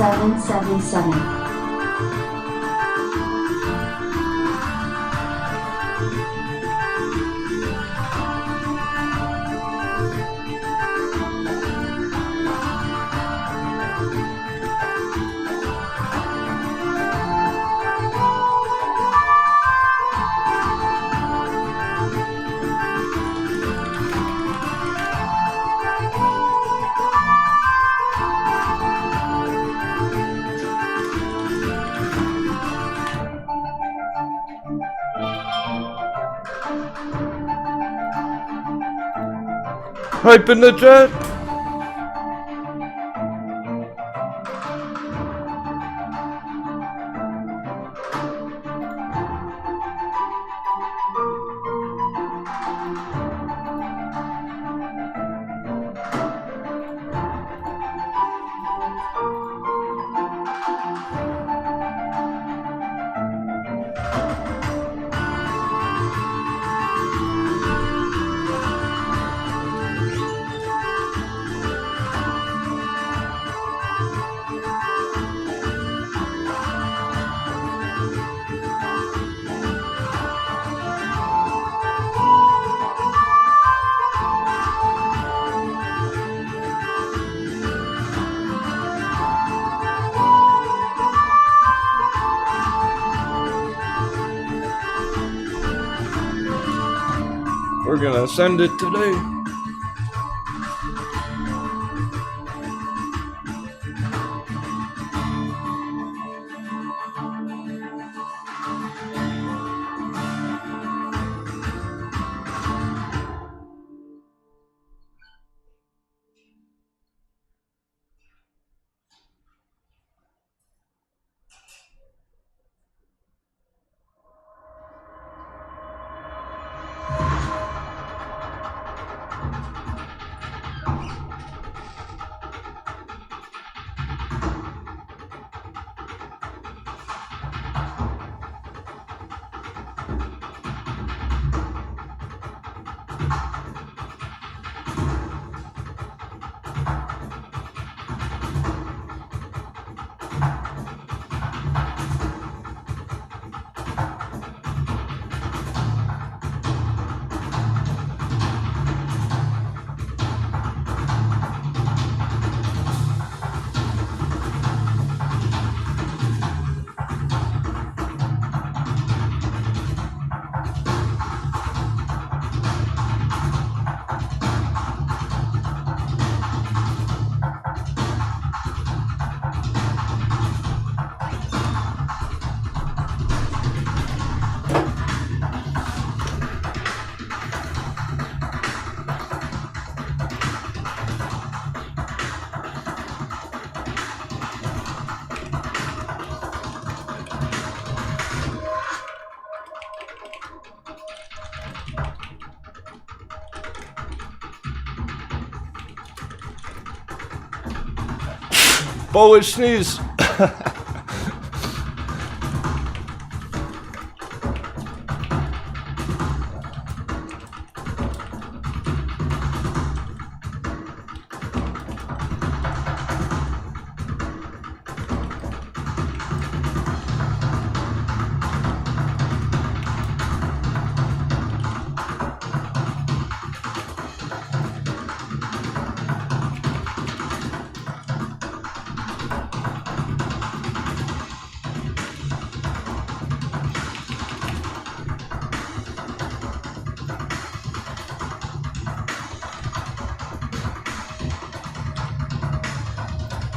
777. Hype in the chat! We're gonna send it today. Polish sneeze.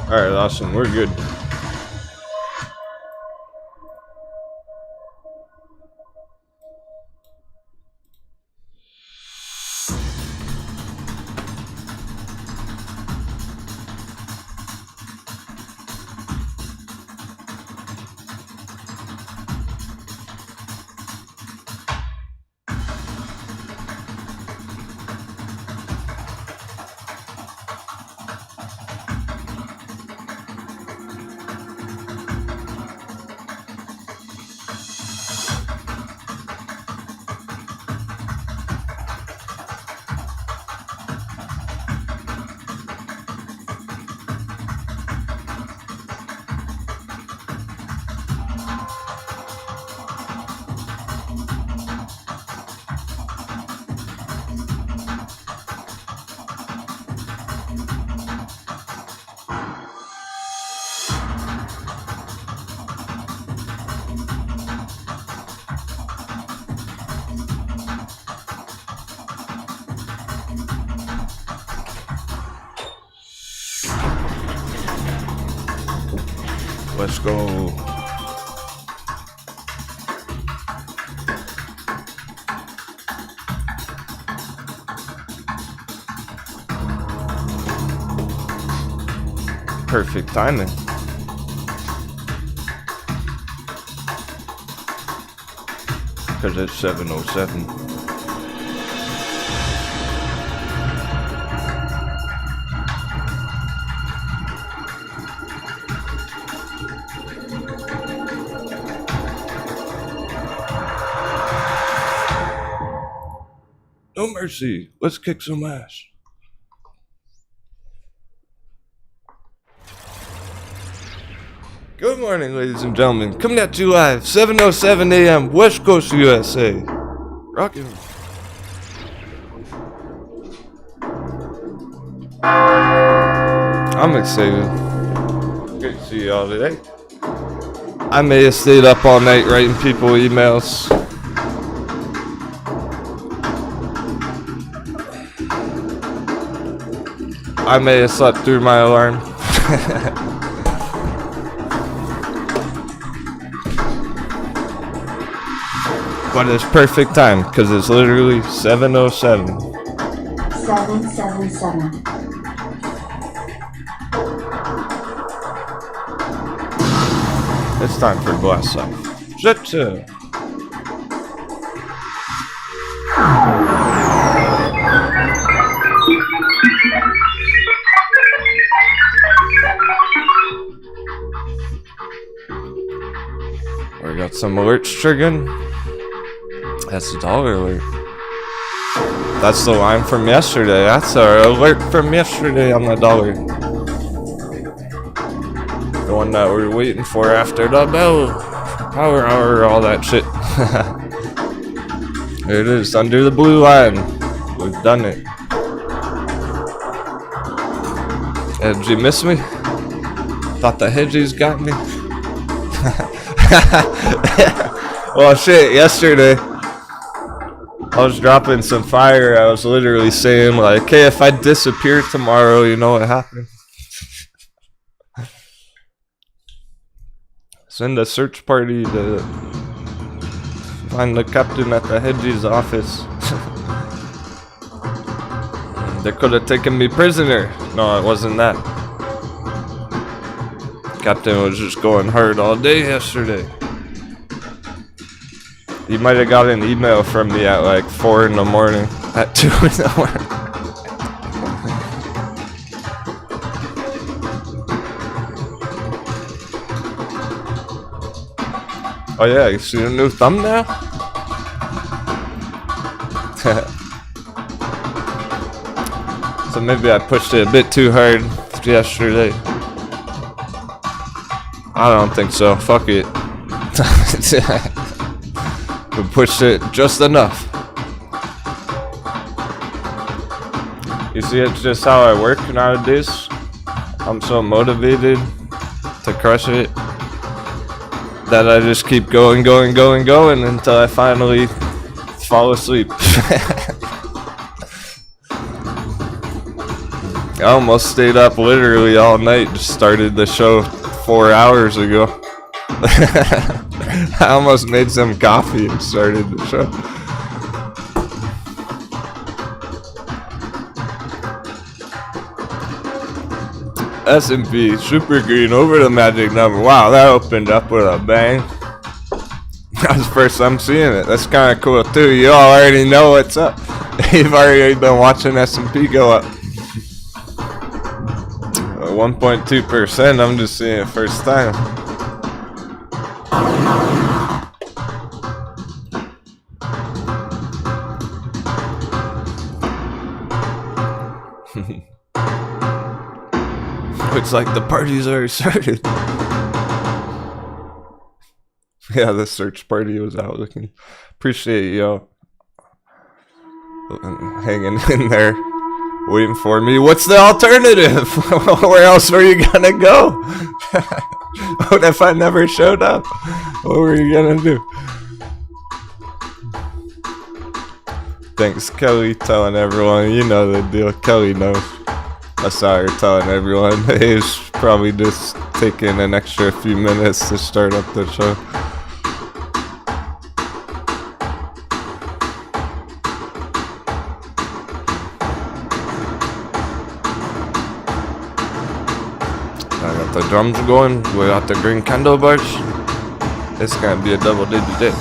Alright, awesome. We're good. Let's go. Perfect timing. Because it's 7:07. No mercy. Let's kick some ass. Good morning, ladies and gentlemen. Coming at you live, 7:07 a.m. West Coast, USA. Rockin'. I'm excited. Good to see y'all today. I may have stayed up all night writing people emails. I may have slept through my alarm. But it's perfect time because it's literally 7:07. 777. It's time for blast off. Shut up. We got some alerts triggering. That's a dollar alert. That's the line from yesterday. That's our alert from yesterday on the dollar. The one that we're waiting for after the bell. Power hour, all that shit. There it is, under the blue line. We've done it. Did you miss me? Thought the hedgies got me? Well, shit, yesterday I was dropping some fire. I was literally saying, like, hey, if I disappear tomorrow, you know what happened? Send a search party to find the captain at the hedgie's office. They could have taken me prisoner. No, it wasn't that. Captain was just going hard all day yesterday. You might have got an email from me at like 4 in the morning, at 2 in the morning. Oh yeah, you see the new thumbnail? So maybe I pushed it a bit too hard yesterday. I don't think so, fuck it. We pushed it just enough. You see, it's just how I work nowadays. I'm so motivated to crush it that I just keep going until I finally fall asleep. I almost stayed up literally all night, just started the show 4 hours ago. I almost made some coffee and started the show. S&P super green over the magic number. Wow, that opened up with a bang. That's the first I'm seeing it. That's kind of cool too. You all already know what's up. You've already been watching S&P go up 1.2%. I'm just seeing it first time. Looks like the party's already started. Yeah, the search party was out looking. Appreciate y'all hanging in there, waiting for me. What's the alternative? Where else were you gonna go? What if I never showed up? What were you gonna do? Thanks, Kelly, telling everyone. You know the deal. Kelly knows. I saw her telling everyone. It was probably just taking an extra few minutes to start up the show. I got the drums going, we got the green candle bars. It's gonna be a double-digit day.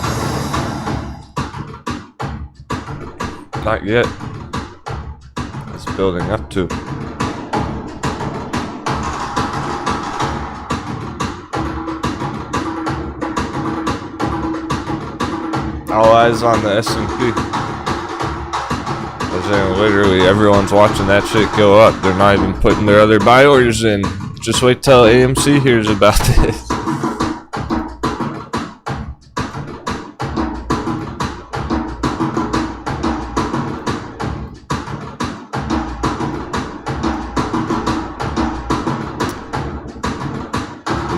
Not yet. It's building up to. All eyes on the S&P. As in literally everyone's watching that shit go up. They're not even putting their other buy orders in. Just wait till AMC hears about this.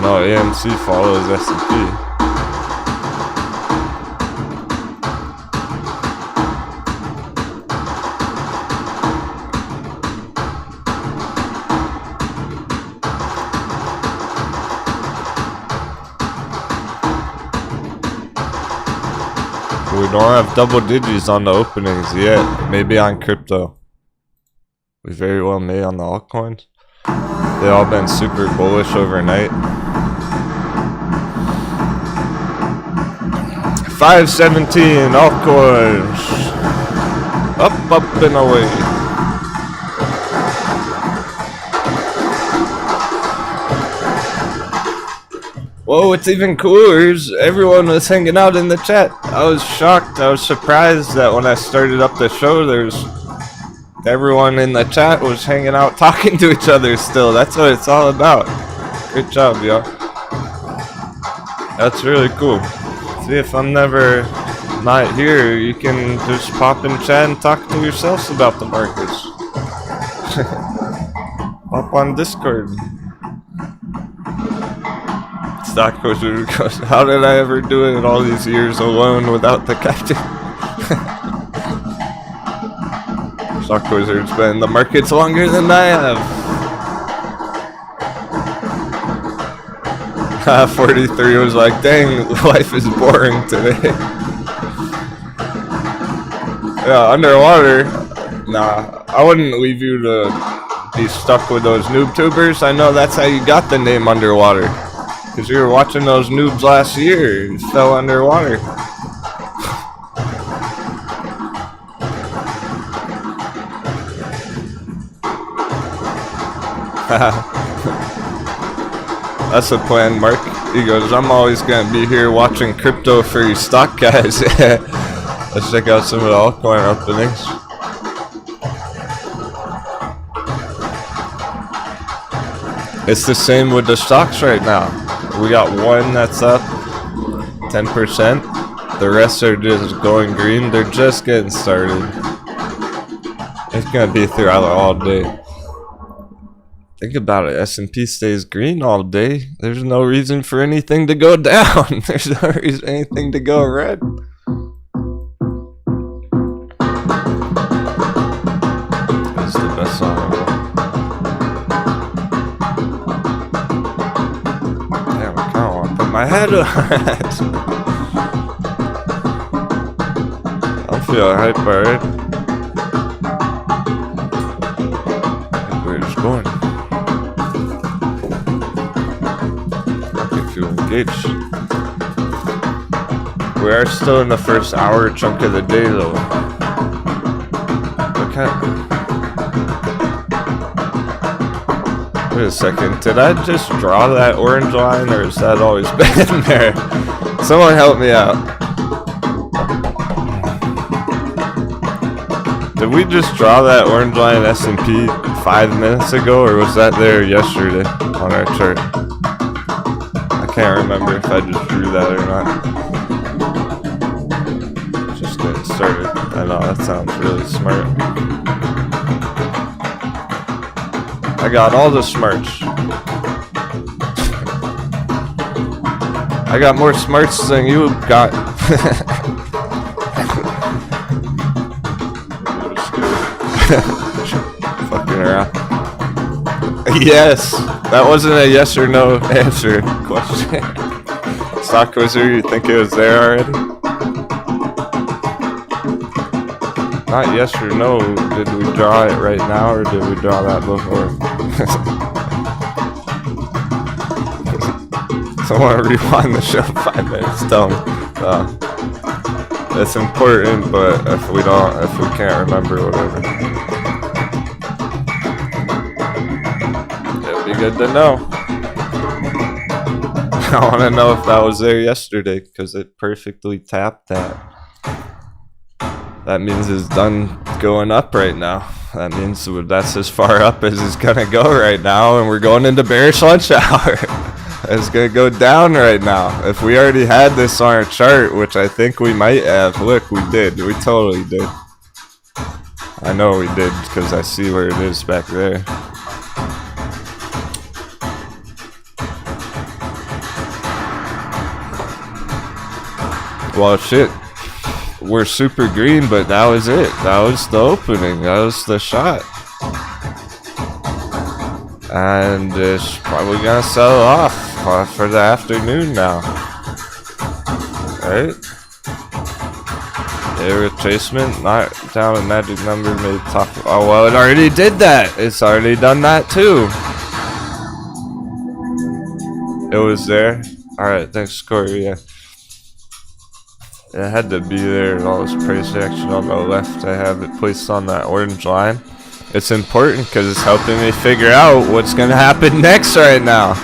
No, AMC follows S&P. We don't have double digits on the openings yet. Maybe on crypto. We very well may on the altcoins. They all been super bullish overnight. 517 altcoins. Up, up and away. Whoa, what's even cooler is everyone was hanging out in the chat. I was shocked. I was surprised that when I started up the show, everyone in the chat was hanging out talking to each other still. That's what it's all about. Good job, y'all. That's really cool. See, if I'm never not here, you can just pop in chat and talk to yourselves about the markets. Pop on Discord. Stock Wizard goes, how did I ever do it all these years alone without the captain? Stock Wizard's been in the markets longer than I have. 43 was like, dang, life is boring today. Yeah, underwater. Nah, I wouldn't leave you to be stuck with those noob tubers. I know that's how you got the name Underwater. Because you were watching those noobs last year and fell underwater. That's the plan, Mark. He goes, I'm always going to be here watching crypto for you stock guys. Let's check out some of the altcoin openings. It's the same with the stocks right now. We got one that's up 10%. The rest are just going green. They're just getting started. It's gonna be throughout all day. Think about it. S&P stays green all day. There's no reason for anything to go down. There's no reason anything to go red. That's the best song ever. My head hurts. I'm feeling hype already. We're just going. I feel engaged. We are still in the first hour chunk of the day though. Okay. Wait a second, did I just draw that orange line or has that always been there? Someone help me out. Did we just draw that orange line S&P 5 minutes ago or was that there yesterday on our chart? I can't remember if I just drew that or not. Just getting started. I know, that sounds really smart. I got all the smarts. I got more smarts than you got. Fucking around. Yes. That wasn't a yes or no answer question. Stock Wizard, you think it was there already? Not yes or no. Did we draw it right now or did we draw that before? Someone rewind the show 5 minutes. Tell me. It's important, but if we can't remember, whatever. It'd be good to know. I want to know if that was there yesterday because it perfectly tapped that. That means it's done going up right now. That means that's as far up as it's gonna go right now, and we're going into bearish lunch hour. It's gonna go down right now. If we already had this on our chart, which I think we might have, look, we did. We totally did. I know we did because I see where it is back there. Well, shit. We're super green, but that was it. That was the opening. That was the shot. And it's probably gonna sell off for the afternoon now. Right? A retracement, not down a magic number, made top. Oh, well, it already did that. It's already done that too. It was there. Alright, thanks, Corey. Yeah. It had to be there and all this price action on the left. I have it placed on that orange line. It's important because it's helping me figure out what's going to happen next right now.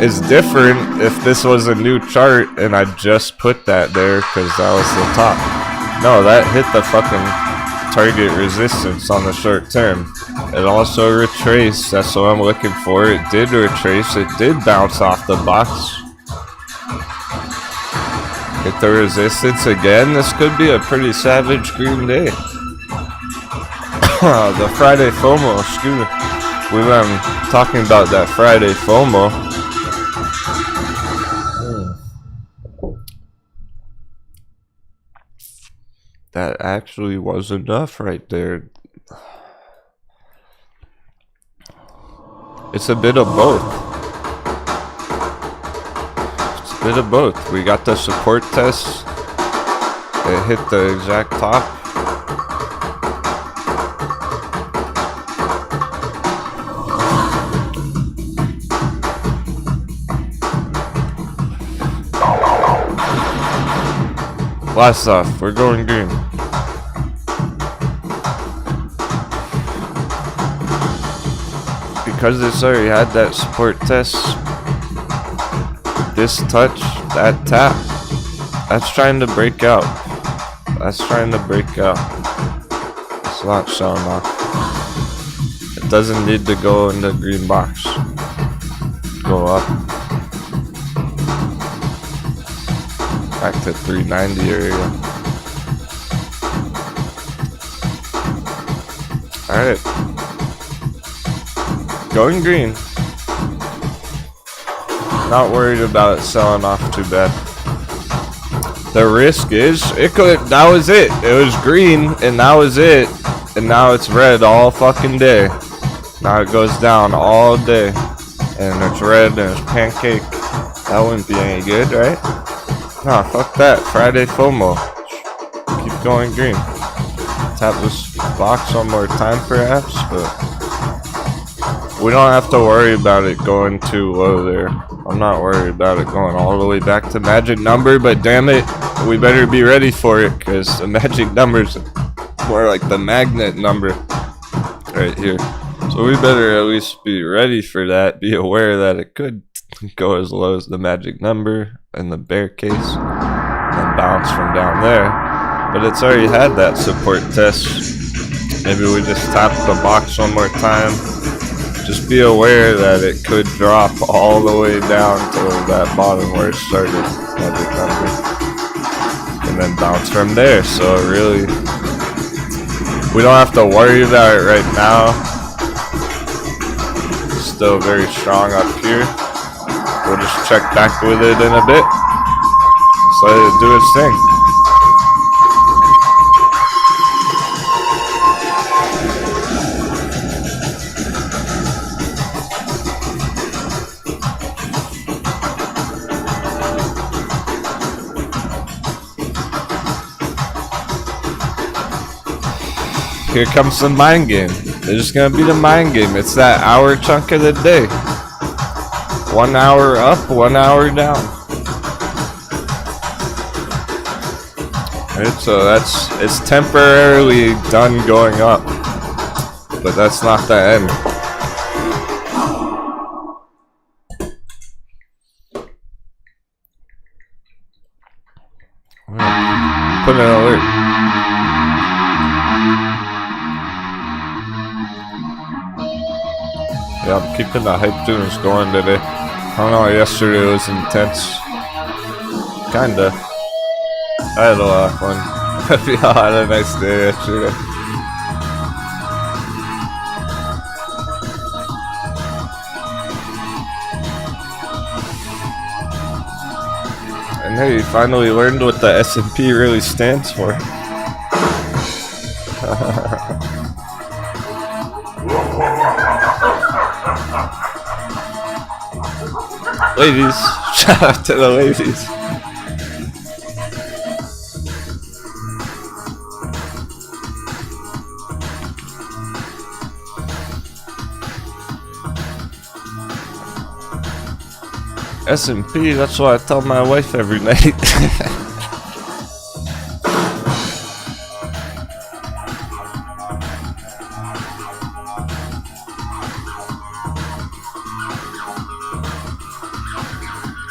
It's different if this was a new chart and I just put that there because that was the top. No, that hit the fucking target resistance on the short term. It also retraced. That's what I'm looking for. It did retrace. It did bounce off the box. Hit the resistance again. This could be a pretty savage green day. The Friday FOMO. Excuse me. We've been talking about that Friday FOMO. That actually was enough right there. It's a bit of both. It's a bit of both. We got the support test. It hit the exact top. Blast off. We're going green. Because it's already had that support test, this touch, that tap, that's trying to break out. That's trying to break out. It's not showing off. It doesn't need to go in the green box. Go up. Back to 390 area. Alright. Going green. Not worried about it selling off too bad. The risk is that was it. It was green and that was it. And now it's red all fucking day. Now it goes down all day. And it's red and it's pancake. That wouldn't be any good, right? Nah, fuck that. Friday FOMO. Keep going green. Tap this box one more time perhaps, but we don't have to worry about it going too low there. I'm not worried about it going all the way back to magic number, but damn it, we better be ready for it because the magic number's more like the magnet number right here. So we better at least be ready for that, be aware that it could go as low as the magic number in the bear case and bounce from down there. But it's already had that support test. Maybe we just tap the box one more time. Just be aware that it could drop all the way down to that bottom where it started, magic number, and then bounce from there. So really, we don't have to worry about it right now. It's still very strong up here. We'll just check back with it in a bit. Just let it do its thing. here comes the mind game. There's just gonna be the mind game. It's that hour chunk of the day. 1 hour up, 1 hour down. Right, so it's temporarily done going up, but that's not the end. Put an alert. Yeah, I'm keeping the hype tunes going today. I don't know, yesterday was intense. Kinda. I had a lot of fun. We all had a nice day yesterday. And hey, you finally learned what the S&P really stands for. Ladies, shout out to the ladies. S&P, that's what I tell my wife every night.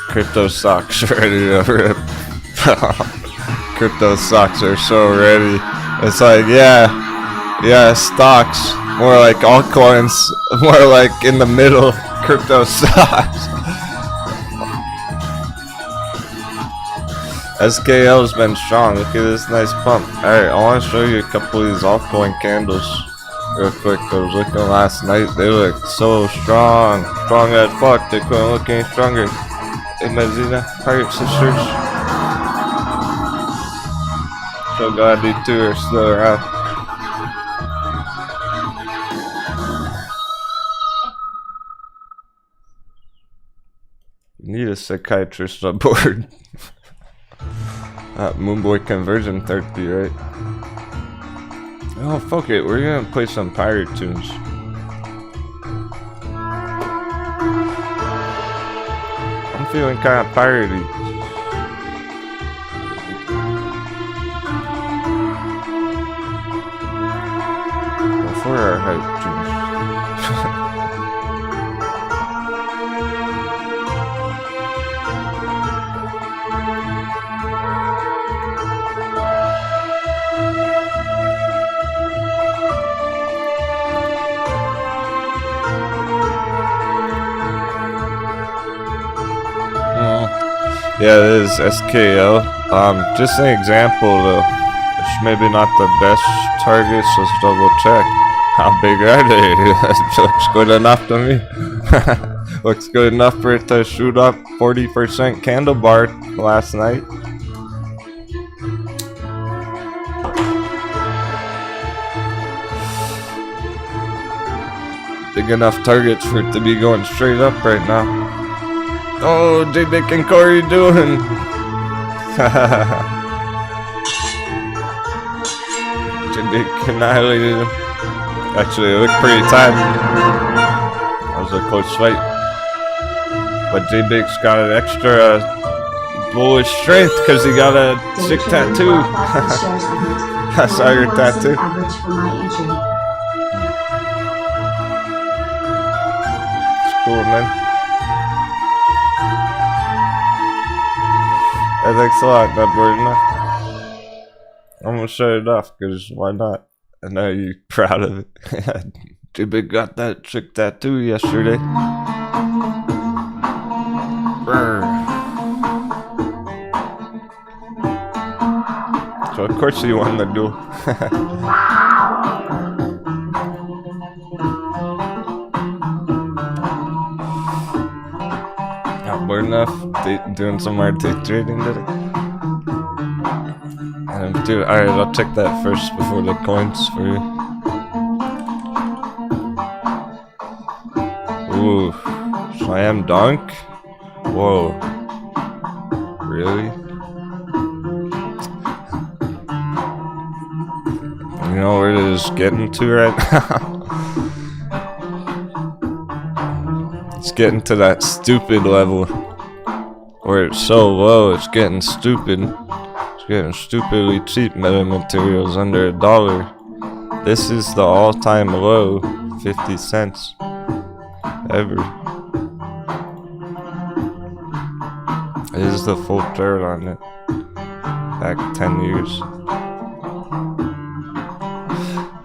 Crypto stocks ready to rip. Crypto stocks are so ready. It's like, yeah, stocks. More like altcoins. More like in the middle, crypto stocks. SKL's been strong. Look at this nice pump. Alright, I want to show you a couple of these altcoin candles real quick. I was looking last night. They look so strong. Strong as fuck. They couldn't look any stronger. Imagina, Pirate Sisters. So glad these two are still around. You need a psychiatrist on board. Moonboy conversion therapy, right? Oh, fuck it. We're gonna play some pirate tunes. I'm feeling kind of piratey. Before our hype tunes. Yeah, it is SKL. Just an example though. It's maybe not the best targets, let's double check. How big are they? Looks good enough to me. Looks good enough for it to shoot up 40% candle bar last night. Big enough targets for it to be going straight up right now. Oh, J-Big and Corey doing? J-Big annihilated him. Actually, it looked pretty tight. That was a close fight. But J-Big's got an extra bullish strength because he got a sick tattoo. I saw your tattoo. It's cool, man. Thanks a lot, not word enough. I'm gonna shut it off, because why not? I know you're proud of it. J-Big got that trick tattoo yesterday. Brr. So of course he won the duel. Word enough, doing some more tape trading today. Dude, alright, I'll check that first before the coins for you. Ooh, slam dunk? Whoa. Really? You know where it is getting to right now? It's getting to that stupid level where it's so low, it's getting stupid. It's getting stupidly cheap metamaterials under $1. This is the all-time low, 50 cents ever. This is the full chart on it. Back 10 years.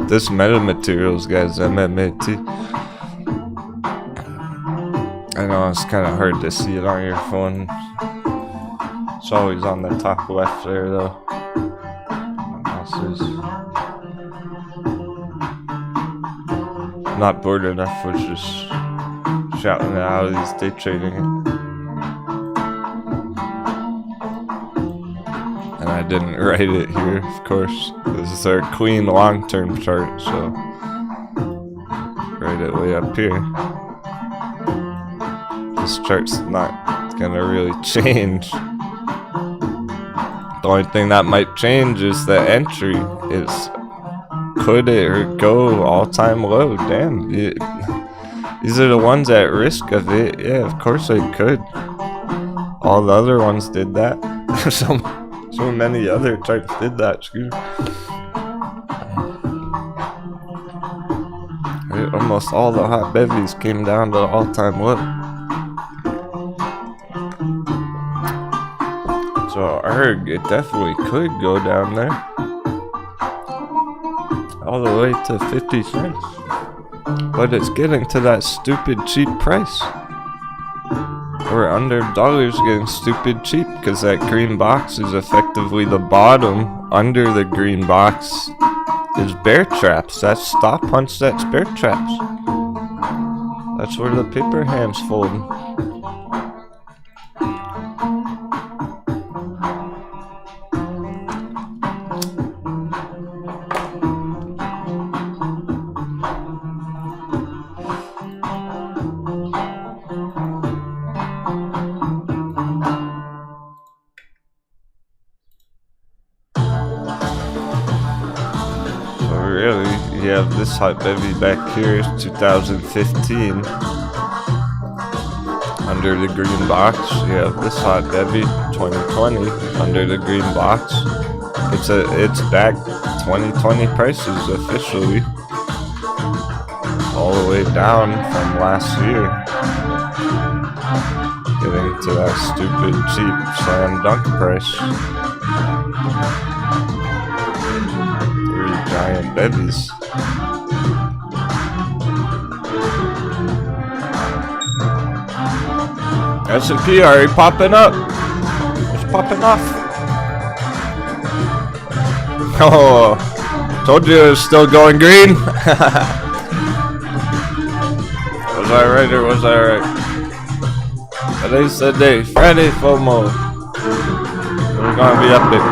This metamaterials, guys, MMAT. I know it's kind of hard to see it on your phone. It's always on the top left there, though. Not bored enough with just shouting it out. He's day trading it. And I didn't write it here, of course. This is our clean long-term chart, so write it way up here. This chart's not gonna really change. The only thing that might change is the entry. Could it go all-time low? Damn. These are the ones at risk of it. Yeah, of course it could. All the other ones did that. So many other charts did that. Excuse me. Almost all the hot bevies came down to all-time low. So ARG, it definitely could go down there. All the way to 50 cents. But it's getting to that stupid cheap price. We're under $1 getting stupid cheap because that green box is effectively the bottom. Under the green box is bear traps. That's stop hunts, that's bear traps. That's where the paper hands fold. Really, you have this hot bevy back here is 2015 under the green box. You have this hot bevy 2020 under the green box. It's back 2020 prices officially all the way down from last year, getting to that stupid cheap slam dunk price. Giant bevies. S&P already popping up. It's popping off. Oh, told you it was still going green. Was I right or was I right? Today's the day. Friday FOMO. We're gonna be up there.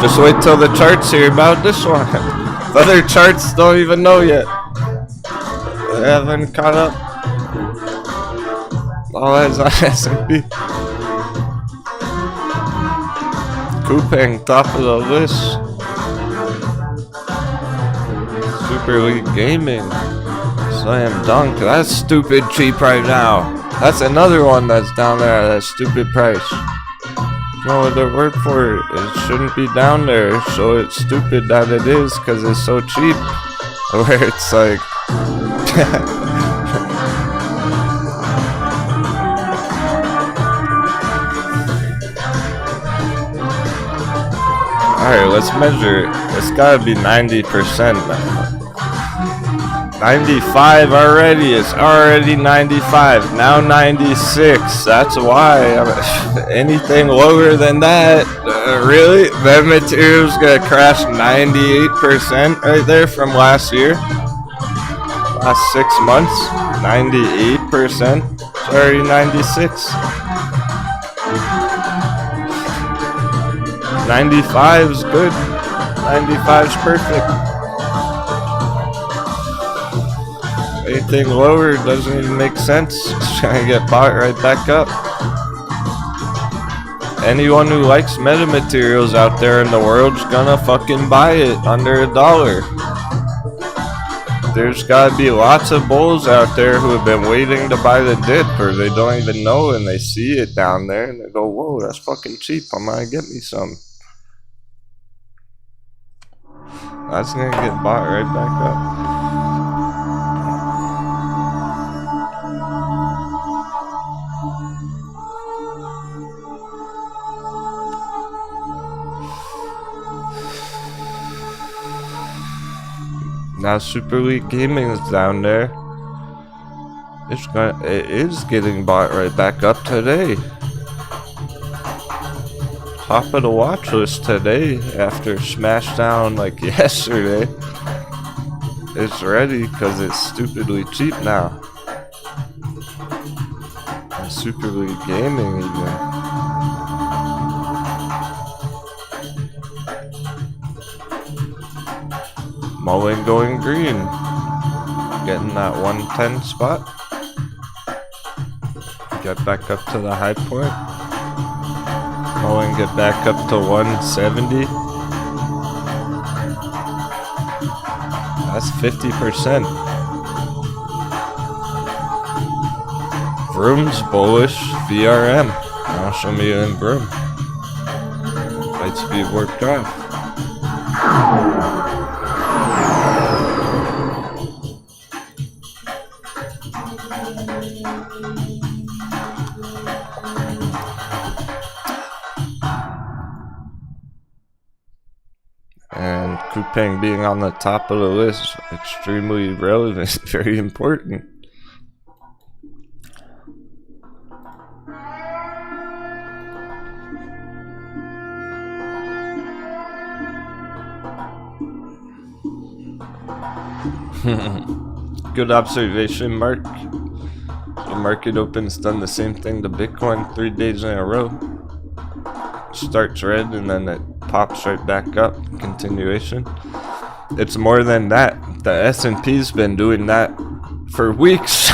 Just wait till the charts hear about this one. The other charts don't even know yet. They haven't caught up. All eyes on S&P. Coupang, top of the list. Super League Gaming. Slam Dunk. That's stupid cheap right now. That's another one that's down there at that stupid price. No other word for it. It shouldn't be down there, so it's stupid that it is because it's so cheap. Where it's like alright, let's measure it. It's gotta be 90% now. 95 already. It's already 95. Now 96. That's why. Anything lower than that, really? That material's gonna crash 98% right there from last year. Last 6 months, 98%. It's already 96. 95's good. 95's perfect. Anything lower doesn't even make sense. It's gonna get bought right back up. Anyone who likes metamaterials out there in the world's gonna fucking buy it under $1. there's gotta be lots of bulls out there who have been waiting to buy the dip, or they don't even know and they see it down there and they go, whoa, that's fucking cheap, I'm gonna get me some. That's gonna get bought right back up. Now Super League Gaming is down there. It is getting bought right back up today. Top of the watch list today after Smashdown like yesterday. It's ready because it's stupidly cheap now. And Super League Gaming even. Mullen going green. Getting that 110 spot. Get back up to the high point. Mullen get back up to 170. That's 50%. Vroom's bullish. VRM. Now show me in Vroom. Light speed worked off. And Kupang being on the top of the list, extremely relevant, very important. Good observation, Mark. The market open's done the same thing to Bitcoin 3 days in a row. Starts red and then it pops right back up. Continuation. It's more than that. The S&P's been doing that for weeks.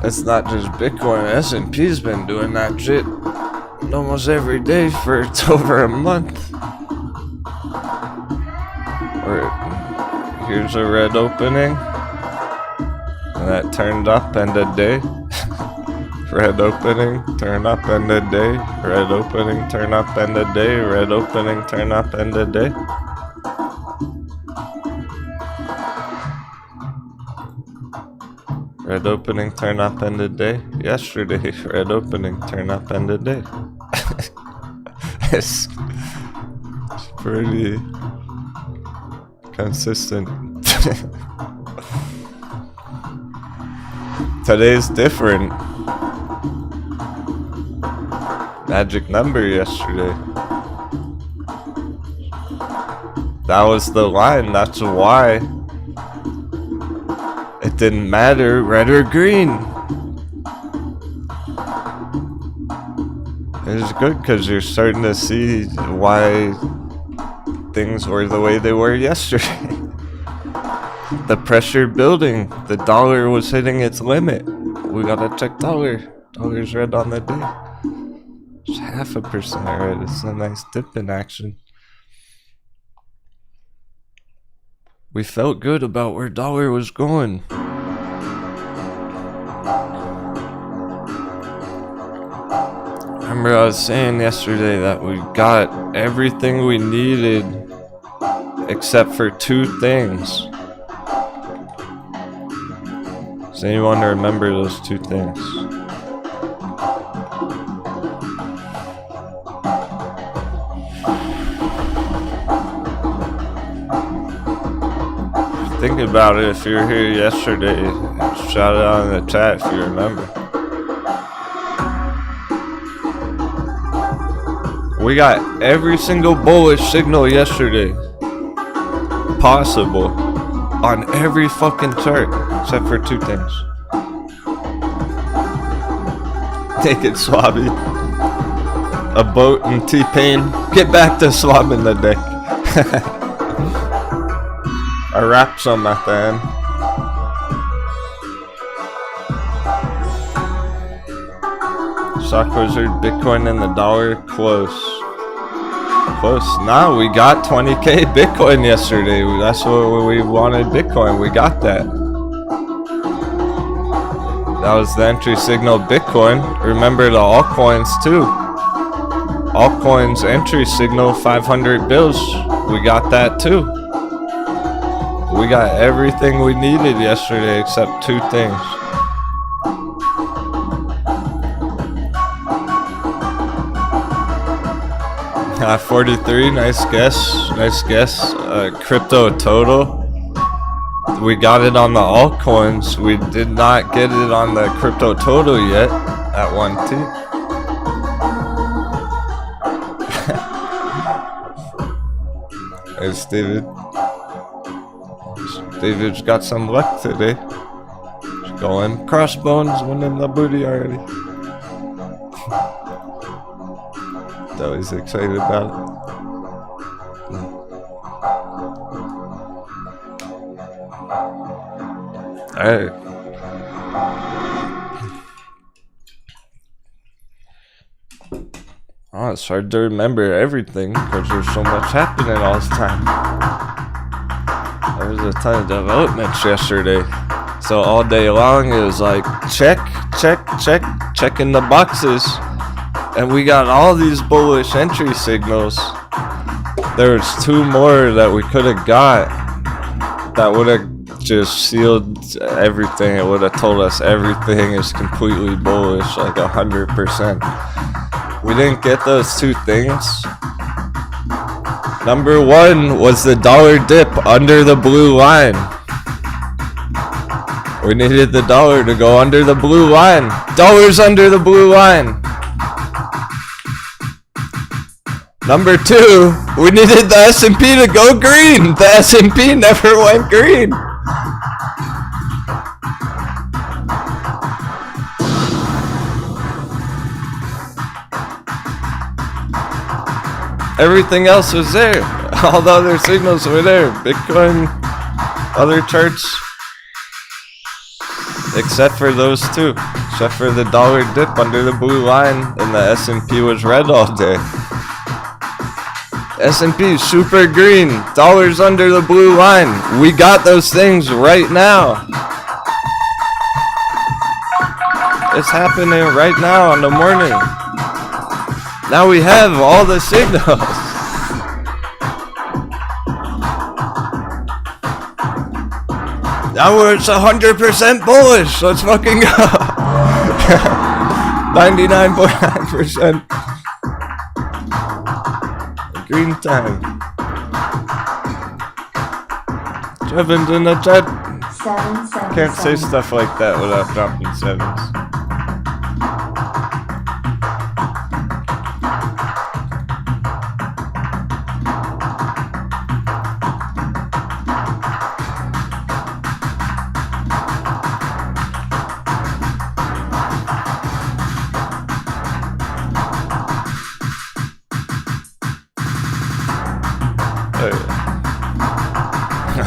It's not just Bitcoin. S&P's been doing that shit almost every day for it's over a month. Here's a red opening. And that turned up end of day. Red opening, turn up end of day. Red opening, turn up end of day. Red opening, turn up end of day. Red opening, turn up end of day. Yesterday, red opening, turn up end of day. It's pretty consistent. Today's different. Magic number yesterday. That was the line. That's why it didn't matter red or green. It's good because you're starting to see why things were the way they were yesterday. The pressure building. The dollar was hitting its limit. We gotta check dollar. Dollar's red on the day. It's 0.5% red. It's a nice dip in action. We felt good about where dollar was going. Remember I was saying yesterday that we got everything we needed except for 2 things. Does anyone remember those 2 things? Think about it. If you were here yesterday, shout it out in the chat if you remember. We got every single bullish signal yesterday possible on every fucking chart except for 2 things. Naked Swabby, a boat, and T-Pain. Get back to swabbing the deck. I wrap some at the end. Stock Wizard, Bitcoin and the dollar, close. Close. Nah, we got 20k Bitcoin yesterday. That's what we wanted, Bitcoin. We got that. That was the entry signal Bitcoin. Remember the altcoins too. Altcoins entry signal 500 bills. We got that too. We got everything we needed yesterday except two things. 43, nice guess. Nice guess. Crypto total. We got it on the altcoins. We did not get it on the crypto total yet at 1T. It's David. David's got some luck today. He's going crossbones, winning the booty already. That was excited about it. Alright. Oh, it's hard to remember everything because there's so much happening all the time. There was a ton of developments yesterday. So all day long it was like check, checking the boxes. And we got all these bullish entry signals. There was two more that we could have got that would have just sealed everything. It would have told us everything is completely bullish, like 100%. We didn't get those two things. Number one was the dollar dip under the blue line. We needed the dollar to go under the blue line. Dollars under the blue line. Number two, we needed the S&P to go green. The S&P never went green. Everything else was there. All the other signals were there. Bitcoin, other charts. Except for those two. Except for the dollar dip under the blue line and the S&P was red all day. S&P super green, dollars under the blue line. We got those things right now. It's happening right now in the morning. Now we have all the signals. Now it's 100% bullish. Let's fucking go. 99.9%. Green time. Kevin's in the chat. Can't say stuff like that without dropping sevens.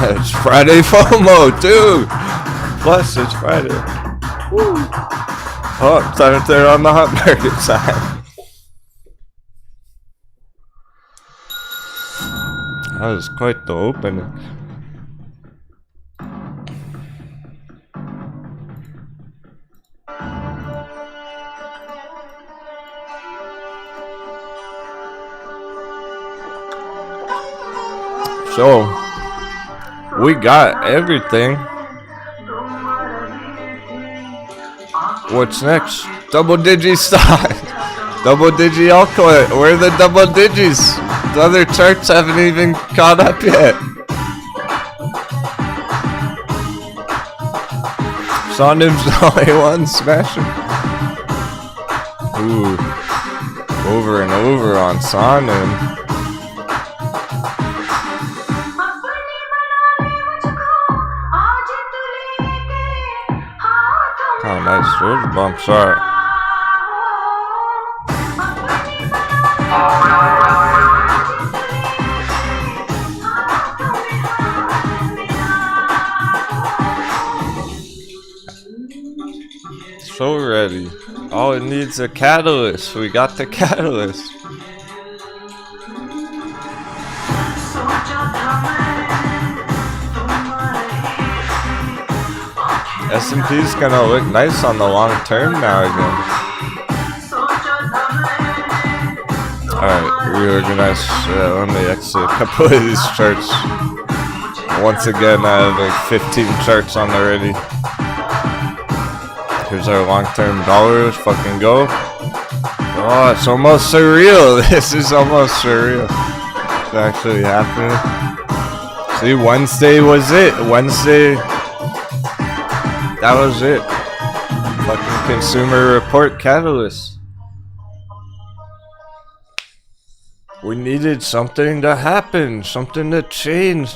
It's Friday FOMO, too! Plus, it's Friday. Woo. Oh, time to turn on the hot market side. That was quite the opening. So, we got everything. What's next? Double digi stock. Double digi altcoin. Where are the double digis? The other charts haven't even caught up yet. Sonim's the only one smashing. Ooh. Over and over on Sonim. Oh, nice. Those bumps are. So ready. All it needs a catalyst. We got the catalyst. S&P's gonna look nice on the long term now again. Alright, reorganize. Let me exit a couple of these charts. Once again, I have like 15 charts on already. Here's our long-term dollar. Let's fucking go. Oh, it's almost surreal. This is almost surreal. It's actually happening. See, Wednesday was it. Wednesday. That was it. Fucking consumer report catalyst. We needed something to happen, something to change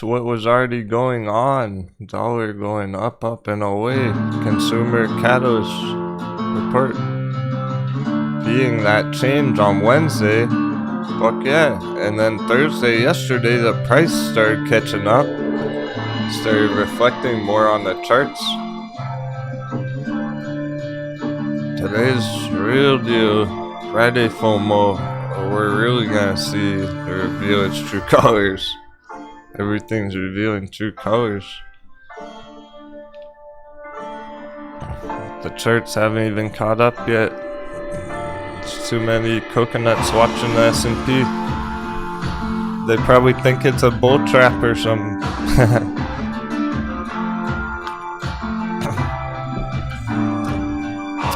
what was already going on. Dollar going up, up and away. Consumer catalyst report being that change on Wednesday. Fuck yeah. And then Thursday, yesterday, the price started catching up. Started reflecting more on the charts. Today's real deal. Friday FOMO. We're really gonna see it reveal its true colors. Everything's revealing true colors. The charts haven't even caught up yet. There's too many coconuts watching the S&P. They probably think it's a bull trap or something.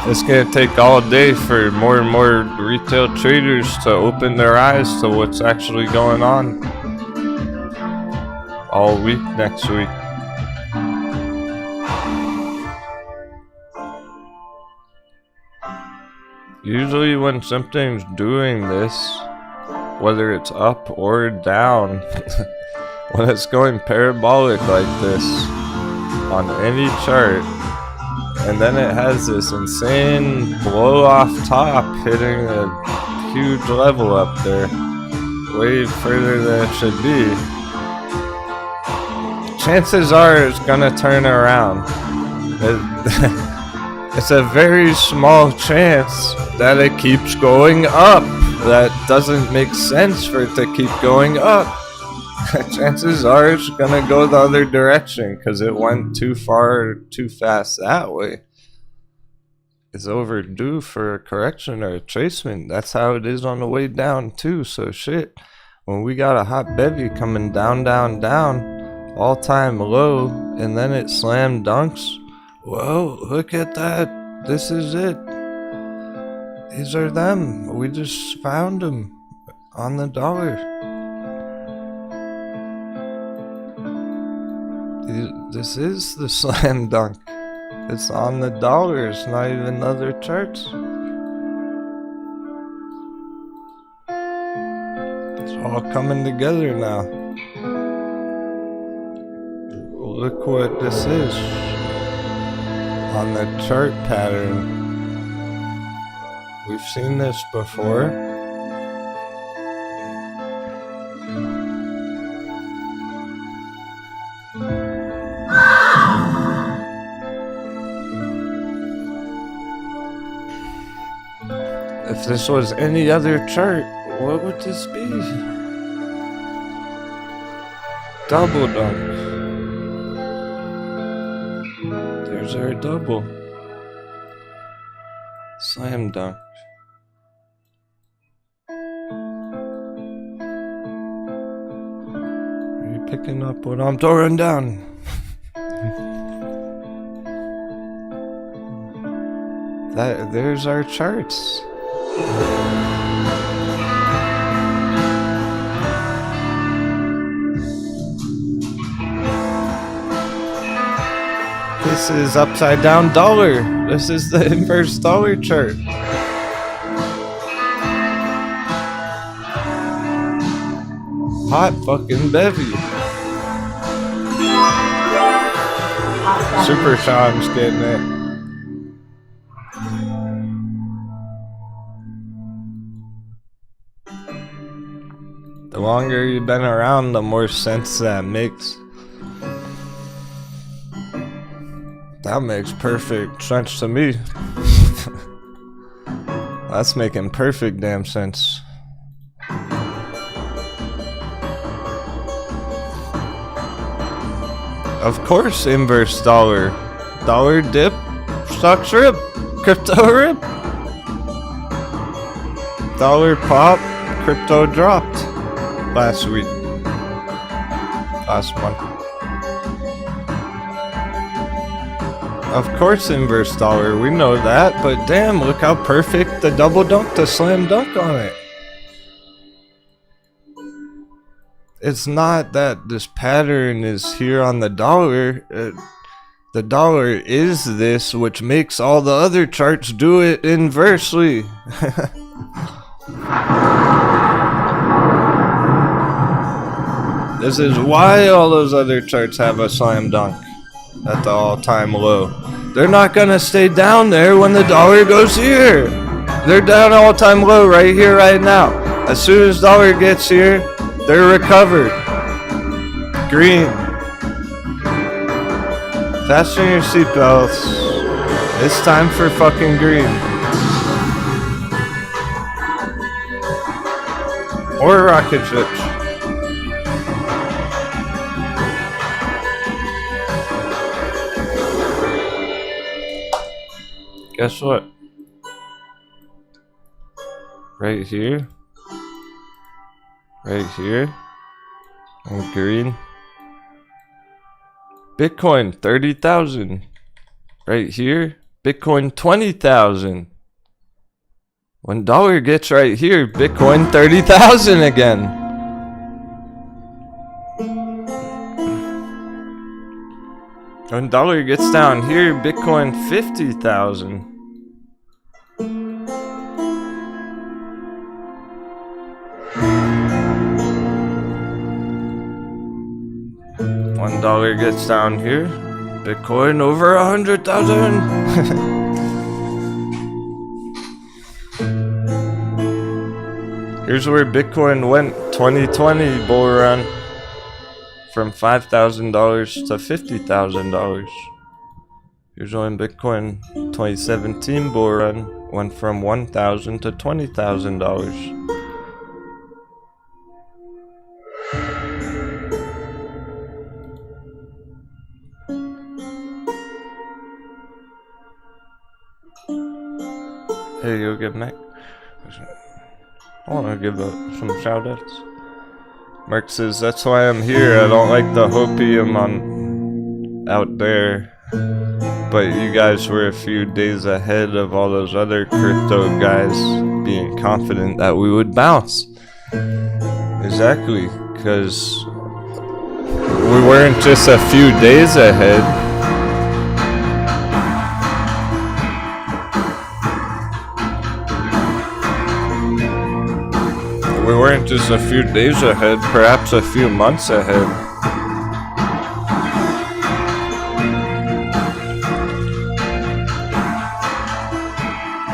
It's gonna take all day for more and more retail traders to open their eyes to what's actually going on. All week next week. Usually when something's doing this, whether it's up or down, when it's going parabolic like this on any chart, and then it has this insane blow off top hitting a huge level up there, way further than it should be. Chances are it's gonna turn around. It's a very small chance that it keeps going up. That doesn't make sense for it to keep going up. Chances are it's gonna go the other direction because it went too far, too fast that way. It's overdue for a correction or a tracement. That's how it is on the way down too. So shit, when we got a hot bevy coming down, down, down, all-time low, and then it slam dunks. Whoa, look at that. This is it. These are them. We just found them on the dollar. This is the slam dunk. It's on the dollar. It's not even other charts. It's all coming together now. Look what this is on the chart pattern. We've seen this before. If this was any other chart, what would this be? Double dunk. There's our double. Slam dunk. Are you picking up what I'm throwing down? There's our charts. This is upside down dollar. This is the inverse dollar chart. Hot fucking bevy. Super Sean's getting it. The longer you've been around, the more sense that makes. That makes perfect sense to me. That's making perfect damn sense. Of course, inverse dollar. Dollar dip, stocks rip, crypto rip. Dollar pop, crypto dropped last week. Last month. Of course, inverse dollar, we know that, but damn, look how perfect the double dunk, the slam dunk on it. It's not that this pattern is here on the dollar. The dollar is this, which makes all the other charts do it inversely. This is why all those other charts have a slam dunk at the all-time low. They're not gonna stay down there when the dollar goes here. They're down all-time low right here, right now. As soon as dollar gets here, they're recovered. Green. Fasten your seatbelts. It's time for fucking green. Or rocket ships. Guess what? Right here. Right here. And green. Bitcoin 30,000. Right here. Bitcoin 20,000. When dollar gets right here, Bitcoin 30,000 again. When dollar gets down here, Bitcoin 50,000. When dollar gets down here, Bitcoin over 100,000. Here's where Bitcoin went 2020 bull run. From $5,000 to $50,000. Here's when Bitcoin 2017 bull run went from $1,000 to $20,000. Hey, you get Mac. I want to give some shoutouts. Mark says, that's why I'm here. I don't like the hopium on out there. But you guys were a few days ahead of all those other crypto guys being confident that we would bounce. Exactly, because we weren't just a few days ahead. We weren't just a few days ahead, perhaps a few months ahead.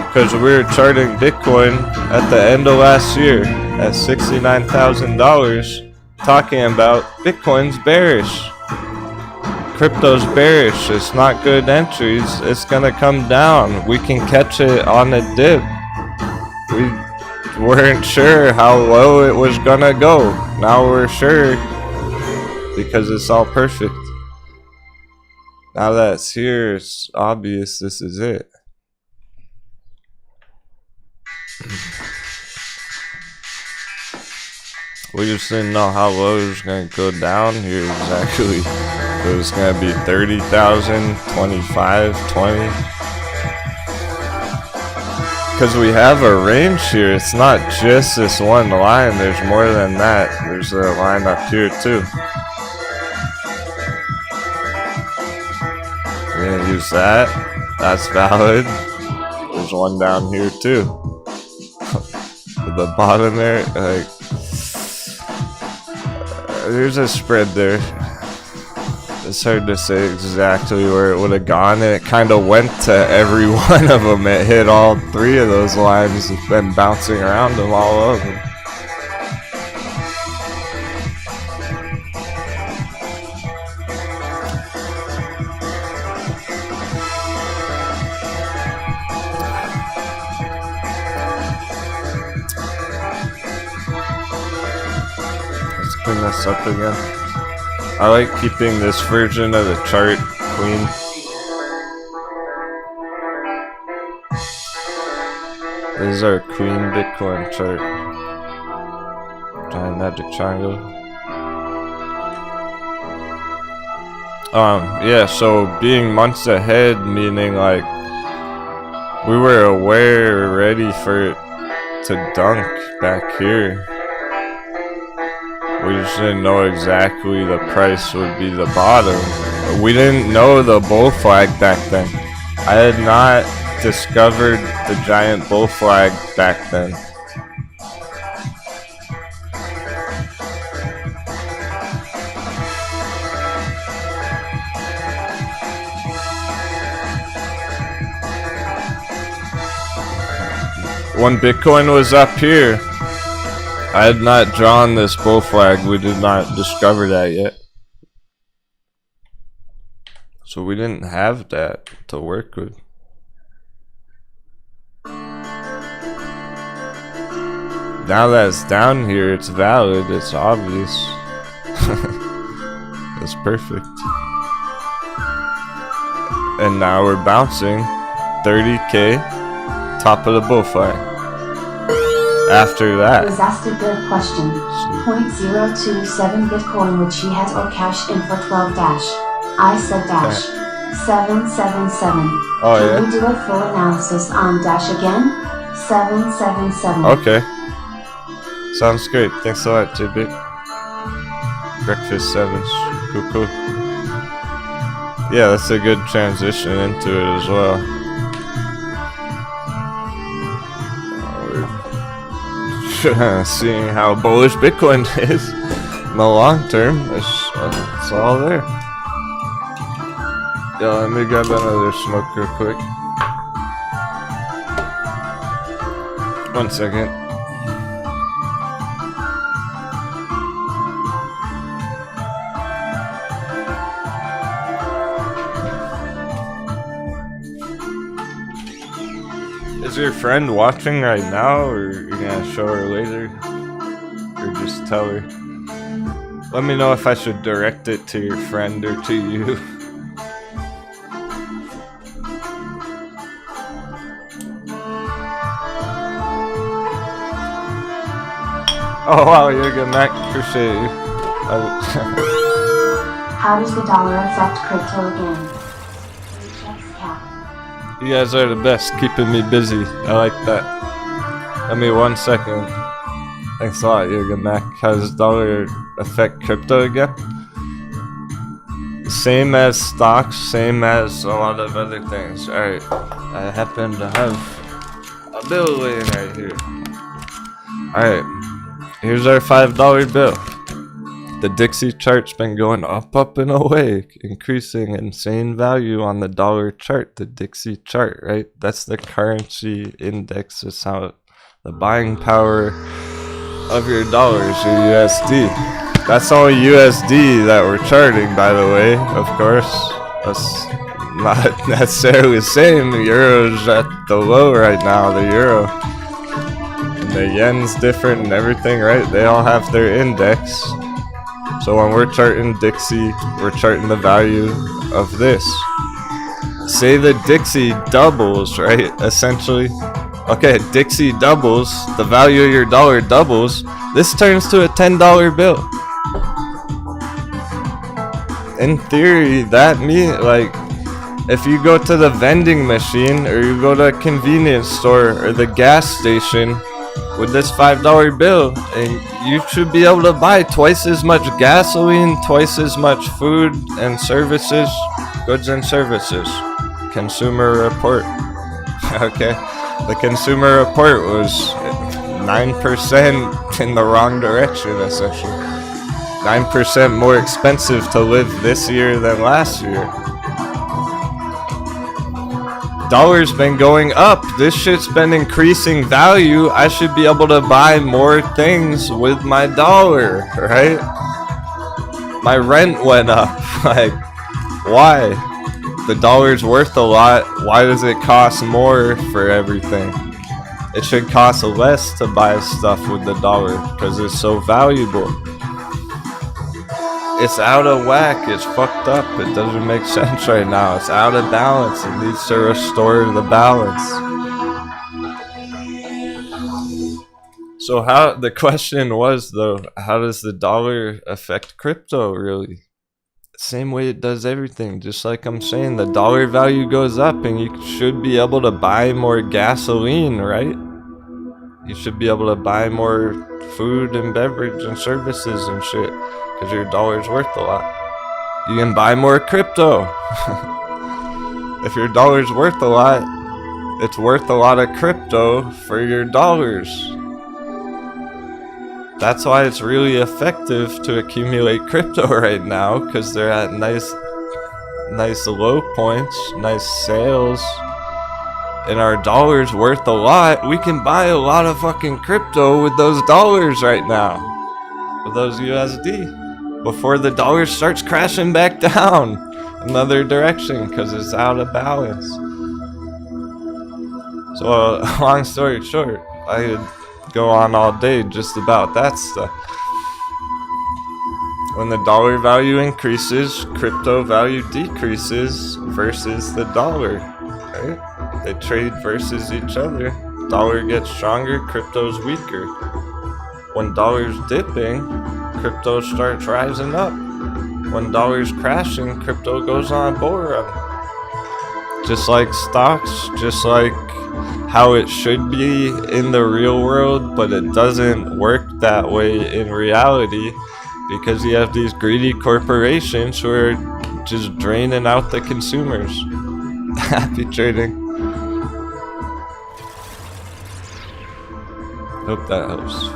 Because we were charting Bitcoin at the end of last year at $69,000, talking about Bitcoin's bearish. Crypto's bearish, it's not good entries, it's gonna come down. We can catch it on a dip. We weren't sure how low it was gonna go. Now we're sure because it's all perfect. Now that it's here, it's obvious this is it. We just didn't know how low it was gonna go down here exactly. It was gonna be 30,000, 25, 20. Because we have a range here, it's not just this one line, there's more than that. There's a line up here too. We're gonna use that, that's valid. There's one down here too. At the bottom there, like, there's a spread there. It's hard to say exactly where it would have gone, and it kind of went to every one of them. It hit all three of those lines, and been bouncing around them all of them. open this up again. I like keeping this version of the chart clean. This is our clean Bitcoin chart. Giant magic triangle. Yeah, so being months ahead, meaning like we were aware, ready for it to dunk back here. We just didn't know exactly the price would be the bottom. We didn't know the bull flag back then. I had not discovered the giant bull flag back then. When Bitcoin was up here, I had not drawn this bull flag. We did not discover that yet. So we didn't have that to work with. Now that it's down here, it's valid, it's obvious. That's perfect. And now we're bouncing 30k, top of the bull flag. After that, was asked a good question. 0.027 Bitcoin would she has or cash in for 12 dash? I said dash. 777. Oh, Can yeah? we do a full analysis on dash again? 777. Okay. Sounds great. Thanks a lot, JB. Breakfast 7s. Cool. Yeah, that's a good transition into it as well. Seeing how bullish Bitcoin is in the long term, it's all there. Yeah, let me grab another smoke real quick. 1 second. Is your friend watching right now, or you're gonna show her later? Or just tell her? Let me know if I should direct it to your friend or to you. Oh wow, you're good, Mac. Appreciate you. How does the dollar affect crypto again? You guys are the best, keeping me busy. I like that. Give me 1 second. Thanks a lot, Yoga Mac. How does dollar affect crypto again? Same as stocks, same as a lot of other things. Alright, I happen to have a bill laying right here. Alright, here's our $5 bill. The Dixie chart's been going up and away, increasing insane value on the dollar chart, the Dixie chart, right? That's the currency index. It's how the buying power of your dollars, your USD. That's all USD that we're charting, by the way, of course. That's not necessarily the same. The euro's at the low right now, the euro. And the yen's different and everything, right? They all have their index. So when we're charting Dixie, we're charting the value of this. Say the Dixie doubles, right? Essentially. Okay, Dixie doubles, the value of your dollar doubles. This turns to a $10 bill. In theory, that means, like, if you go to the vending machine or you go to a convenience store or the gas station with this $5 bill, and you should be able to buy twice as much gasoline, twice as much food and services, goods and services. Consumer report. Okay, the consumer report was 9% in the wrong direction, essentially. 9% more expensive to live this year than last year. Dollar's been going up. This shit's been increasing value. I should be able to buy more things with my dollar, right? My rent went up. Like, why? The dollar's worth a lot. Why does it cost more for everything? It should cost less to buy stuff with the dollar because it's so valuable. It's out of whack. It's fucked up. It doesn't make sense right now. It's out of balance. It needs to restore the balance. So how, the question was though, how does the dollar affect crypto really? Same way it does everything. Just like I'm saying, the dollar value goes up and you should be able to buy more gasoline, right? You should be able to buy more food and beverage and services and shit because your dollar's worth a lot. You can buy more crypto. If your dollar's worth a lot, it's worth a lot of crypto for your dollars. That's why it's really effective to accumulate crypto right now, because they're at nice low points, nice sales, and our dollar's worth a lot. We can buy a lot of fucking crypto with those dollars right now, with those USD, before the dollar starts crashing back down another direction because it's out of balance. So long story short, I could go on all day just about that stuff. When the dollar value increases, crypto value decreases versus the dollar, right? They trade versus each other. Dollar gets stronger, crypto's weaker. When dollar's dipping, crypto starts rising up. When dollar's crashing, crypto goes on a bull run. Just like stocks, just like how it should be in the real world, but it doesn't work that way in reality because you have these greedy corporations who are just draining out the consumers. Happy trading. Hope that helps.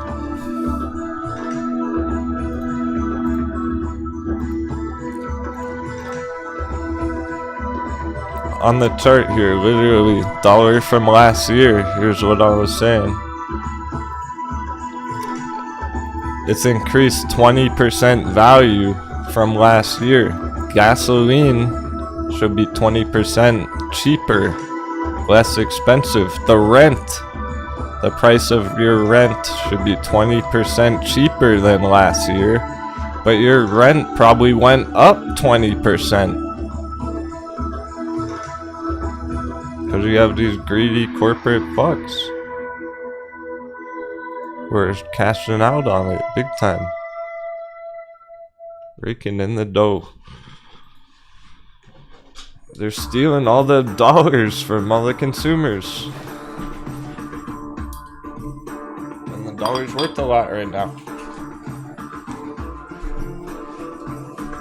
On the chart here, literally dollar from last year, here's what I was saying. It's increased 20% value from last year. Gasoline should be 20% cheaper, less expensive. The rent, the price of your rent should be 20% cheaper than last year, but your rent probably went up 20%. Because you have these greedy corporate fucks who are cashing out on it big time. Raking in the dough. They're stealing all the dollars from all the consumers. And the dollar's worth a lot right now.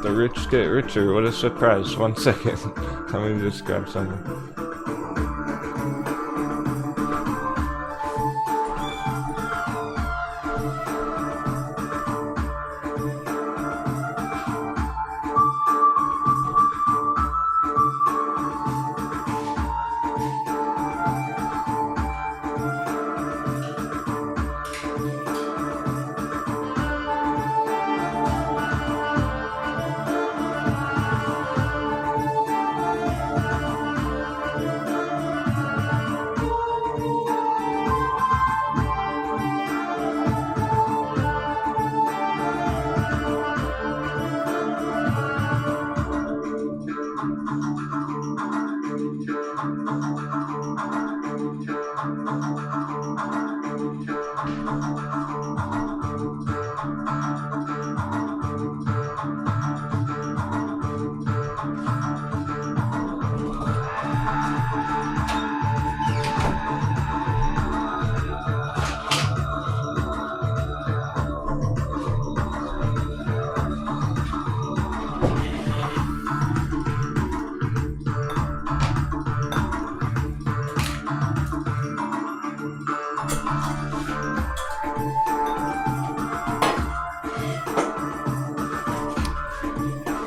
The rich get richer. What a surprise. 1 second. Let me just grab something.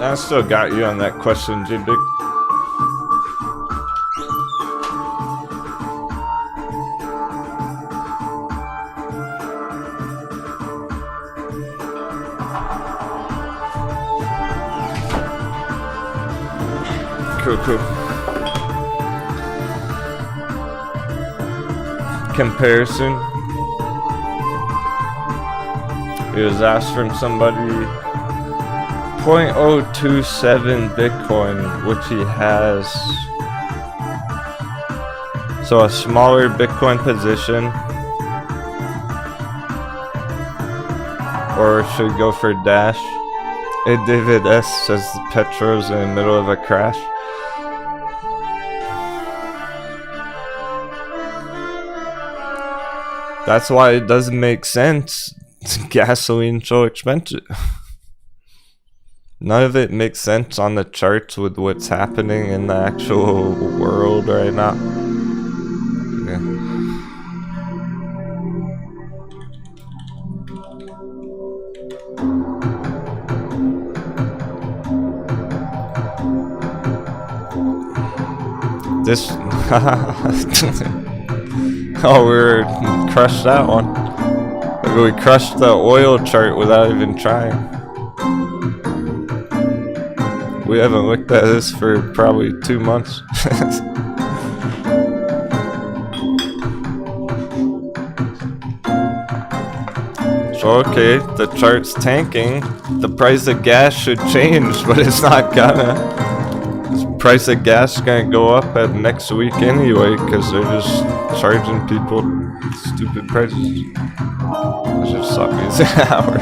I still got you on that question, J-Big. Cool. Comparison. It was asked from somebody. 0.027 Bitcoin, which he has. So a smaller Bitcoin position. Or should we go for Dash? Hey David S says Petro's in the middle of a crash. That's why it doesn't make sense. Gasoline so expensive. None of it makes sense on the charts with what's happening in the actual world right now. Yeah. This oh, we crushed that one. We crushed the oil chart without even trying. We haven't looked at this for probably 2 months. So okay, the chart's tanking. The price of gas should change, but it's not gonna. The price of gas is gonna go up at next week anyway, because they're just charging people stupid prices. Let's just stop using an hour.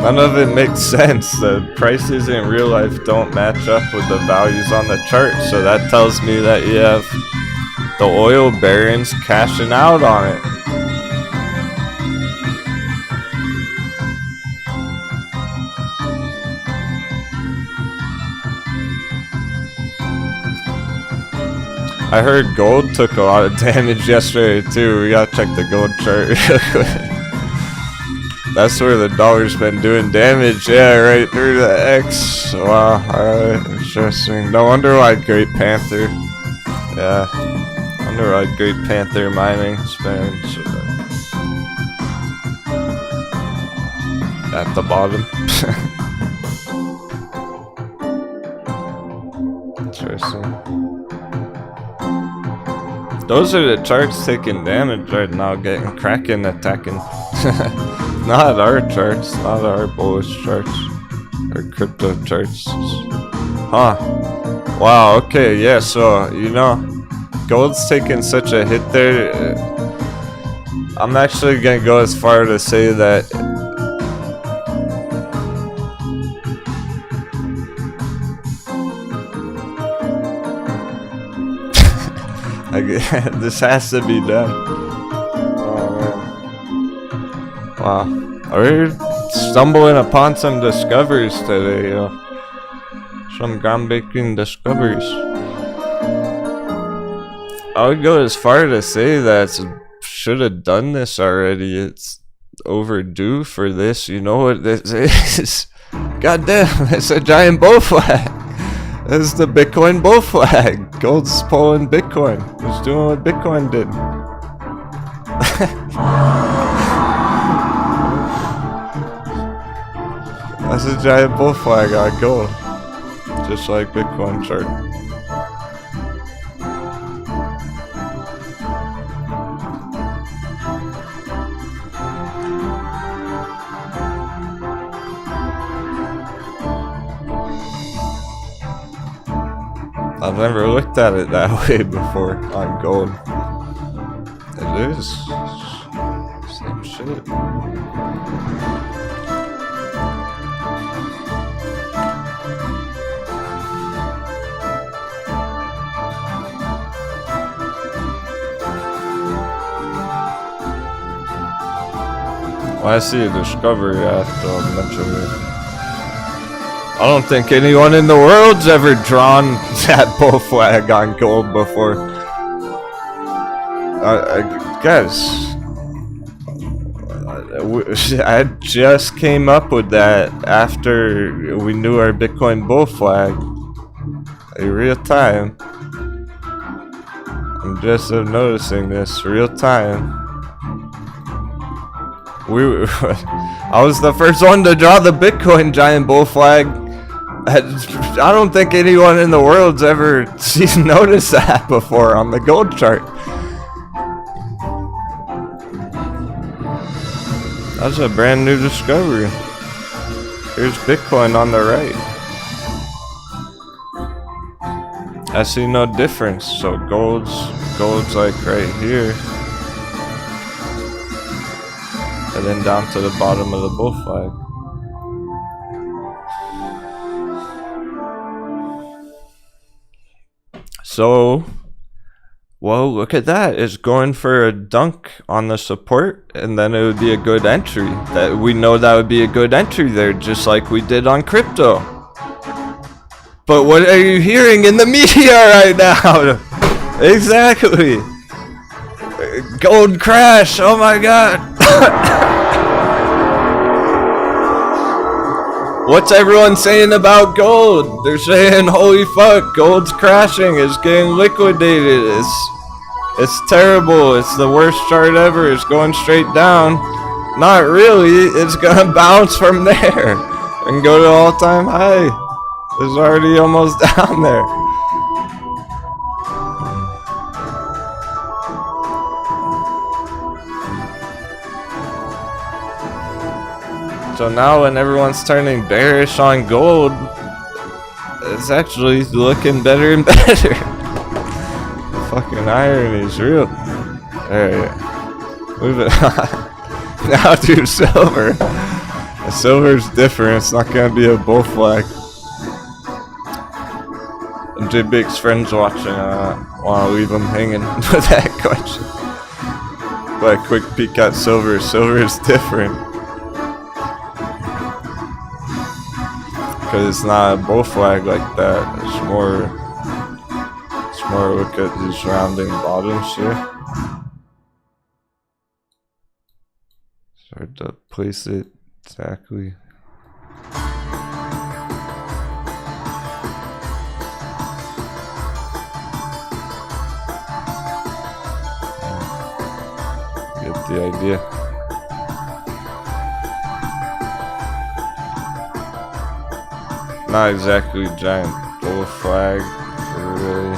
None of it makes sense. The prices in real life don't match up with the values on the chart, so that tells me that you have the oil barons cashing out on it. I heard gold took a lot of damage yesterday too. We gotta check the gold chart real quick. That's where the dollar's been doing damage. Yeah, right through the X. Wow, alright, interesting. No wonder why Great Panther. Yeah, wonder why Great Panther mining's been at the bottom. Interesting. Those are the charts taking damage right now, getting Kraken attacking. Not our charts, not our bullish charts. Or crypto charts. Huh. Wow, okay, yeah, so, you know, gold's taking such a hit there. I'm actually gonna go as far to say that this has to be done. Oh man. Wow. We're stumbling upon some discoveries today, yo. Some groundbreaking discoveries. I would go as far to say that should have done this already. It's overdue for this. You know what this is? Goddamn, it's a giant bull flag. This is the Bitcoin bull flag. Gold's pulling Bitcoin. It's doing what Bitcoin did. That's a giant bull flag on gold. Just like Bitcoin chart. I've never looked at it that way before on gold. It is. Same shit. When I see a discovery, I have to mention it. I don't think anyone in the world's ever drawn that bull flag on gold before. Guys, I just came up with that after we knew our Bitcoin bull flag in real time. I'm just noticing this real time. I was the first one to draw the Bitcoin giant bull flag. I don't think anyone in the world's ever noticed that before on the gold chart. That's a brand new discovery. Here's Bitcoin on the right. I see no difference. So gold's like right here. And then down to the bottom of the bull flag. So, well, look at that. It's going for a dunk on the support, and then it would be a good entry. That we know that would be a good entry there, just like we did on crypto. But what are you hearing in the media right now? Exactly. Gold crash. Oh my god. What's everyone saying about gold? They're saying, holy fuck, gold's crashing, it's getting liquidated, it's terrible, it's the worst chart ever, it's going straight down. Not really, it's gonna bounce from there and go to all-time high. It's already almost down there. So now when everyone's turning bearish on gold, it's actually looking better and better. The fucking irony is real. Alright, move it on. Now to silver. The silver's different, it's not gonna be a bull flag. MJ Big's friends watching, wanna leave them hanging with that question. But a quick peek at silver. Silver is different. Because it's not a bull flag like that. It's more look at these rounding bottoms here. It's hard to place it exactly. Get the idea. Not exactly giant bull flag, really.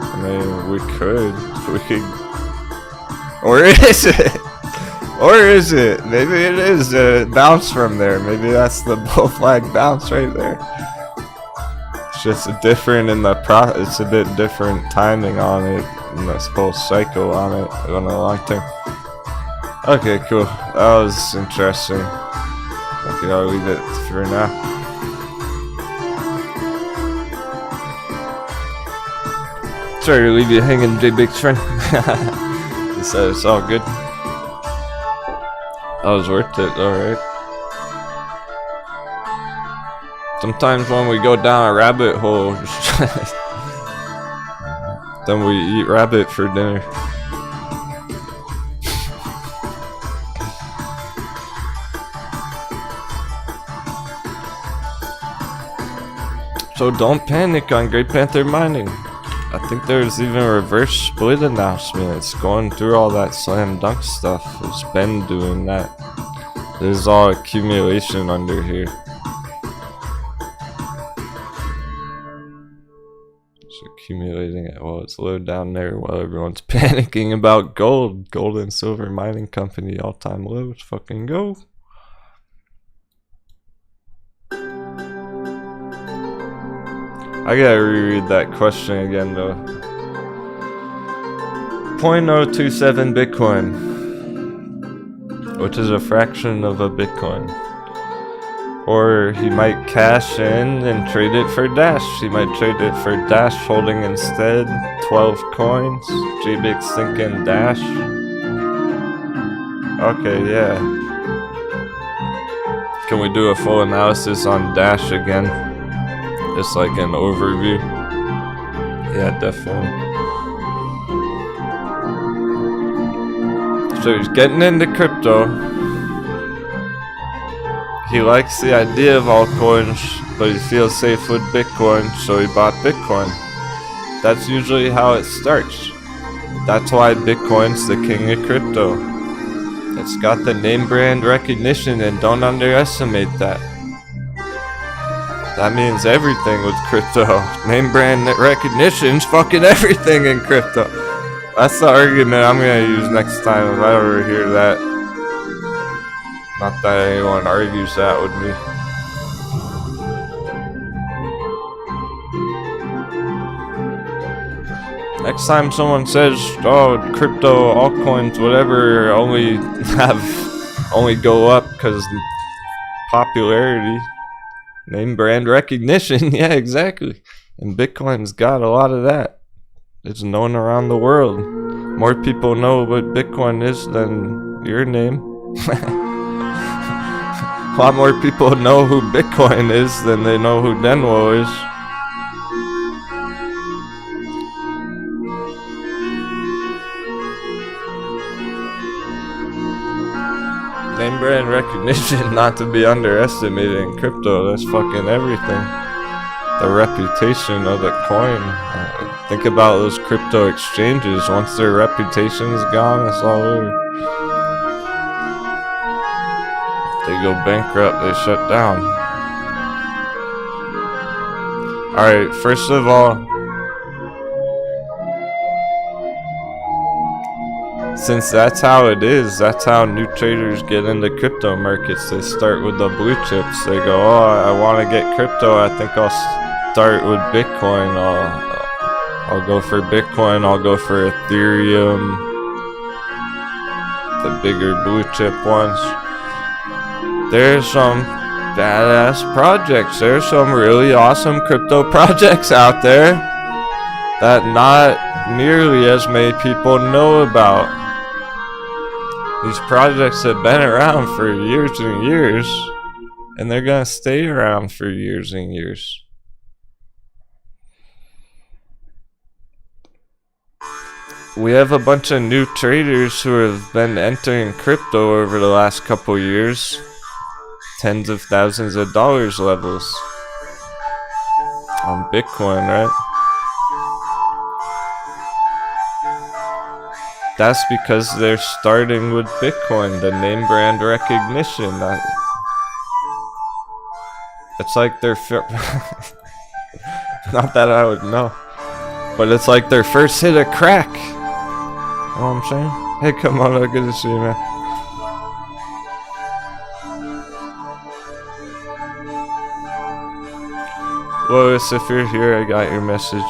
I mean, we could, or is it? Or is it? Maybe it is a bounce from there. Maybe that's the bull flag bounce right there. It's just different in the it's a bit different timing on it, and this whole cycle on it on a long term. Okay, cool. That was interesting. Okay, I'll leave it for now. Sorry to leave you hanging, J Big's friend. He said it's all good. That was worth it, alright. Sometimes when we go down a rabbit hole, then we eat rabbit for dinner. So don't panic on Great Panther Mining. I think there's even a reverse split announcement. It's going through all that slam dunk stuff. It's been doing that. There's all accumulation under here. It's accumulating it while it's low down there while everyone's panicking about gold. Gold and silver mining company all-time lows. Fucking go. I gotta reread that question again though. 0.027 Bitcoin, which is a fraction of a Bitcoin. Or he might cash in and trade it for Dash. He might trade it for Dash holding instead 12 coins. J-Big's thinking Dash. Okay, yeah. Can we do a full analysis on Dash again? Just like an overview. Yeah, definitely. So he's getting into crypto. He likes the idea of altcoins, but he feels safe with Bitcoin, so he bought Bitcoin. That's usually how it starts. That's why Bitcoin's the king of crypto. It's got the name brand recognition, and don't underestimate that. That means everything with crypto. Name brand recognition's fucking everything in crypto. That's the argument I'm gonna use next time if I ever hear that. Not that anyone argues that with me. Next time someone says, oh, crypto, altcoins, whatever, only go up because popularity, name brand recognition. Yeah, exactly. And Bitcoin's got a lot of that. It's known around the world. More people know what Bitcoin is than your name. A lot more people know who Bitcoin is than they know who Denwo is. Name brand recognition not to be underestimated in crypto. That's fucking everything. The reputation of the coin. Think about those crypto exchanges. Once their reputation is gone, it's all over. They go bankrupt, they shut down. Alright, first of all, since that's how it is, that's how new traders get into crypto markets. They start with the blue chips. They go, oh, I want to get crypto. I think I'll start with Bitcoin. I'll go for Bitcoin. I'll go for Ethereum. The bigger blue chip ones. There's some badass projects. There's some really awesome crypto projects out there that not nearly as many people know about. These projects have been around for years and years, and they're gonna stay around for years and years. We have a bunch of new traders who have been entering crypto over the last couple years. Tens of thousands of dollars levels on Bitcoin, right? That's because they're starting with Bitcoin, the name brand recognition. It's like they're not that I would know, but it's like their first hit of crack. You know what I'm saying? Hey, come on, good to see you, man. Lois, if you're here, I got your message.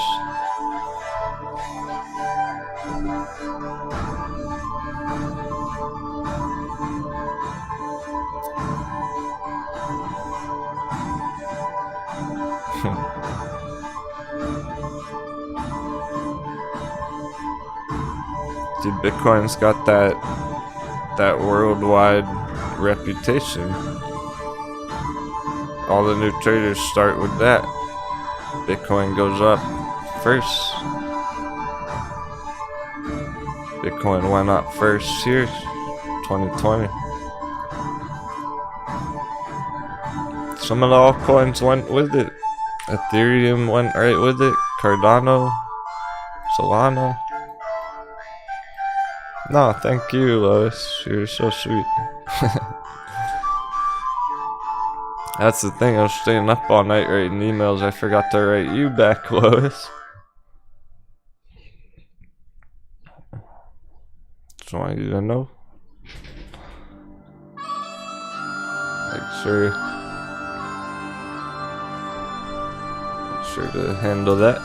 Dude, Bitcoin's got that worldwide reputation. All the new traders start with that. Bitcoin goes up first. Bitcoin went up first here, 2020. Some of the altcoins went with it. Ethereum went right with it. Cardano, Solana. No, thank you, Lois. You're so sweet. That's the thing, I was staying up all night writing emails. I forgot to write you back, Lois. Just want you to know. Make sure to handle that.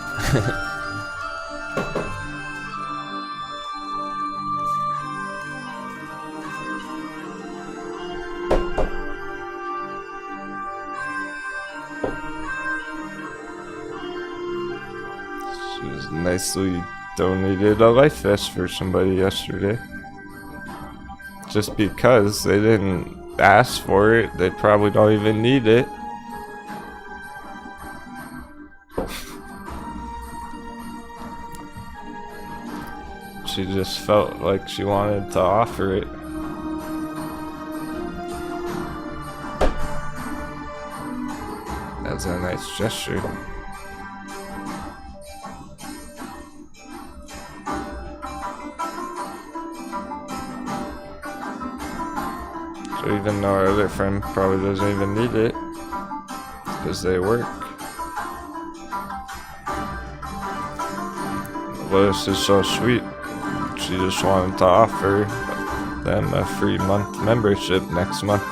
Nicely donated a life vest for somebody yesterday. Just because they didn't ask for it, they probably don't even need it. She just felt like she wanted to offer it. That's a nice gesture. So even though our other friend probably doesn't even need it, because they work. Lois is so sweet. She just wanted to offer. them a free month membership next month.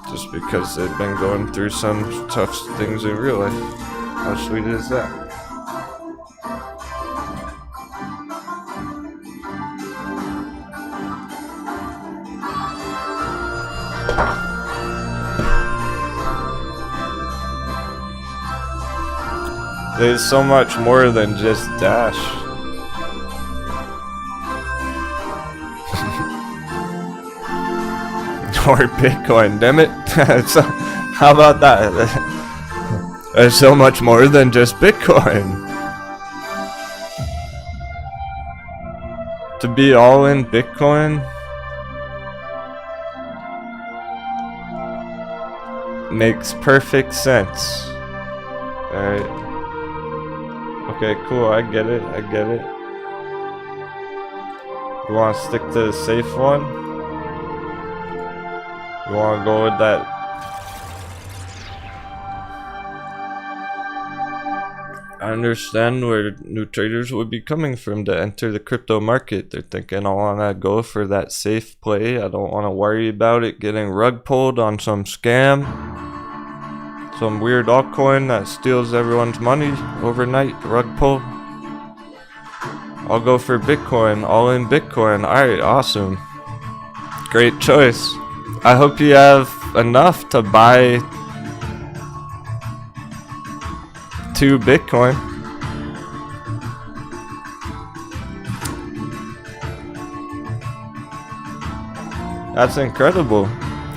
Just because they've been going through some tough things in real life. How sweet is that? There's so much more than just Dash. Or Bitcoin, damn it. So, how about that? There's so much more than just Bitcoin. To be all in Bitcoin makes perfect sense. Alright. Okay, cool, I get it, I get it. You wanna stick to the safe one? You wanna go with that? I understand where new traders would be coming from to enter the crypto market. They're thinking, I wanna go for that safe play. I don't wanna worry about it getting rug pulled on some scam. Some weird altcoin that steals everyone's money overnight, rug pull. I'll go for Bitcoin, all in Bitcoin. Alright, awesome. Great choice. I hope you have enough to buy 2 Bitcoin. That's incredible.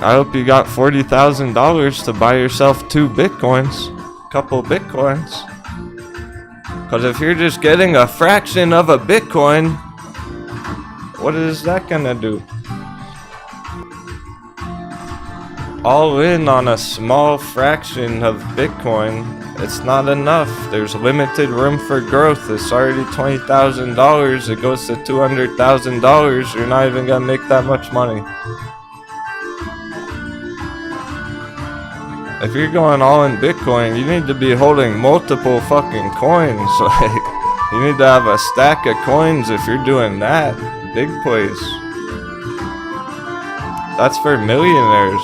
I hope you got $40,000 to buy yourself 2 Bitcoins. Couple Bitcoins. Cause if you're just getting a fraction of a Bitcoin, what is that gonna do? All in on a small fraction of Bitcoin, it's not enough. There's limited room for growth. It's already $20,000. It goes to $200,000. You're not even gonna make that much money. If you're going all in Bitcoin, you need to be holding multiple fucking coins. Like, you need to have a stack of coins if you're doing that. Big plays. That's for millionaires.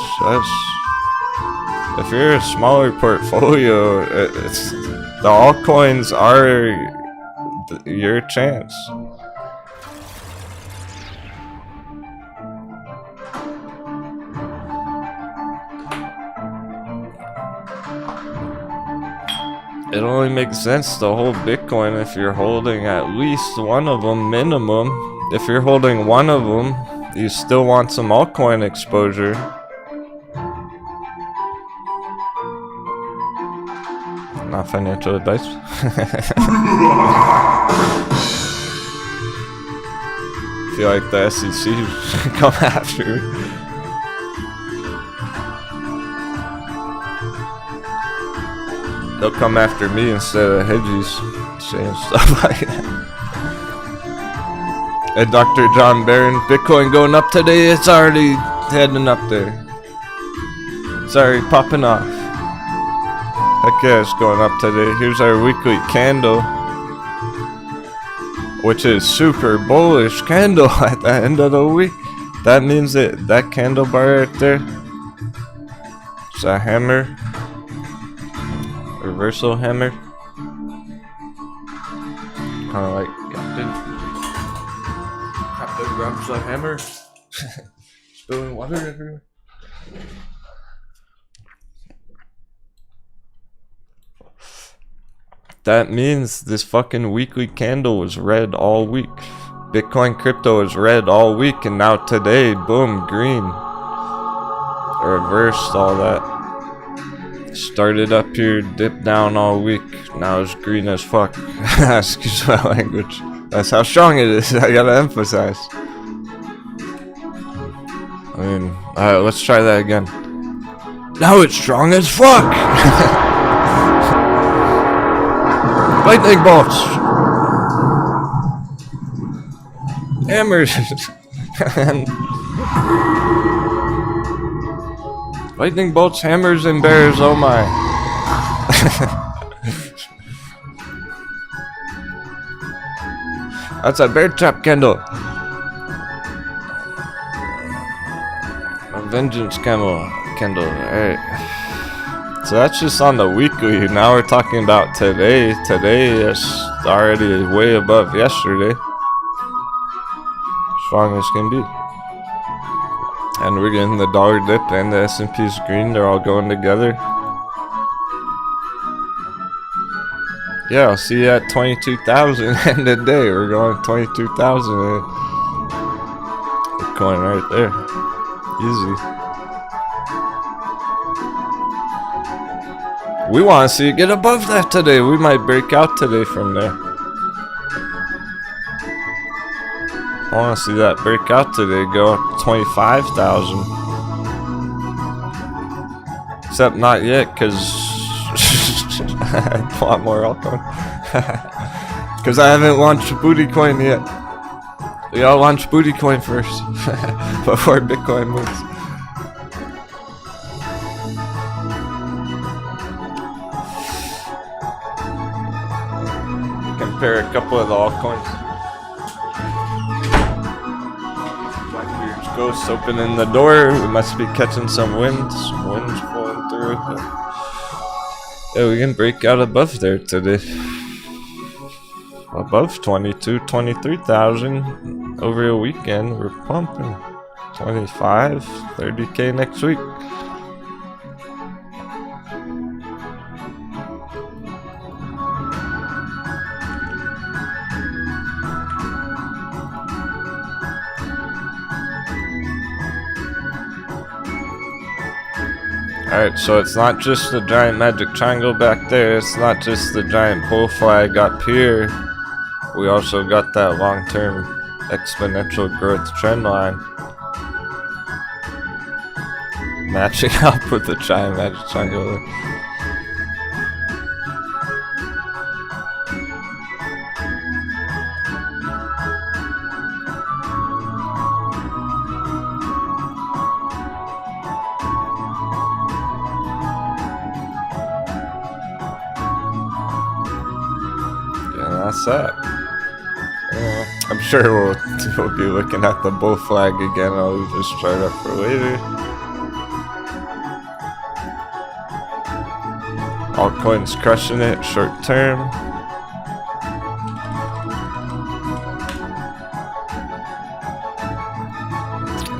If you're a smaller portfolio, the altcoins are your chance. It only makes sense to hold Bitcoin if you're holding at least one of them minimum. If you're holding one of them, you still want some altcoin exposure. Not financial advice. Feel like the SEC should come after me. They'll come after me instead of Hedges saying stuff like that. And Dr. John Barron, Bitcoin going up today, it's already heading up there. It's already popping off. Heck yeah, it's going up today. Here's our weekly candle, which is super bullish candle at the end of the week. That means that that candle bar right there, it's a hammer. Reversal hammer. Kind of like Captain grabs a hammer. Spilling water everywhere. That means this fucking weekly candle was red all week. Bitcoin crypto is red all week, and now today, boom, green. Reversed all that. Started up here, dipped down all week. Now it's green as fuck. Excuse my language. That's how strong it is. I gotta emphasize. I mean, alright, let's try that again. Now it's strong as fuck! Lightning bolts! Hammers! Lightning bolts, hammers, and bears, oh my. That's a bear trap candle. Vengeance candle. Alright. So that's just on the weekly. Now we're talking about today. Today is already way above yesterday. Strong as can be. And we're getting the dollar dip and the S&P's green. They're all going together. Yeah, I'll see you at 22,000 end of the day. We're going 22,000. Bitcoin right there. Easy. We want to see it get above that today. We might break out today from there. I want to see that break out today, go up to 25,000. Except not yet, because I want more altcoin. Because I haven't launched Booty Coin yet. We gotta launch Booty Coin first before Bitcoin moves. Compare a couple of the altcoins. Blackbeard's Ghost opening the door. We must be catching some winds. Winds flowing through. Yeah, we can break out above there today. Above 23,000 over a weekend. We're pumping 25, 30K next week. Alright, so it's not just the giant magic triangle back there, it's not just the giant bull flag up here. We also got that long-term exponential growth trend line matching up with the giant magic triangle. That's that. I'm sure we'll be looking at the bull flag again. I'll leave this chart up for later. Altcoins crushing it short term.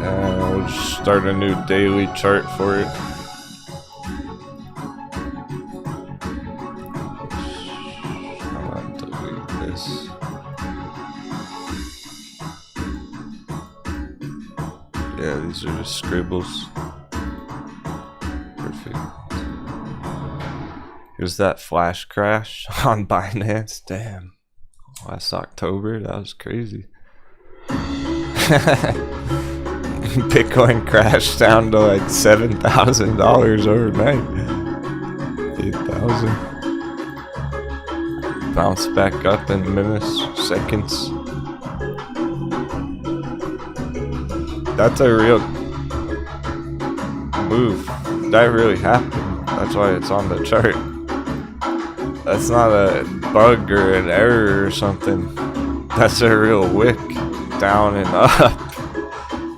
And we'll just start a new daily chart for it. Yeah, these are just scribbles. Perfect. Here's that flash crash on Binance. Damn. Last October, that was crazy. Bitcoin crashed down to like $7,000 overnight. 8,000. Bounced back up in minutes, seconds. That's a real move. That really happened. That's why it's on the chart. That's not a bug or an error or something. That's a real wick down and up.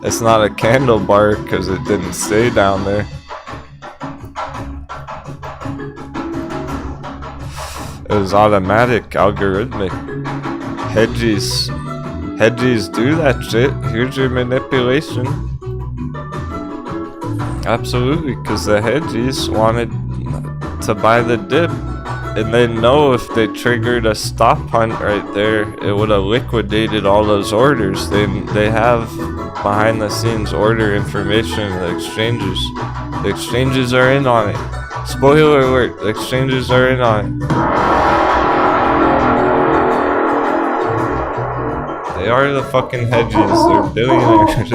It's not a candle bar because it didn't stay down there. It was automatic, algorithmic. Hedgies do that shit. Here's your manipulation. Absolutely, because the hedgies wanted to buy the dip, and they know if they triggered a stop hunt right there, it would have liquidated all those orders. They have behind the scenes order information in the exchanges. The exchanges are in on it. Spoiler alert, the exchanges are in on it. They are the fucking hedgies. They're billionaires.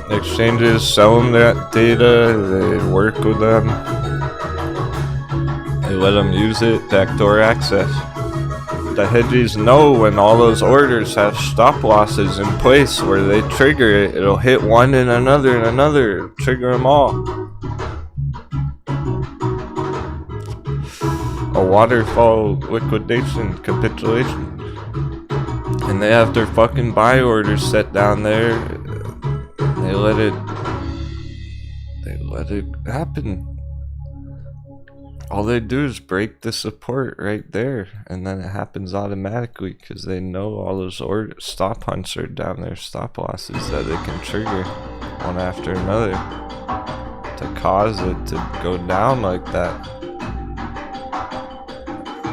The exchanges sell them that data. They work with them. They let them use it. Backdoor access. The hedgies know when all those orders have stop losses in place where they trigger it. It'll hit one and another. Trigger them all. A waterfall liquidation capitulation. And they have their fucking buy orders set down there. They let it happen. All they do is break the support right there, and then it happens automatically because they know all those stop hunts are down there, stop losses that they can trigger one after another to cause it to go down like that.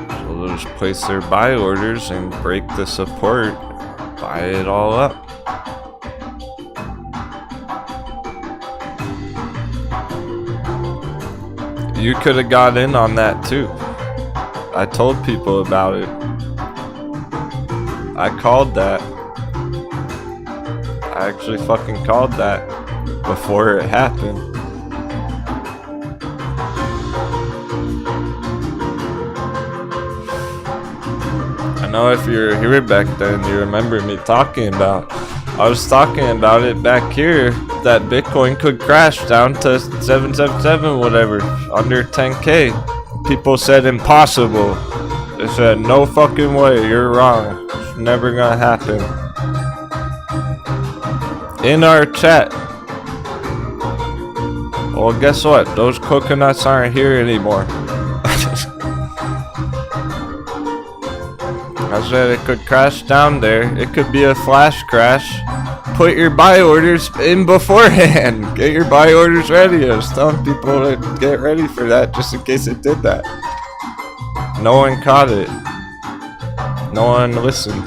So they'll just place their buy orders and break the support, buy it all up. You could have got in on that too. I told people about it. I called that. I actually fucking called that before it happened. I know if you were here back then, you remember me talking about. I was talking about it back here, that Bitcoin could crash down to 777 whatever, under 10K. People said impossible. They said no fucking way, you're wrong. It's never gonna happen. In our chat. Well, guess what? Those coconuts aren't here anymore. I said it could crash down there. It could be a flash crash. Put your buy orders in beforehand. Get your buy orders ready. I was telling people to get ready for that just in case it did that. No one caught it. No one listened.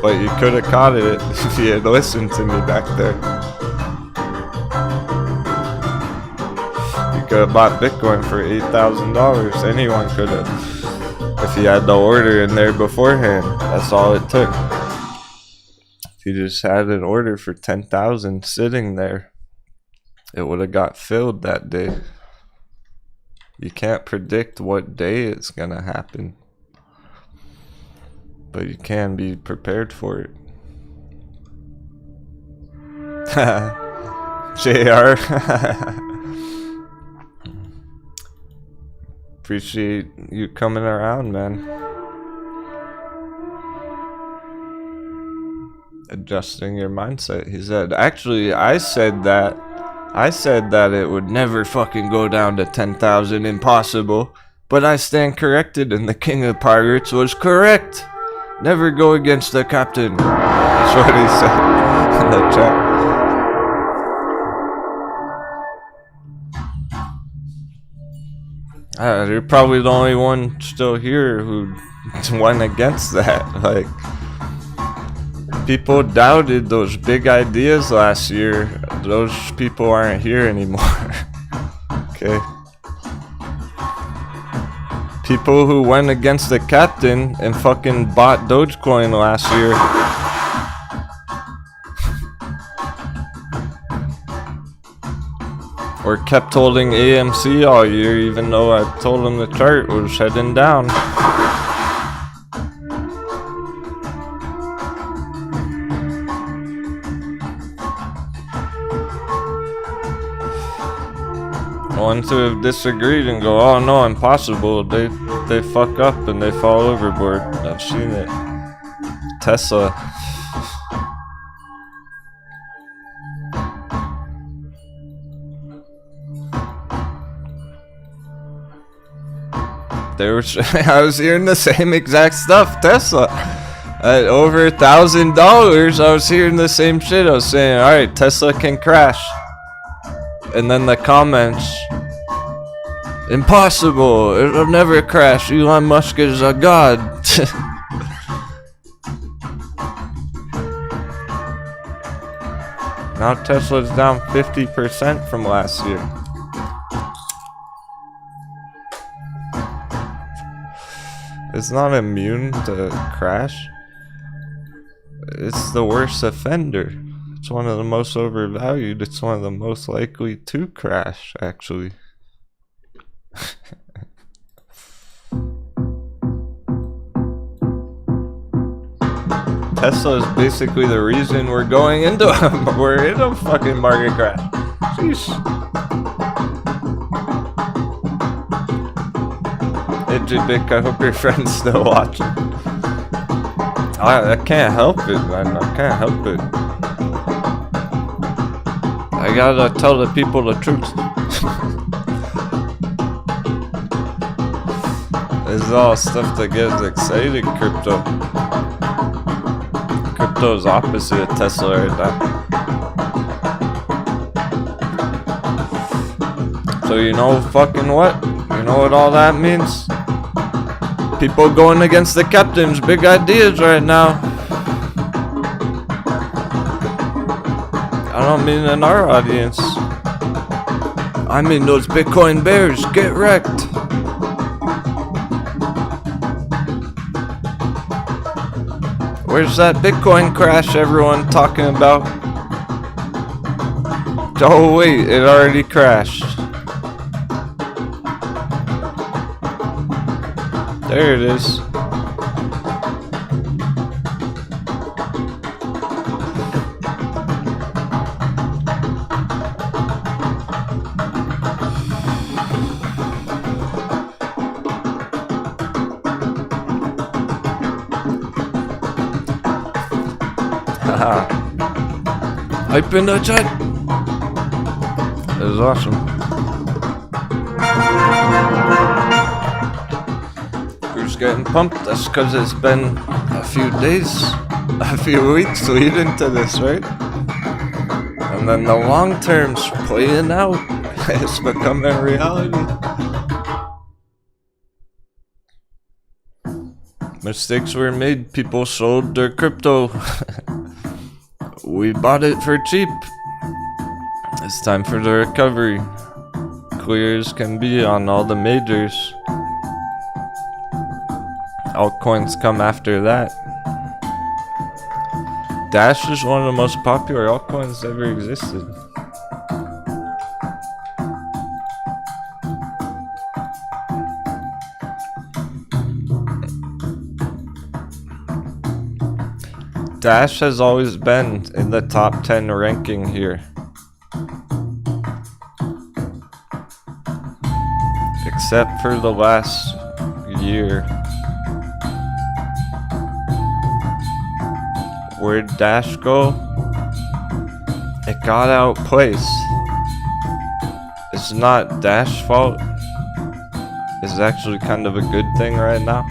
But you could have caught it if you had listened to me back there. You could have bought Bitcoin for $8,000. Anyone could have. If you had the order in there beforehand, that's all it took. If you just had an order for 10,000 sitting there, it would have got filled that day. You can't predict what day it's gonna happen, but you can be prepared for it. JR. Appreciate you coming around, man. Adjusting your mindset. He said, actually, I said that it would never fucking go down to 10,000, impossible. But I stand corrected, and the King of Pirates was correct. Never go against the captain. That's what he said in the chat. You're probably the only one still here who went against that. Like, people doubted those big ideas last year. Those people aren't here anymore. Okay. People who went against the captain and fucking bought Dogecoin last year. Or kept holding AMC all year, even though I told them the chart was heading down. Ones who have disagreed and go, oh no, impossible, they fuck up and they fall overboard. I've seen it. Tesla. I was hearing the same exact stuff. Tesla at over $1,000, I was hearing the same shit. I was saying, all right, Tesla can crash, and then the comments, impossible, it'll never crash. Elon Musk is a god. Now Tesla's down 50% from last year. It's not immune to crash. It's the worst offender. It's one of the most overvalued. It's one of the most likely to crash, actually. Tesla is basically the reason we're going into we're in a fucking market crash. Sheesh. Big, I hope your friend's still watching. I can't help it, man. I can't help it. I gotta tell the people the truth. This is all stuff that gets exciting, crypto. Crypto's opposite of Tesla right now. So you know fucking what? You know what all that means? People going against the captain's big ideas right now. I don't mean in our audience. I mean those Bitcoin bears, get wrecked. Where's that Bitcoin crash everyone talking about? Oh wait, it already crashed. There it is. Haha. Hype in the chat. That was awesome. Who's getting pumped? That's because it's been a few days, a few weeks leading to this, right? And then the long term's playing out. It's becoming reality. Mistakes were made. People sold their crypto. We bought it for cheap. It's time for the recovery. Clear as can be on all the majors. Altcoins come after that. Dash is one of the most popular altcoins that ever existed. Dash has always been in the top 10 ranking here. Except for the last year. Where'd Dash go? It got outplaced. It's not Dash's fault. It's actually kind of a good thing right now.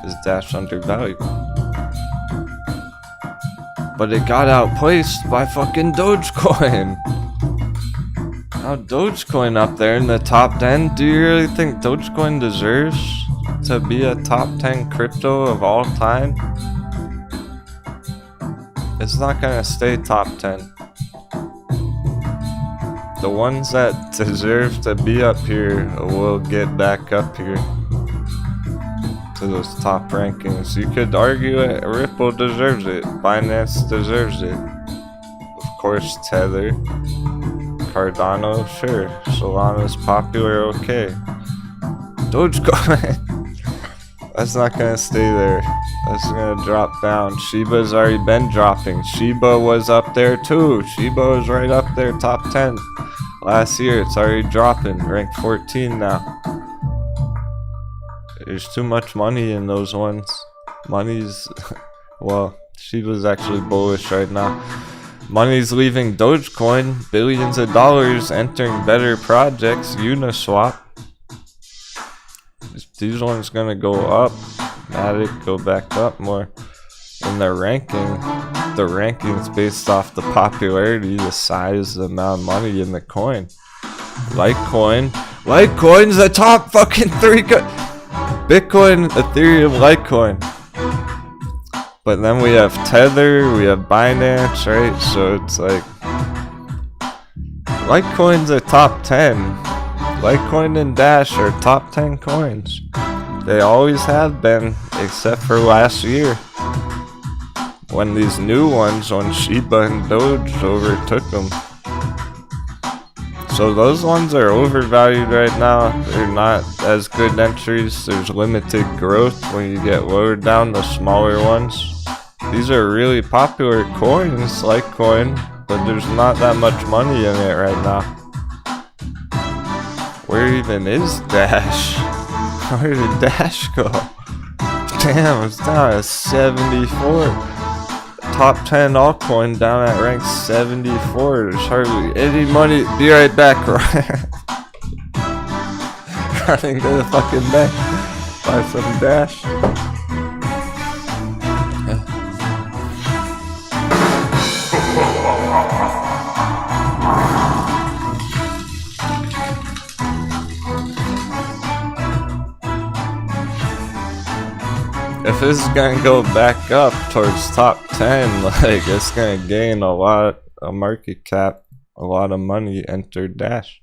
Is Dash undervalued? But it got outplaced by fucking Dogecoin. Now Dogecoin up there in the top 10. Do you really think Dogecoin deserves to be a top 10 crypto of all time? It's not gonna stay top 10. The ones that deserve to be up here will get back up here to those top rankings. You could argue it. Ripple deserves it. Binance deserves it. Of course, Tether. Cardano, sure. Solana's popular, okay. Dogecoin. That's not gonna stay there. That's gonna drop down. SHIBA's already been dropping. SHIBA was up there too. SHIBA was right up there, top 10. Last year, it's already dropping. Ranked 14 now. There's too much money in those ones. Money's... well, SHIBA's actually bullish right now. Money's leaving Dogecoin. Billions of dollars entering better projects. Uniswap. These ones gonna go up. Matic go back up more. In the ranking. The ranking's based off the popularity, the size, the amount of money in the coin. Litecoin. Litecoin's the top fucking 3 Bitcoin, Ethereum, Litecoin. But then we have Tether, we have Binance, right? So it's like Litecoin's a top 10. Litecoin and Dash are top 10 coins. They always have been, except for last year. When these new ones on SHIBA and DOGE overtook them. So those ones are overvalued right now. They're not as good entries. There's limited growth when you get lowered down the smaller ones. These are really popular coins, Litecoin, but there's not that much money in it right now. Where even is Dash? Where did Dash go? Damn, it's down at 74. Top 10 altcoin down at rank 74. There's hardly any money. Be right back, Ryan. Running to the fucking bank. Buy some Dash. If this is gonna go back up towards top 10, like it's gonna gain a lot of market cap, a lot of money. Enter Dash.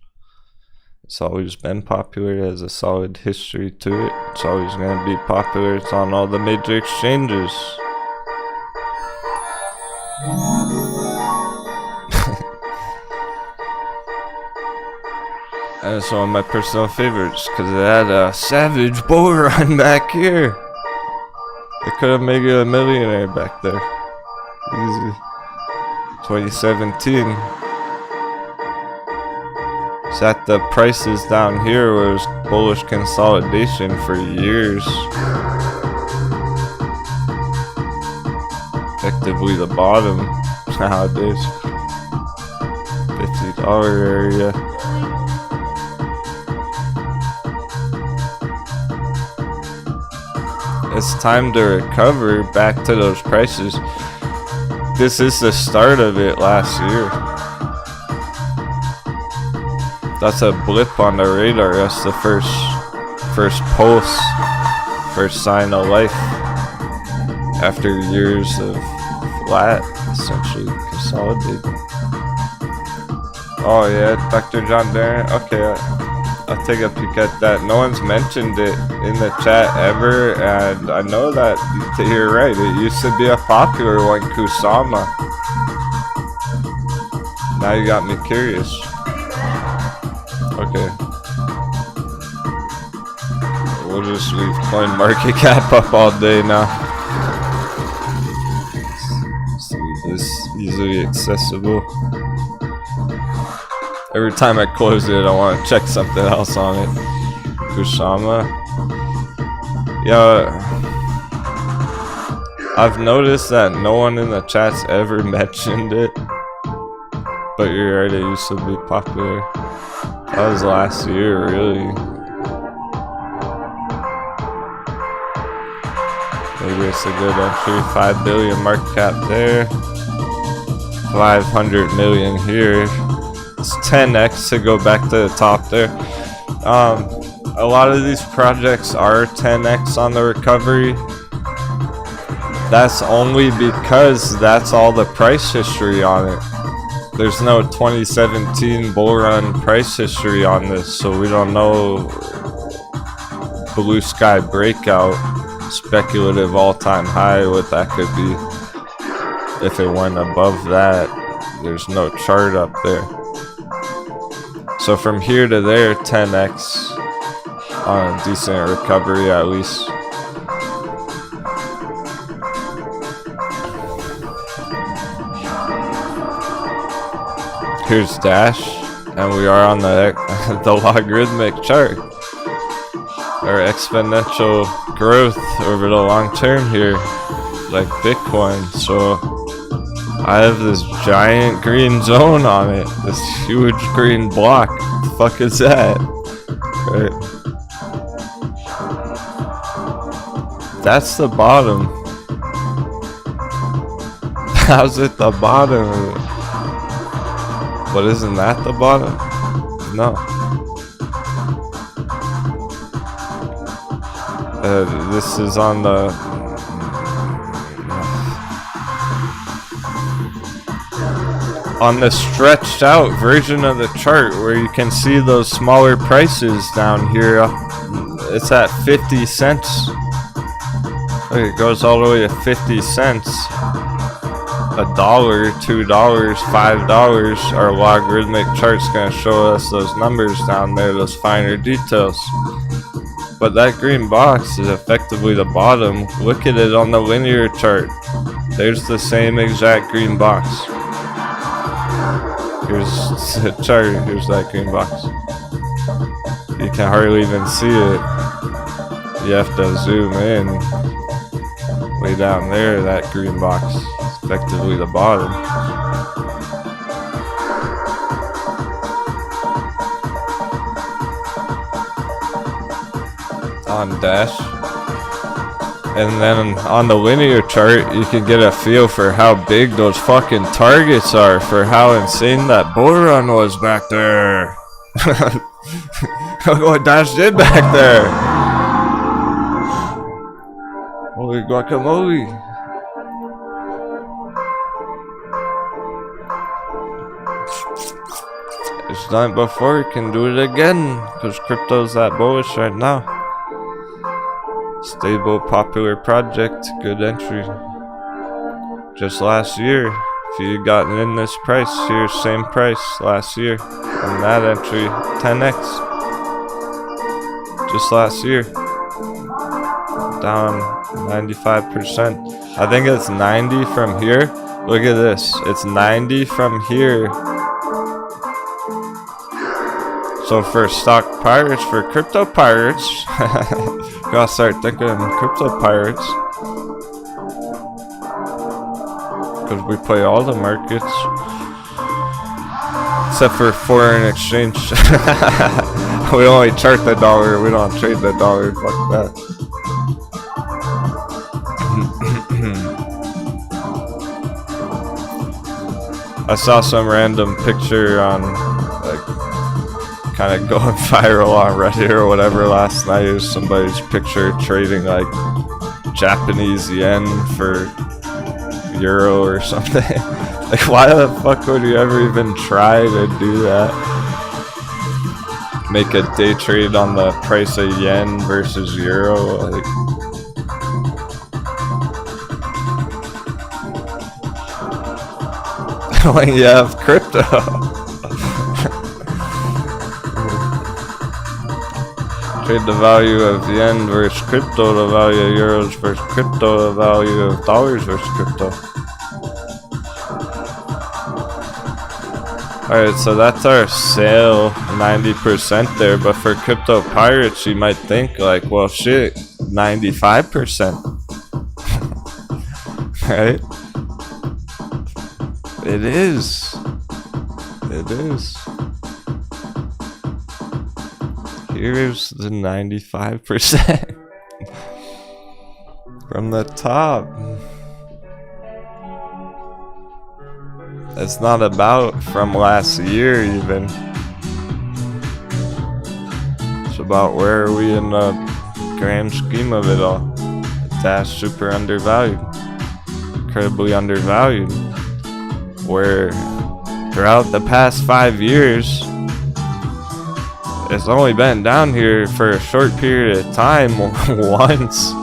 It's always been popular, it has a solid history to it. It's always gonna be popular. It's on all the major exchanges. And it's one of my personal favorites because it had a savage bull run back here. It could have made you a millionaire back there. Easy. 2017. Sat the prices down here where it was bullish consolidation for years. Effectively the bottom nowadays. $50 area. It's time to recover back to those prices. This is the start of it last year. That's a blip on the radar. That's the first pulse, first sign of life after years of flat, essentially consolidating. Oh yeah, Dr. John Darren. Okay, I'll take a peek at that. No one's mentioned it in the chat ever, and I know that you're right. It used to be a popular one, Kusama. Now you got me curious. Okay. We'll just leave coin market cap up all day now. Let's leave this easily accessible. Every time I close it, I want to check something else on it. Kusama. Yeah. I've noticed that no one in the chat's ever mentioned it. But you're right, it used to be popular. That was last year, really. Maybe it's a good entry. 5 billion market cap there. 500 million here. It's 10x to go back to the top there. A lot of these projects are 10x on the recovery. That's only because that's all the price history on it. There's no 2017 bull run price history on this, so we don't know blue sky breakout, speculative all-time high, what that could be. If it went above that, there's no chart up there. So from here to there, 10x on a decent recovery at least. Here's Dash, and we are on the logarithmic chart. Our exponential growth over the long term here, like Bitcoin. So I have this giant green zone on it, this huge green block. What the fuck is that? Right. That's the bottom. How's it the bottom? But isn't that the bottom? No. This is on the stretched out version of the chart where you can see those smaller prices down here. It's at 50 cents. Look, it goes all the way to 50 cents. $1, $2, $5. Our logarithmic chart's gonna show us those numbers down there, those finer details. But that green box is effectively the bottom. Look at it on the linear chart. There's the same exact green box. Here's the chart, here's that green box. You can hardly even see it. you have to zoom in. Way down there, that green box is effectively the bottom. On Dash. And then on the linear chart, you can get a feel for how big those fucking targets are, for how insane that bull run was back there. Look what Dash did back there. Holy guacamole. It's done it before, you can do it again, because crypto's that bullish right now. Stable, popular project, good entry. Just last year, if you gotten in this price, here's same price last year. And that entry, 10x. Just last year. Down 95%. I think it's 90 from here. Look at this. It's 90 from here. So for stock pirates, for crypto pirates, gotta start thinking crypto pirates. Because we play all the markets. Except for foreign exchange. We only chart the dollar, we don't trade the dollar. Fuck that. I saw some random picture on, like, kind of going viral on Reddit or whatever last night. It was somebody's picture trading like Japanese yen for euro or something. Like, why the fuck would you ever even try to do that? Make a day trade on the price of yen versus euro? Like, when you have crypto. Trade the value of yen versus crypto, the value of euros versus crypto, the value of dollars versus crypto. Alright, so that's our sale, 90% there, but for crypto pirates, you might think like, well shit, 95%. Right? It is. It is. Here's the 95% from the top. It's not about from last year even. It's about where are we in the grand scheme of it all. Dash super undervalued. Incredibly undervalued. Where throughout the past 5 years, it's only been down here for a short period of time once,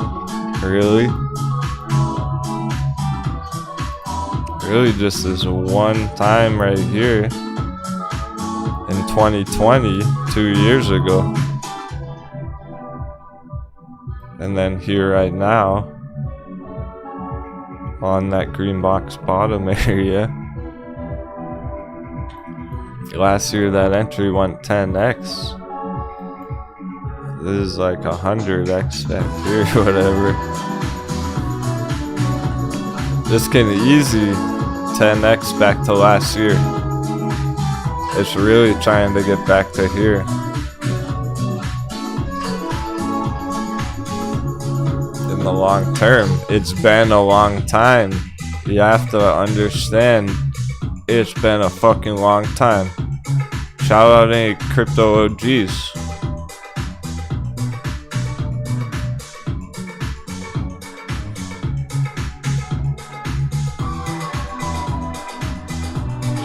really. Really just this one time right here in 2020, 2 years ago. And then here right now, on that green box bottom area. Last year that entry went 10x. This is like 100x back here, whatever. This can easy 10x back to last year. It's really trying to get back to here. In the long term, it's been a long time. You have to understand, it's been a fucking long time. Shout out any crypto OGs.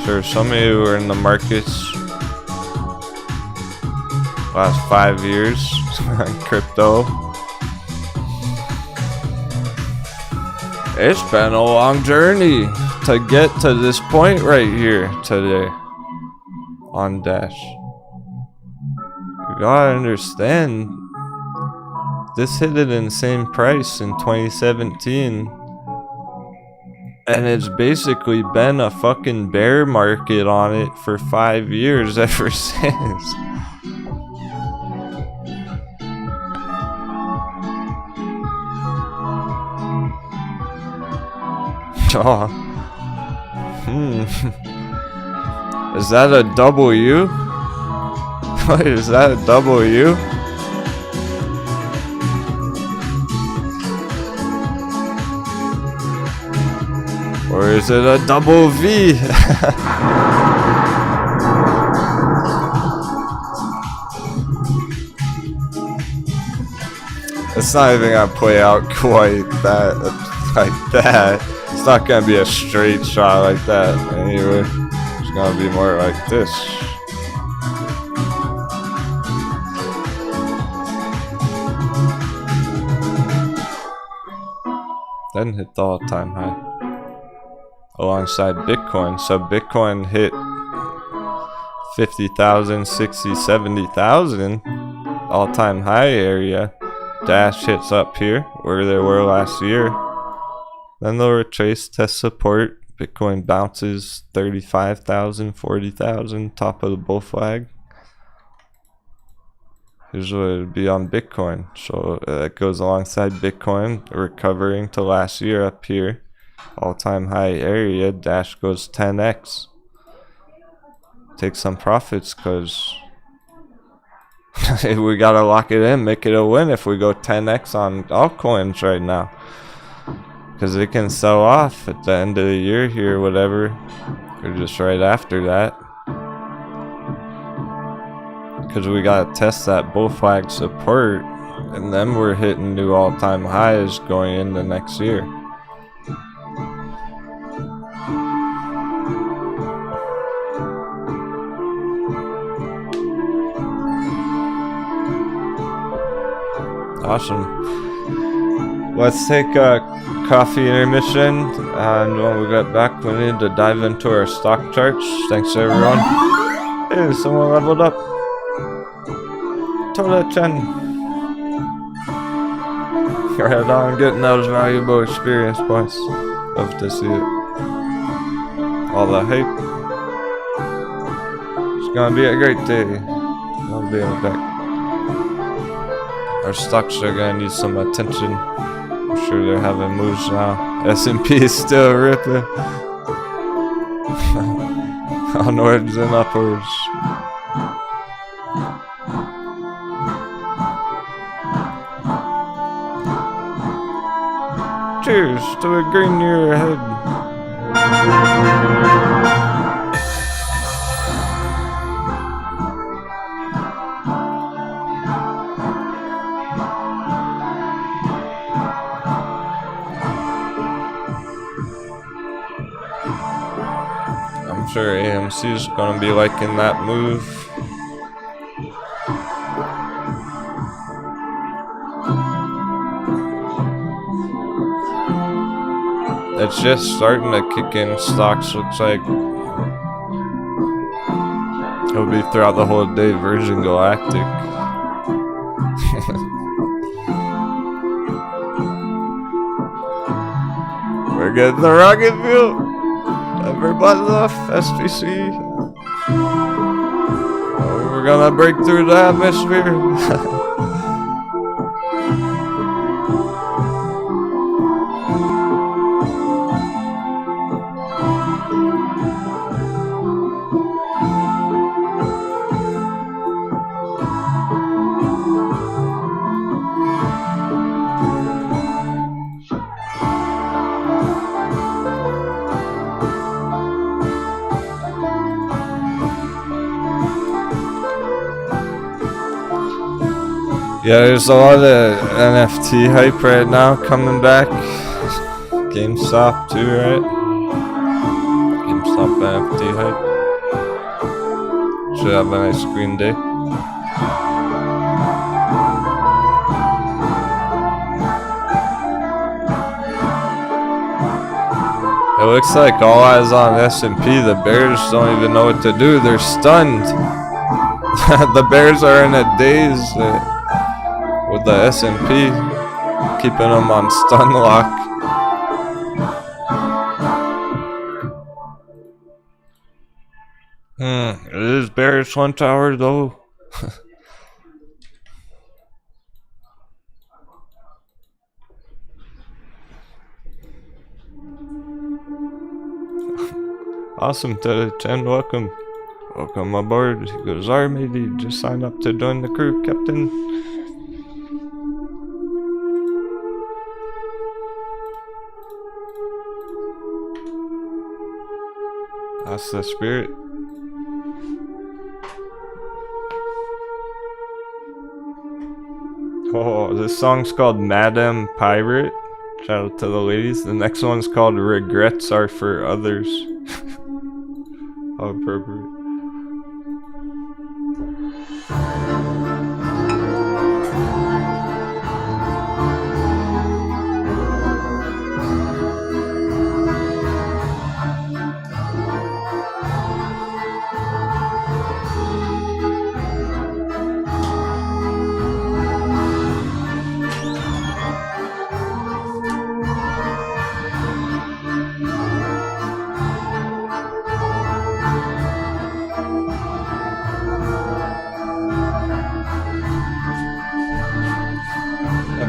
Sure, some of you were in the markets last 5 years on crypto. It's been a long journey to get to this point right here today on Dash. You gotta understand, this hit an insane price in 2017, and it's basically been a fucking bear market on it for 5 years ever since. Oh. Is that a W? Wait, is that a W? Or is it a double V? It's not even gonna play out quite that like that. It's not gonna be a straight shot like that anyway. It's gonna be more like this. Then hit the all-time high alongside Bitcoin. So Bitcoin hit 50,000, 60, 70,000 all-time high area. Dash hits up here where they were last year. Then they'll retrace, test support. Bitcoin bounces 35,000, 40,000, top of the bull flag. Here's what it would be on Bitcoin. So that goes alongside Bitcoin recovering to last year up here. All-time high area. Dash goes 10x. Take some profits because we gotta lock it in, make it a win if we go 10x on altcoins right now. Because it can sell off at the end of the year here, whatever. Or just right after that. Because we gotta test that bull flag support. And then we're hitting new all-time highs going into next year. Awesome. Let's take a coffee intermission, and when we get back, we need to dive into our stock charts. Thanks, everyone. Hey, someone leveled up. Elliottician. Right on, getting those valuable experience points. Love to see it. All the hype. It's gonna be a great day. I'll be right back. Our stocks are gonna need some attention. I'm sure they're having moves now. S&P is still ripping. Onwards and upwards. Cheers to a green year ahead. I'm sure AMC is going to be liking that move. It's just starting to kick in. Stocks looks like it'll be throughout the whole day. Virgin Galactic. We're getting the rocket fuel. Everybody's off SPC. Oh, we're gonna break through the atmosphere. Yeah, there's a lot of NFT hype right now coming back. GameStop too, right? GameStop NFT hype. Should have a nice green day. It looks like all eyes on S&P. The bears don't even know what to do. They're stunned. The bears are in a daze. With the S&P keeping them on stun lock. It is bearish 1 hour though. Awesome, Ted-chan, welcome. Welcome aboard. He goes, Armady, just sign up to join the crew, Captain. That's the spirit. Oh, this song's called Madam Pirate. Shout out to the ladies. The next one's called Regrets Are for Others. How appropriate.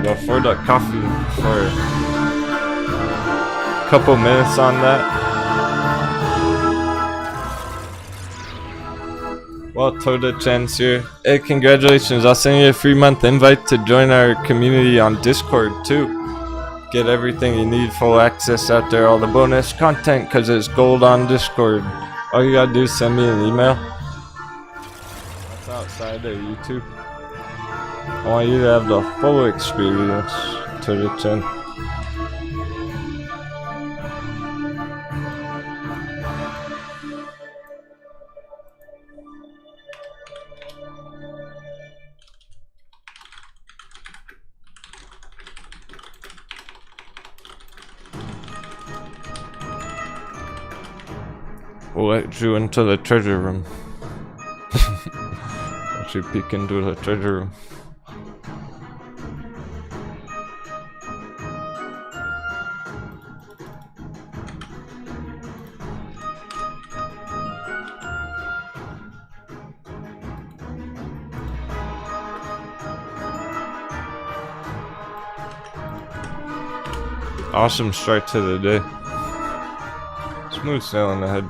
Before the coffee, for a couple minutes on that. Well, Toda-chan's here. Hey, congratulations, I'll send you a 3-month invite to join our community on Discord too. Get everything you need, full access out there, all the bonus content, cause it's gold on Discord. All you gotta do is send me an email. That's outside of YouTube. I want you to have the full experience, Toda-chan. We'll let you into the treasure room. Let you peek into the treasure room. Awesome start to the day. Smooth sailing ahead.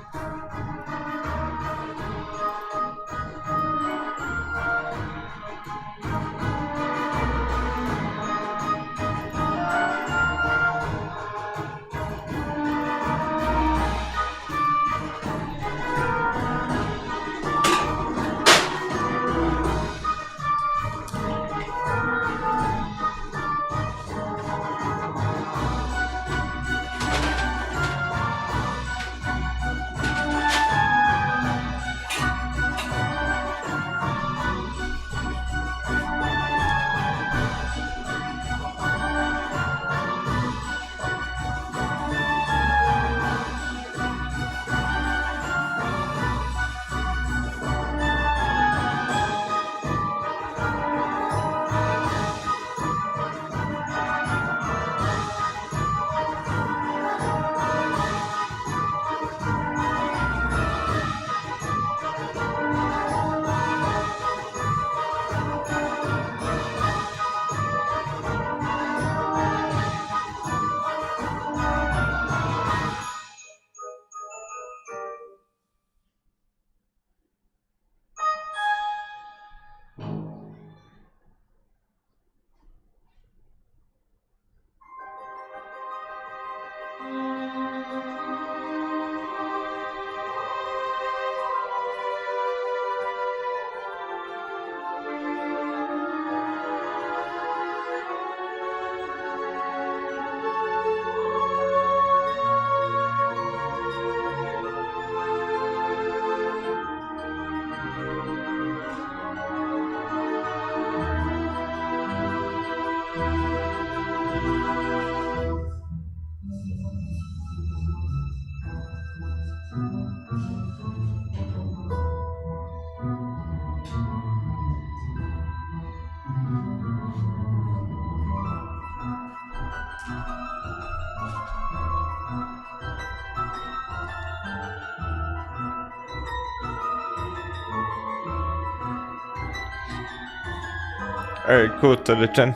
Alright, cool, Toda-chan.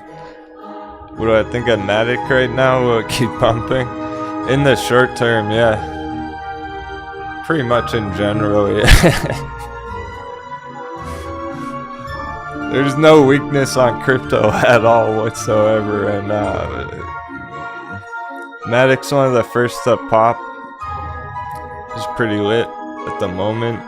What do I think of Matic right now? Will it keep pumping? In the short term, yeah. pretty much in general, yeah. There's no weakness on crypto at all whatsoever, and Matic's one of the first to pop. It's pretty lit at the moment.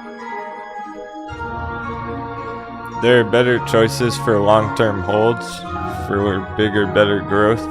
There are better choices for long-term holds, for bigger, better growth.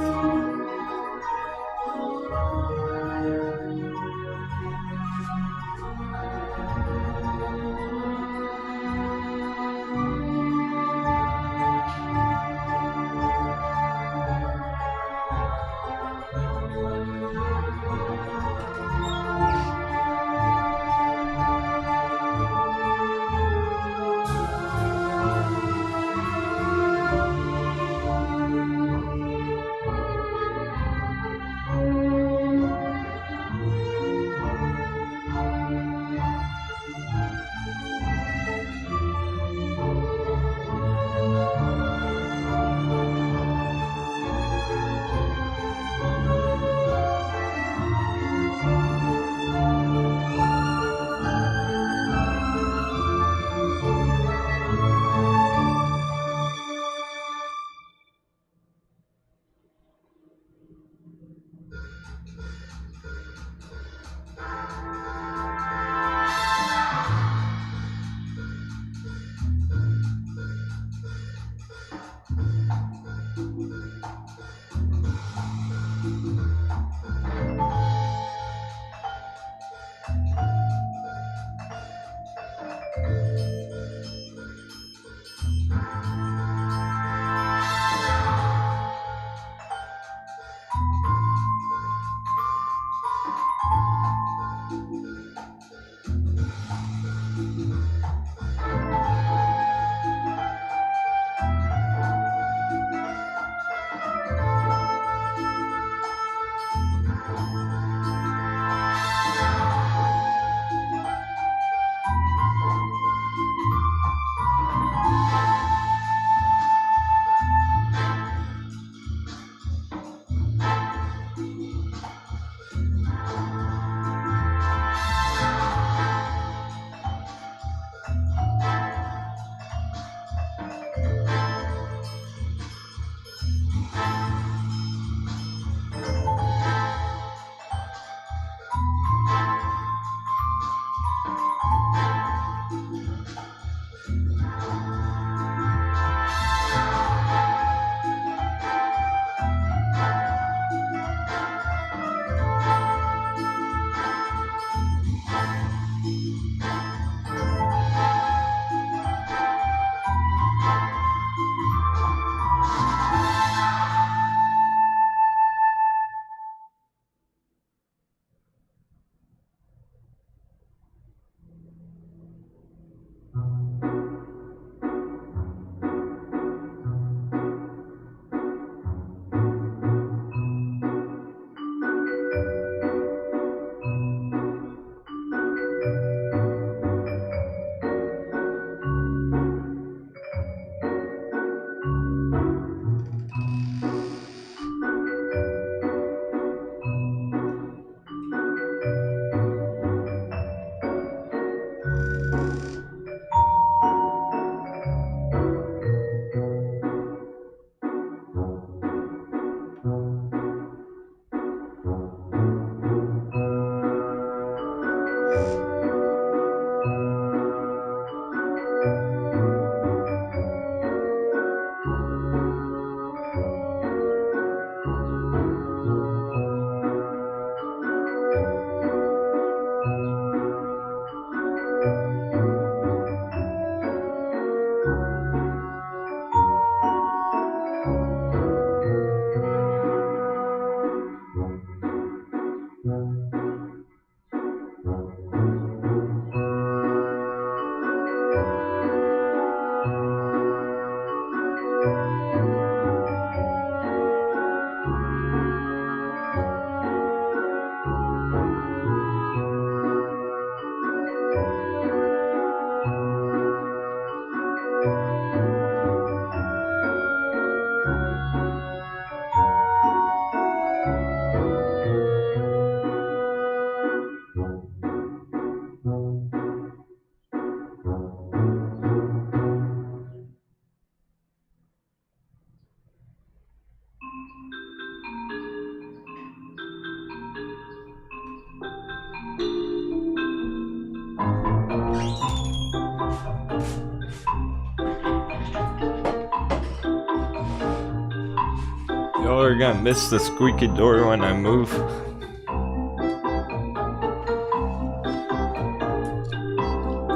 are gonna miss the squeaky door when I move.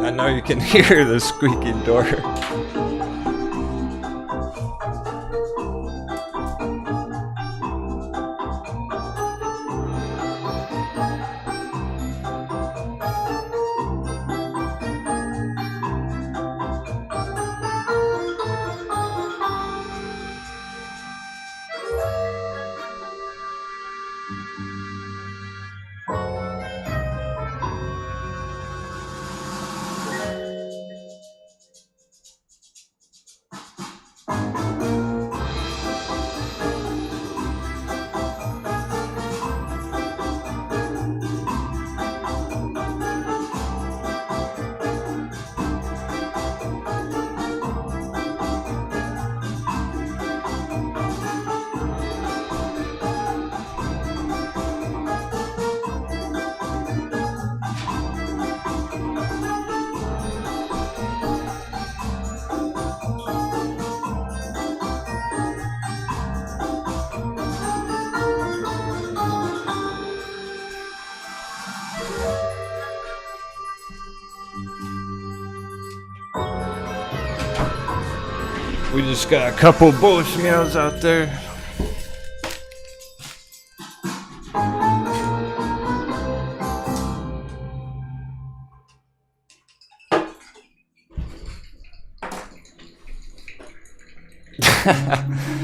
I know you can hear the squeaky door. We just got a couple bullish meows out there.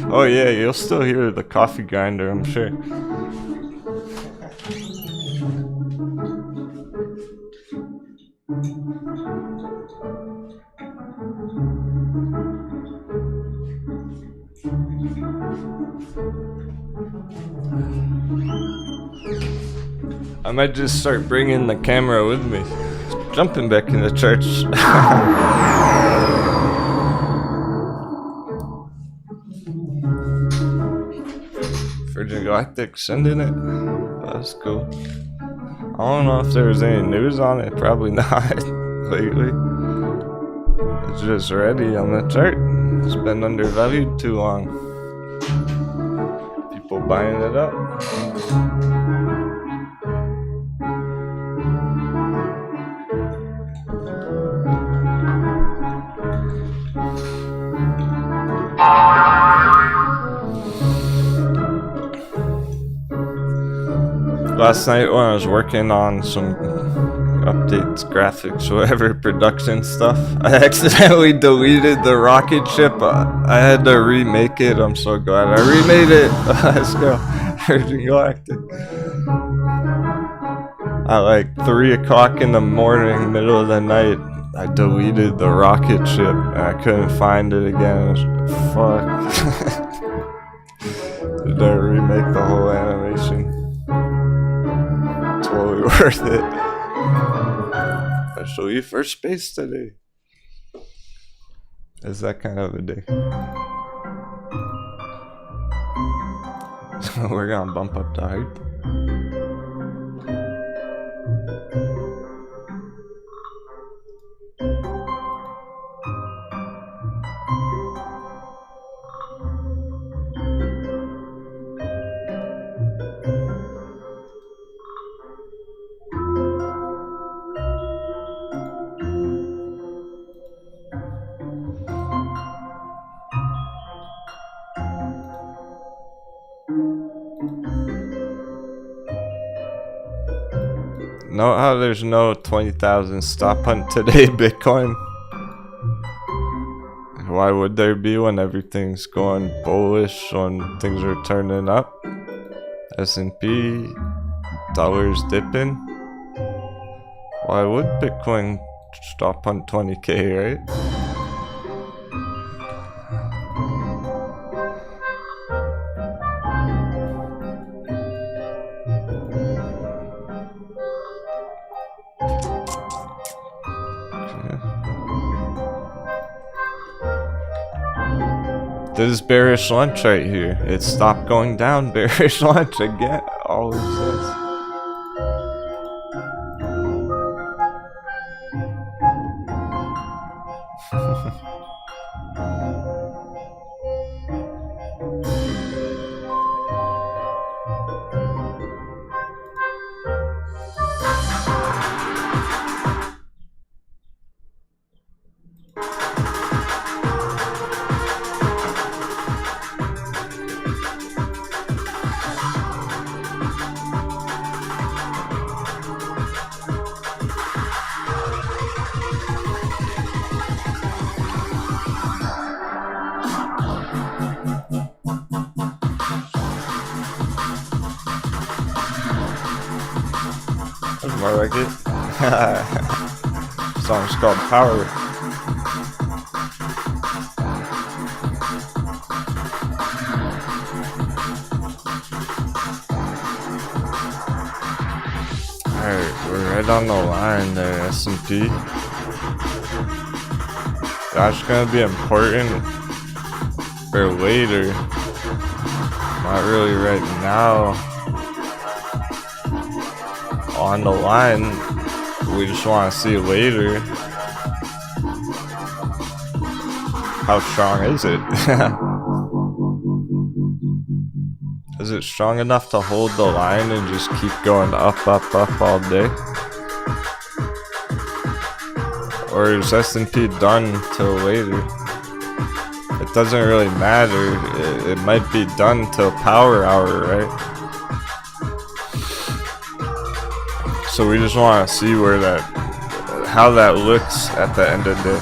Oh yeah, you'll still hear the coffee grinder, I'm sure. I might just start bringing the camera with me. Jumping back in the church. Virgin Galactic sending it. That's cool. I don't know if there was any news on it. Probably not lately. It's just ready on the chart. It's been undervalued too long. People buying it up. Last night when I was working on some updates, graphics, whatever, production stuff, I accidentally deleted the rocket ship. I had to remake it. I'm so glad I remade it. Let's go. Virgin Galactic. At like 3 o'clock in the morning, middle of the night, I deleted the rocket ship and I couldn't find it again. Fuck. Did I remake the whole animation? Totally worth it. Especially for space today. Is that kind of a day? So we're gonna bump up the hype. Know how there's no 20,000 stop hunt today, Bitcoin? Why would there be when everything's going bullish, when things are turning up? S&P, dollars dipping. Why would Bitcoin stop hunt 20k, right? This bearish lunch right here. It stopped going down. Bearish lunch again. Always says. More like it. Song's called Power. Alright, we're right on the line there, S&P. That's gonna be important for later. Not really right now. On the line, we just want to see later. How strong is it? Is it strong enough to hold the line and just keep going up, up, up all day? Or is S&P done till later? It doesn't really matter. It might be done till power hour, right? So we just want to see where that, how that looks at the end of the day.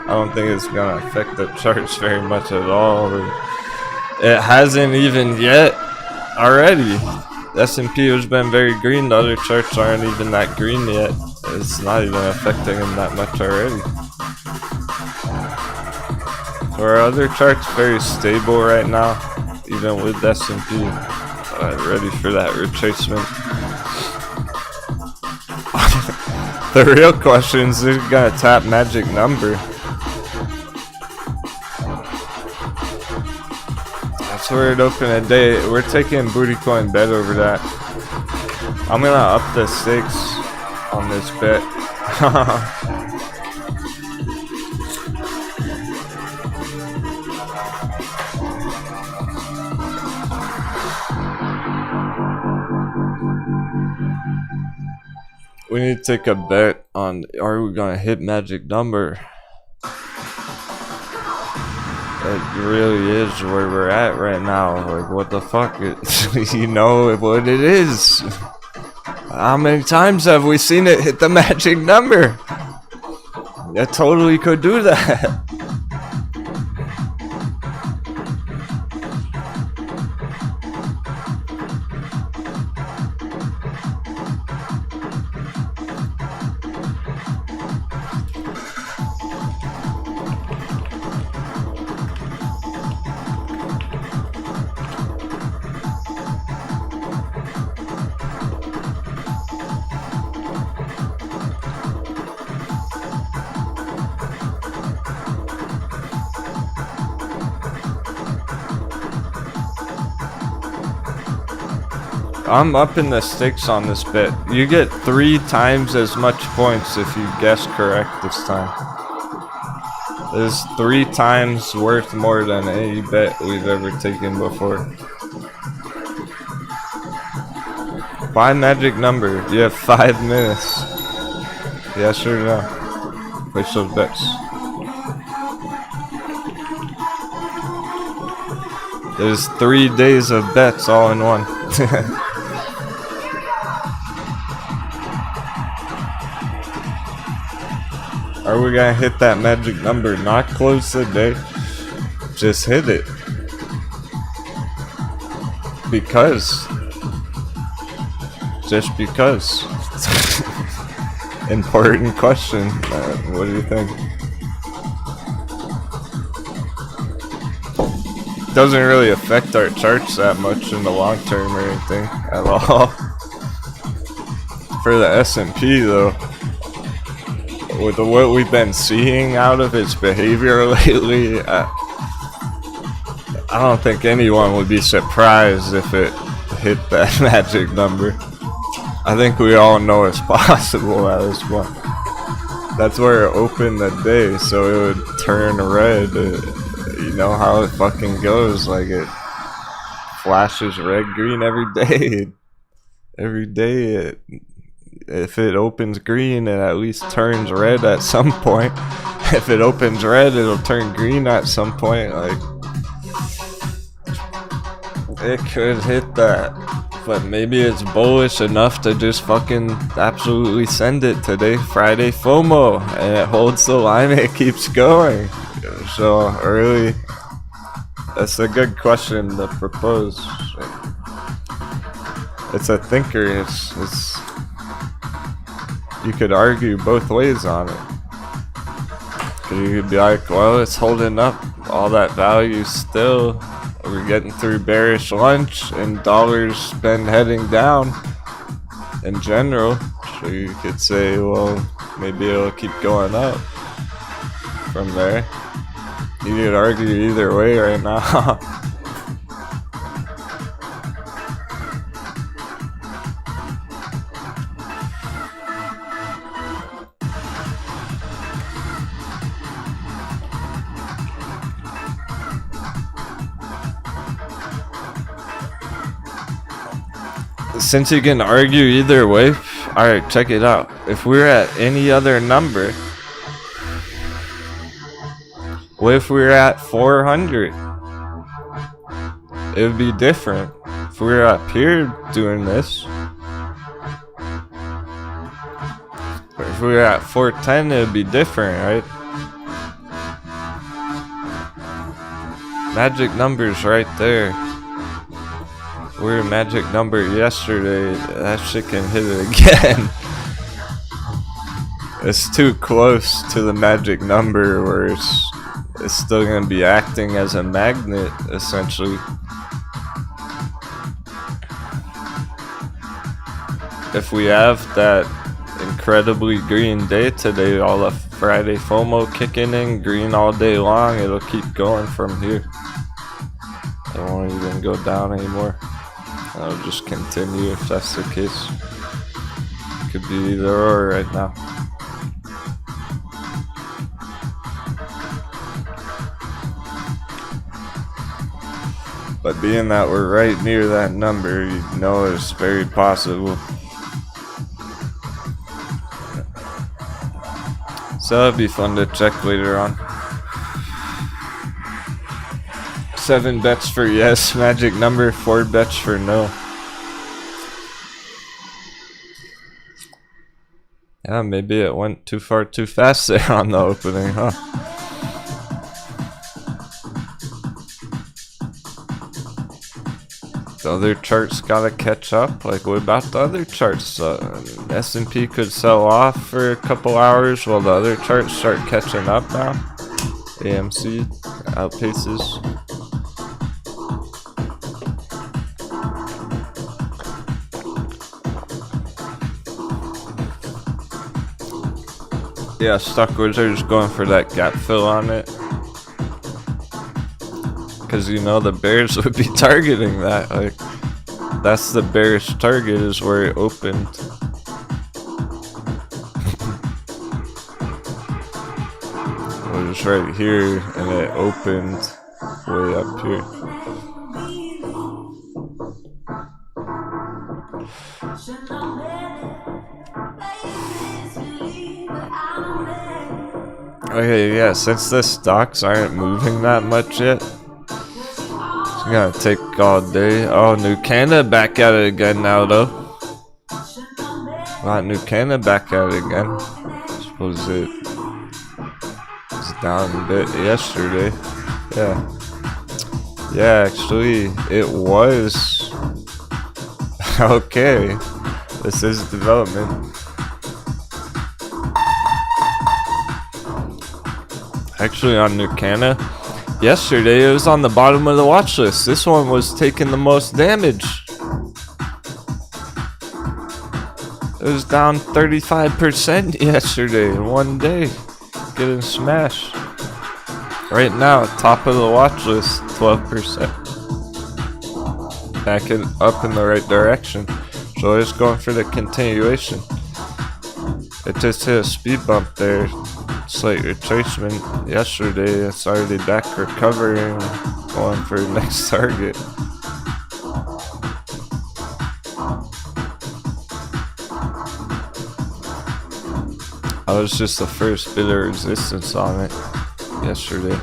I don't think it's gonna affect the charts very much at all. It hasn't even yet already. S&P has been very green. The other charts aren't even that green yet. It's not even affecting them that much already. So our other charts very stable right now, even with S&P. Ready for that retracement. The real question is, who's gonna tap magic number? That's where it opened today. We're taking booty coin bet over that. I'm gonna up the stakes on this bet. We need to take a bet on, are we gonna hit magic number? It really is where we're at right now. Like, what the fuck? You know what it is. How many times have we seen it hit the magic number? It totally could do that. I'm upping the stakes on this bet. You get 3 times as much points if you guess correct this time. It's 3 times worth more than any bet we've ever taken before. Buy magic number. You have 5 minutes. Yes or no? Place those bets. There's 3 days of bets all in one. Are we gonna hit that magic number? Not close today. Just hit it. Because. Just because. Important question. What do you think? Doesn't really affect our charts that much in the long term or anything at all. For the S&P though, with what we've been seeing out of its behavior lately, I don't think anyone would be surprised if it hit that magic number. I think we all know it's possible at this point. That's where it opened the day, so it would turn red. You know how it fucking goes, like it flashes red, green every day. Every day if it opens green, it at least turns red at some point. If it opens red, it'll turn green at some point. Like, it could hit that, but maybe it's bullish enough to just fucking absolutely send it today. Friday FOMO, and it holds the line, it keeps going. So really, that's a good question to propose. it's a thinker. It's you could argue both ways on it. You could be like, well, it's holding up all that value still. We're getting through bearish lunch and dollars been heading down in general. So you could say, well, maybe it'll keep going up from there. You could argue either way right now. Since you can argue either way, alright, check it out. If we're at any other number, what if we're at 400? It would be different. If we were up here doing this, or if we were at 410, it would be different, right? Magic numbers right there. We're a magic number yesterday. That shit can hit it again. It's too close to the magic number where it's still gonna be acting as a magnet, essentially. If we have that incredibly green day today, all the Friday FOMO kicking in, green all day long, it'll keep going from here. It won't even go down anymore. I'll just continue if that's the case. Could be either or right now. But being that we're right near that number, you know it's very possible. So that'd be fun to check later on. 7 bets for yes, magic number, 4 bets for no. Yeah, maybe it went too far too fast there on the opening, huh? The other charts gotta catch up. Like, what about the other charts? S&P could sell off for a couple hours while the other charts start catching up now. AMC outpaces. Yeah, stock wizards going for that gap fill on it. Because you know the bears would be targeting that. Like, that's the bearish target, is where it opened. It was right here and it opened way up here. Okay, yeah, since the stocks aren't moving that much yet, it's gonna take all day. Oh, New Canada back at it again now, though. Got New Canada back at it again. I suppose it was down a bit yesterday. Yeah. Yeah, actually, it was. Okay. This is development. Actually, on New Canada, yesterday it was on the bottom of the watch list. This one was taking the most damage. It was down 35% yesterday in one day, getting smashed. Right now, top of the watch list, 12%. Backing up in the right direction. So it's going for the continuation. It just hit a speed bump there. Slight retracement yesterday. It's already back recovering, going for the next target. I was just the first bit of resistance on it yesterday.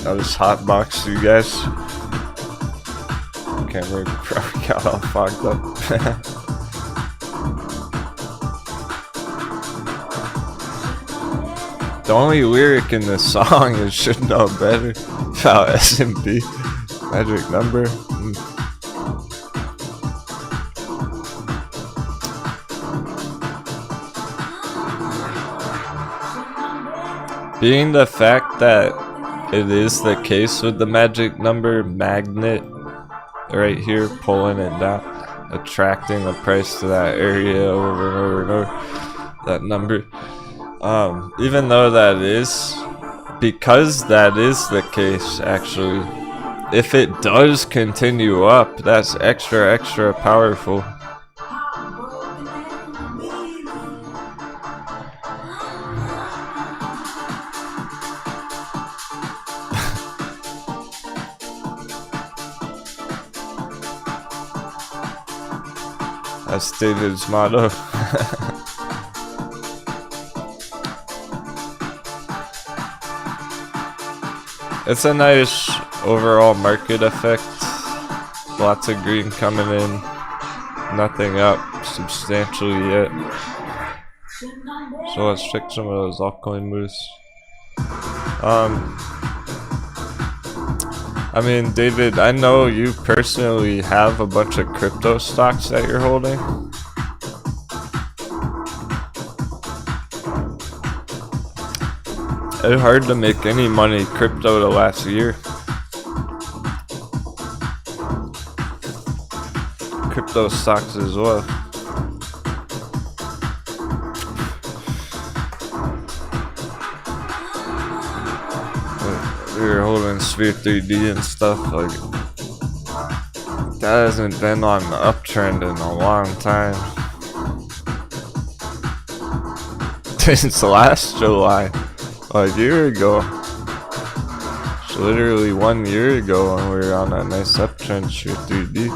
I'll just hotbox you guys. Camera probably got all fogged up. The only lyric in this song is "Should Know Better" about S&P magic number. Being the fact that it is the case with the magic number magnet right here, pulling it down, attracting the price to that area over and over and over, that number. Even though that is, because that is the case, actually, if it does continue up, that's extra powerful. That's David's motto. It's a nice overall market effect. Lots of green coming in. Nothing up substantially yet. So let's check some of those altcoin moves. I mean, David, I know you personally have a bunch of crypto stocks that you're holding. It's hard to make any money crypto the last year. Crypto stocks as well. We were holding Sphere 3D and stuff, like that hasn't been on the uptrend in a long time. Since last July, a year ago. It's literally 1 year ago when we were on that nice uptrend, Sphere 3D.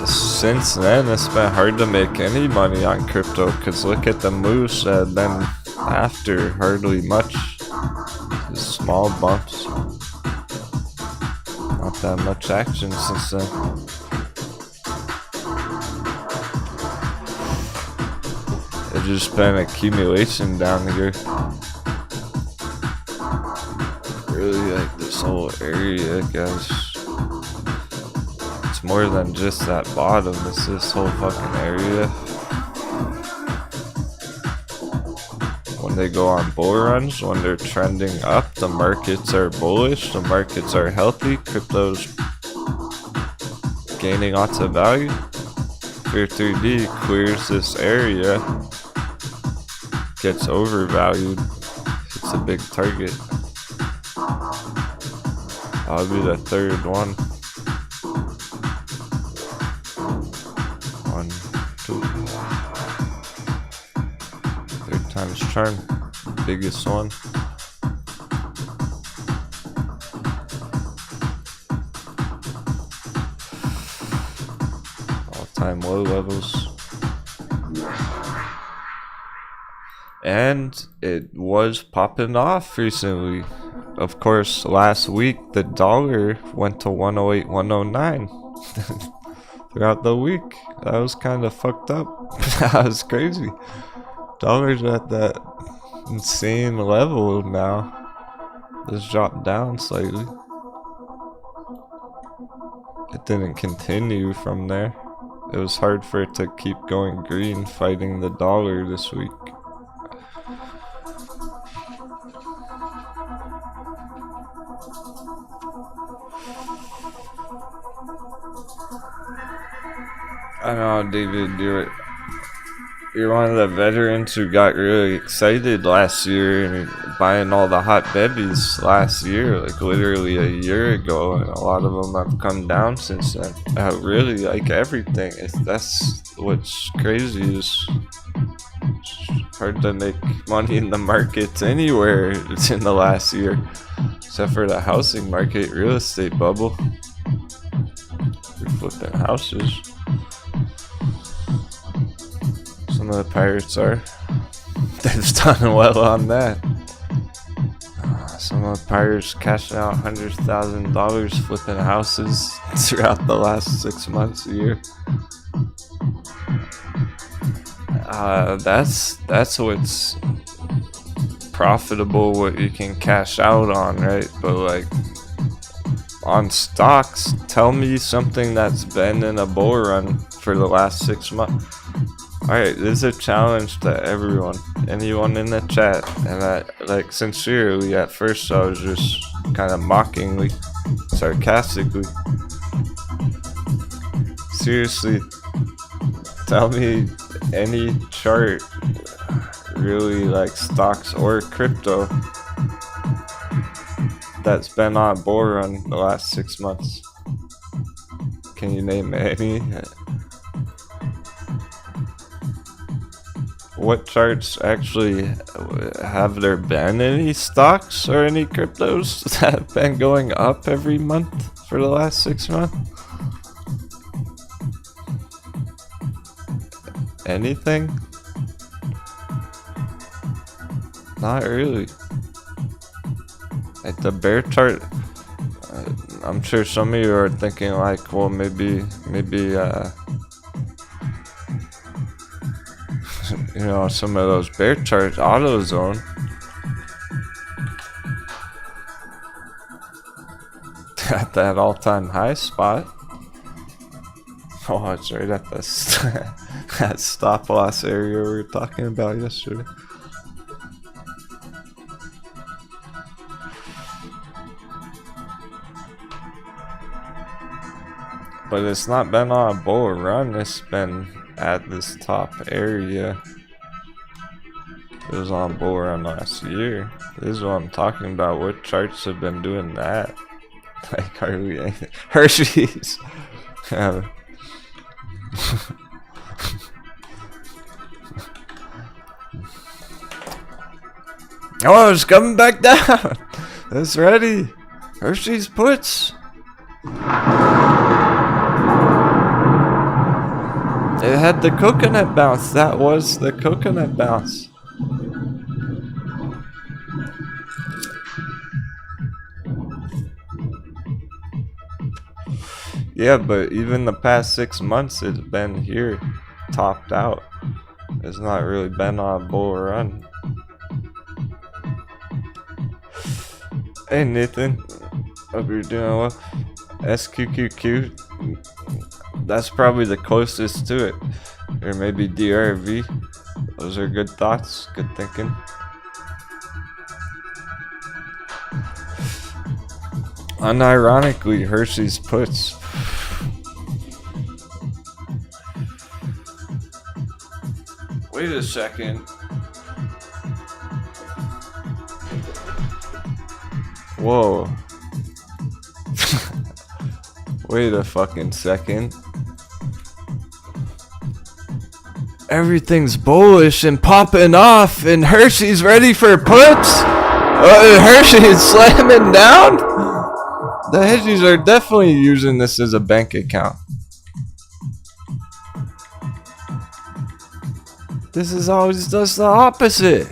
Since then, it's been hard to make any money on crypto, because look at the moves that have been after, hardly much. Just small bumps. Not that much action since then. It's just been accumulation down here. Really like this whole area, guys. More than just that bottom, it's this whole fucking area. When they go on bull runs, when they're trending up, the markets are bullish, the markets are healthy, crypto's gaining lots of value. Sphere 3D clears this area, gets overvalued, it's a big target. I'll be the third one. 1, 2. Third time's charm. Biggest one. All-time low levels. And it was popping off recently. Of course, last week the dollar went to 108, 109 throughout the week. That was kind of fucked up. That was crazy. Dollar's at that insane level now. Just dropped down slightly. It didn't continue from there. It was hard for it to keep going green fighting the dollar this week. I know, David, you're one of the veterans who got really excited last year and buying all the hot babies last year, like literally a year ago, and a lot of them have come down since then. I really like everything. That's what's crazy, is it's hard to make money in the markets anywhere in the last year, except for the housing market, real estate bubble. You're flipping houses. Some of the pirates are. They've done well on that. Some umpires cashed out $100,000 flipping houses throughout the last 6 months, a year. That's what's profitable, what you can cash out on, right? But like on stocks, tell me something that's been in a bull run for the last 6 months. Alright, this is a challenge to everyone, anyone in the chat, and I, like, sincerely, at first I was just kind of mockingly, sarcastically. Seriously, tell me any chart, really, like stocks or crypto, that's been on a bull run the last 6 months. Can you name any? What charts actually, have there been any stocks or any cryptos that have been going up every month for the last 6 months? Anything? Not really. Like the bear chart, I'm sure some of you are thinking like, well, maybe you know, some of those bear charts, AutoZone, at that all-time high spot. Oh, it's right at the that stop loss area we were talking about yesterday. But it's not been on a bull run, it's been at this top area. It was on bull run last year. This is what I'm talking about. What charts have been doing that? Like hardly anything. Hershey's. Yeah. Oh, it's coming back down. It's ready. Hershey's puts. It had the coconut bounce. That was the coconut bounce. Yeah, but even the past 6 months, it's been here, topped out. It's not really been on a bull run. Hey Nathan, hope you're doing well. SQQQ, that's probably the closest to it. Or maybe DRV. Those are good thoughts, good thinking. Unironically, Hershey's puts. Wait a second. Whoa. Wait a fucking second. Everything's bullish and popping off, and Hershey's ready for puts. Hershey's slamming down. The hedgies are definitely using this as a bank account. This is always just the opposite.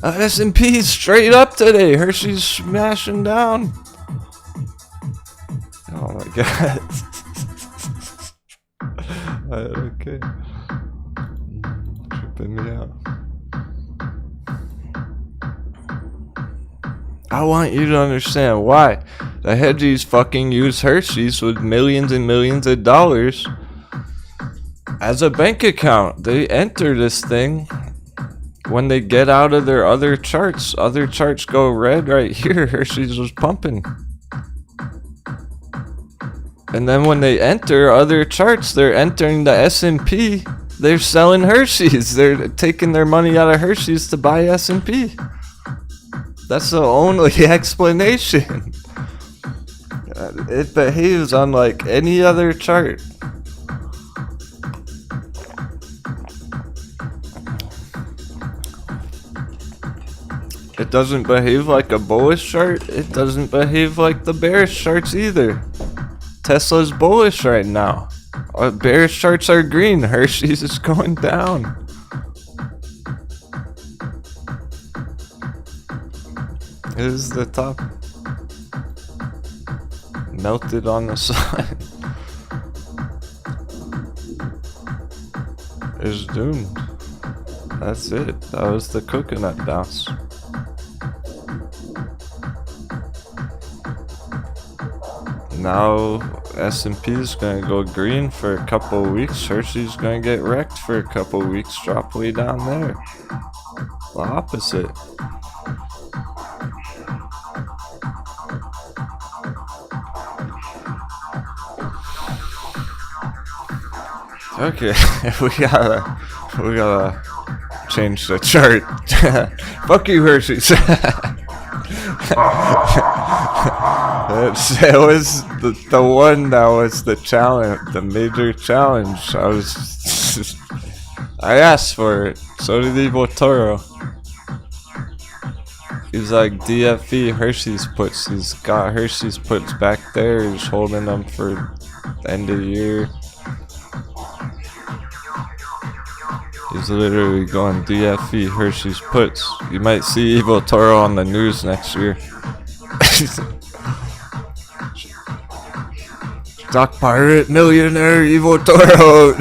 S&P straight up today. Hershey's smashing down. Oh my god. Okay. Tripping me out. I want you to understand why the hedgies fucking use Hershey's with millions and millions of dollars as a bank account. They enter this thing when they get out of their other charts. Other charts go red right here. Hershey's was pumping. And then when they enter other charts, they're entering the S&P. They're selling Hershey's. They're taking their money out of Hershey's to buy S&P. That's the only explanation. It behaves unlike any other chart. It doesn't behave like a bullish chart. It doesn't behave like the bearish charts either. Tesla's bullish right now. Bearish charts are green. Hershey's is going down. is the top melted on the side. Is doomed. That's it. That was the coconut bounce. Now S&P is gonna go green for a couple weeks. Hershey's gonna get wrecked for a couple weeks. Drop way down there. The opposite. Okay, we gotta change the chart. Fuck you, Hershey's. It was the one that was the challenge, the major challenge. I asked for it. So did Evil Toro. He's like DFE Hershey's puts. He's got Hershey's puts back there. He's holding them for the end of the year. He's literally going DFE Hershey's puts. You might see Evil Toro on the news next year. Stock pirate millionaire Evil Toro.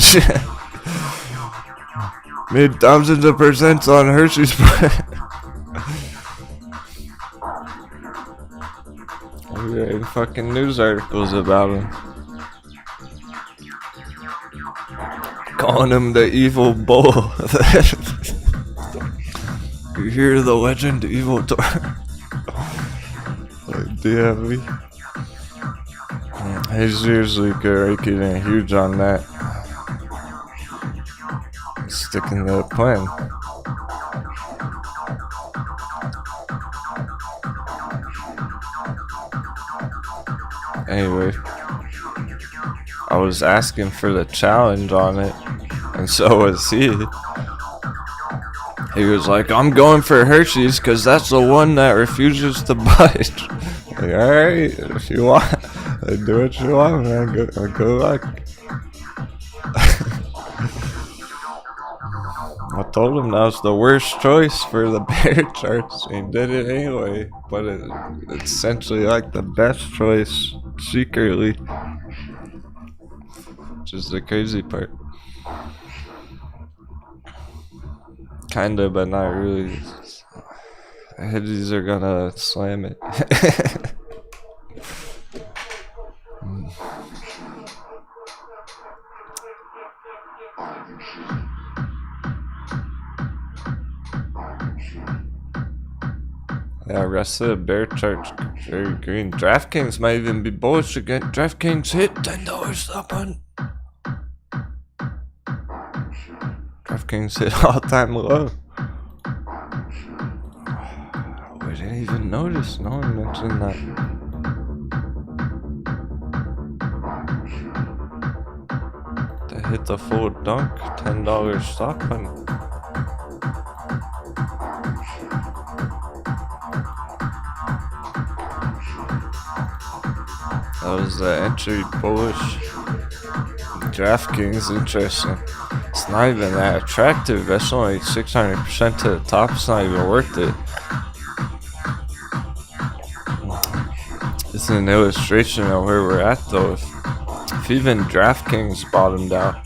Made thousands of percents on Hershey's puts. Read fucking news articles about him. Calling him the evil bull. You hear the legend Evil Toro? DFV. He's usually getting huge on that. Sticking to the plan. Anyway, I was asking for the challenge on it, and so was he. He was like, I'm going for Hershey's because that's the one that refuses to budge. Like, alright, if you want, do what you want, man. Good luck. I told him that was the worst choice for the bear charts. He did it anyway, but it's essentially like the best choice secretly, which is the crazy part. Kinda, but not really. Headies are gonna slam it. Yeah, rest of the bear chart very green. DraftKings might even be bullish again. DraftKings hit $10 stop on. DraftKings hit all-time low. We didn't even notice. No one mentioned that. They hit the full dunk. $10 stop on. That was the entry bullish. DraftKings, interesting. It's not even that attractive. That's only 600% to the top. It's not even worth it. It's an illustration of where we're at, though. If even DraftKings bottomed out,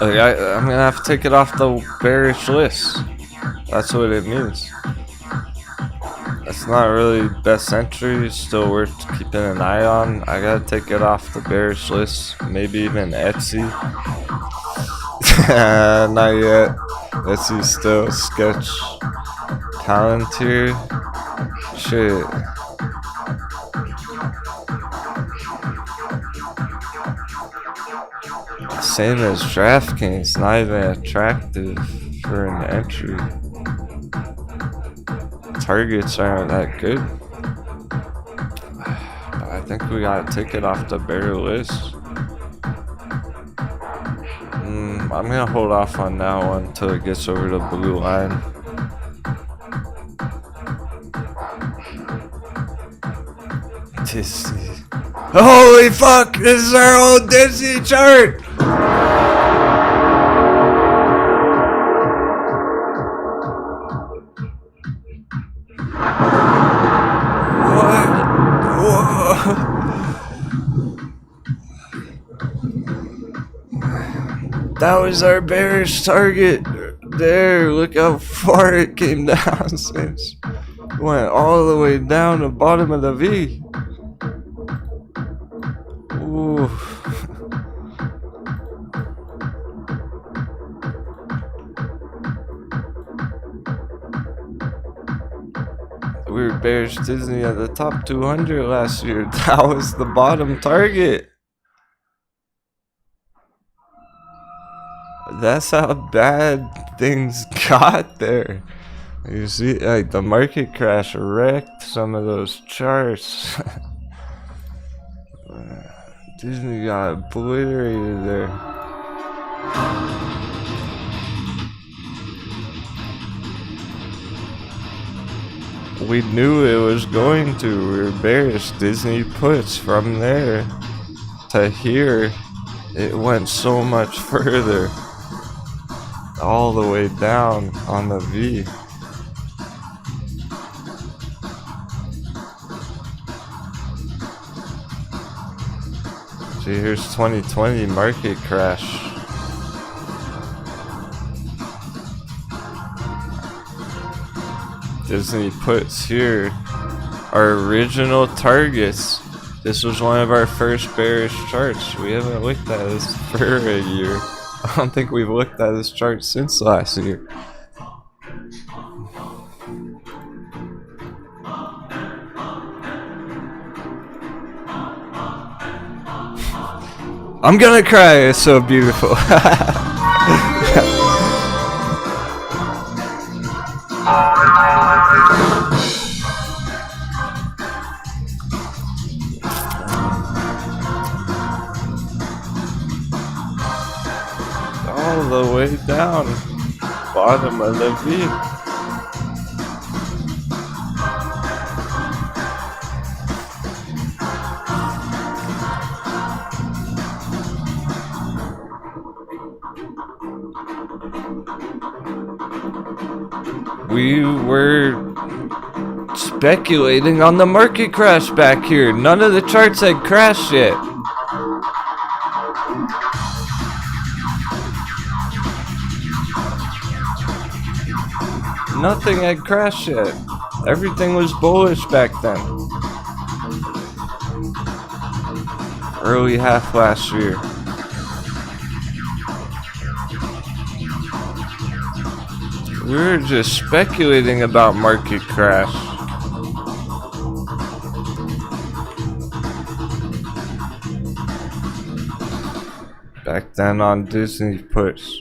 like I'm gonna have to take it off the bearish list. That's what it means. It's not really best entry, still worth keeping an eye on. I gotta take it off the bearish list, maybe even Etsy. Not yet. Etsy's still sketch. Palantir. Shit. Same as DraftKings, not even attractive for an entry. Targets aren't that good. But I think we gotta take it off the bear list. I'm gonna hold off on that one until it gets over the blue line. Disney. Holy fuck! This is our old Disney chart! That was our bearish target. There, look how far it came down since. It went all the way down to the bottom of the V. Ooh. We were bearish Disney at the top 200 last year. That was the bottom target. That's how bad things got there. You see, like, the market crash wrecked some of those charts. Disney got obliterated there. We knew it was going to. We were bearish Disney puts from there to here. It went so much further. All the way down on the V. See, here's 2020 market crash. Disney puts here our original targets. This was one of our first bearish charts. We haven't looked at this for a year. I don't think we've looked at this chart since last year. I'm gonna cry, it's so beautiful. All the way down, bottom of the V. We were speculating on the market crash back here. None of the charts had crashed yet. Nothing had crashed yet. Everything was bullish back then. Early half last year. We were just speculating about market crash. Back then on Disney puts.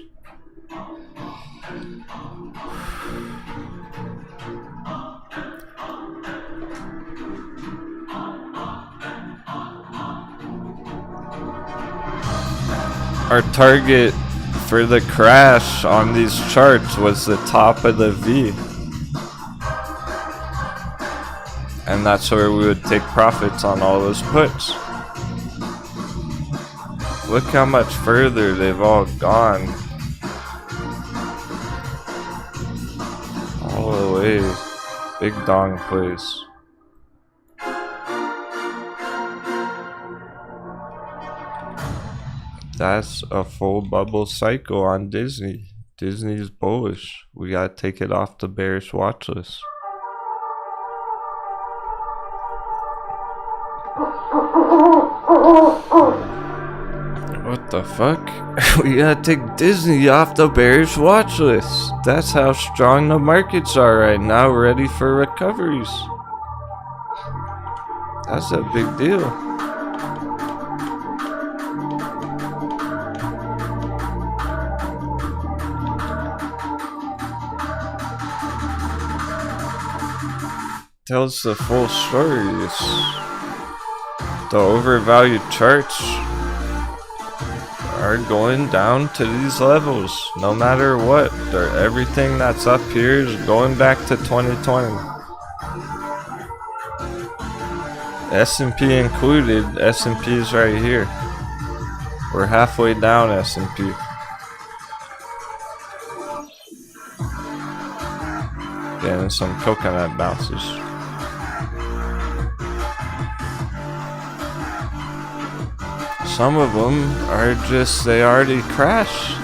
Our target for the crash on these charts was the top of the V. And that's where we would take profits on all those puts. Look how much further they've all gone. All the way. Big dong place. That's a full bubble cycle on Disney. Disney's bullish. We gotta take it off the bearish watch list. What the fuck? We gotta take Disney off the bearish watch list. That's how strong the markets are right now, ready for recoveries. That's a big deal. Tells the full story. The overvalued charts are going down to these levels no matter what. Everything that's up here is going back to 2020. S&P included. S&P is right here. We're halfway down S&P. Getting some coconut bounces. some of them are just, they already crashed.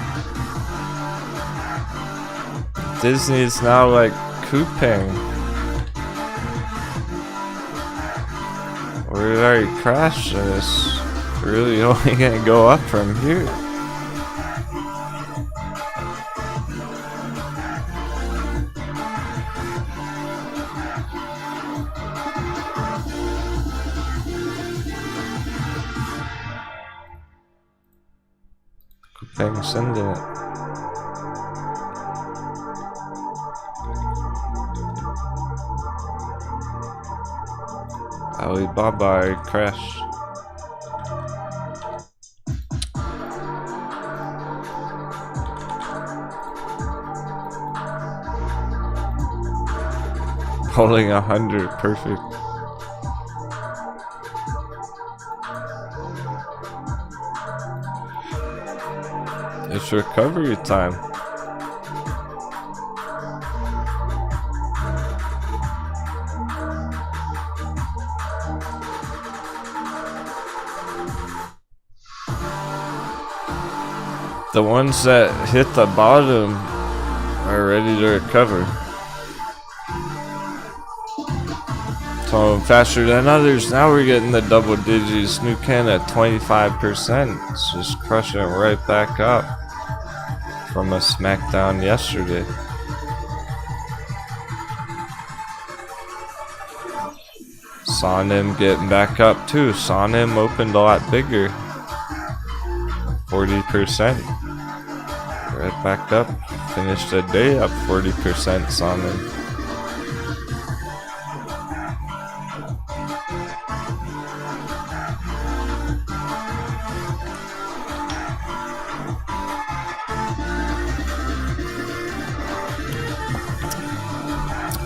Disney's now like couping. We're already crashed and it's really only gonna go up from here. Couping, send it. Alibaba crash. Holding 100, perfect. It's recovery time. The ones that hit the bottom are ready to recover. So faster than others. Now we're getting the double digits. New can at 25%. It's just crushing it right back up from a smackdown yesterday. Sonim getting back up too. Sonim opened a lot bigger. 40%. Right back up. Finished the day up 40%. Sonim.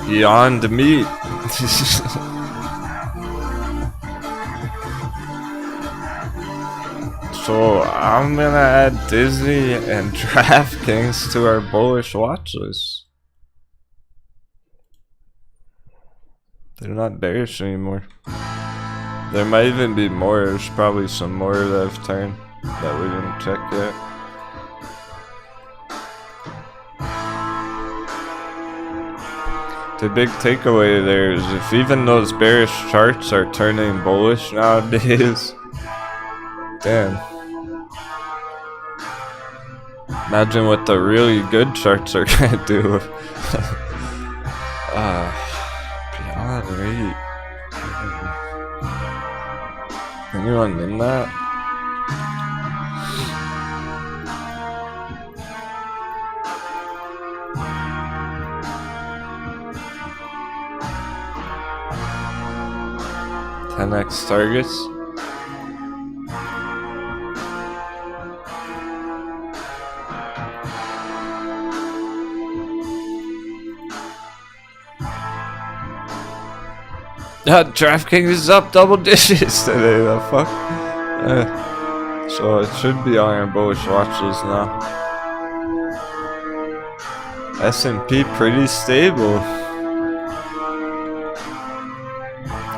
Beyond meat. So I'm gonna add Disney and DraftKings to our bullish watch list. They're not bearish anymore. There might even be more. There's probably some more that have turned that we didn't check yet. The big takeaway there is if even those bearish charts are turning bullish nowadays, damn. Imagine what the really good charts are gonna do. Beyond rate. Anyone in that? Next targets. DraftKings is up double digits today. The fuck? So it should be on our bullish watch list now. S&P pretty stable.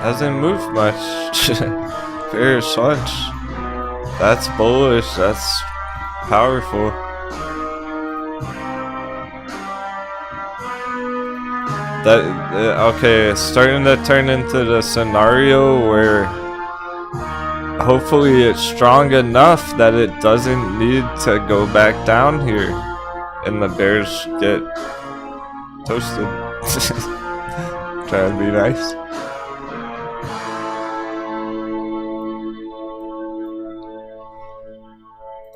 Hasn't moved much. Bearish hunch. That's bullish. That's powerful. Okay, it's starting to turn into the scenario where hopefully it's strong enough that it doesn't need to go back down here and the bears get toasted. Trying to be nice.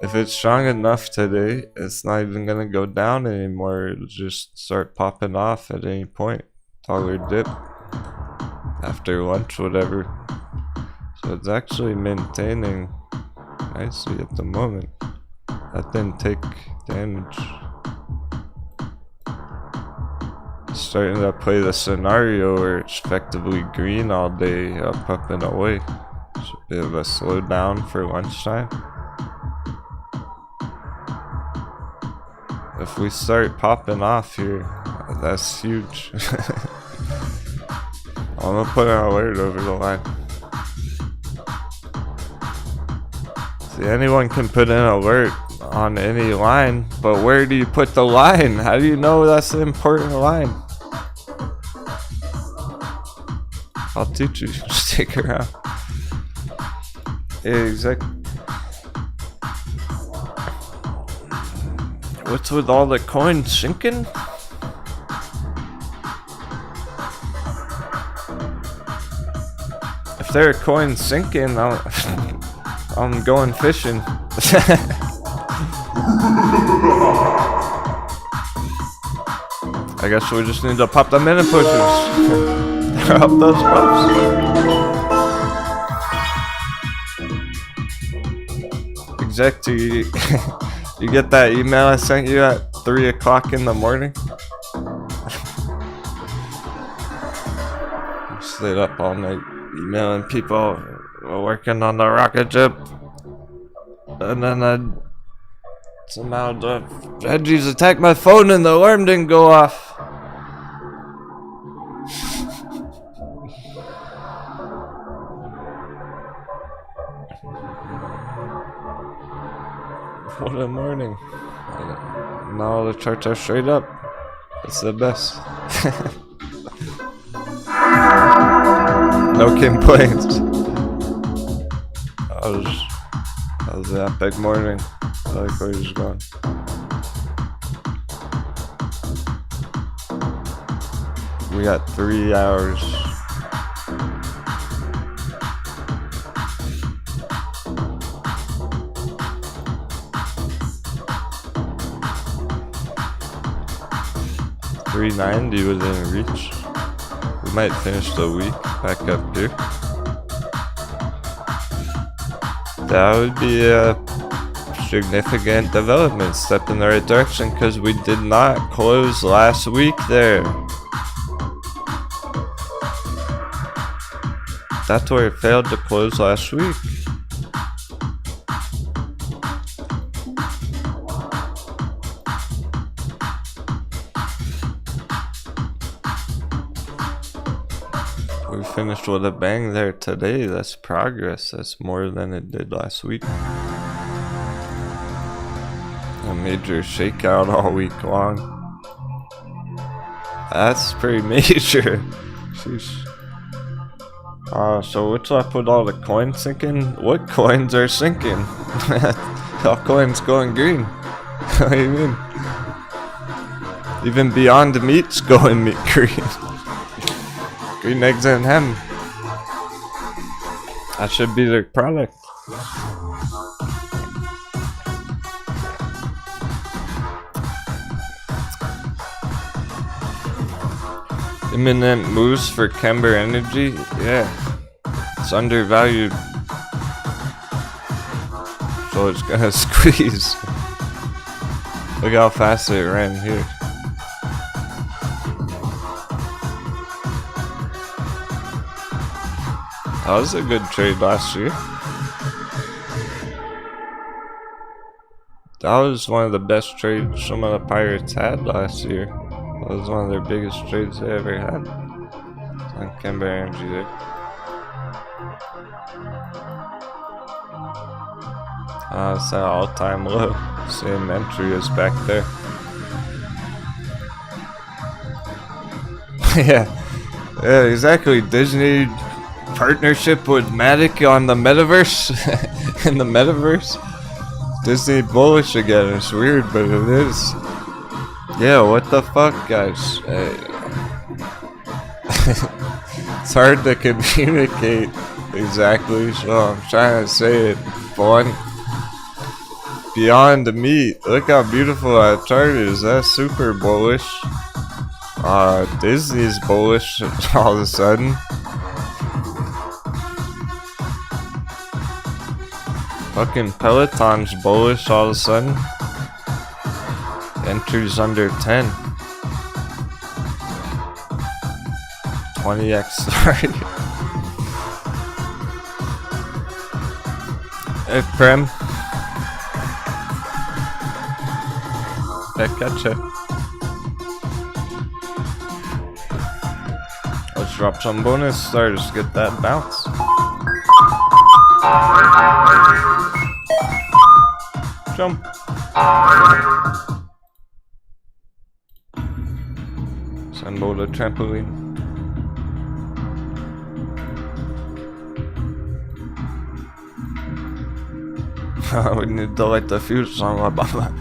If it's strong enough today, it's not even gonna go down anymore. It'll just start popping off at any point. Dollar dip after lunch, whatever. So it's actually maintaining nicely at the moment. That didn't take damage. Starting to play the scenario where it's effectively green all day, up and away. It's a bit of a slowdown for lunchtime. If we start popping off here, that's huge. I'm gonna put an alert over the line. See, anyone can put an alert on any line, but where do you put the line? How do you know that's the important line? I'll teach you. Stick around. Exactly. What's with all the coins sinking? If there are coins sinking, I'm going fishing. I guess we just need to pop the mini pushers. Up those pups. Exactly. You get that email I sent you at 3 o'clock in the morning? I stayed up all night emailing people working on the rocket ship. And then somehow the veggies attacked my phone and the alarm didn't go off. What a morning. Now the charts are straight up. It's the best. No complaints. That was an epic morning. I like where he's going. We got 3 hours. $390 within reach. We might finish the week back up here. That would be a significant development, step in the right direction, because we did not close last week there. That's where it failed to close last week. We finished with a bang there today. That's progress. That's more than it did last week. A major shakeout all week long. That's pretty major. Sheesh. So what's up with all the coins sinking? What coins are sinking? All coins going green. What do you mean? Even Beyond Meat's going green. Green eggs and ham. That should be their product. Imminent moves for Kember Energy? Yeah. It's undervalued. So it's gonna squeeze. Look how fast it ran here. That was a good trade last year. That was one of the best trades some of the Pirates had last year. That was one of their biggest trades they ever had. On Kember Energy there. It's at all-time low. Same entry as back there. Yeah, exactly. Disney partnership with Matic on the metaverse. In the metaverse. Disney bullish again. It's weird, but it is. Yeah, what the fuck, guys? It's hard to communicate exactly, so I'm trying to say it blunt. Beyond Meat. Look how beautiful that chart is. That's super bullish. Disney's bullish all of a sudden. Fucking Peloton's bullish all of a sudden. Entries under 10. 20x, sorry. Hey, Prem. I gotcha. Let's drop some bonus stars, get that bounce. Jump. Assemble the trampoline. We need to light the fuse on La Baba.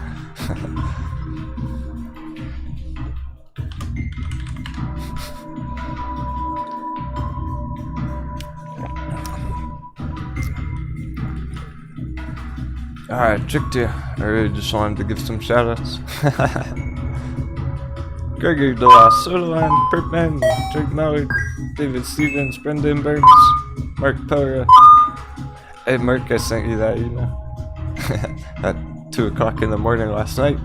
Alright, tricked you. I really just wanted to give some shoutouts. Gregory DeLoss, Sodaline, Perpman, Jake Mallard, David Stevens, Brendan Burns, Mark Pelra. Hey Mark, I sent you that email at 2 o'clock in the morning last night.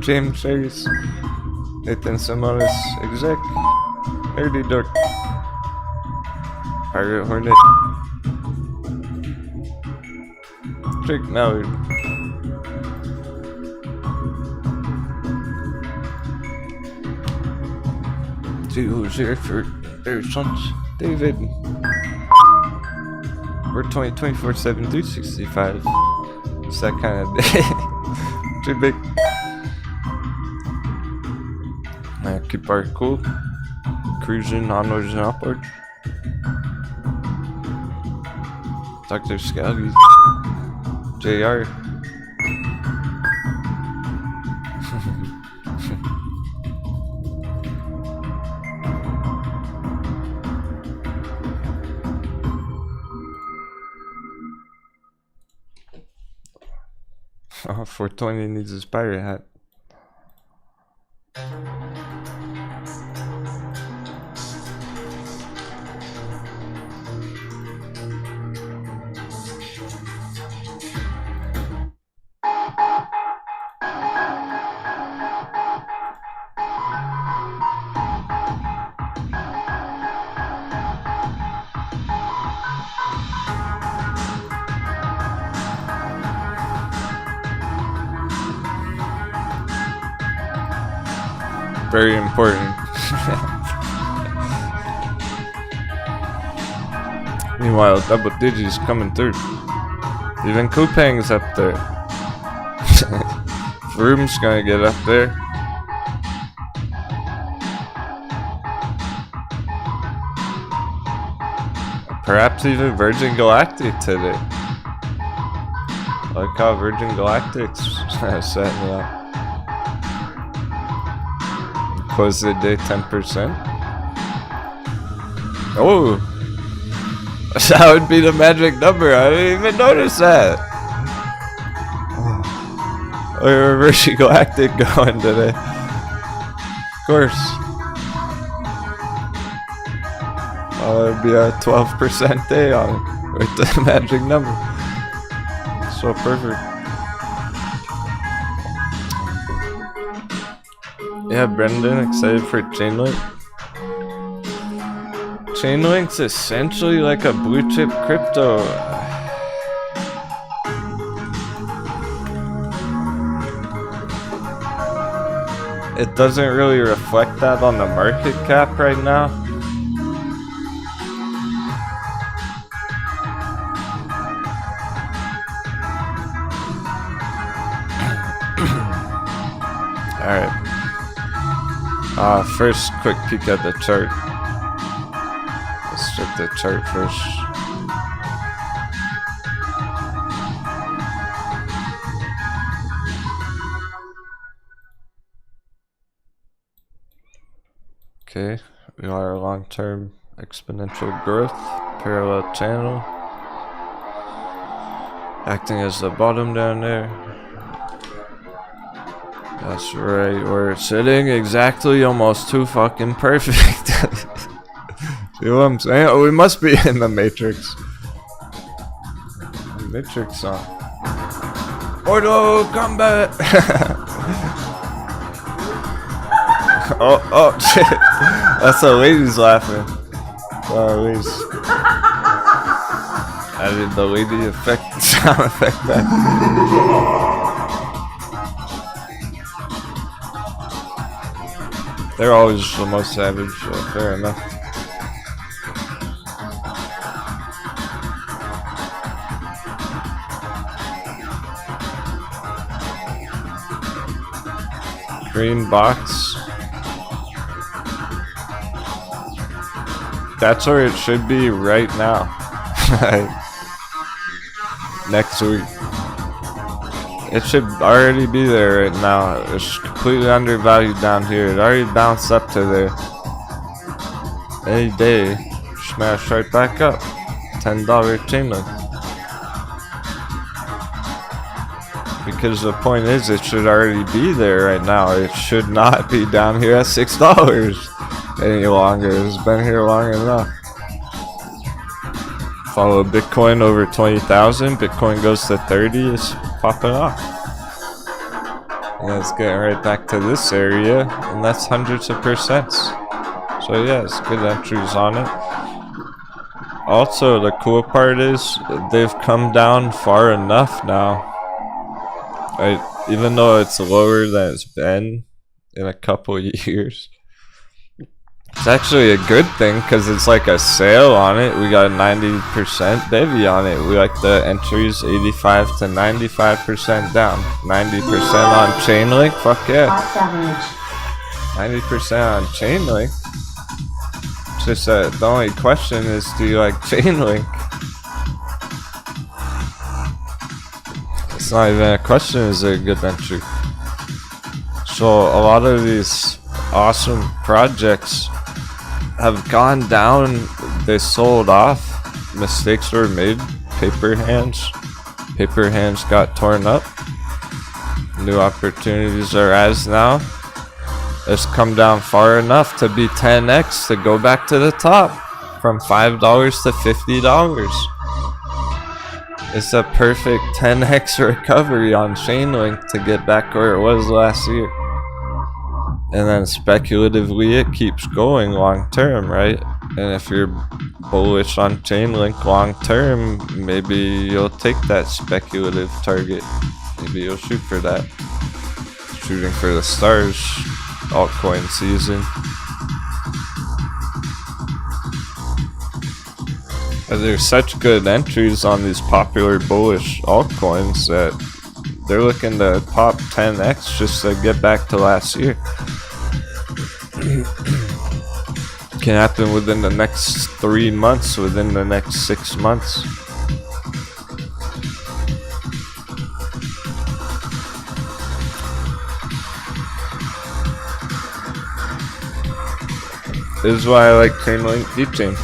James Sherries, Nathan Simonis, Exec, Nerdy Dork, Pirate Hornet, Drake Mallard, who's here for their sons, David. We're 24/7, 365. It's that kind of day. Too big. Keep our cool. Cruising onwards and upwards. Dr. Scally. JR. Oh, 420 needs his pirate hat. Very important. Meanwhile, Double Digi's coming through. Even Kupang's up there. Vroom's gonna get up there. Perhaps even Virgin Galactic today. Like how Virgin Galactic's setting it up. Close the day 10%. Oh, that would be the magic number. I didn't even notice that. Oh, you're Virgin Galactic going today. Of course. Oh, it'd be a 12% day on it with the magic number. So perfect. Yeah, Brendan, excited for Chainlink. Chainlink's essentially like a blue chip crypto. It doesn't really reflect that on the market cap right now. Alright. First, quick peek at the chart. Let's check the chart first. Okay, we are a long-term exponential growth, parallel channel. Acting as the bottom down there. That's right, we're sitting exactly almost too fucking perfect. See what I'm saying? Oh, we must be in the Matrix. Matrix on. Mortal Kombat! Oh, shit. That's the ladies laughing. Oh, ladies. Added the lady effect, sound effect back. They're always the most savage, so fair enough. green box. That's where it should be right now. Next week. It should already be there right now. It's completely undervalued down here. It already bounced up to there. Any day, smash right back up. $10 CHAINLINK. Because the point is, it should already be there right now. It should not be down here at $6 any longer. It's been here long enough. Follow Bitcoin over 20,000. Bitcoin goes to 30. It's popping off. And let's get right back to this area, and that's hundreds of percents. So yeah, it's good entries on it. Also, the cool part is they've come down far enough now. Right, even though it's lower than it's been in a couple years. It's actually a good thing because it's like a sale on it. We got a 90% bevy on it. We like the entries 85 to 95% down. 90% on CHAINLINK. Fuck yeah. 90% on CHAINLINK. It's just that the only question is, do you like CHAINLINK? It's not even a question, is it a good entry? So a lot of these awesome projects have gone down. They sold off. Mistakes were made. Paper hands got torn up. New opportunities arise now. It's come down far enough to be 10x to go back to the top from $5 to $50. It's a perfect 10x recovery on CHAINLINK to get back where it was last year. And then speculatively it keeps going long term, right? And if you're bullish on CHAINLINK long term, maybe you'll take that speculative target. Maybe you'll shoot for that. Shooting for the stars. Altcoin season. And there's such good entries on these popular bullish altcoins that they're looking to pop 10x just to get back to last year. Can happen within the next 3 months, within the next 6 months. This is why I like CHAINLINK VeChain.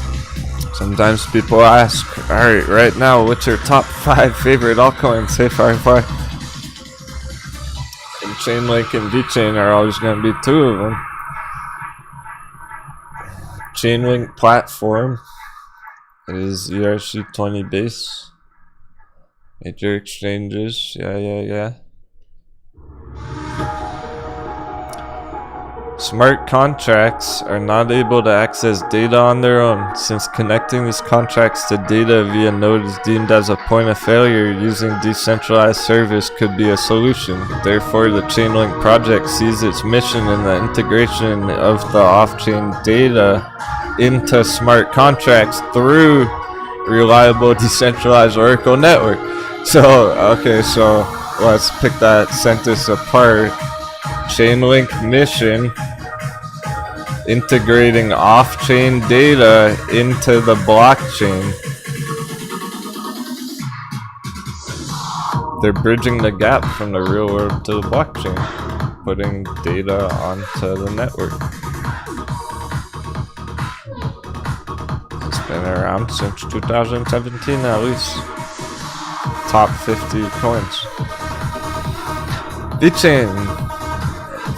Sometimes people ask, alright, right now, what's your top 5 favorite altcoins? Hey, Firefly. And CHAINLINK and VeChain are always going to be 2 of them. CHAINLINK platform. It is ERC20 base. Major exchanges. Yeah. Smart contracts are not able to access data on their own. Since connecting these contracts to data via node is deemed as a point of failure, using decentralized service could be a solution. Therefore, the CHAINLINK project sees its mission in the integration of the off-chain data into smart contracts through reliable decentralized Oracle network. So, okay, so let's pick that sentence apart. CHAINLINK mission: integrating off-chain data into the blockchain. They're bridging the gap from the real world to the blockchain, putting data onto the network. It's been around since 2017 at least. Top 50 coins.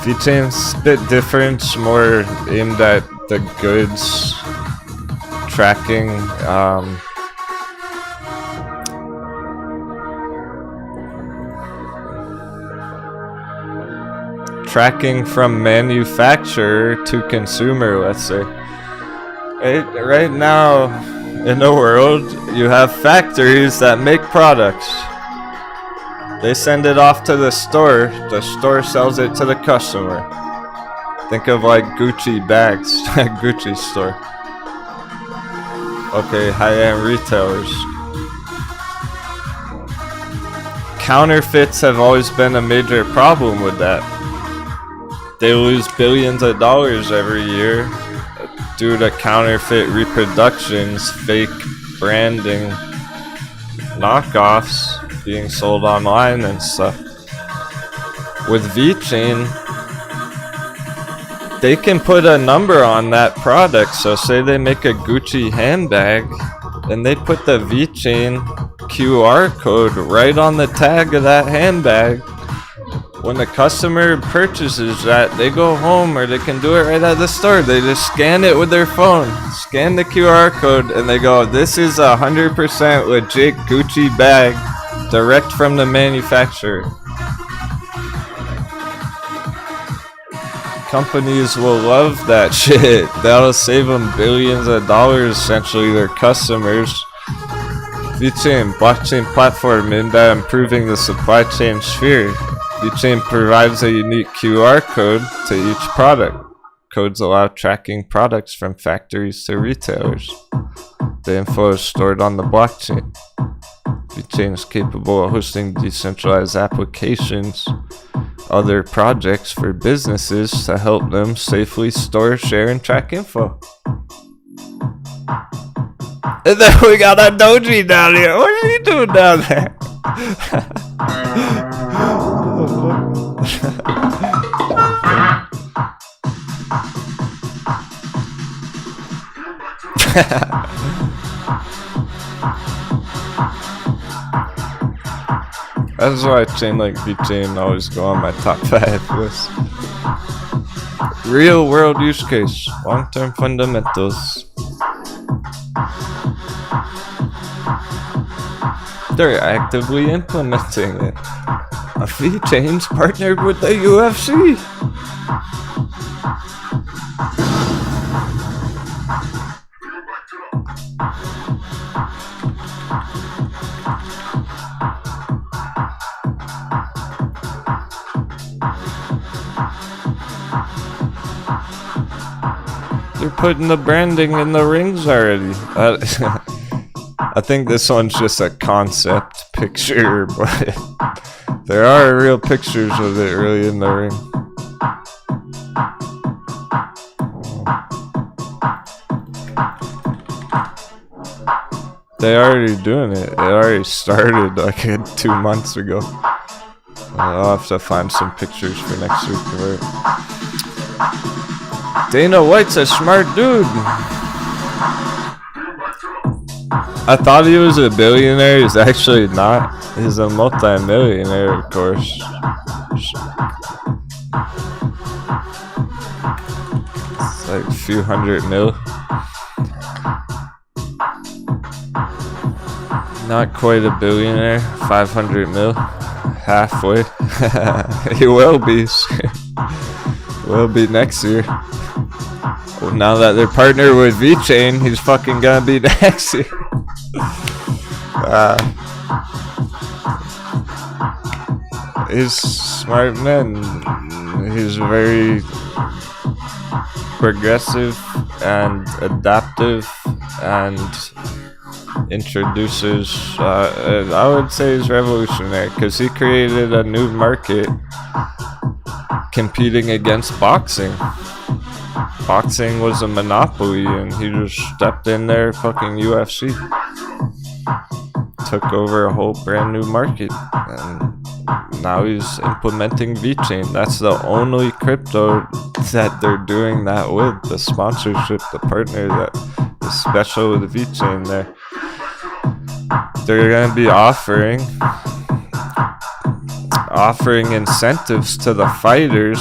VeChain's a bit different, more aimed at the goods tracking. Tracking from manufacturer to consumer, let's say. Right now in the world, you have factories that make products. They send it off to the store sells it to the customer. Think of like Gucci bags at Gucci store. Okay, high-end retailers. Counterfeits have always been a major problem with that. They lose billions of dollars every year due to counterfeit reproductions, fake branding, knockoffs being sold online and stuff. With VeChain, they can put a number on that product. So say they make a Gucci handbag and they put the VeChain QR code right on the tag of that handbag. When the customer purchases that, they go home, or they can do it right at the store. They just scan it with their phone, scan the QR code, and they go, this is 100% legit Gucci bag, direct from the manufacturer. Companies will love that shit. That'll save them billions of dollars, essentially, their customers. VeChain, blockchain platform aimed at improving the supply chain sphere. VeChain provides a unique QR code to each product. Codes allow tracking products from factories to retailers. The info is stored on the blockchain. VeChain is capable of hosting decentralized applications, other projects for businesses to help them safely store, share, and track info. And then we got a DOGE down here. What are you doing down there? That's why CHAINLINK VeChain always go on my top 5 list. Real world use case, long-term fundamentals. They're actively implementing it. VeChain's partnered with the UFC. They're putting the branding in the rings already. I think this one's just a concept picture, but there are real pictures of it really in the ring. They're already doing it. It already started like 2 months ago. I'll have to find some pictures for next week. Right? Dana White's a smart dude. I thought he was a billionaire. He's actually not. He's a multi-millionaire, of course. It's like a few hundred mil. Not quite a billionaire. 500 mil. Halfway. He will be. Will be next year. Well, now that they're partnered with VeChain, he's fucking gonna be next year. He's smart man. He's very progressive and adaptive and introduces, I would say he's revolutionary because he created a new market competing against boxing. Boxing was a monopoly and he just stepped in there, fucking UFC. Took over a whole brand new market and now he's implementing VeChain. That's the only crypto that they're doing that with. The sponsorship, the partner that is special with VeChain there. They're gonna be offering incentives to the fighters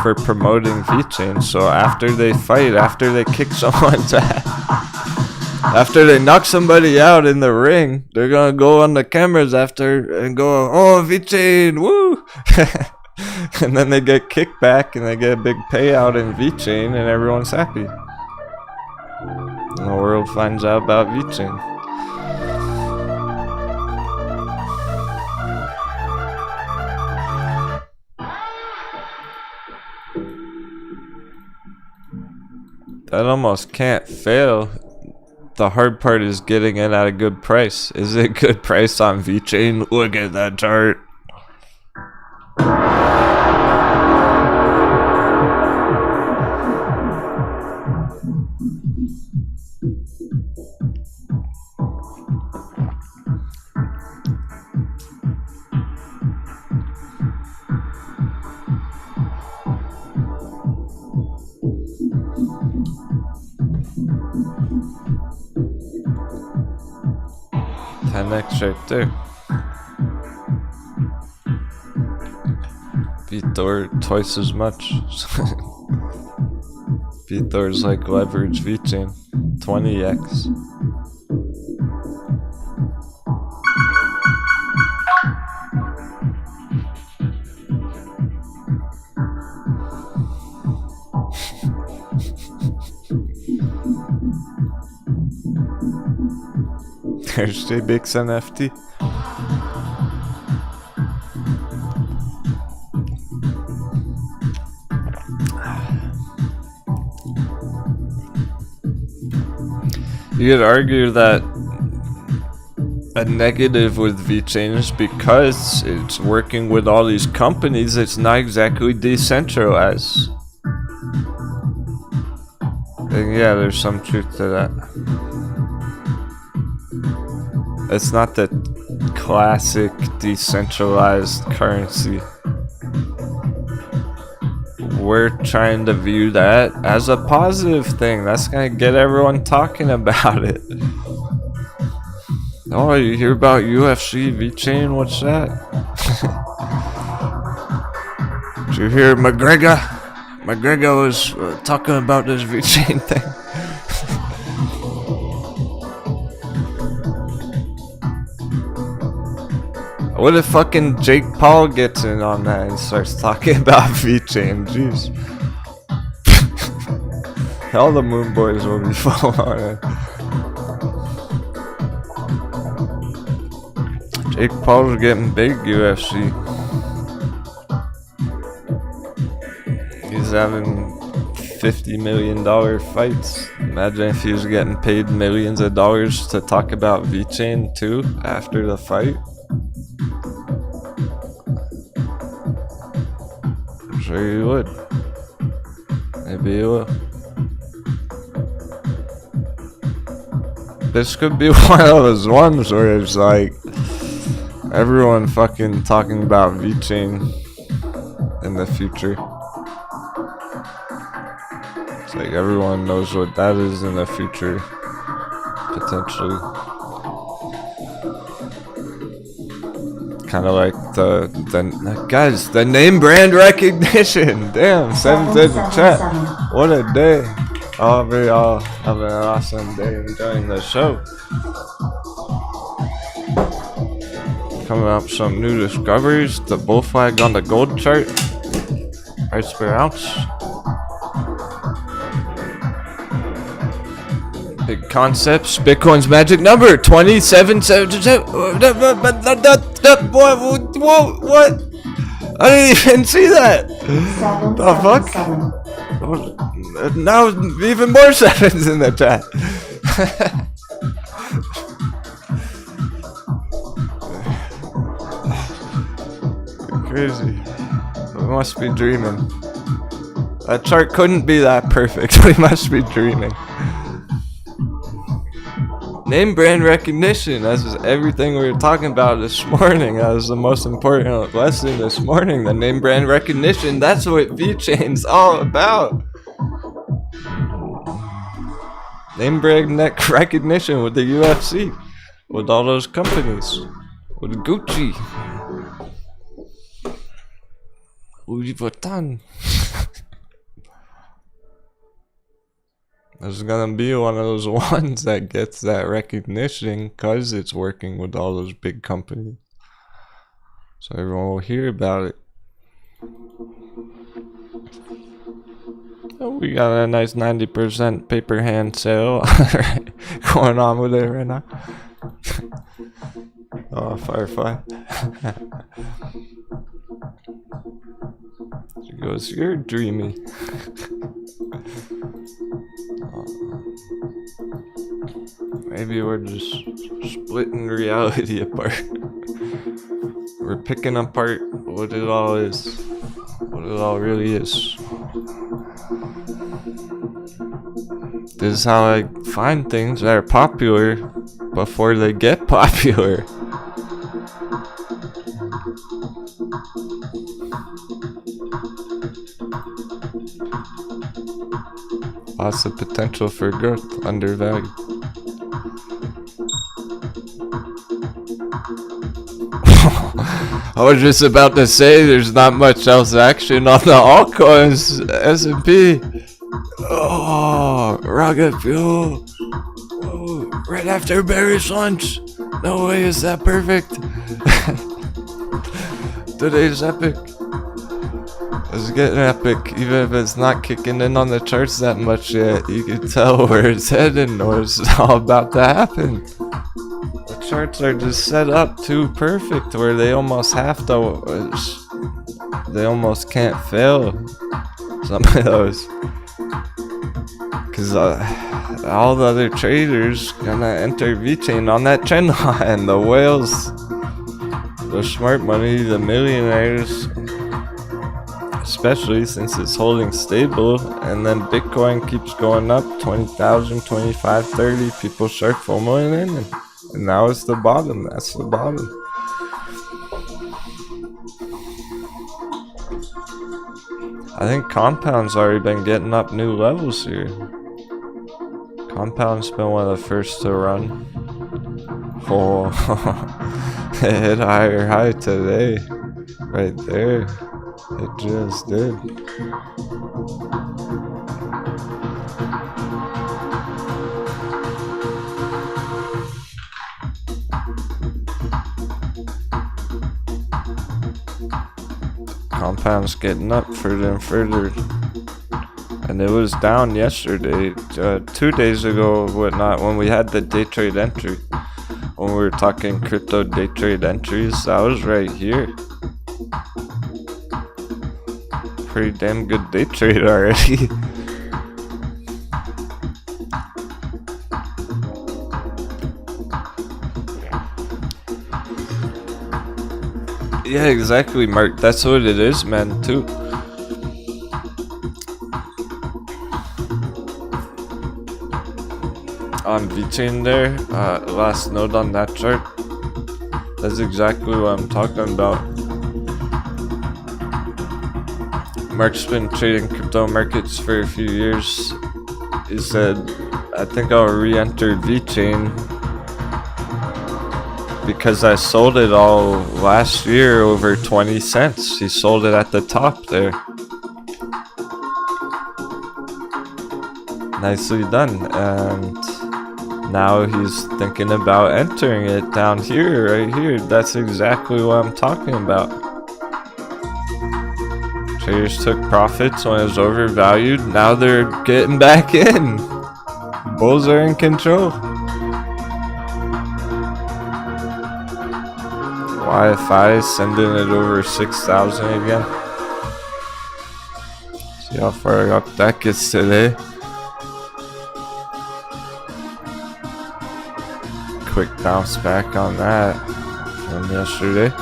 for promoting VeChain. So after they fight, after they kick someone's ass, after they knock somebody out in the ring, they're gonna go on the cameras after and go, oh, VeChain, woo! And then they get kicked back and they get a big payout in VeChain and everyone's happy. And the world finds out about VeChain. That almost can't fail. The hard part is getting it at a good price. Is it a good price on VeChain? Look at that chart. 10x right there. VTHOR twice as much. VTHOR is like leverage VeChain, 20x. There's JBig's NFT. You could argue that a negative with VeChain is because it's working with all these companies, it's not exactly decentralized. And yeah, there's some truth to that. It's not the classic decentralized currency. We're trying to view that as a positive thing. That's gonna get everyone talking about it. Oh, you hear about UFC VeChain? What's that? Did you hear McGregor? McGregor was talking about this VeChain thing. What if fucking Jake Paul gets in on that and starts talking about VeChain? Jeez. All the Moon Boys will be full on it. Jake Paul's getting big, UFC. He's having $50 million fights. Imagine if he was getting paid millions of dollars to talk about VeChain too after the fight. I'm sure you would. Maybe you will. This could be one of those ones where it's like everyone fucking talking about VeChain in the future. It's like everyone knows what that is in the future, potentially. Kind of like the guys, the name brand recognition. Damn, 7 days of chat. What a day. I hope you all have an awesome day enjoying the show. Coming up with some new discoveries. The bull flag on the gold chart. Price per ounce. Big concepts. Bitcoin's magic number 2777. What? I didn't even see that. The fuck? Now even more sevens in the chat. Crazy. We must be dreaming. That chart couldn't be that perfect. We must be dreaming. Name brand recognition. That's just everything we were talking about this morning. That was the most important lesson this morning. The name brand recognition. That's what VeChain's all about. Name brand recognition with the UFC. With all those companies. With Gucci. Louis Vuitton. There's gonna be one of those ones that gets that recognition because it's working with all those big companies. So everyone will hear about it. Oh, we got a nice 90% paper hand sale going on with it right now. Oh, Firefly. She goes, you're dreamy. Maybe we're just splitting reality apart. We're picking apart what it all is. What it all really is. This is how I find things that are popular before they get popular. Lots of potential for growth, undervalued. I was just about to say there's not much else action on the altcoins S&P. Oh, rocket fuel. Oh, right after bearish lunch. No way is that perfect. Today's epic. It's getting epic, even if it's not kicking in on the charts that much yet. You can tell where it's heading or it's all about to happen. The charts are just set up too perfect where they almost have to, they almost can't fail. Some of those. Because all the other traders gonna enter VeChain on that trend line. The whales, the smart money, the millionaires. Especially since it's holding stable, and then Bitcoin keeps going up 20,000, 25, 30. People start FOMOing in, and now it's the bottom. That's the bottom. I think Compound's already been getting up new levels here. Compound's been one of the first to run. Oh, it hit a higher high today, right there. It just did. Compound's getting up further and further. And it was down yesterday, 2 days ago, whatnot, when we had the day trade entry. When we were talking crypto day trade entries, that was right here. Pretty damn good day trade already. Yeah, exactly, Mark. That's what it is, man, too. On VeChain there, last note on that chart. That's exactly what I'm talking about. Mark's been trading crypto markets for a few years. He said, I think I'll re-enter VeChain because I sold it all last year over 20 cents. He sold it at the top there. Nicely done. And now he's thinking about entering it down here, right here. That's exactly what I'm talking about. Traders took profits when it was overvalued. Now they're getting back in. Bulls are in control. YFI sending it over 6,000 again. See how far up that gets today. Quick bounce back on that from yesterday.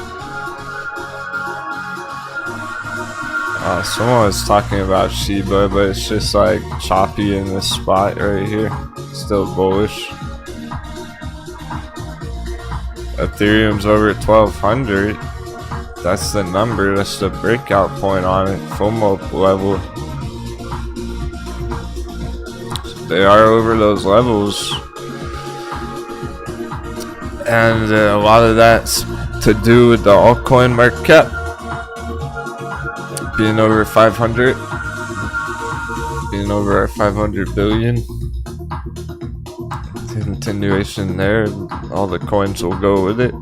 Someone was talking about SHIBA, but it's just like choppy in this spot right here. Still bullish. Ethereum's over 1200. That's the number. That's the breakout point on it. FOMO level. So they are over those levels. And a lot of that's to do with the altcoin market cap being over 500, being over our 500 billion. Continuation there, all the coins will go with it.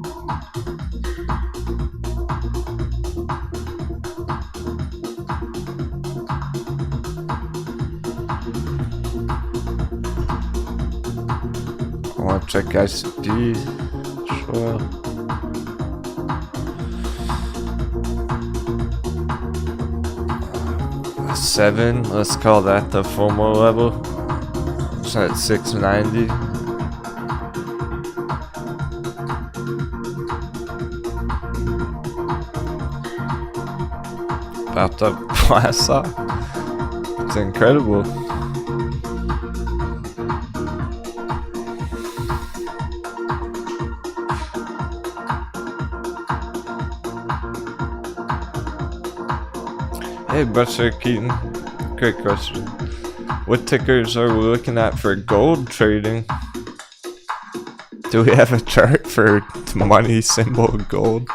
I want to check ICP. Sure. Seven, let's call that the FOMO level. It's at 690. About to blast off. It's incredible. Hey, Buster Keaton, great question. What tickers are we looking at for gold trading? Do we have a chart for money symbol gold?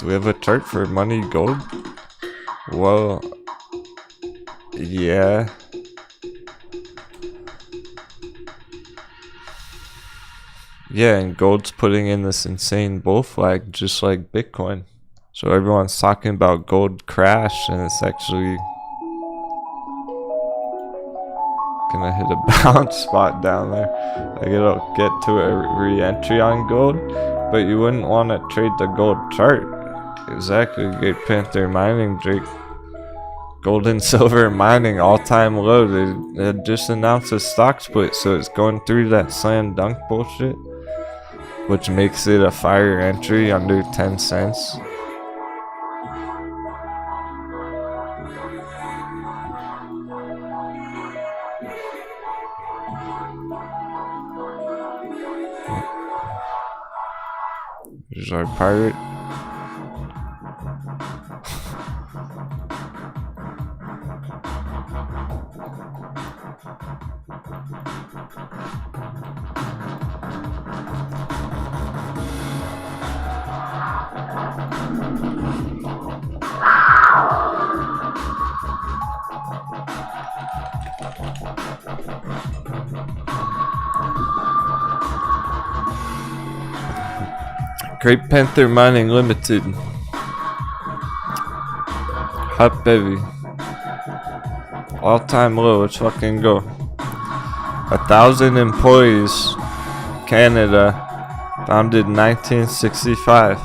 Do we have a chart for money gold? Well, yeah. Yeah, and gold's putting in this insane bull flag just like Bitcoin. So everyone's talking about gold crash, and it's actually gonna hit a bounce spot down there. Like it'll get to a re-entry on gold, but you wouldn't want to trade the gold chart. Exactly, Great Panther Mining, Drake. Gold and silver mining all-time low. They just announced a stock split, so it's going through that slam dunk bullshit, which makes it a fire entry under 10 cents. Here's our pirate. Great Panther Mining Limited. Hot baby. All time low, let's fucking go. 1,000 employees. Canada. Founded 1965.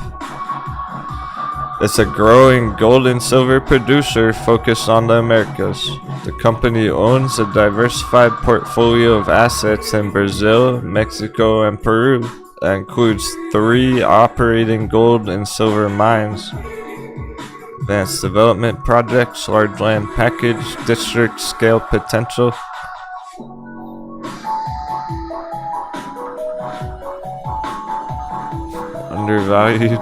It's a growing gold and silver producer focused on the Americas. The company owns a diversified portfolio of assets in Brazil, Mexico, and Peru. That includes 3 operating gold and silver mines, advanced development projects, large land package, district scale potential. Undervalued,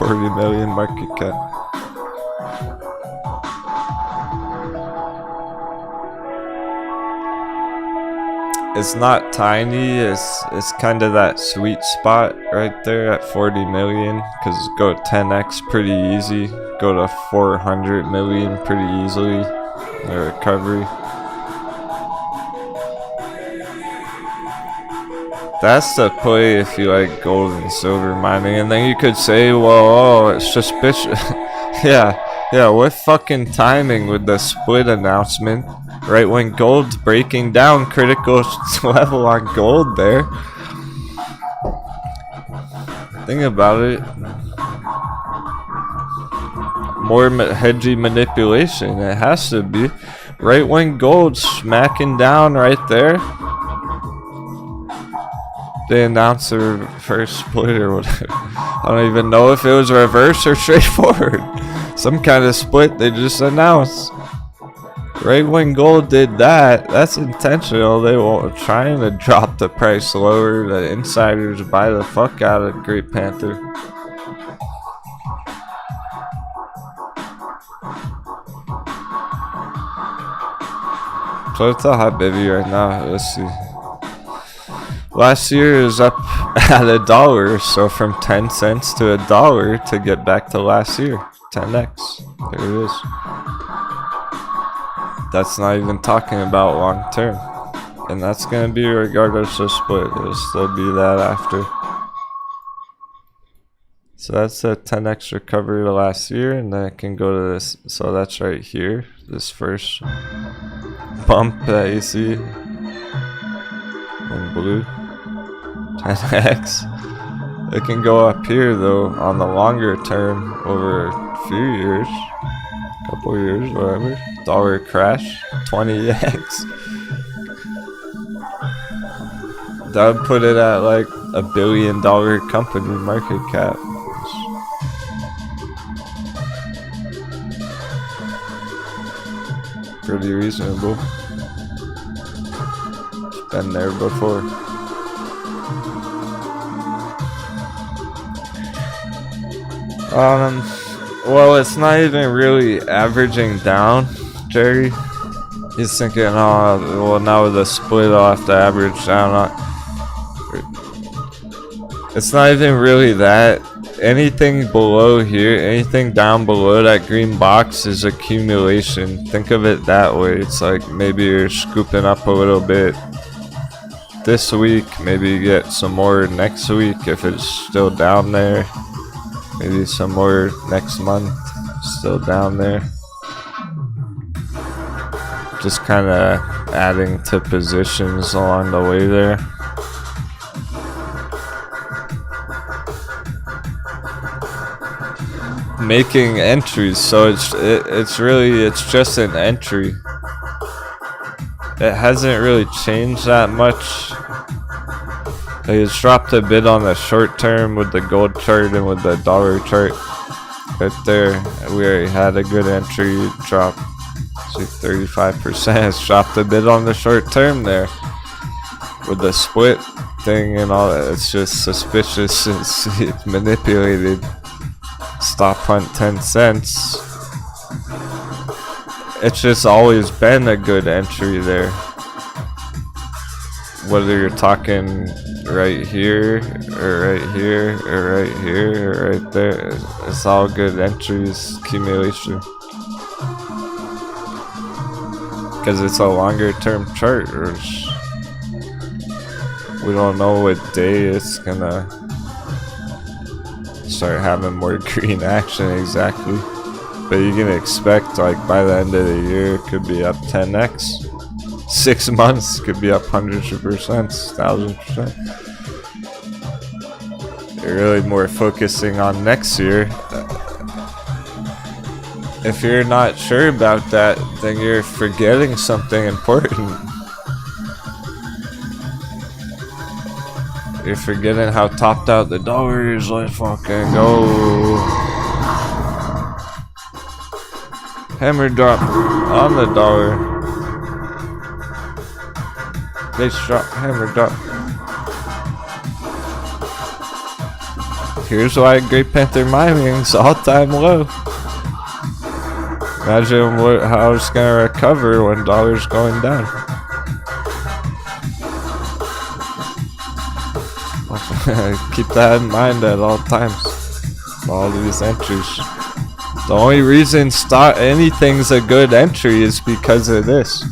40 million market cap. It's not tiny, it's kind of that sweet spot right there at 40 million, because go 10x pretty easy, go to 400 million pretty easily, the recovery. That's the play if you like gold and silver mining, and then you could say, well, oh, it's just bitch. yeah, what fucking timing with the split announcement? Right when gold's breaking down critical level on gold there. Think about it. More hedgy manipulation. It has to be. Right when gold's smacking down right there, they announced their first split or whatever. I don't even know if it was reverse or straightforward. Some kind of split they just announced. Right when gold did that, that's intentional. They were trying to drop the price lower. The insiders buy the fuck out of Great Panther. So it's a hot baby right now. Let's see. Last year is up at $1, so from 10 cents to $1 to get back to last year. 10x. There it is. That's not even talking about long term. And that's going to be regardless of split. It'll still be that after. So that's a 10x recovery to last year. And then it can go to this. So that's right here. This first bump that you see in blue. 10x. It can go up here though on the longer term over a few years. Couple years, whatever. Dollar crash, 20x. That would put it at like $1 billion company market cap. Pretty reasonable. Been there before. Well, it's not even really averaging down, Jerry. He's thinking, oh, well, now with the split, I'll have to average down. It's not even really that. anything below here, anything down below that green box is accumulation. Think of it that way. It's like maybe you're scooping up a little bit this week, maybe you get some more next week if it's still down there, maybe some more next month, still down there. Just kind of adding to positions along the way there. Making entries, so it's just an entry. It hasn't really changed that much. It's dropped a bit on the short term with the gold chart and with the dollar chart right there. We already had a good entry drop. See, 35%. It's dropped a bit on the short term there with the split thing and all that. It's just suspicious. It's manipulated. Stop hunt 10 cents. It's just always been a good entry there. Whether you're talking right here, or right here, or right here, or right there, it's all good entries, accumulation. Because it's a longer term chart, or we don't know what day it's gonna start having more green action exactly. But you can expect, like, by the end of the year, it could be up 10x. 6 months could be up hundreds of percents, 1000%. You're really more focusing on next year. If you're not sure about that, then you're forgetting something important. You're forgetting how topped out the dollar is. Let's fucking go. Hammer drop on the dollar. Base drop, hammer drop. Here's why Great Panther mining's all-time low. Imagine how it's gonna recover when dollar's going down. Keep that in mind at all times. All these entries. The only reason anything's a good entry is because of this.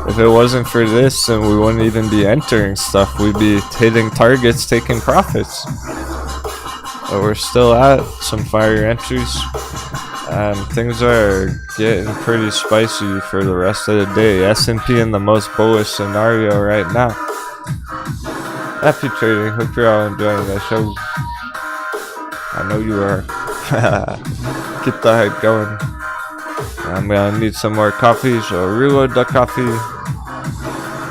If it wasn't for this, then we wouldn't even be entering stuff. We'd be hitting targets, taking profits. But we're still at some fire entries. And things are getting pretty spicy for the rest of the day. S&P in the most bullish scenario right now. Happy trading. Hope you're all enjoying the show. I know you are. Keep the hype going. I'm gonna need some more coffee, so reload the coffee.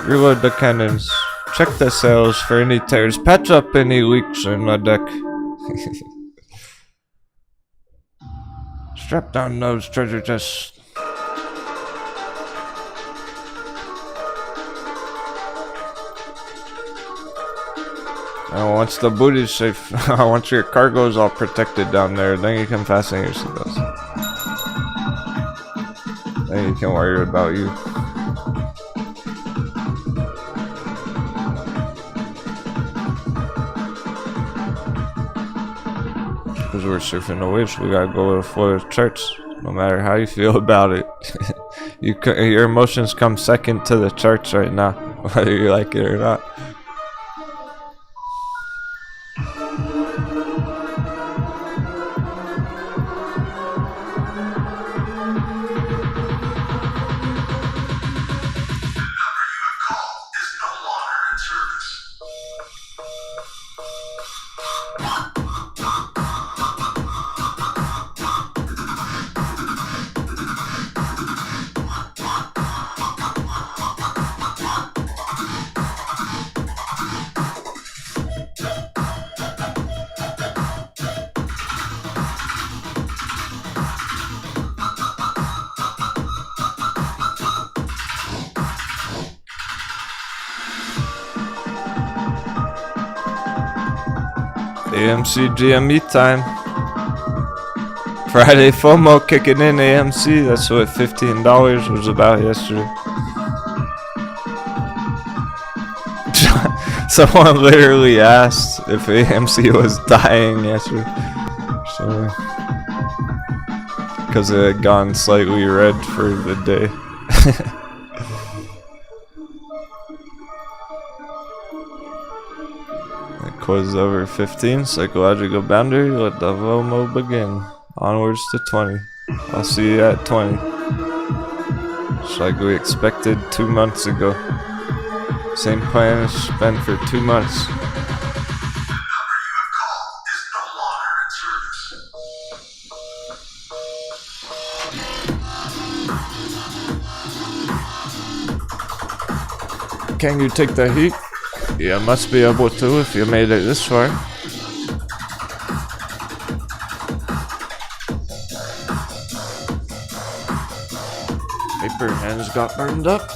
Reload the cannons. Check the sails for any tears. Patch up any leaks in the deck. Strap down those treasure chests. And once the booty's safe, once your cargo's all protected down there, then you can fasten your seatbelts. Then you can worry about you. Because we're surfing the waves, we gotta go with the flow of charts, no matter how you feel about it. Your emotions come second to the charts right now, whether you like it or not. AMC GME time. Friday FOMO kicking in AMC. That's what $15 was about yesterday. Someone literally asked if AMC was dying yesterday. So, because it had gone slightly red for the day. It closes over 15, psychological boundary, let the FOMO begin. Onwards to 20. I'll see you at 20. Just like we expected 2 months ago. Same plan as spent for 2 months. Can you take the heat? Yeah, must be able to if you made it this far. Paper hands got burned up.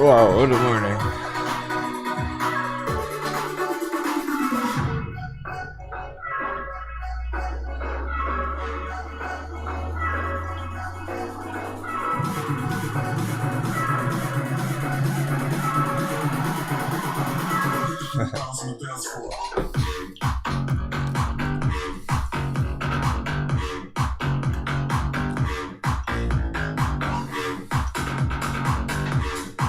Wow, what a morning.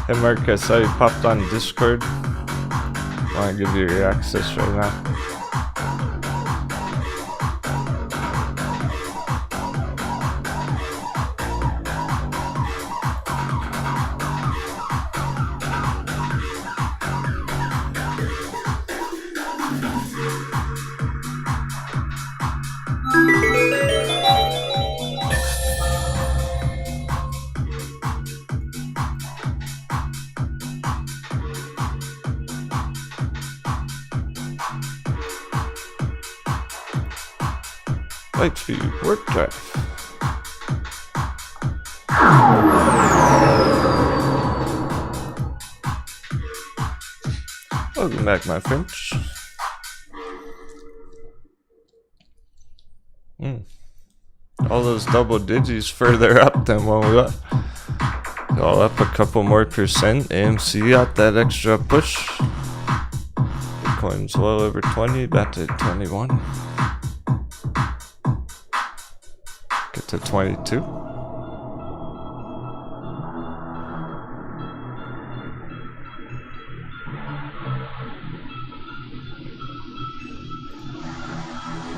Hey Mark, I saw you popped on Discord. I want to give you your access right now. Lightspeed, work drive. Welcome back, my friends. All those double digits further up than when we left. All up a couple more percent. AMC got that extra push. Bitcoin's well over 20, back to 21. Get to 22.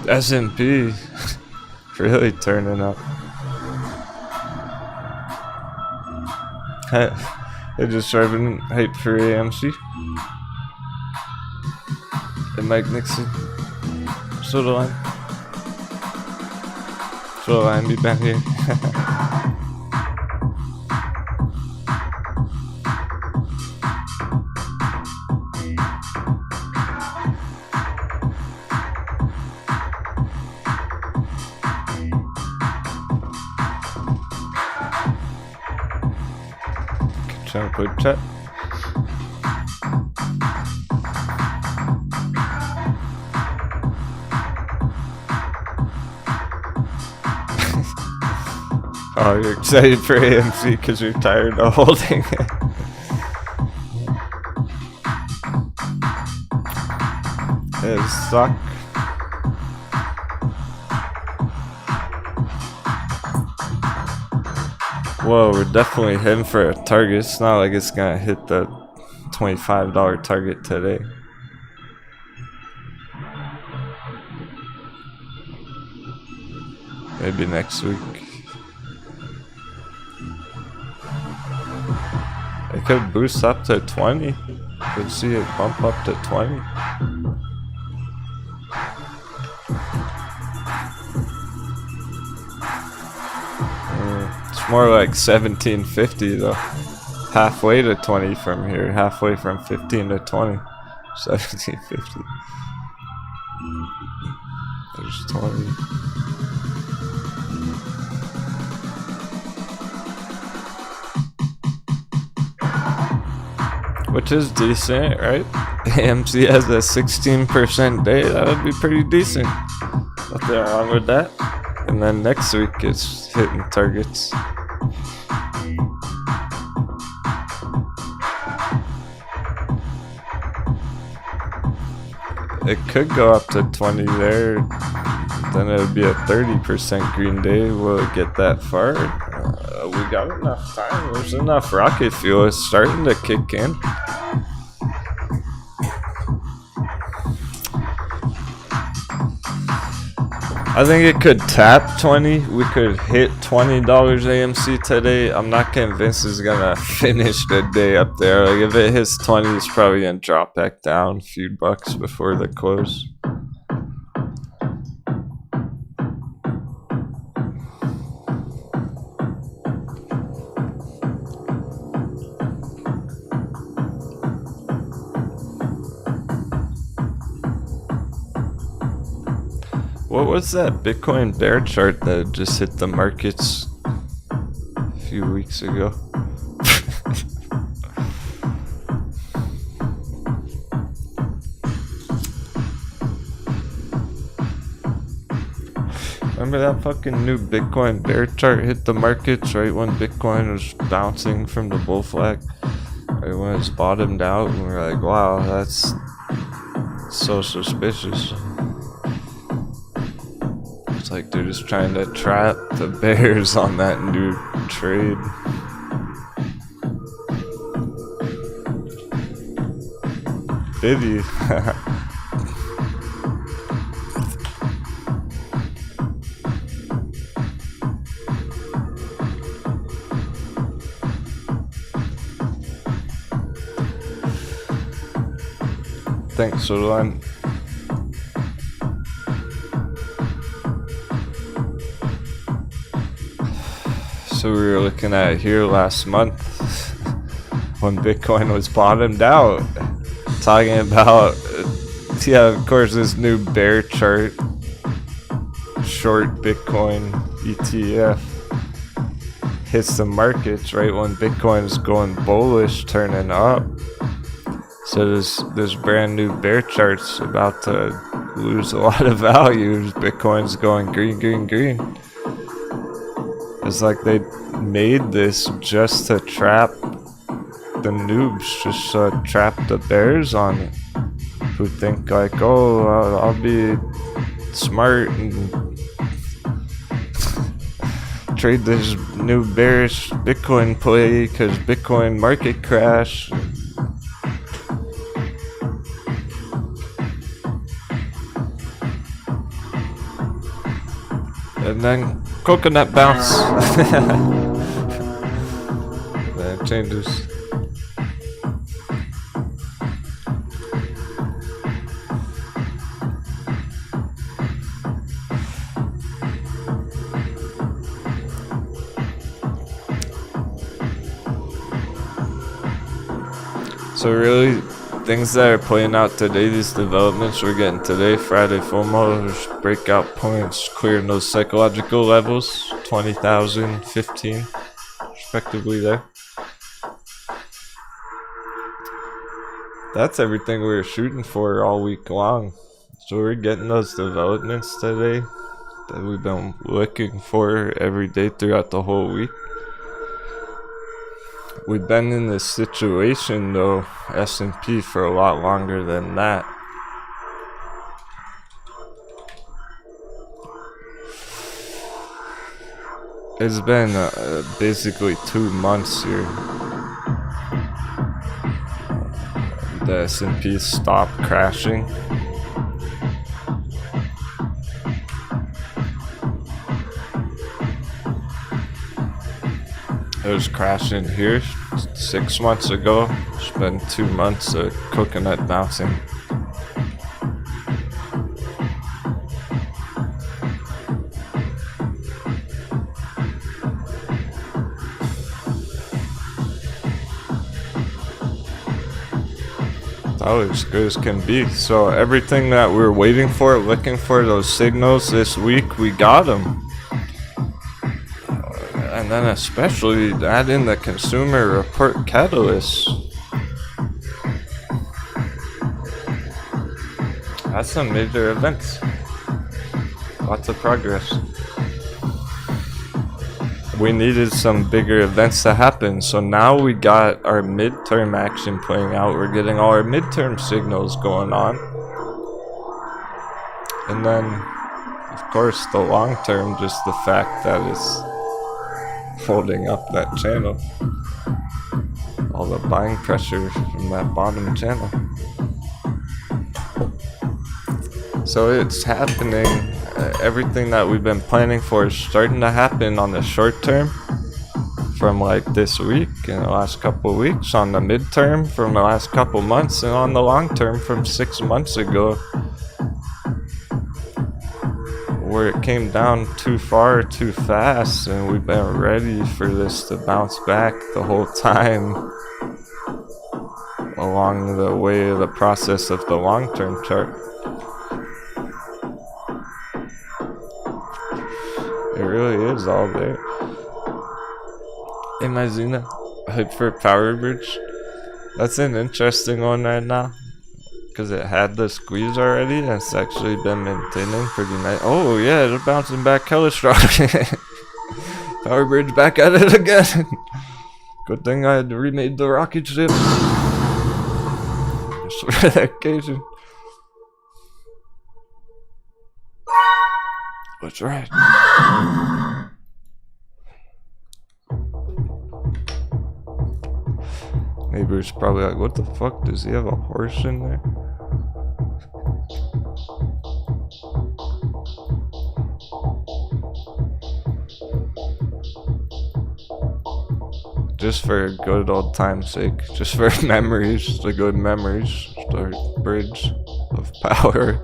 S&P really turning up. They're just serving hype for AMC and Mike Nixon. So do I. So do I be back here. Trying to put chat. Oh, you're excited for AMC because you're tired of holding it. It suck. Whoa, we're definitely heading for a target. It's not like it's gonna hit the $25 target today. Maybe next week. It could boost up to 20. Could see it bump up to 20. It's more like 1750 though. Halfway to 20 from here. Halfway from 15 to 20. 1750. There's 20. Which is decent, right? AMC has a 16% day. That would be pretty decent. Nothing wrong with that. And then next week it's hitting targets. It could go up to 20 there. Then it would be a 30% green day. Will it get that far? We got enough time. There's enough rocket fuel. It's starting to kick in. I think it could tap 20. We could hit $20 AMC today. I'm not convinced it's gonna finish the day up there. Like if it hits 20, it's probably gonna drop back down a few bucks before the close. What was that Bitcoin bear chart that just hit the markets a few weeks ago? Remember that fucking new Bitcoin bear chart hit the markets right when Bitcoin was bouncing from the bull flag? Right when it's bottomed out, and we're like, wow, that's so suspicious. It's like they're just trying to trap the bears on that new trade. Vivi. Thanks, Sodaline. So we were looking at here last month when Bitcoin was bottomed out, talking about, yeah, of course, this new bear chart, short Bitcoin ETF, hits the markets right when Bitcoin is going bullish, turning up. So this brand new bear chart's about to lose a lot of value. Bitcoin's going green, green, green. It's like they made this just to trap the noobs, just to trap the bears on it, who think like, oh, I'll be smart and trade this new bearish Bitcoin play because Bitcoin market crash. And then coconut bounce. That changes. So really, things that are playing out today, these developments we're getting today, Friday FOMO, breakout points, clearing those psychological levels, 20,000, 15, respectively there. That's everything we were shooting for all week long. So we're getting those developments today that we've been looking for every day throughout the whole week. We've been in this situation though, S&P, for a lot longer than that. It's been basically 2 months here. The S&P stopped crashing. It was crashing here 6 months ago. It's been 2 months of coconut bouncing. Oh, as good as can be. So everything that we were waiting for, looking for, those signals this week, we got them. And then especially add in the consumer report catalyst. That's some major events. Lots of progress. We needed some bigger events to happen, so now we got our midterm action playing out. We're getting all our midterm signals going on. And then, of course, the long term, just the fact that it's holding up that channel. All the buying pressure from that bottom channel. So it's happening. Everything that we've been planning for is starting to happen on the short term from like this week and the last couple of weeks, on the midterm from the last couple months, and on the long term from 6 months ago, where it came down too far too fast, and we've been ready for this to bounce back the whole time along the way of the process of the long-term chart. It really is all there. Hey Mazina, hype for Power Bridge. That's an interesting one right now, because it had the squeeze already, and it's actually been maintaining pretty nice. Oh yeah, they're bouncing back hella strong. Power Bridge back at it again. Good thing I had remade the rocket ship. Just for that occasion. That's right. Neighbor's probably like, what the fuck, does he have a horse in there? Just for good old time's sake, just for memories, the good memories, start bridge of power.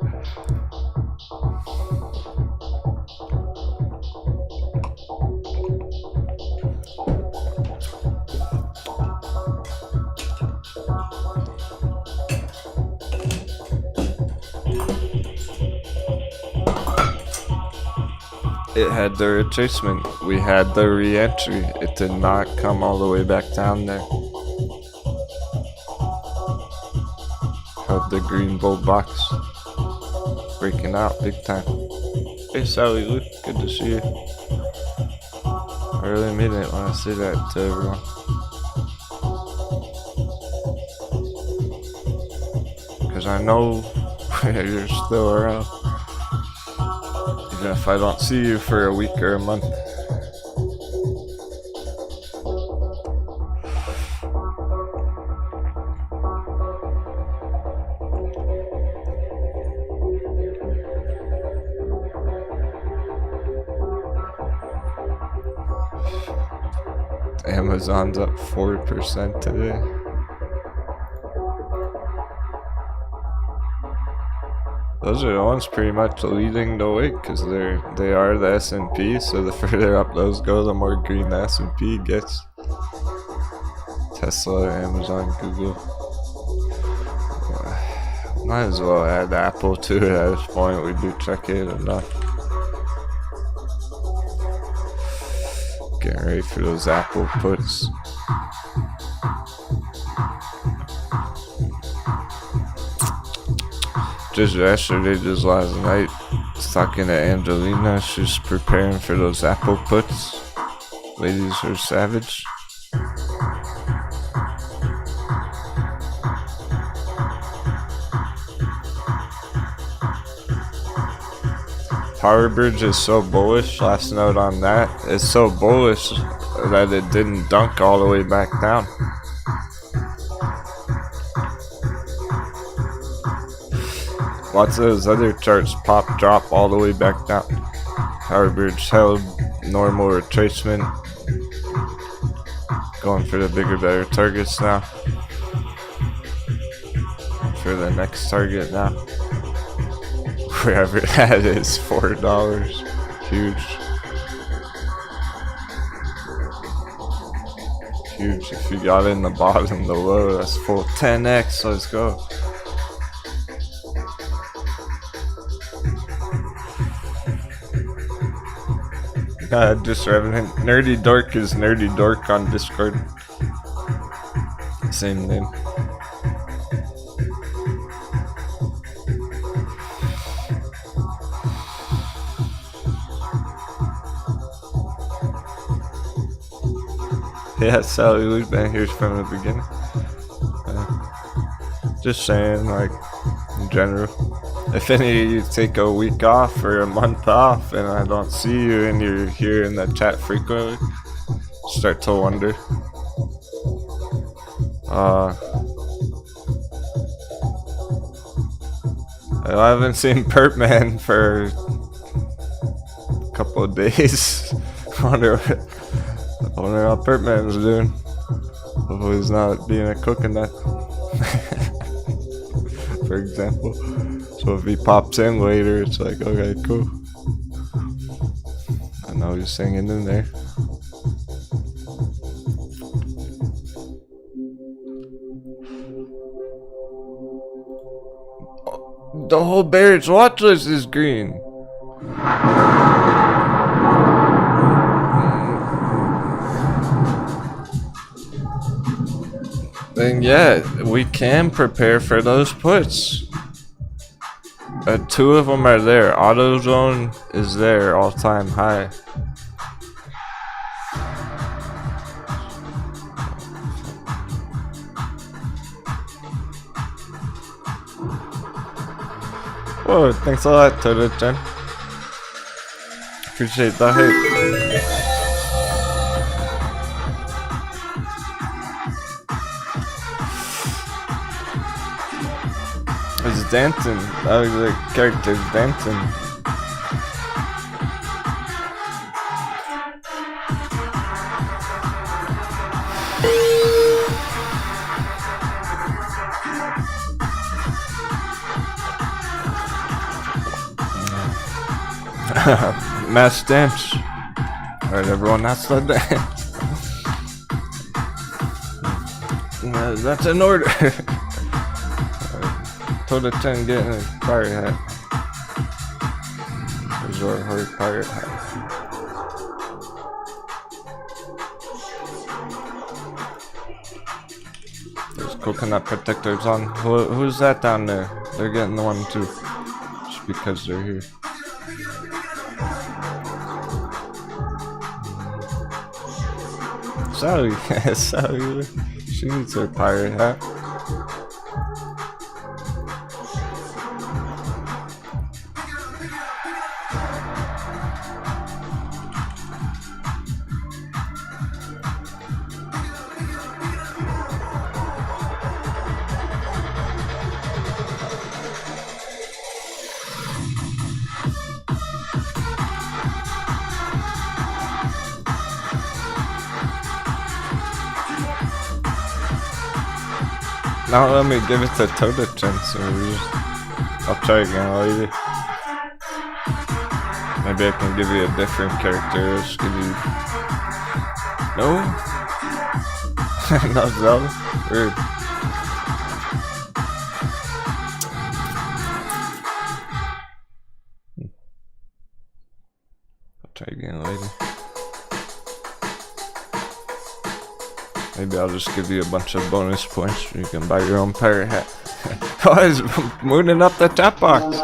It had the retracement, we had the re-entry, it did not come all the way back down there. of the green bull box. Breaking out big time. Hey Sally Luke, good to see you. I really mean it when I say that to everyone. Because I know you're still around. Even if I don't see you for a week or a month. Amazon's up 4% today. Those are the ones pretty much leading the way because they are the S&P. So the further up those go, the more green the S&P gets. Tesla, Amazon, Google. Might as well add Apple to it at this point. We do check it enough. Getting ready for those Apple puts. Just yesterday, just last night, I was talking to Angelina. She's preparing for those Apple puts. Ladies are savage. Power Bridge is so bullish. Last note on that. It's so bullish that it didn't dunk all the way back down. Lots of those other charts drop all the way back down. Power Bridge held normal retracement. Going for the bigger, better targets now. For the next target now. Wherever that is, $4. Huge. Huge. If you got in the bottom, the low, that's full 10x. Let's go. Just Revenant. Nerdy Dork is Nerdy Dork on Discord. Same name. Yeah, Sally Lou's been here from the beginning. Just saying, like, in general. If any of you take a week off or a month off and I don't see you and you're here in the chat frequently, start to wonder. I haven't seen Pertman for a couple of days. I wonder how Pertman's doing. Hopefully he's not being a coconut. For example. So if he pops in later, it's like, okay, cool. I know he's singing in there. The whole Barrett's watch list is green. Then yeah, we can prepare for those puts. 2 of them are there. AutoZone is there, all-time high. Whoa, thanks a lot, Toto-chan. Appreciate the hype. It's Danton. That was the character, Danton. Mass dance. Alright, everyone, that's the dance. That's an order. Toto-chan getting a pirate hat. Resort Horde pirate hat. There's coconut protectors on. Who's that down there? They're getting the one too. Just because they're here. Sally, Sally, she needs her pirate hat. Now let me give it to Elliottician, so I'll try again later. Maybe I can give you a different character. I'll just give you... No? Not Zelda? Weird. I'll try again later. Maybe I'll just give you a bunch of bonus points so you can buy your own pirate hat. Oh, he's mooning up the chat box.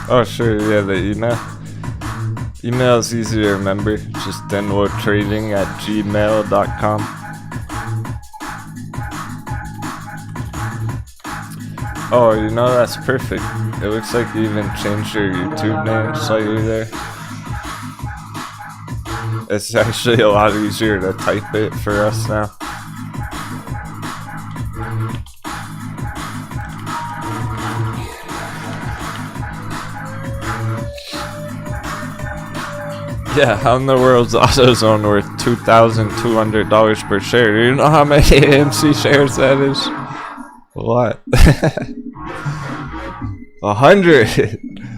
Oh, sure, yeah, the email. Email is easy to remember. Just denwotrading@gmail.com. Oh, you know, that's perfect. It looks like you even changed your YouTube name slightly there. It's actually a lot easier to type it for us now. Yeah, how in the world's AutoZone worth $2,200 per share? Do you know how many AMC shares that is? What? 100.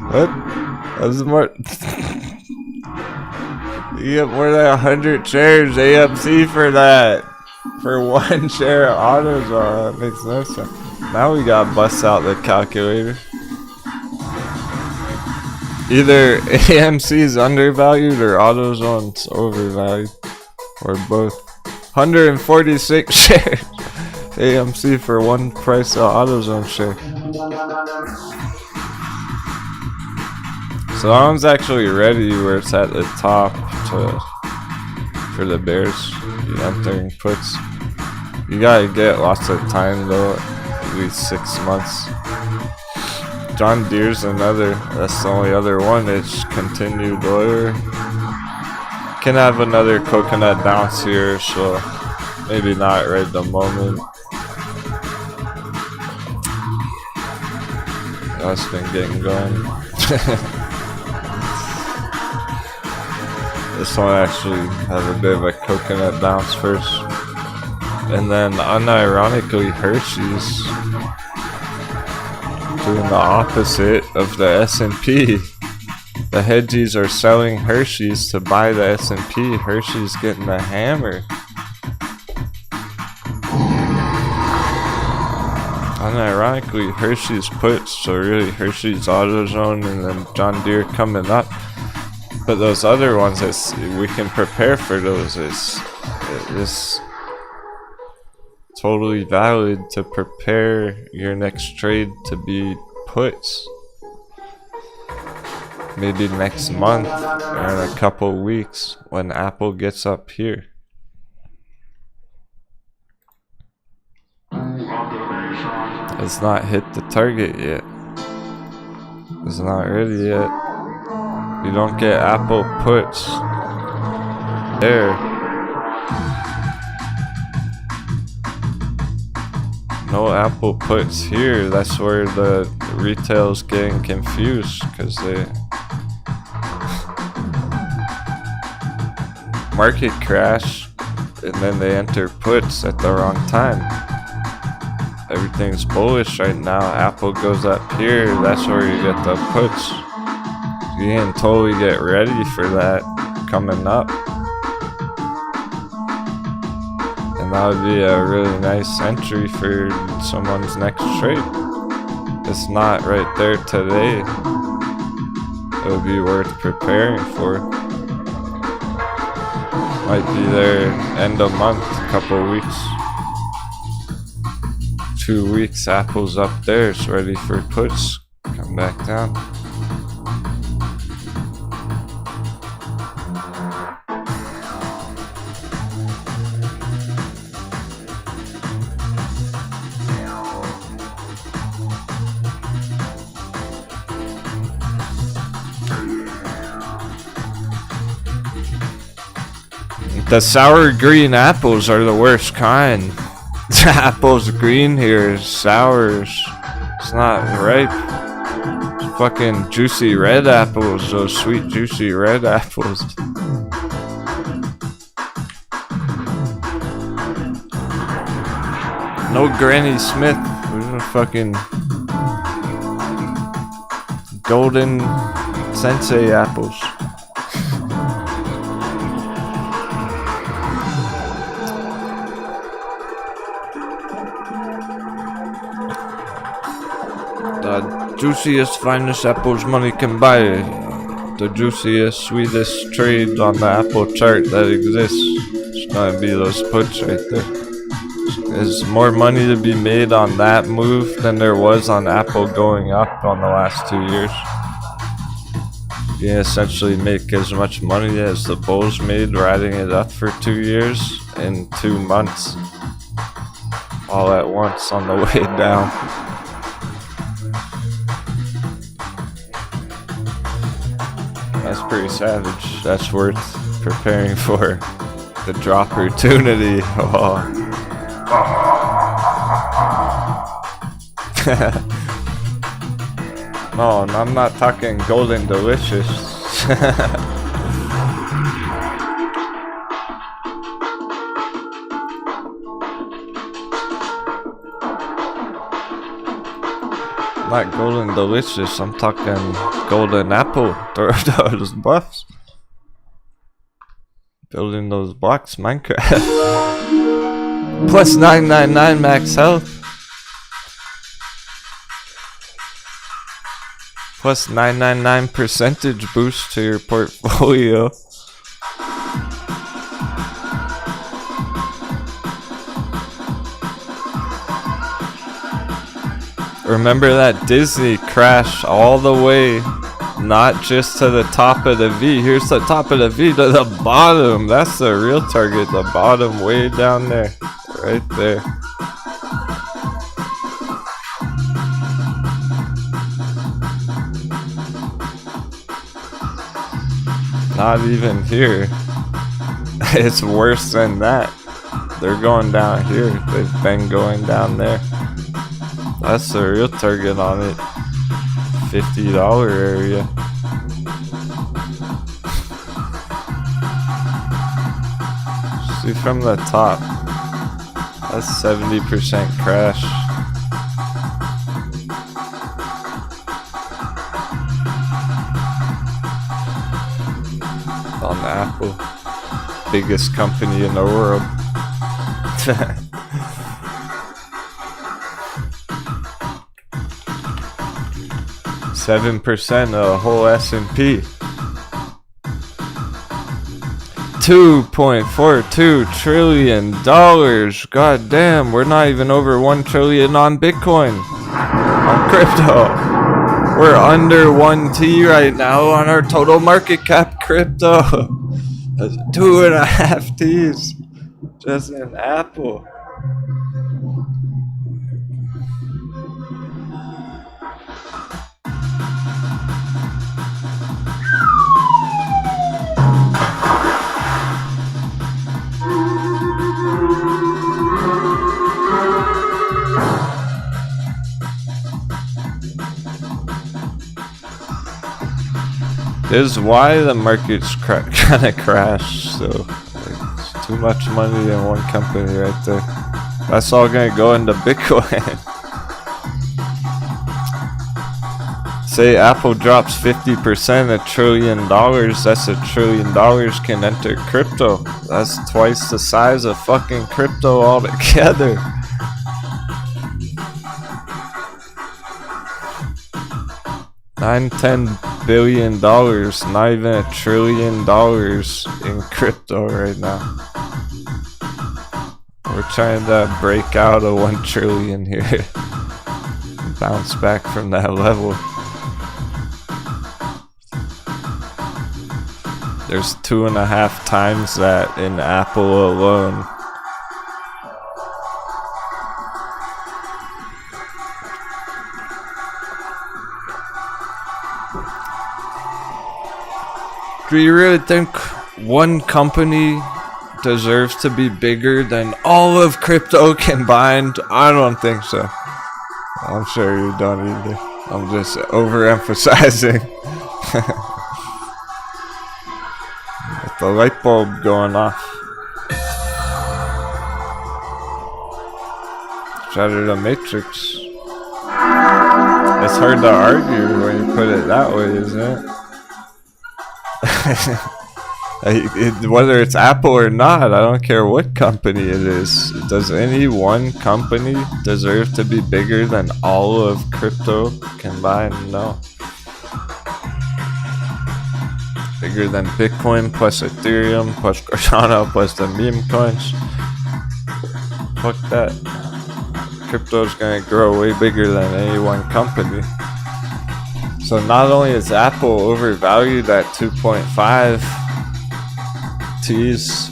What? That's more. You get more than 100 shares AMC for that. For one share of AutoZone. That makes no sense. Now we gotta bust out the calculator. Either AMC is undervalued or AutoZone's overvalued. Or both. 146 shares. AMC for one price of AutoZone share. So that one's actually ready where it's at the top for the bears. You entering puts. You gotta get lots of time though, at least 6 months. John Deere's another, that's the only other one. It's continued lower. Can have another coconut bounce here, so maybe not right at the moment. That's been getting going. This one actually has a bit of a coconut bounce first. And then unironically Hershey's doing the opposite of the S&P. The hedgies are selling Hershey's to buy the S&P. Hershey's getting a hammer. Unironically, Hershey's puts, so really Hershey's AutoZone and then John Deere coming up. But those other ones, we can prepare for those. It's totally valid to prepare your next trade to be puts. Maybe next month or in a couple weeks when Apple gets up here. It's not hit the target yet. It's not ready yet. You don't get Apple puts there. No Apple puts here. That's where the retail's getting confused because they market crash and then they enter puts at the wrong time. Everything's bullish right now. Apple goes up here. That's where you get the puts. You can totally get ready for that coming up. And that would be a really nice entry for someone's next trade. It's not right there today. It would be worth preparing for. Might be there end of month, couple weeks. 2 weeks, Apple's up there, it's ready for puts. Come back down. The sour green apples are the worst kind. The apple's green here is sour. It's not ripe. It's fucking juicy red apples, those sweet juicy red apples. No Granny Smith. There's no fucking golden sensei apples. The juiciest, finest apples money can buy. The juiciest, sweetest trade on the apple chart that exists. It's gonna be those puts right there. There's more money to be made on that move than there was on Apple going up on the last 2 years. You can essentially make as much money as the bulls made riding it up for 2 years in 2 months. All at once on the way down. That's pretty savage. That's worth preparing for the drop opportunity. Oh. No, I'm not talking golden delicious. Not golden delicious, I'm talking golden apple. Those buffs. Building those blocks, Minecraft. Plus 999 max health. Plus 999 percentage boost to your portfolio. Remember that Disney crash all the way, not just to the top of the V. Here's the top of the V to the bottom. That's the real target, the bottom way down there. Right there. Not even here. It's worse than that. They're going down here. They've been going down there. That's the real target on it. $50 area. See from the top. That's 70% crash. On Apple. Biggest company in the world. 7% of the whole S&P. $2.42 trillion. God damn, we're not even over 1 trillion on Bitcoin. On crypto. We're under 1T right now on our total market cap crypto. That's 2.5 T's. Just an Apple. This is why the market's kind of crashed. So it's too much money in one company right there. That's all gonna go into Bitcoin. Say Apple drops 50%, $1 trillion. That's $1 trillion can enter crypto. That's twice the size of fucking crypto altogether. $9-10 billion, not even $1 trillion in crypto right now. We're trying to break out of 1 trillion here. Bounce back from that level. There's 2.5 times that in Apple alone. Do you really think one company deserves to be bigger than all of crypto combined? I don't think so. I'm sure you don't either. I'm just overemphasizing. With the light bulb going off. Shattered the matrix. It's hard to argue when you put it that way, isn't it? Whether it's Apple or not, I don't care what company it is. Does any one company deserve to be bigger than all of crypto combined? No. Bigger than Bitcoin plus Ethereum plus Cardano plus the meme coins. Fuck that. Crypto's gonna grow way bigger than any one company. So not only is Apple overvalued at 2.5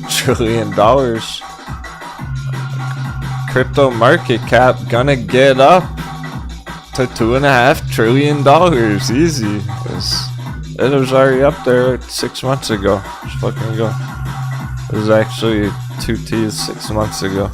trillion dollars, crypto market cap gonna get up to $2.5 trillion easy. It was already up there 6 months ago. Just fucking go. It was actually 2 T's 6 months ago.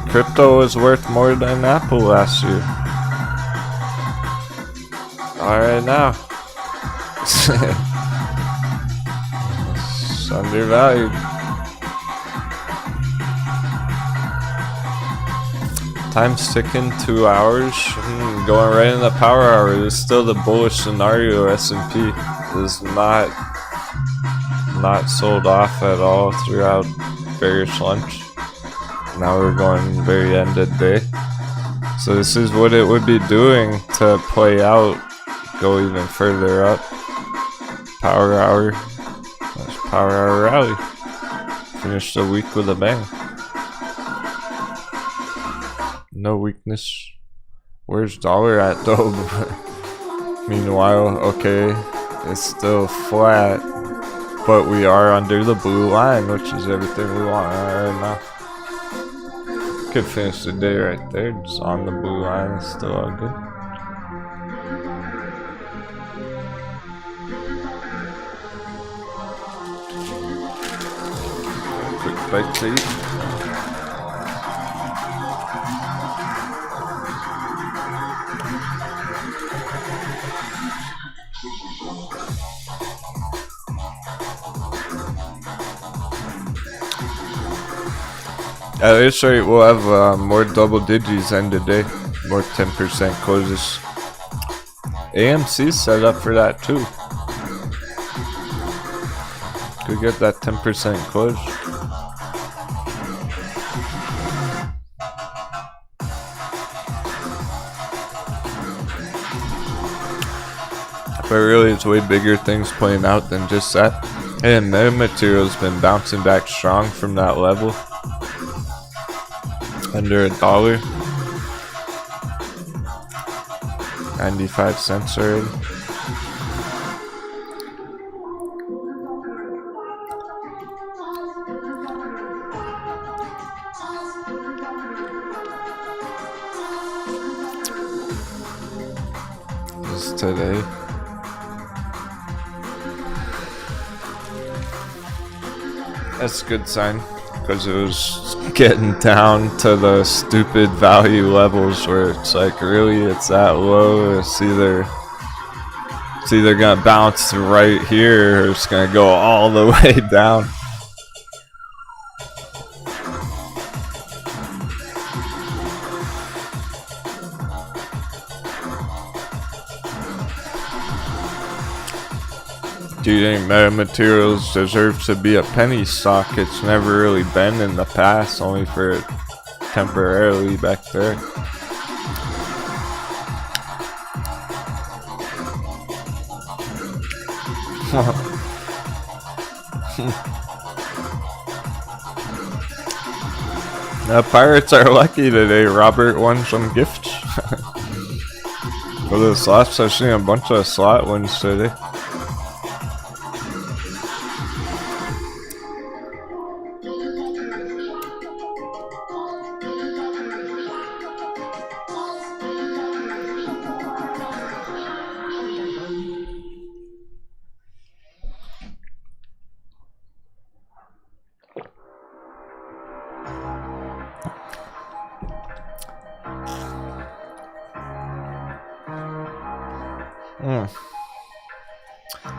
Crypto was worth more than Apple last year. Alright now. It's undervalued. Time's ticking, 2 hours. Going right in the power hour. There's still the bullish scenario. S&P is not sold off at all throughout bearish lunch. Now we're going very end of day. So this is what it would be doing to play out, go even further up. Power hour. That's power hour rally. Finish the week with a bang. No weakness. Where's dollar at though? Meanwhile, okay, it's still flat, but we are under the blue line, which is everything we want right now. Could finish the day right there, just on the blue line, it's still all good. Quick bite to eat. At this rate, we'll have more double digits end of day, more 10% closes. AMC's set up for that too. Could get that 10% close. But really, it's way bigger things playing out than just that. And metamaterial's been bouncing back strong from that level. Under $1, 95 cents already. This is today. That's a good sign. Because it was getting down to the stupid value levels where it's like, really, it's that low. It's either gonna bounce right here or it's gonna go all the way down. Do you think metamaterials deserve to be a penny stock? It's never really been in the past, only for temporarily back there. The pirates are lucky today. Robert won some gifts. For the slots, I've seen a bunch of slot wins today.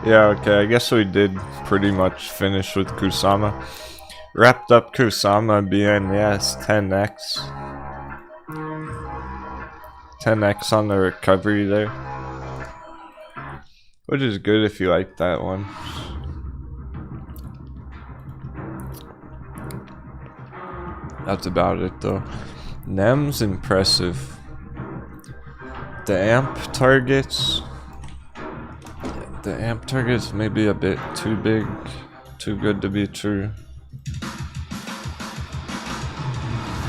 Yeah, okay, I guess we did pretty much finish with Kusama. Wrapped up Kusama being, yes, 10x. 10x on the recovery there. Which is good if you like that one. That's about it though. NEM's impressive. The amp targets. The amp targets may be a bit too big, too good to be true.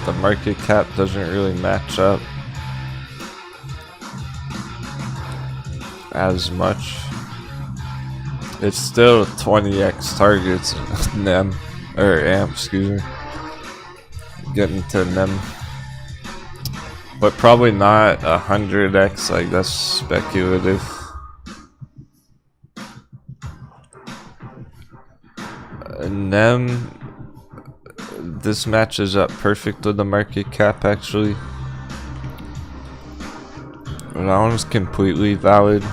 The market cap doesn't really match up as much. It's still 20x targets, NEM, or amp, excuse me. Getting to NEM. But probably not 100x, like that's speculative. NEM, this matches up perfect with the market cap actually. That one's completely valid.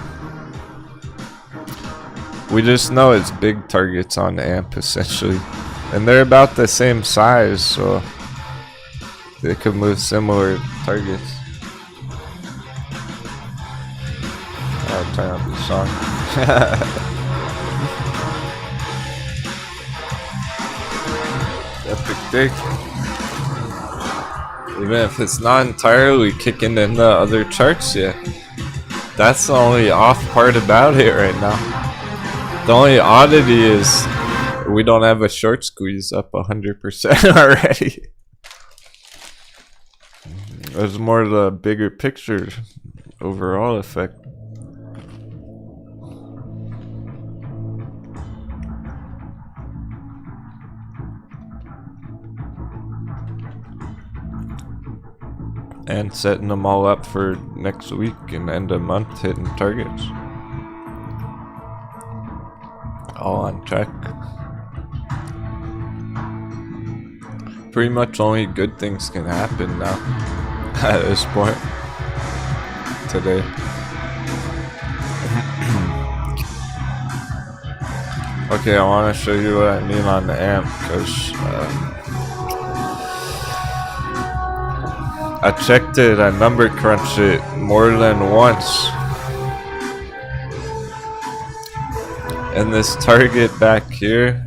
We just know it's big targets on AMP essentially. And they're about the same size, so they could move similar targets. I'll turn up the song. Epic dick. Even if it's not entirely kicking in the other charts yet. That's the only off part about it right now. The only oddity is we don't have a short squeeze up 100% already. There's more of the bigger picture overall effect. And setting them all up for next week and end of month hitting targets. All on track. Pretty much only good things can happen now at this point today. Okay, I want to show you what I mean on the amp because I checked it, I number crunched it more than once. And this target back here,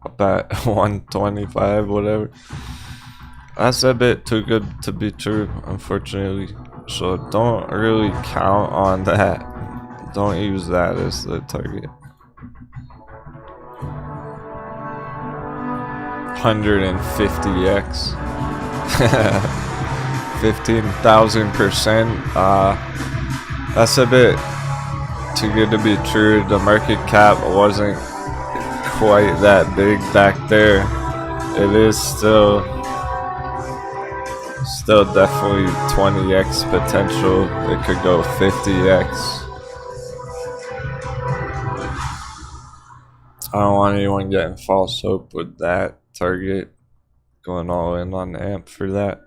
about 125, whatever. That's a bit too good to be true, unfortunately. So don't really count on that. Don't use that as the target. 150x. 15,000%. That's a bit too good to be true. The market cap wasn't quite that big back there. It is still definitely 20x potential. It could go 50x. I don't want anyone getting false hope with that target. Going all in on the amp for that.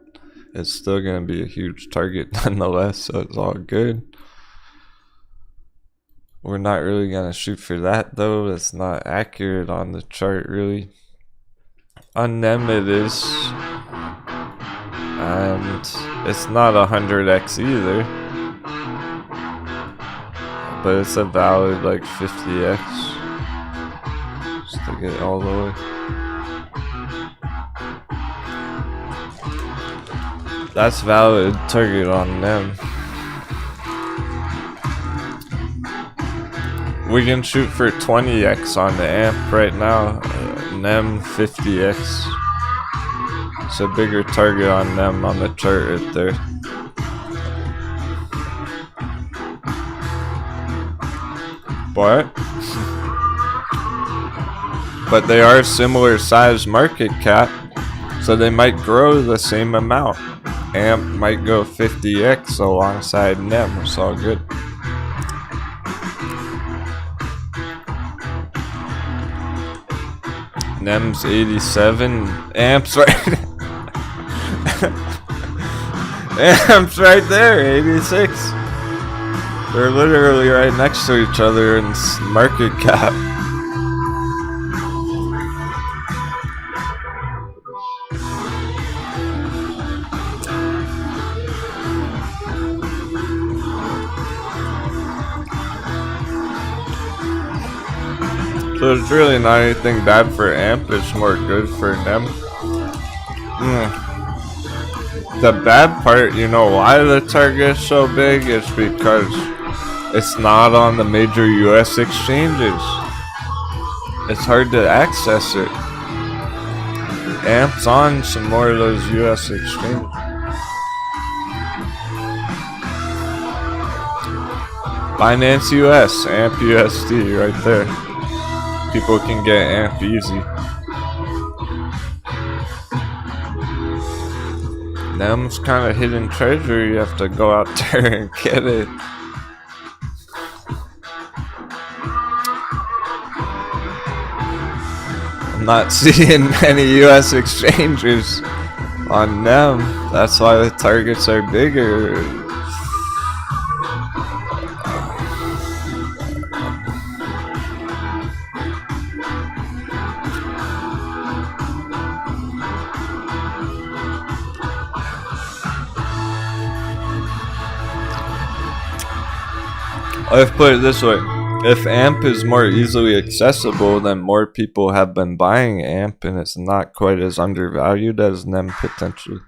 It's still going to be a huge target nonetheless, so it's all good. We're not really going to shoot for that though. It's not accurate on the chart really. On NEM it is. And it's not 100x either. but it's a valid like 50x. Just to get it all the way. That's valid target on them. We can shoot for 20x on the amp right now. NEM 50x. It's a bigger target on them on the chart right there. But they are similar size market cap, so they might grow the same amount. AMP might go 50x alongside NEM. It's all good. NEM's 87. AMP's right. AMP's right there. 86. They're literally right next to each other in market cap. So it's really not anything bad for AMP, it's more good for NEM. The bad part, you know why the target is so big? Is because it's not on the major US exchanges. It's hard to access it. AMP's on some more of those US exchanges. Binance US, AMP USD right there. People can get AMP easy. NEM's kind of hidden treasure. You have to go out there and get it. I'm not seeing many US exchanges on NEM. That's why the targets are bigger. Let's put it this way. If AMP is more easily accessible, then more people have been buying AMP and it's not quite as undervalued as NEM potentially.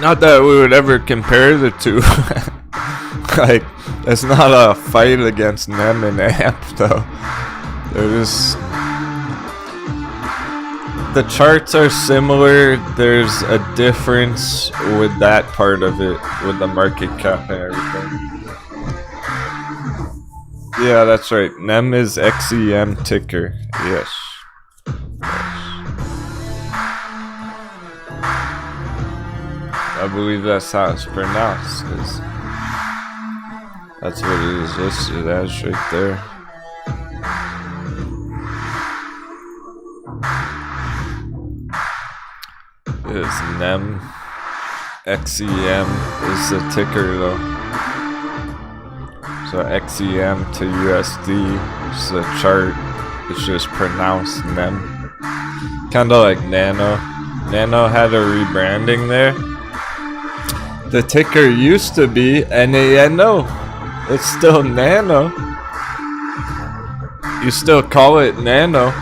Not that we would ever compare the two. Like, it's not a fight against NEM and AMP though. They're just... The charts are similar. There's a difference with that part of it, with the market cap and everything. Yeah, that's right. NEM is XEM ticker. Yes. I believe that's how it's pronounced. That's what it is listed as right there. Is NEM. XEM is the ticker though. So XEM to USD is the chart. It's just pronounced NEM. Kinda like Nano. Nano had a rebranding there. The ticker used to be NANO. It's still Nano. You still call it Nano,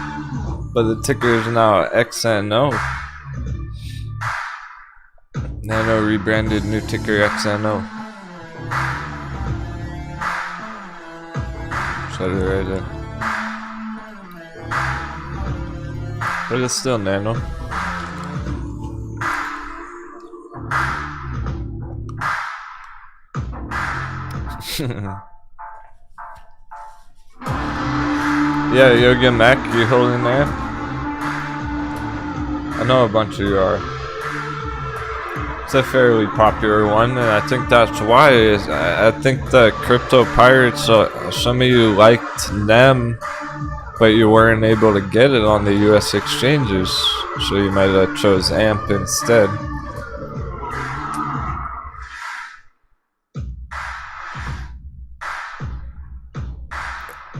but the ticker is now XNO. Nano rebranded, new ticker XNO. Shut it right there. But it's still Nano. Yeah, Yoga Mac, you holding there? I know a bunch of you are. It's a fairly popular one, and I think that's why. I think the crypto pirates, some of you liked NEM, but you weren't able to get it on the US exchanges, so you might have chose AMP instead.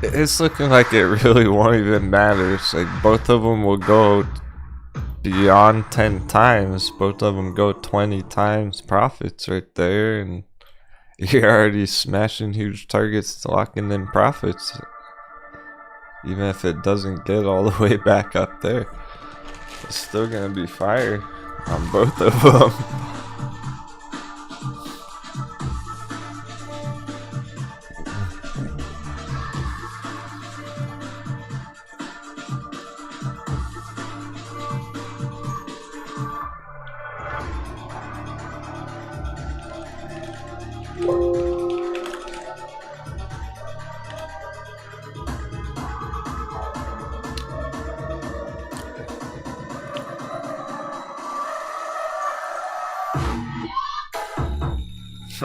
It's looking like it really won't even matter. It's like both of them will go beyond 10 times. Both of them go 20 times profits right there, and you're already smashing huge targets, locking in profits. Even if it doesn't get all the way back up there, it's still gonna be fire on both of them.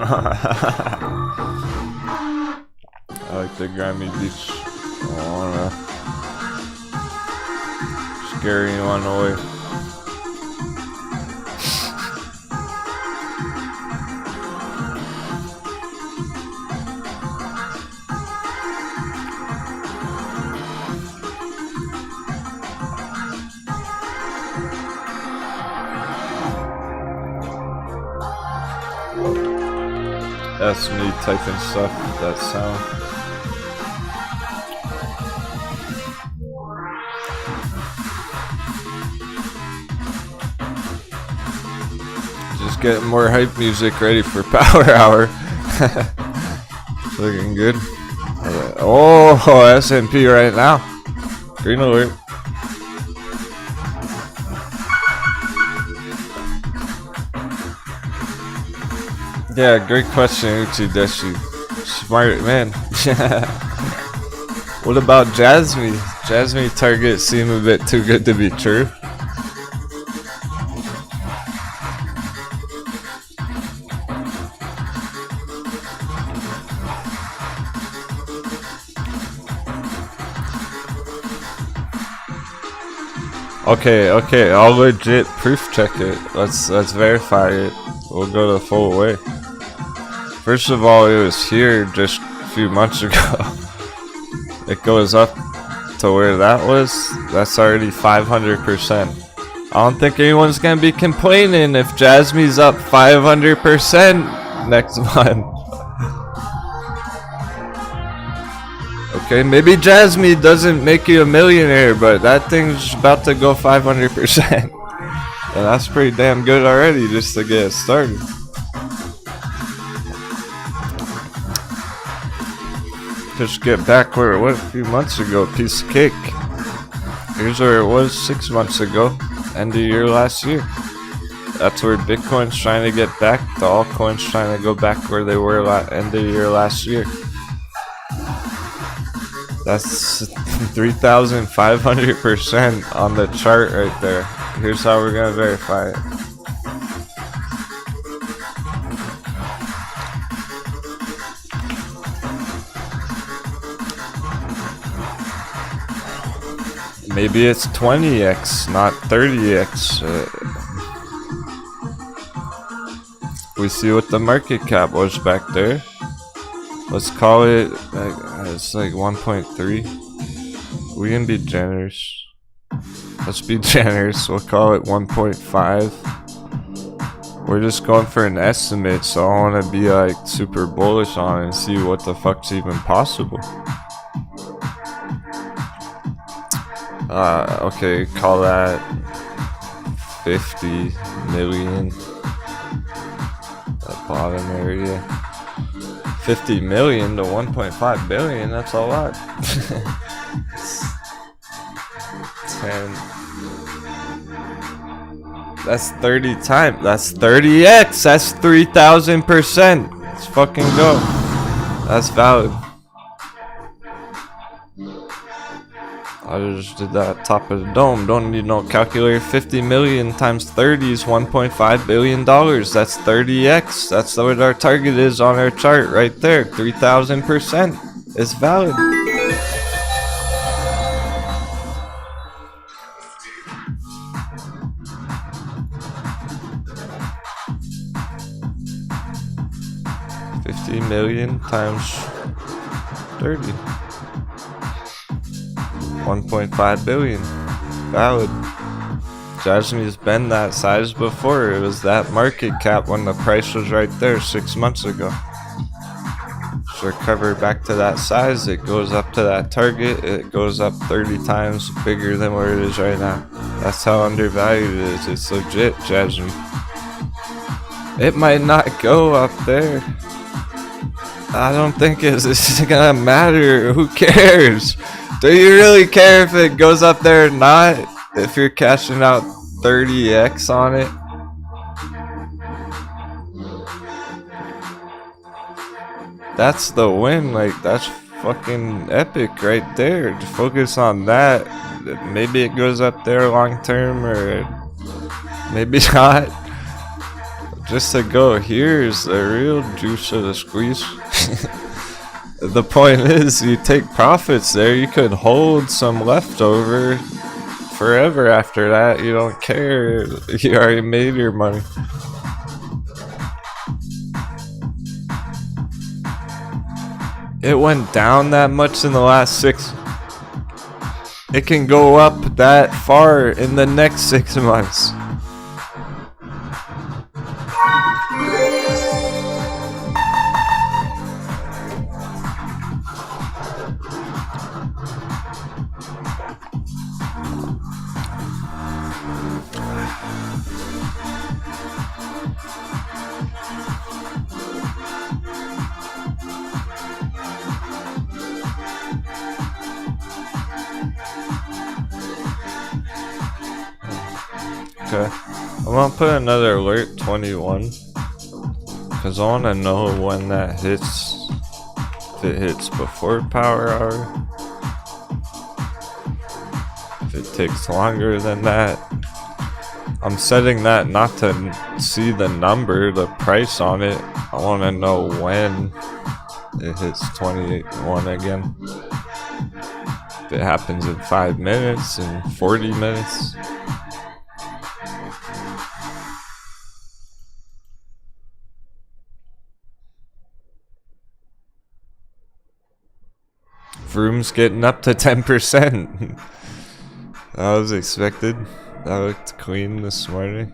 I like the grimy beach. I don't wanna scare anyone away. That's me typing stuff with that sound. Just getting more hype music ready for Power Hour. Looking good. Oh, S&P right now. Green alert. Yeah, great question, Uchideshi. Smart man. What about Jasmine? Jasmine targets seem a bit too good to be true. Okay, I'll legit proof check it. Let's verify it. We'll go the full way. First of all, it was here just a few months ago. It goes up to where that was. That's already 500%. I don't think anyone's gonna be complaining if Jasmine's up 500% next month. Okay, maybe Jasmine doesn't make you a millionaire, but that thing's about to go 500%. And that's pretty damn good already just to get it started. Just get back where it was a few months ago, piece of cake. Here's where it was 6 months ago, end of year last year. That's where Bitcoin's trying to get back, the altcoins trying to go back where they were end of year last year. That's 3,500% on the chart right there. Here's how we're gonna verify it. Maybe it's 20x, not 30x. We see what the market cap was back there. Let's call it, it's like 1.3. We can be generous. Let's be generous. We'll call it 1.5. We're just going for an estimate, so I want to be like super bullish on it and see what the fuck's even possible. Okay, call that 50 million. That bottom area. 50 million to 1.5 billion, that's a lot. 10. That's 30 times. That's 30x. That's 3,000%. Let's fucking go. That's valid. I just did that top of the dome. Don't need no calculator. 50 million times 30 is $1.5 billion. That's 30x. That's what our target is on our chart right there. 3,000%. It's valid. $50 million times 30. 1.5 billion. Valid. Jasmine's been that size before. It was that market cap when the price was right there 6 months ago. It's recovered back to that size. It goes up to that target. It goes up 30 times bigger than where it is right now. That's how undervalued it is. It's legit, Jasmine. It might not go up there. I don't think it's gonna matter. Who cares? Do you really care if it goes up there or not? If you're cashing out 30x on it? That's the win. Like, that's fucking epic right there. Just focus on that. Maybe it goes up there long term, or maybe not. Just to go here is the real juice of the squeeze. The point is, you take profits there. You could hold some leftover forever after that. You don't care. You already made your money. It went down that much in the last 6. It can go up that far in the next 6 months. Okay, I'm gonna put another alert 21 because I want to know when that hits. If it hits before power hour, if it takes longer than that. I'm setting that not to see the number, the price on it. I want to know when it hits 28.1 again. If it happens in 5 minutes, in 40 minutes. Vroom's getting up to 10%. That was expected. That looked clean this morning.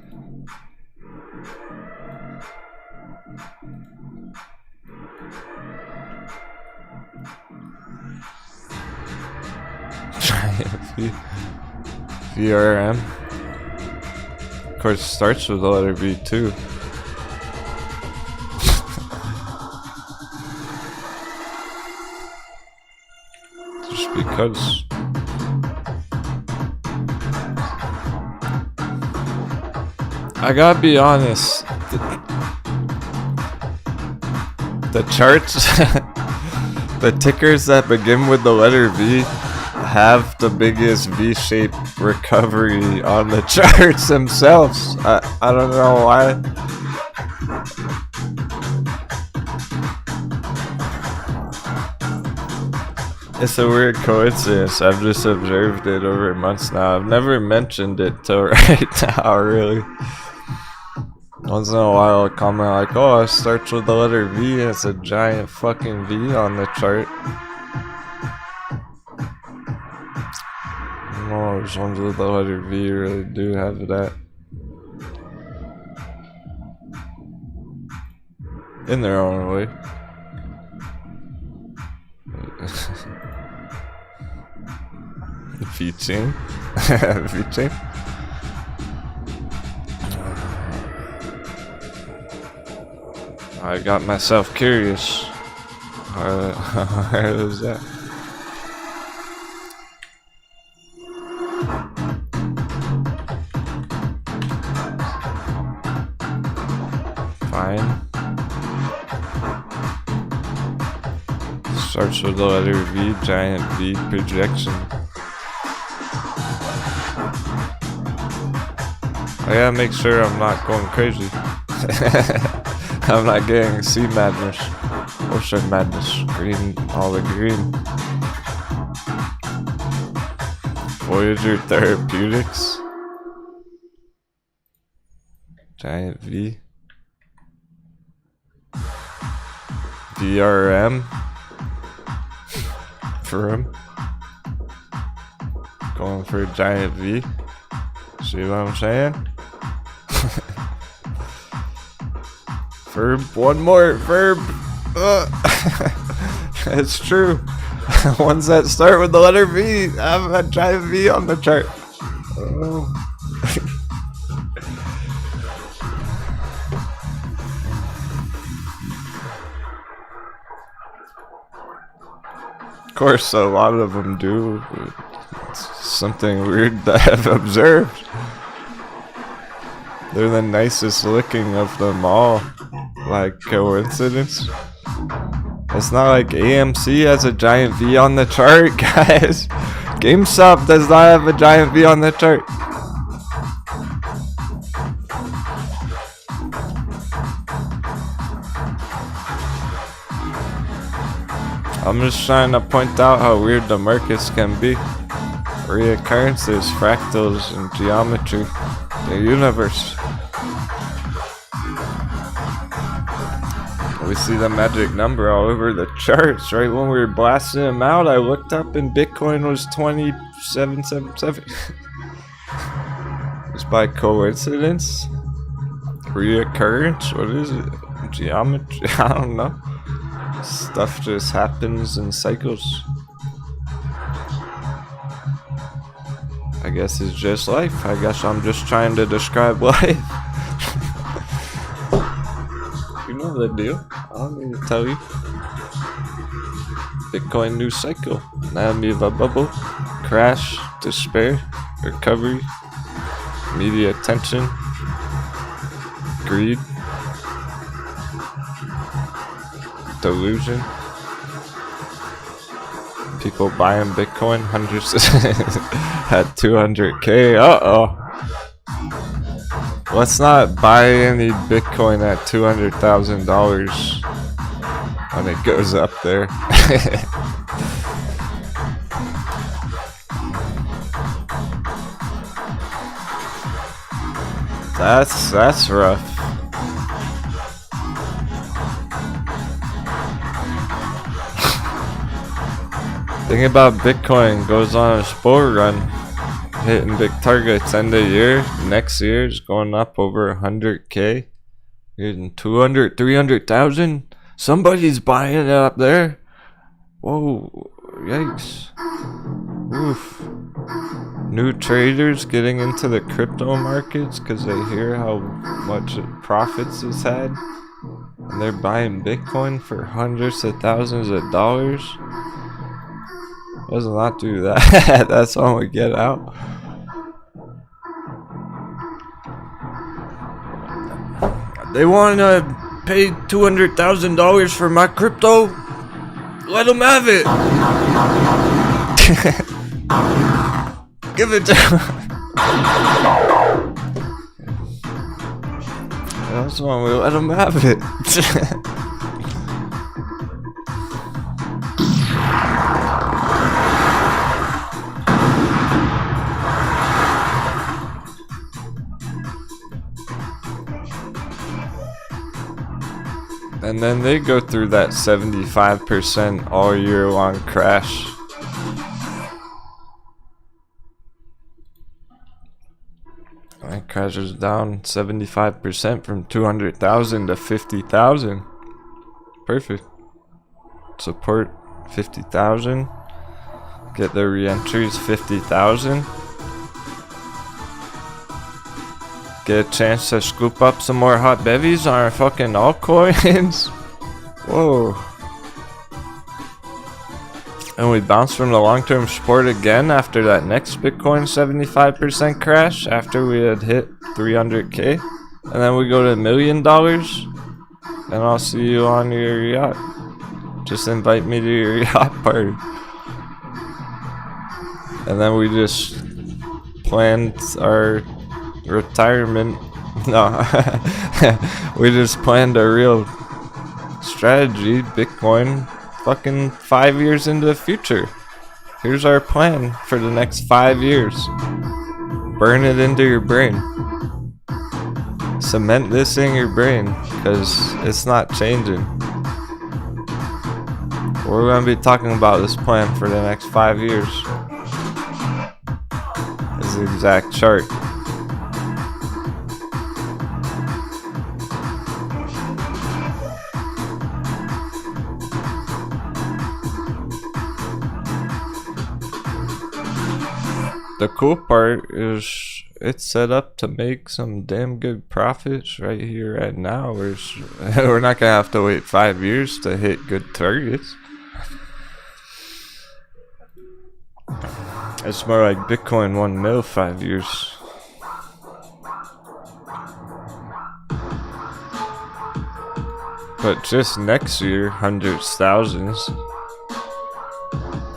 VRM. Of course, it starts with the letter V too. Just because. I gotta be honest. The charts, the tickers that begin with the letter V have the biggest V-shaped recovery on the charts themselves. I don't know why. It's a weird coincidence. I've just observed it over months now. I've never mentioned it till right now, really. Once in a while I'll comment like, oh, it starts with the letter V and it's a giant fucking V on the chart. No, those ones with the letter V really do have that. In their own way. V-chain? V-chain? I got myself curious. Where was that? Fine. Starts with the letter V, giant V projection. I gotta make sure I'm not going crazy. I'm not getting sea madness, ocean madness, green, all the green. Voyager Therapeutics, giant V, DRM, for him, going for a giant V. It's See what I'm saying? Verb, one more verb. It's true. Ones that start with the letter V. I have a giant V on the chart. Oh. Of course, a lot of them do. It's something weird that I've observed. They're the nicest looking of them all. Like, coincidence? It's not like AMC has a giant V on the chart, guys. GameStop does not have a giant V on the chart. I'm just trying to point out how weird the markets can be. Reoccurrences, fractals, and geometry. The universe. We see the magic number all over the charts. Right when we were blasting them out, I looked up and Bitcoin was 2777. Just by coincidence? Reoccurrence? What is it? Geometry? I don't know. Stuff just happens in cycles. I guess it's just life. I guess I'm just trying to describe life. You know the deal. I don't need to tell you. Bitcoin news cycle. Anatomy of a bubble. Crash. Despair. Recovery. Media attention. Greed. Delusion. People buying Bitcoin. Hundreds at 200K. Uh-oh. Let's not buy any Bitcoin at $200,000 when it goes up there. That's rough. Thing about Bitcoin, goes on a bull run, hitting big targets end of year. Next year is going up over 100K, hitting 200, 300,000. Somebody's buying it up there. Whoa, yikes. Oof. New traders getting into the crypto markets because they hear how much profits it's had, and they're buying Bitcoin for hundreds of thousands of dollars. Let's not do that. That's when we get out. They want to pay $200,000 for my crypto. Let them have it. Give it to them. That's when we let them have it. And then they go through that 75% all year long crash. It crashes down 75% from 200,000 to 50,000. Perfect. Support 50,000. Get the re-entries 50,000. Get a chance to scoop up some more hot bevies on our fucking altcoins. Whoa. And we bounce from the long-term support again after that next Bitcoin 75% crash after we had hit 300K. And then we go to $1 million. And I'll see you on your yacht. Just invite me to your yacht party. And then we just planned our retirement. No. We just planned a real strategy. Bitcoin fucking 5 years into the future. Here's our plan for the next 5 years. Burn it into your brain. Cement this in your brain, because it's not changing. We're going to be talking about this plan for the next 5 years. This is the exact chart. the cool part is it's set up to make some damn good profits right here, right now. We're not gonna have to wait 5 years to hit good targets. It's more like Bitcoin 1 mil 5 years. But just next year, hundreds, thousands.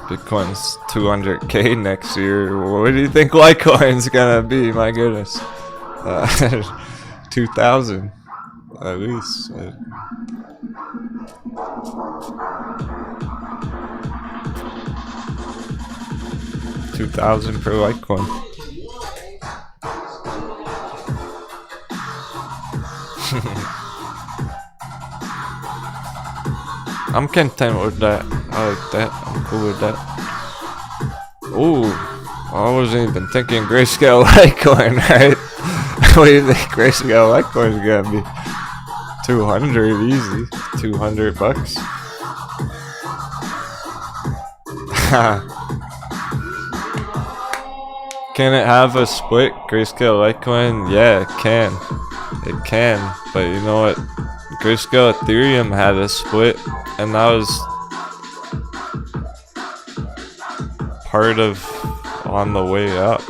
Bitcoin's 200K next year. What do you think Litecoin's gonna be? My goodness. 2,000 at least. 2,000 per Litecoin. I'm content with that. I like that. I'm cool with that. Ooh, I wasn't even thinking Grayscale Litecoin, right? What do you think Grayscale Litecoin is gonna be? 200 easy. $200. Can it have a split Grayscale Litecoin? Yeah, it can. It can. But you know what? Grayscale Ethereum had a split, and that was part of on the way up.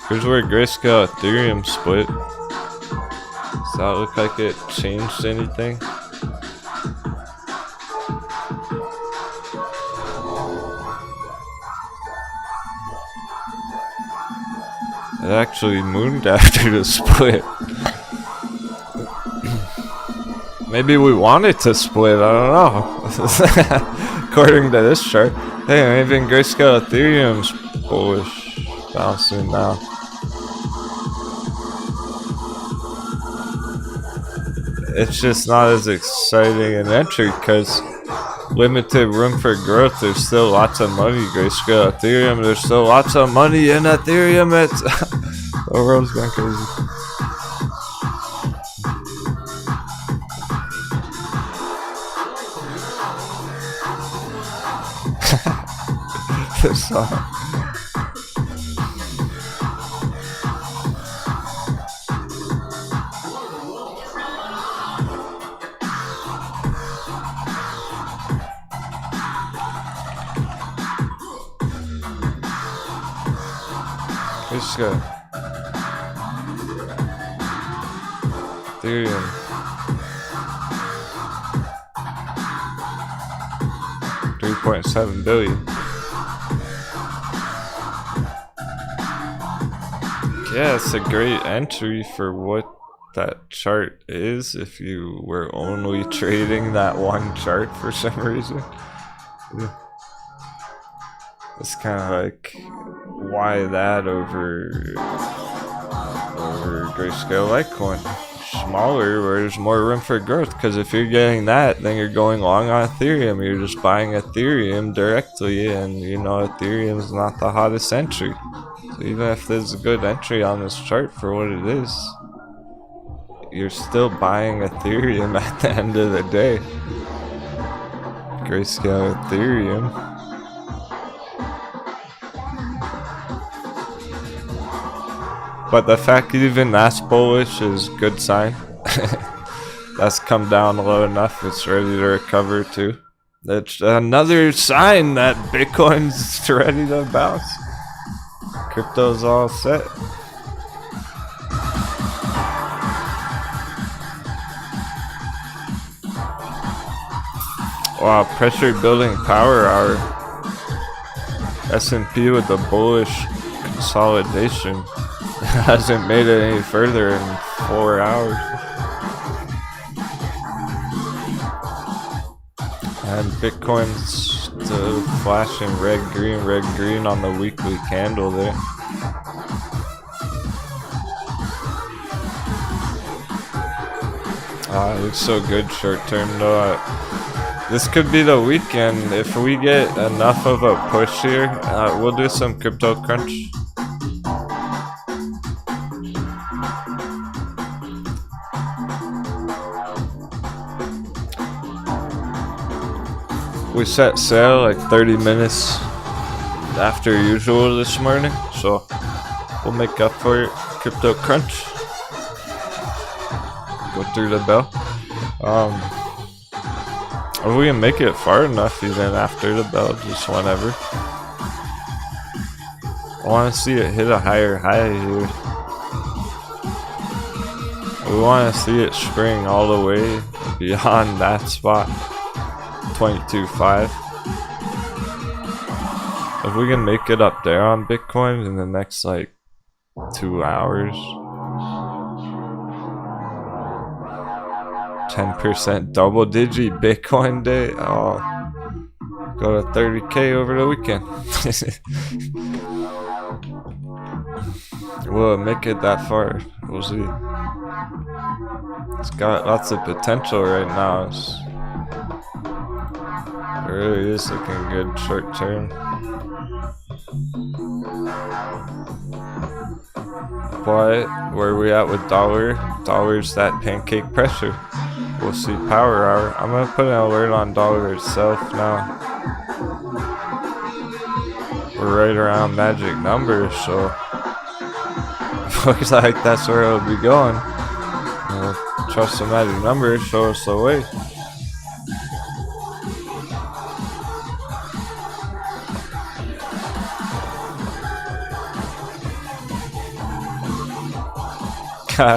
Here's where Grayscale Ethereum split. Does that look like it changed anything? It actually mooned after the split. Maybe we wanted to split, I don't know. According to this chart. Hey, even Grayscale Ethereum's bullish, bouncing now. It's just not as exciting an entry because limited room for growth. There's still lots of money. Grayscale Ethereum, there's still lots of money in Ethereum. It's the world's going crazy. This song. Let's go. Ethereum. $3.7 billion. Yeah, it's a great entry for what that chart is if you were only trading that one chart for some reason. Yeah. It's kind of like, why that over Grayscale Litecoin? Smaller, where there's more room for growth. Because if you're getting that, then you're going long on Ethereum. You're just buying Ethereum directly, and you know Ethereum's not the hottest entry. So even if there's a good entry on this chart for what it is, you're still buying Ethereum at the end of the day. Grayscale Ethereum. But the fact that even that's bullish is a good sign. That's come down low enough, it's ready to recover too. That's another sign that Bitcoin's ready to bounce. Crypto's all set. Wow, pressure building power hour. S&P with the bullish consolidation. Hasn't made it any further in 4 hours. And Bitcoin's still flashing red green on the weekly candle there. It looks so good short term though. This could be the weekend. If we get enough of a push here, we'll do some crypto crunch. We set sail like 30 minutes after usual this morning, so we'll make up for it. Crypto crunch. Go through the bell. If we can make it far enough even after the bell, just whenever. I want to see it hit a higher high here. We want to see it spring all the way beyond that spot, 22.5. If we can make it up there on Bitcoin in the next like 2 hours, 10% double digit Bitcoin day. Oh, go to 30K over the weekend. We'll make it that far. We'll see. It's got lots of potential right now. It really is looking good short term. But where we at with dollar? Dollar's that pancake pressure. We'll see power hour. I'm gonna put an alert on dollar itself now. We're right around magic numbers, so looks like that's where it'll be going. Trust the magic numbers, show us the way.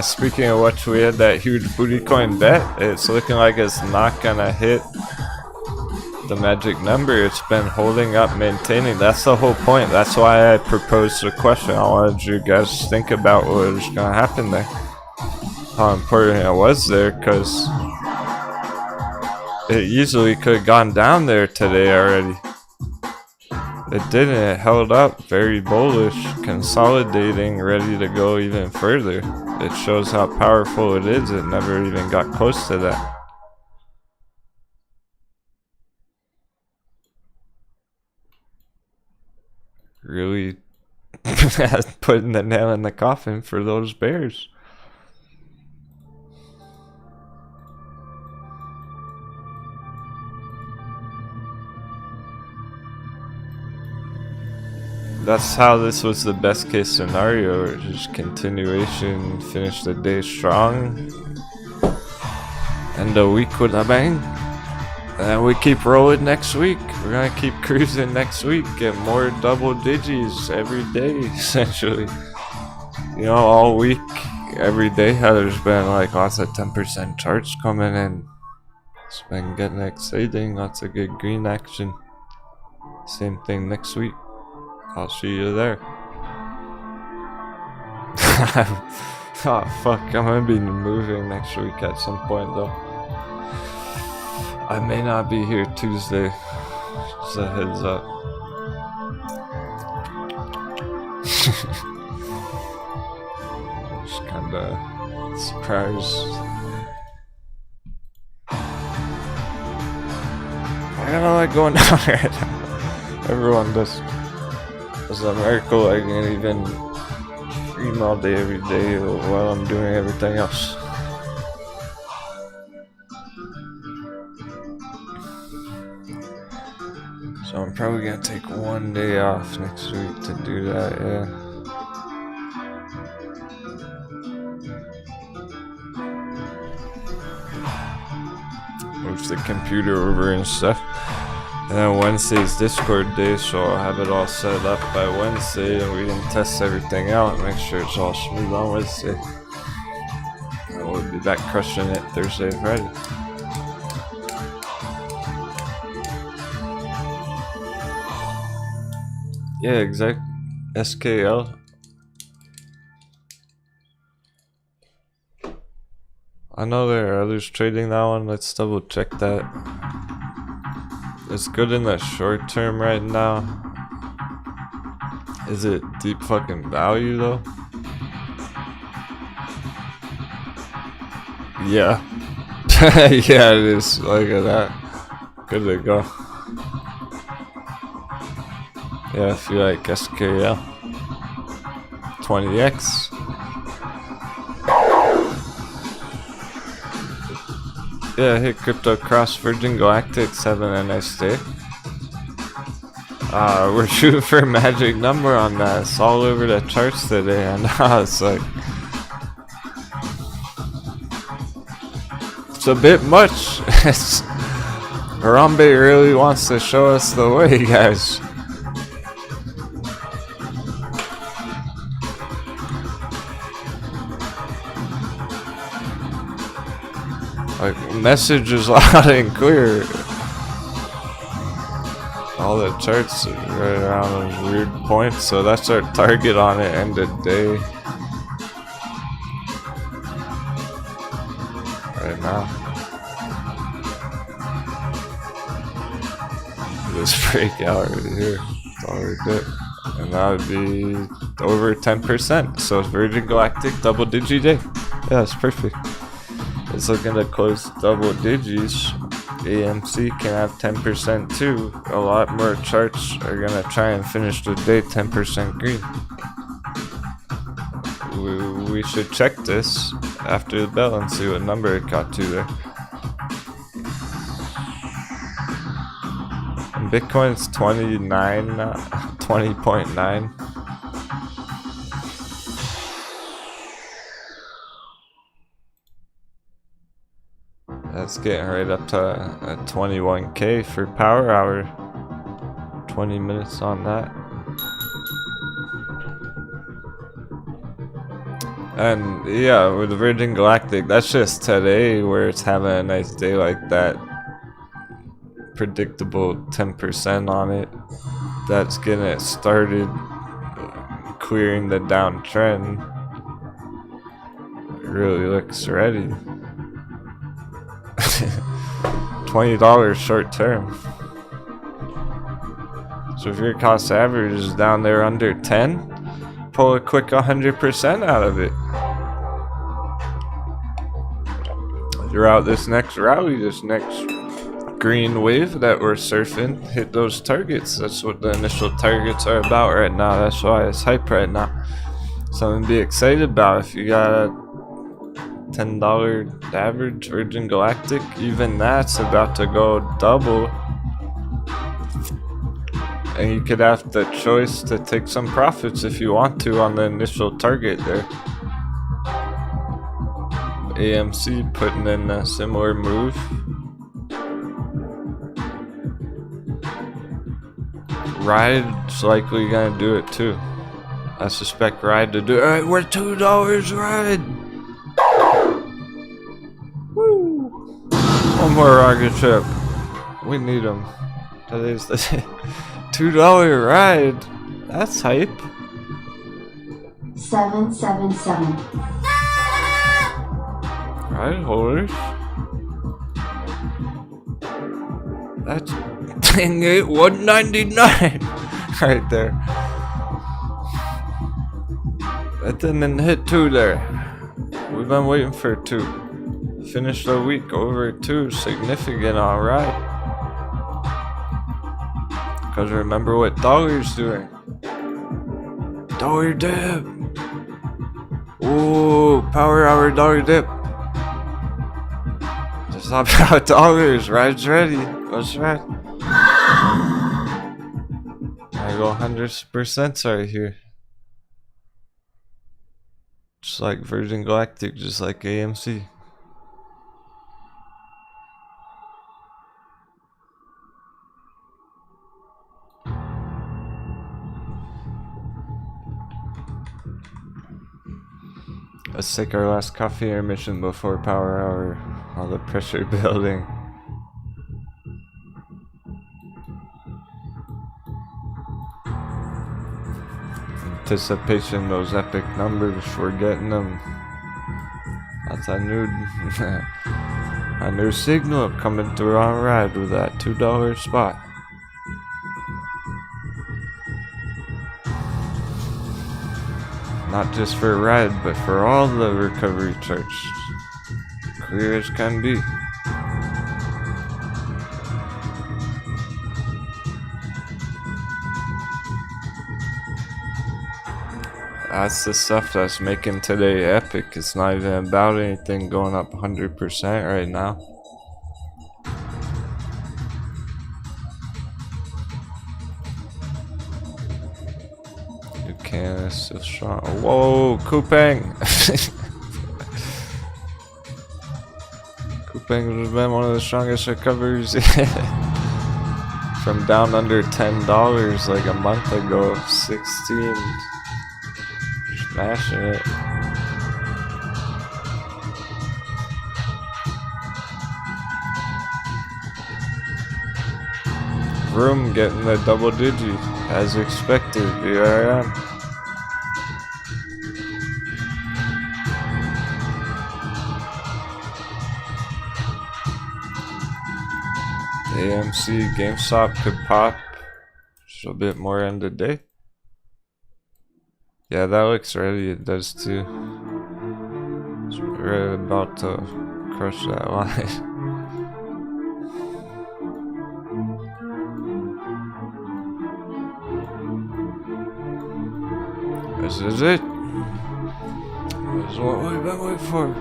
Speaking of which, we had that huge booty coin bet. It's looking like it's not gonna hit the magic number. It's been holding up, maintaining. That's the whole point. That's why I proposed the question. I wanted you guys to think about what was gonna happen there, how important it was there, because it easily could have gone down there today already. It didn't. It held up very bullish, consolidating, ready to go even further. It shows how powerful it is. It never even got close to that. Really putting the nail in the coffin for those bears. That's how this was the best case scenario. Just continuation, finish the day strong, end the week with a bang, and then we keep rolling next week. We're gonna keep cruising next week, get more double digits every day, essentially. You know, all week, every day, how there's been like lots of 10% charts coming in. It's been getting exciting, lots of good green action. Same thing next week. I'll see you there. Oh fuck, I'm gonna be moving next week at some point though. I may not be here Tuesday. Just a heads up. Just kinda surprised. I got a lot going on right now. Everyone does. It's a miracle I can even stream all day every day while I'm doing everything else. So I'm probably gonna take one day off next week to do that, yeah. Move the computer over and stuff. And then Wednesday's Discord day, so I'll have it all set up by Wednesday, and we can test everything out and make sure it's all smooth on Wednesday. And we'll be back crushing it Thursday and Friday. Yeah, exact. SKL. I know there are others trading that one. Let's double check that. It's good in the short term right now. Is it deep fucking value though? Yeah. Yeah, it is. Look at that. Good to go. Yeah, if you like SKL. 20x. Yeah, hit Crypto Cross Virgin Galactic, having a nice day. We're shooting for a magic number on that. It's all over the charts today, and it's like it's a bit much. Harambe really wants to show us the way, guys. Like, message is loud and clear. All the charts are right around those weird points, so that's our target on it, end of day. Right now. This breakout right here. That's all we did. And that would be over 10%. So it's Virgin Galactic double digi day. Yeah, it's perfect. It's looking to close double digits. AMC can have 10% too. A lot more charts are gonna try and finish the day 10% green. We should check this after the bell and see what number it got to there. And Bitcoin's 20.9. That's getting right up to 21K for power hour. 20 minutes on that. And yeah, with the Virgin Galactic, that's just today where it's having a nice day like that. Predictable 10% on it. That's getting it started, clearing the downtrend. It really looks ready. $20 short term. So if your cost average is down there under 10, pull a quick 100% out of it. Throughout this next rally, this next green wave that we're surfing, hit those targets. That's what the initial targets are about right now. That's why it's hype right now. Something to be excited about. If you got a $10 average Virgin Galactic, even that's about to go double, and you could have the choice to take some profits if you want to on the initial target there. AMC putting in a similar move. Ride's likely gonna do it too. I suspect Ride to do it. Alright, we're $2 Ride. Woo! One more rocket ship. We need them. Today's the $2 Ride. That's hype. 777. Ride holders. That's dang it, 199 right there. That didn't hit 2 there. We've been waiting for 2. Finish the week over 2, significant, alright. Because remember what dollar's doing. Dollar dip. Ooh, power hour dollar dip. Just not about dollars. Ride's ready. Let's ride. I go 100% right here. Just like Virgin Galactic, just like AMC. Let's take our last coffee intermission before power hour. All the pressure building. Anticipation, those epic numbers, we're getting them. That's a new signal coming through on Ride with that $2 spot. Not just for Ride, but for all the recovery charts. Clear as can be. That's the stuff that's making today epic. It's not even about anything going up 100% right now. and it's still strong. Whoa, Kupang! Kupang has been one of the strongest recoveries from down under $10 like a month ago. 16, smashing it. Room getting the double digit as expected. Here I am. AMC GameStop could pop just a bit more end of day. Yeah, that looks ready. It does too. It's right about to crush that line. This is it. This is what we've been waiting for.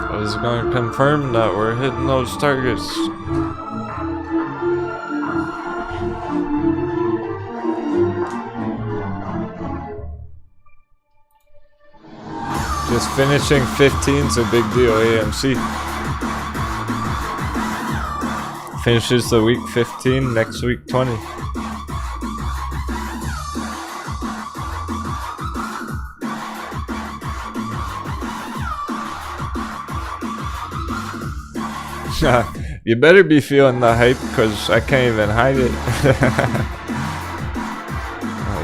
I was going to confirm that we're hitting those targets. Just finishing 15's a big deal, AMC. Finishes the week 15, next week 20. You better be feeling the hype, because I can't even hide it.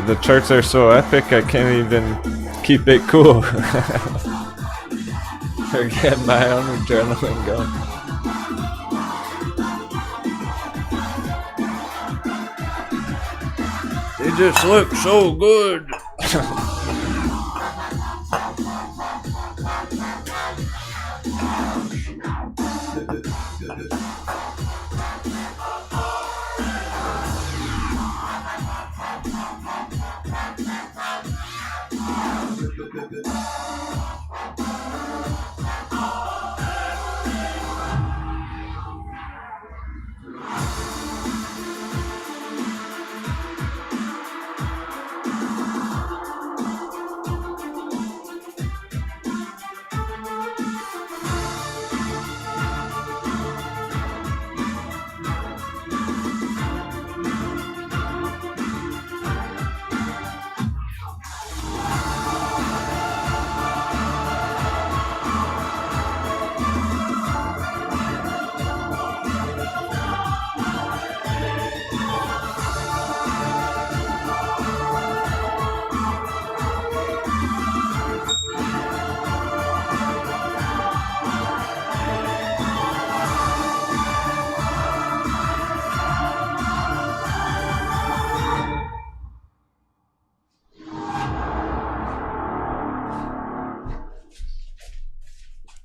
The charts are so epic, I can't even keep it cool. Forget my own adrenaline going. They just look so good.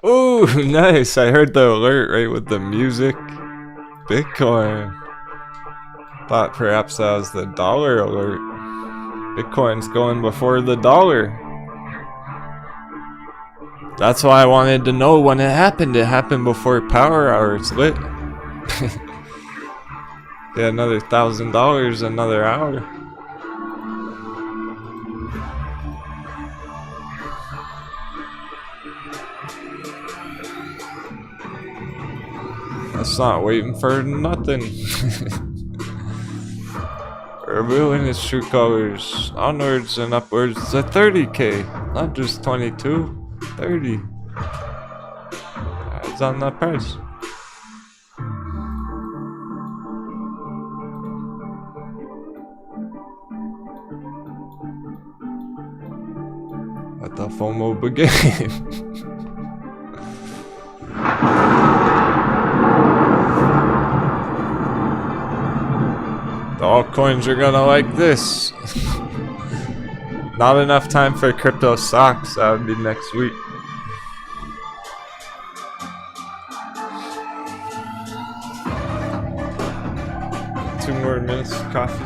Ooh, nice. I heard the alert right with the music. Bitcoin. Thought perhaps that was the dollar alert. Bitcoin's going before the dollar. That's why I wanted to know when it happened. It happened before power hour. It's lit. Yeah, another $1,000 another hour. That's not waiting for nothing. Revealing its true colors, onwards and upwards to 30K, not just 22, 30. It's on that price. Let the FOMO begin. The altcoins are gonna like this. Not enough time for crypto stocks. That would be next week. Two more minutes of coffee.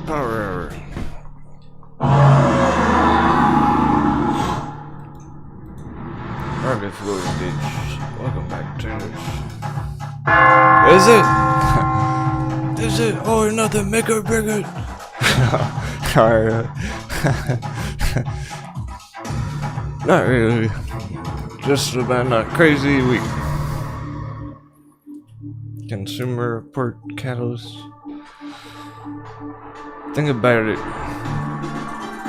Power. Target floor stage. Welcome back, trainers. Is it? Is it? Oh, nothing. Make or break it. Alright. Not really. Just been a crazy week. Consumer report catalyst. Think about it.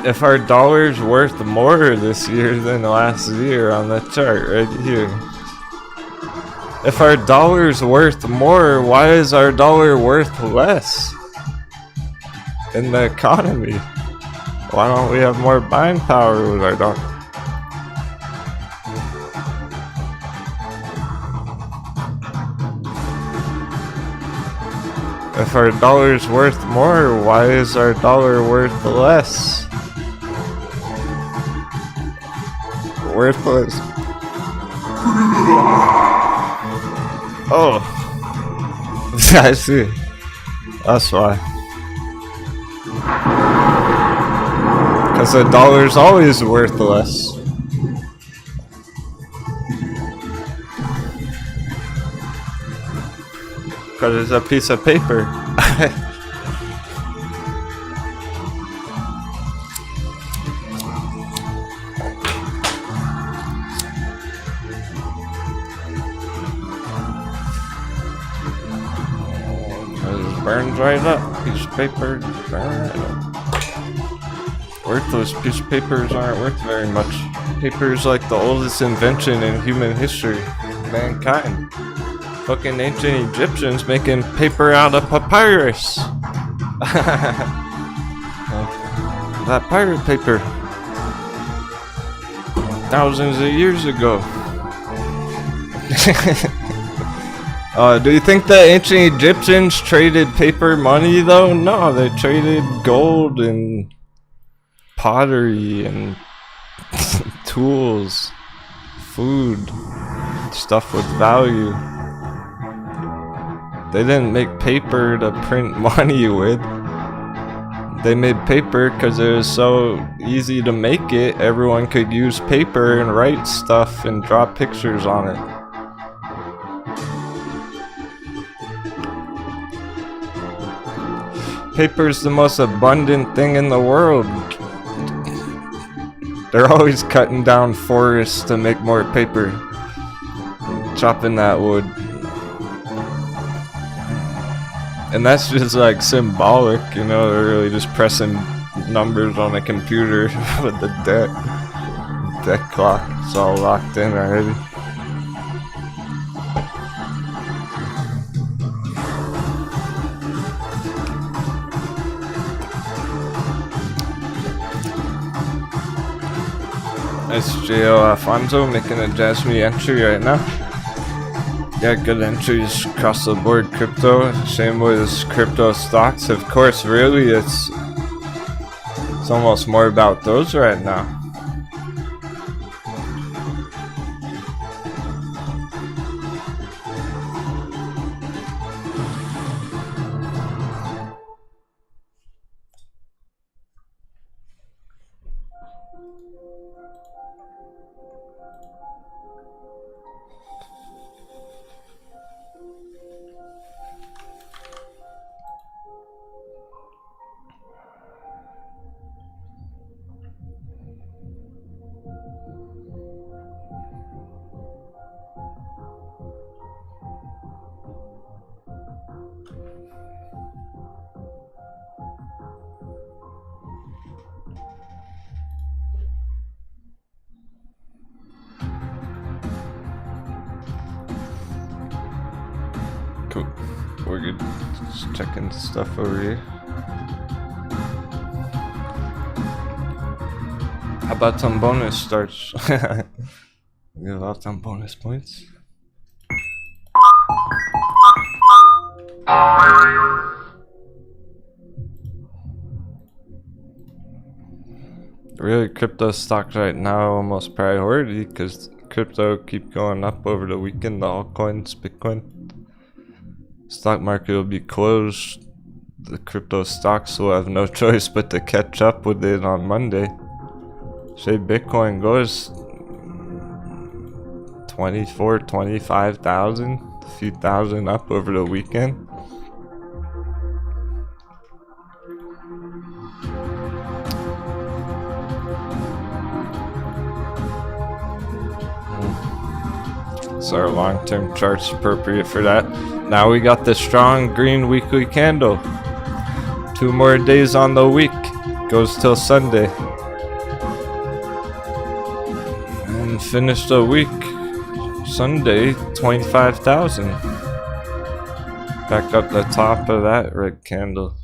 If our dollar's worth more this year than last year on the chart right here. If our dollar's worth more, why is our dollar worth less in the economy? Why don't we have more buying power with our dollar? If our dollar's worth more, why is our dollar worth less? Worthless. Oh. I see. That's why. Because the dollar's always worth less. Because it's a piece of paper. It burns right up. Piece of paper, burn right up. Worthless piece of papers aren't worth very much. Paper is like the oldest invention in human history. Mankind. Fucking ancient Egyptians making paper out of papyrus. That pirate paper. Thousands of years ago. Do you think the ancient Egyptians traded paper money though? No, they traded gold and pottery and tools, food, stuff with value. They didn't make paper to print money with. They made paper because it was so easy to make it. Everyone could use paper and write stuff and draw pictures on it. Paper is the most abundant thing in the world. They're always cutting down forests to make more paper. Chopping that wood. And that's just like symbolic, you know, they're really just pressing numbers on a computer with the deck clock. It's all locked in already. SJO Alfonso making a Jasmine entry right now. Yeah, good entries across the board crypto. Same with crypto stocks. Of course, really, it's almost more about those right now. Cool. We're good. Just checking stuff over here. How about some bonus starts? Give out some bonus points. Really, crypto stocks right now almost priority because crypto keep going up over the weekend. The altcoins, Bitcoin. Stock market will be closed. The crypto stocks will have no choice but to catch up with it on Monday. Say Bitcoin goes 24, 25,000, a few thousand up over the weekend. So our long-term chart's appropriate for that. Now we got the strong green weekly candle. 2 more days on the week. Goes till Sunday. And finish the week Sunday 25,000. Back up the top of that red candle.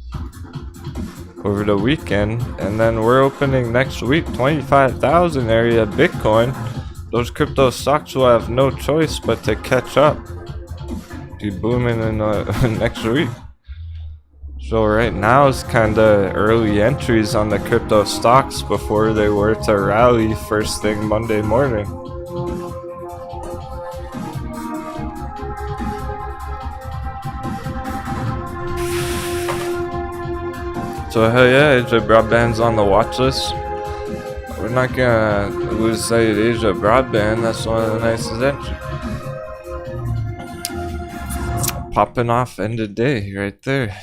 Over the weekend. And then we're opening next week 25,000 area Bitcoin. Those crypto stocks will have no choice but to catch up. Be booming in next week. So right now it's kind of early entries on the crypto stocks before they were to rally first thing Monday morning. So hell yeah, Asia Broadband's on the watch list. We're not gonna lose sight of Asia Broadband. That's one of the nicest entries. Popping off end of day right there.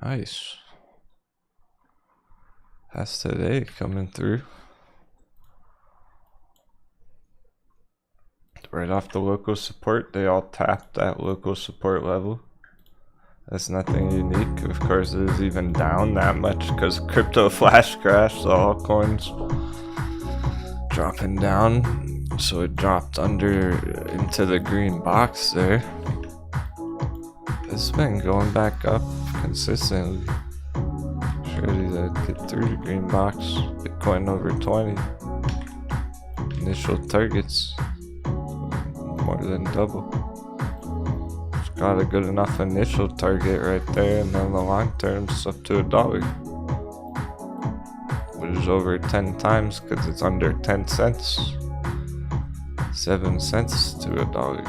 Nice. That's today coming through. Right off the local support, they all tapped that local support level. That's nothing unique. Of course, it is even down that much because crypto flash crash, so all coins dropping down. So it dropped under into the green box there. It's been going back up consistently. It's ready to get through the green box. Bitcoin over 20. Initial targets more than double. It's got a good enough initial target right there, and then the long term's up to $1. Which is over 10 times because it's under 10 cents. 7 cents to $1.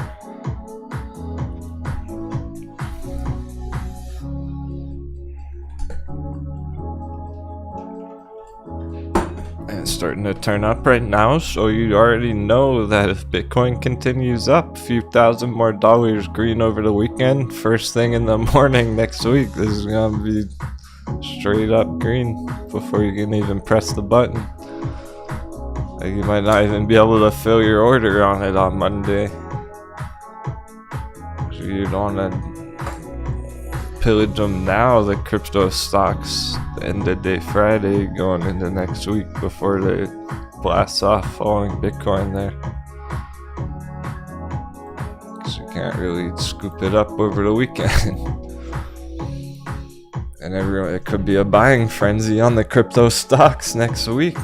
And it's starting to turn up right now, so you already know that if Bitcoin continues up a few thousand more dollars green over the weekend, first thing in the morning next week, this is gonna be straight up green before you can even press the button. Like you might not even be able to fill your order on it on Monday. So you don't want to pillage them now, the crypto stocks, the end of day Friday going into next week before they blast off following Bitcoin there. Because you can't really scoop it up over the weekend. And everyone, it could be a buying frenzy on the crypto stocks next week.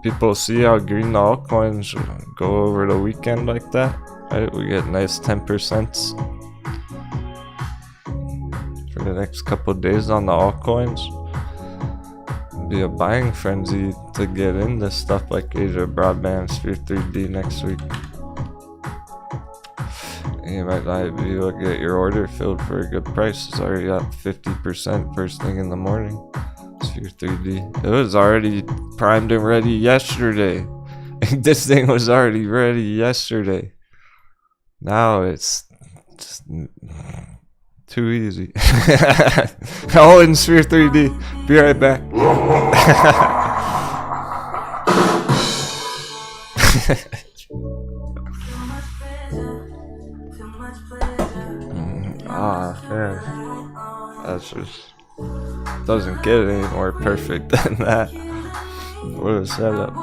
People see how green the altcoins go over the weekend like that, right? We get nice 10% for the next couple days on the altcoins. It'll be a buying frenzy to get into stuff like Asia Broadband, Sphere 3D next week. You might not be able to get your order filled for a good price. It's already up 50% first thing in the morning. Sphere 3D. It was already primed and ready yesterday. This thing was already ready yesterday. Now it's just too easy. All in Sphere 3D. Be right back. Man. That's just doesn't get any more perfect than that. What a setup.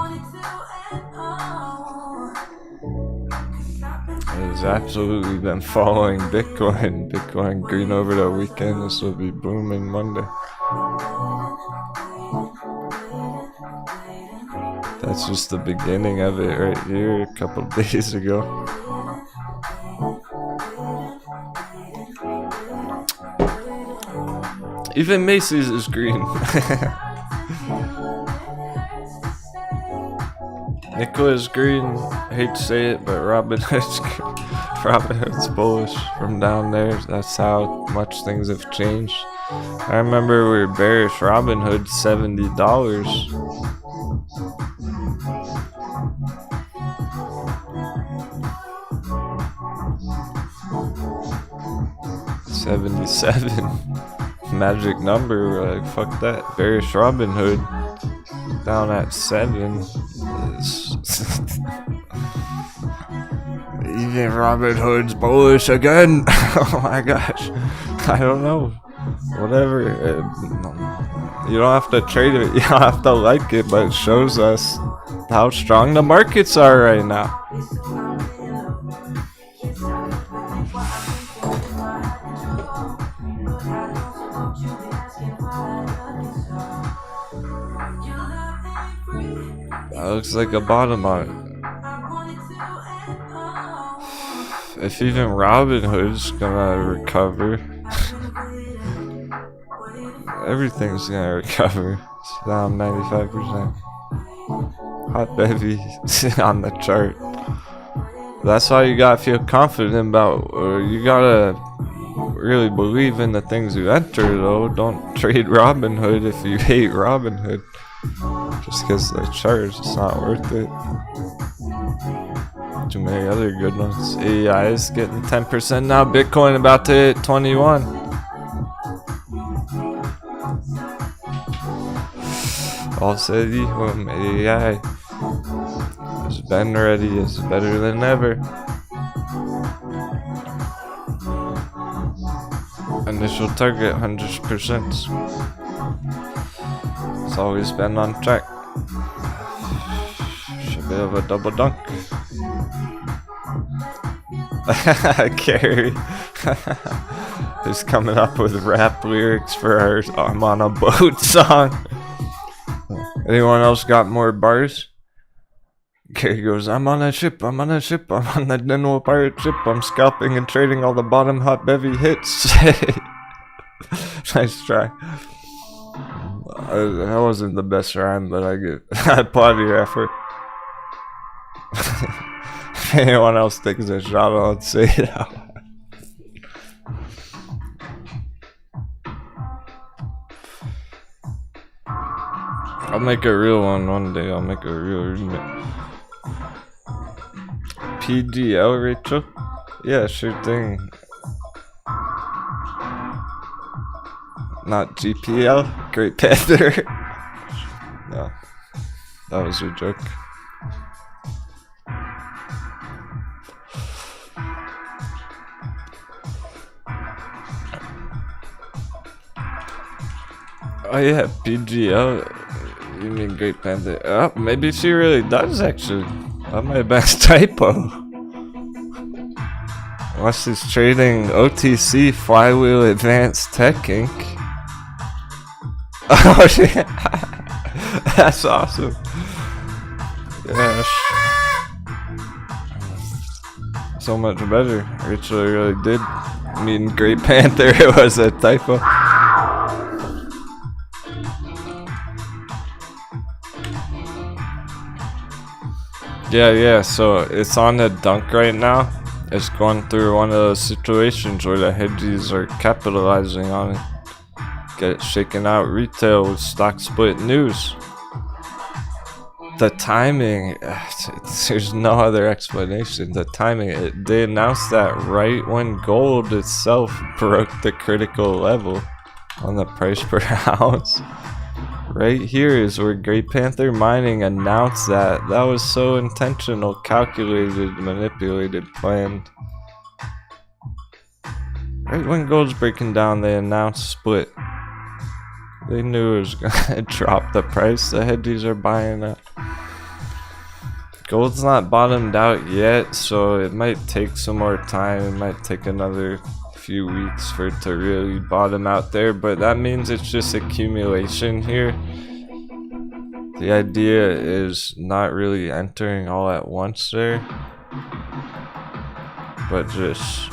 It's absolutely been following Bitcoin. Bitcoin green over the weekend. This will be booming Monday. That's just the beginning of it right here a couple days ago. Even Macy's is green. Nickel is green. I hate to say it, but Robinhood's bullish from down there. That's how much things have changed. I remember we were bearish Robinhood, $70. $77. Magic number, like fuck that. Bearish Robinhood down at 7. Even Robinhood's bullish again. Oh my gosh, I don't know. Whatever. You don't have to trade it. You don't have to like it, but it shows us how strong the markets are right now. That looks like a bottom on it. If even Robinhood's gonna recover, everything's gonna recover. It's down 95%. Hot baby on the chart. That's why you gotta feel confident about, or you gotta really believe in the things you enter though. Don't trade Robinhood if you hate Robinhood. Just because the charge, it's not worth it. Too many other good ones. AI is getting 10% now. Bitcoin about to hit 21. All city home AI has been ready. It's better than ever. Initial target 100%. It's always been on track. Should be of a double dunk. Carrie is coming up with rap lyrics for our I'm on a boat song. Anyone else got more bars? Carrie goes, I'm on a ship, I'm on a ship, I'm on the Denwo pirate ship, I'm scalping and trading all the bottom hot bevy hits. Nice try. That wasn't the best rhyme, but I applaud your effort. If anyone else takes a shot, I'll say it out. I'll make a real one day. I'll make a real remix. PGL, Rachel? Yeah, sure thing. Not GPL? Great Panther. No, that was a joke. Oh yeah, PGL. You mean Great Panther? Oh, maybe she really does actually. That might have been a typo. Unless he's trading OTC Flywheel Advanced Tech Inc. Oh shit. That's awesome. Yes. So much better. Rachel really did mean Great Panther. It was a typo. Yeah, so it's on the dunk right now. It's going through one of those situations where the hedgies are capitalizing on it. Get it shaken out retail with stock split news. The timing, there's no other explanation. The timing, they announced that right when gold itself broke the critical level on the price per ounce. Right here is where Great Panther Mining announced that. That was so intentional, calculated, manipulated, planned. Right when gold's breaking down, they announced split. They knew it was gonna drop the price. The hedgies are buying it. Gold's not bottomed out yet, so it might take some more time. It might take another few weeks for it to really bottom out there, but that means it's just accumulation here. The idea is not really entering all at once there, but just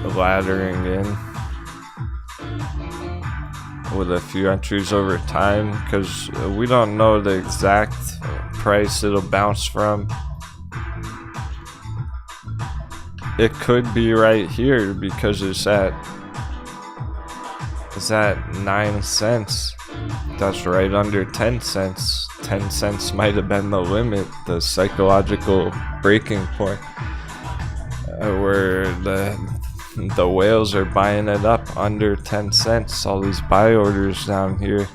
laddering in with a few entries over time, because we don't know the exact price it'll bounce from. It could be right here because it's at 9 cents. That's right under 10 cents. 10 cents might have been the limit, the psychological breaking point, where the whales are buying it up under 10 cents. All these buy orders down here.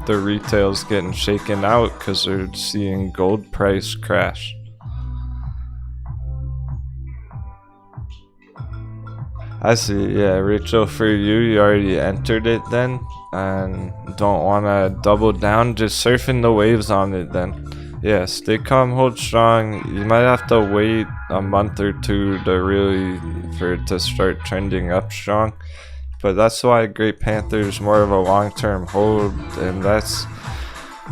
The retail's getting shaken out because they're seeing gold price crash. I see, yeah, Rachel, for you already entered it then, and don't want to double down, just surfing the waves on it then. Yeah, stay calm, hold strong. You might have to wait a month or two to really, for it to start trending up strong. But that's why Great Panther is more of a long-term hold, and that's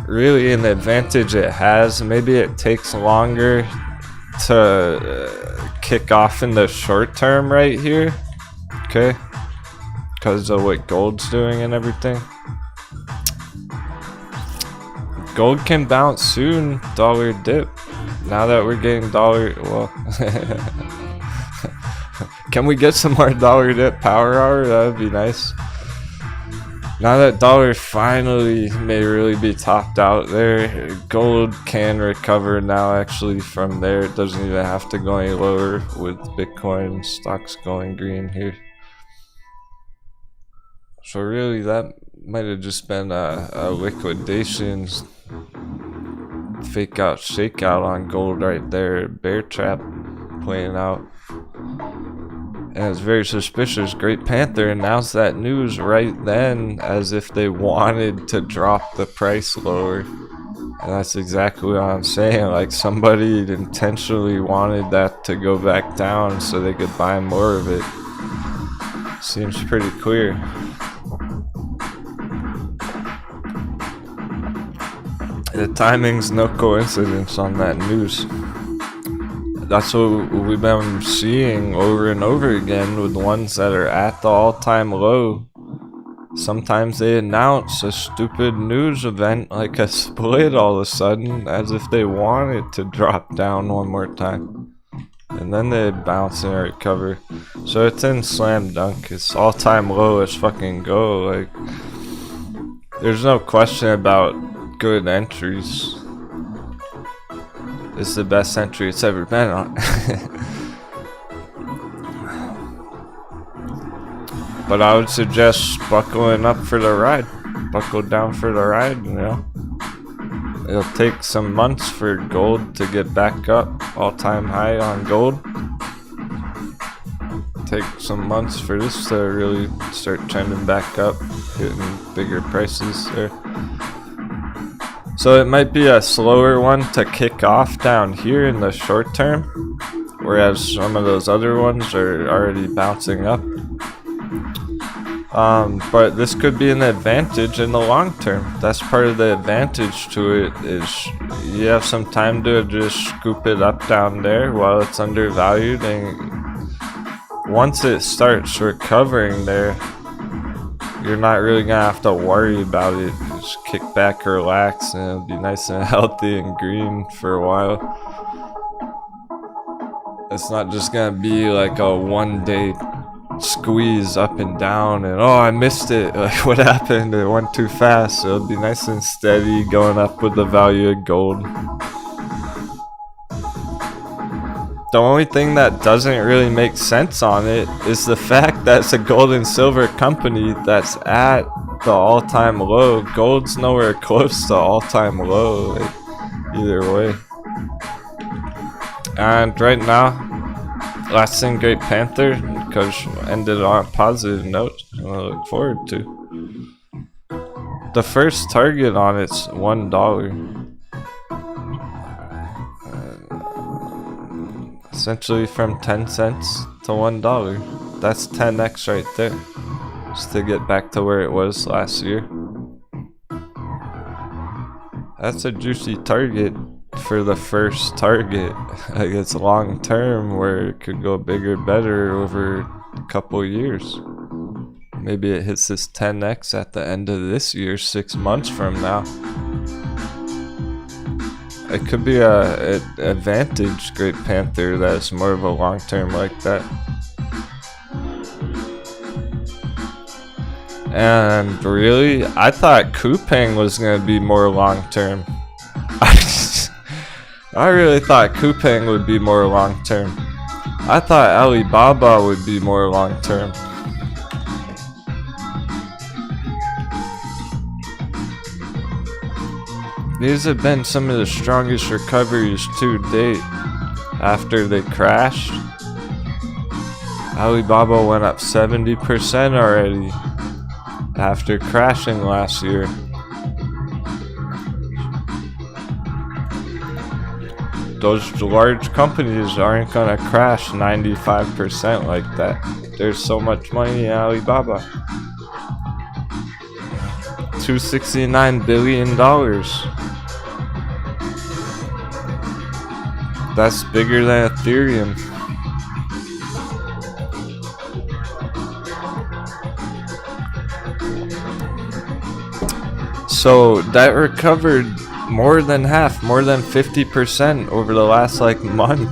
really an advantage it has. Maybe it takes longer to kick off in the short term right here. Okay, because of what gold's doing and everything. Gold can bounce soon, dollar dip. Now that we're getting dollar, well, can we get some more dollar dip power hour? That would be nice. Now that dollar finally may really be topped out there, gold can recover now actually from there. It doesn't even have to go any lower with Bitcoin stocks going green here. So really that might have just been a liquidation fake out shakeout on gold right there. Bear trap playing out. And it's very suspicious. Great Panther announced that news right then as if they wanted to drop the price lower. And that's exactly what I'm saying. Like somebody intentionally wanted that to go back down so they could buy more of it. Seems pretty clear. The timing's no coincidence on that news. That's what we've been seeing over and over again with ones that are at the all-time low. Sometimes they announce a stupid news event like a split all of a sudden as if they want it to drop down one more time. And then they bounce and recover. So it's in slam dunk. It's all-time low as fucking go. Like, there's no question about good entries. It's the best entry it's ever been on. But I would suggest buckling up for the ride. Buckle down for the ride, you know. It'll take some months for gold to get back up. All-time high on gold. Take some months for this to really start trending back up, hitting bigger prices there. So it might be a slower one to kick off down here in the short term, whereas some of those other ones are already bouncing up. But this could be an advantage in the long term. That's part of the advantage to it, is you have some time to just scoop it up down there while it's undervalued, and once it starts recovering there, you're not really gonna have to worry about it. Just kick back, relax, and it'll be nice and healthy and green for a while. It's not just gonna be like a one-day squeeze up and down and oh, I missed it, like what happened, it went too fast. So it'll be nice and steady going up with the value of gold. The only thing that doesn't really make sense on it is the fact that it's a gold and silver company that's at the all-time low. Gold's nowhere close to all-time low, like, either way. And right now, last thing, Great Panther, because ended on a positive note, and I look forward to. The first target on it's $1. Essentially from 10 cents to $1. That's 10x right there. Just to get back to where it was last year. That's a juicy target for the first target. Like, it's long term where it could go bigger, better over a couple years. Maybe it hits this 10x at the end of this year, 6 months from now. It could be a advantage, Great Panther, that's more of a long term like that. And really, I thought Coupang was gonna be more long term. I really thought Coupang would be more long term. I thought Alibaba would be more long term. These have been some of the strongest recoveries to date after they crashed. Alibaba went up 70% already after crashing last year. Those large companies aren't gonna crash 95% like that. There's so much money in Alibaba. $269 billion. That's bigger than Ethereum. So that recovered more than half, more than 50% over the last like month.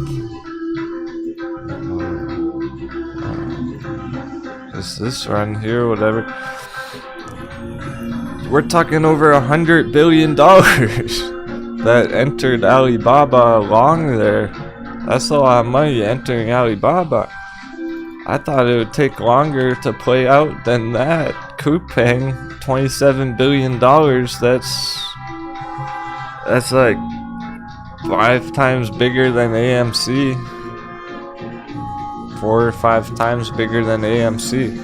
Is this run here, whatever? We're talking over $100 billion that entered Alibaba along there. That's a lot of money entering Alibaba. I thought it would take longer to play out than that. Coupang, $27 billion. That's like 5 times bigger than AMC. 4 or 5 times bigger than AMC.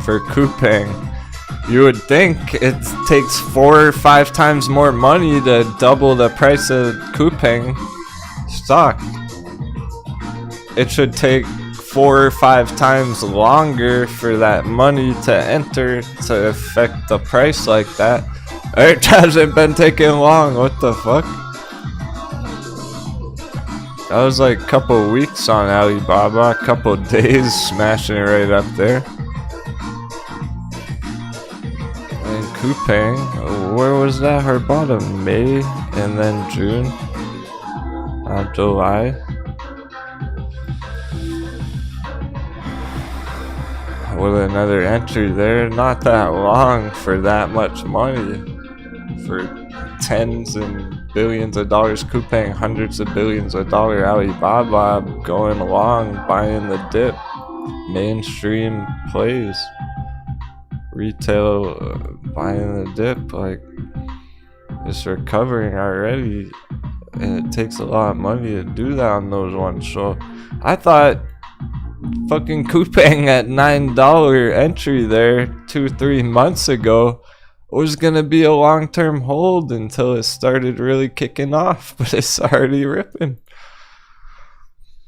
For Coupang, you would think it takes 4 or 5 times more money to double the price of Coupang stock. It should take 4 or 5 times longer for that money to enter to affect the price like that. It hasn't been taking long. What the fuck? That was like a couple weeks on Alibaba, a couple days, smashing it right up there. And Coupang, where was that? Her bottom, May, and then June, July. With another entry there, not that long for that much money. For tens and billions of dollars, Coupang, hundreds of billions of dollars, Alibaba going along, buying the dip. Mainstream plays. Retail buying the dip, like, it's recovering already. And it takes a lot of money to do that on those ones. So I thought fucking Coupang at $9 entry there 2-3 months ago was gonna be a long-term hold until it started really kicking off, but it's already ripping.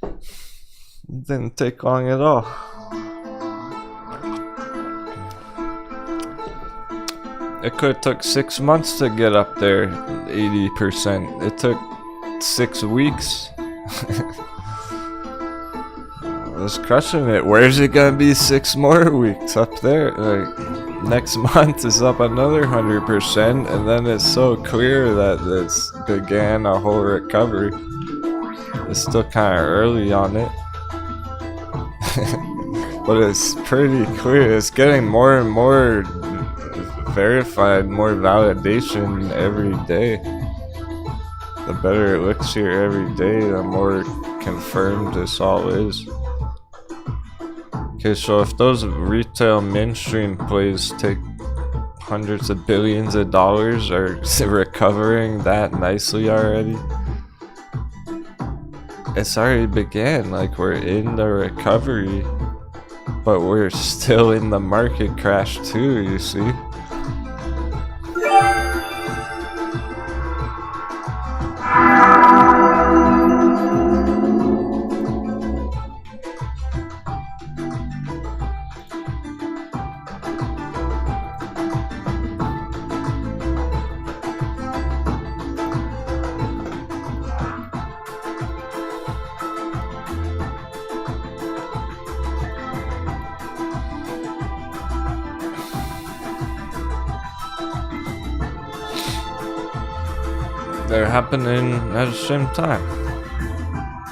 It didn't take long at all. It could have took 6 months to get up there 80%. It took 6 weeks. I was crushing it. Where's it gonna be 6 more weeks up there? Like, next month is up another 100%, and then it's so clear that it's began a whole recovery. It's still kind of early on it. But it's pretty clear. It's getting more and more verified, more validation every day. The better it looks here every day, the more confirmed this all is. Okay, so if those retail mainstream plays take hundreds of billions of dollars, are recovering that nicely already, it's already began. Like, we're in the recovery, but we're still in the market crash too, you see? They're happening at the same time.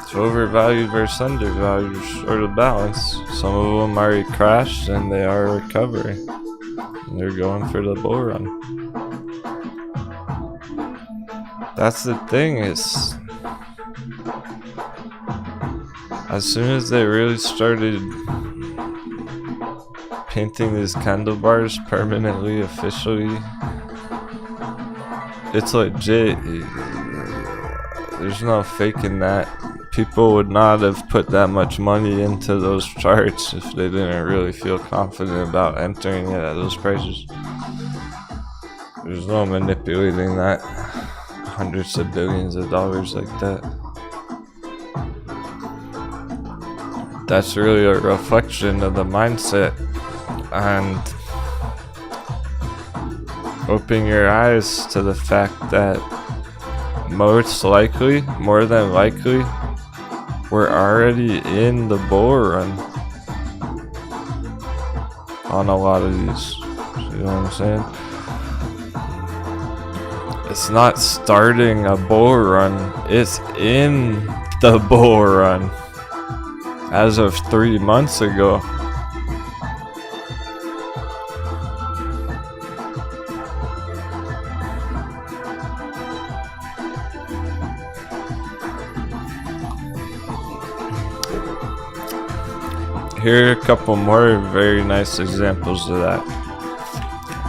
It's overvalued versus undervalued, sort of balance. Some of them already crashed and they are recovering. And they're going for the bull run. That's the thing, is as soon as they really started painting these candle bars permanently, officially, it's legit. There's no faking that. People would not have put that much money into those charts if they didn't really feel confident about entering it at those prices. There's no manipulating that. Hundreds of billions of dollars like that. That's really a reflection of the mindset, and open your eyes to the fact that most likely, more than likely, we're already in the bull run on a lot of these. You know what I'm saying? It's not starting a bull run, it's in the bull run as of 3 months ago. Here are a couple more very nice examples of that.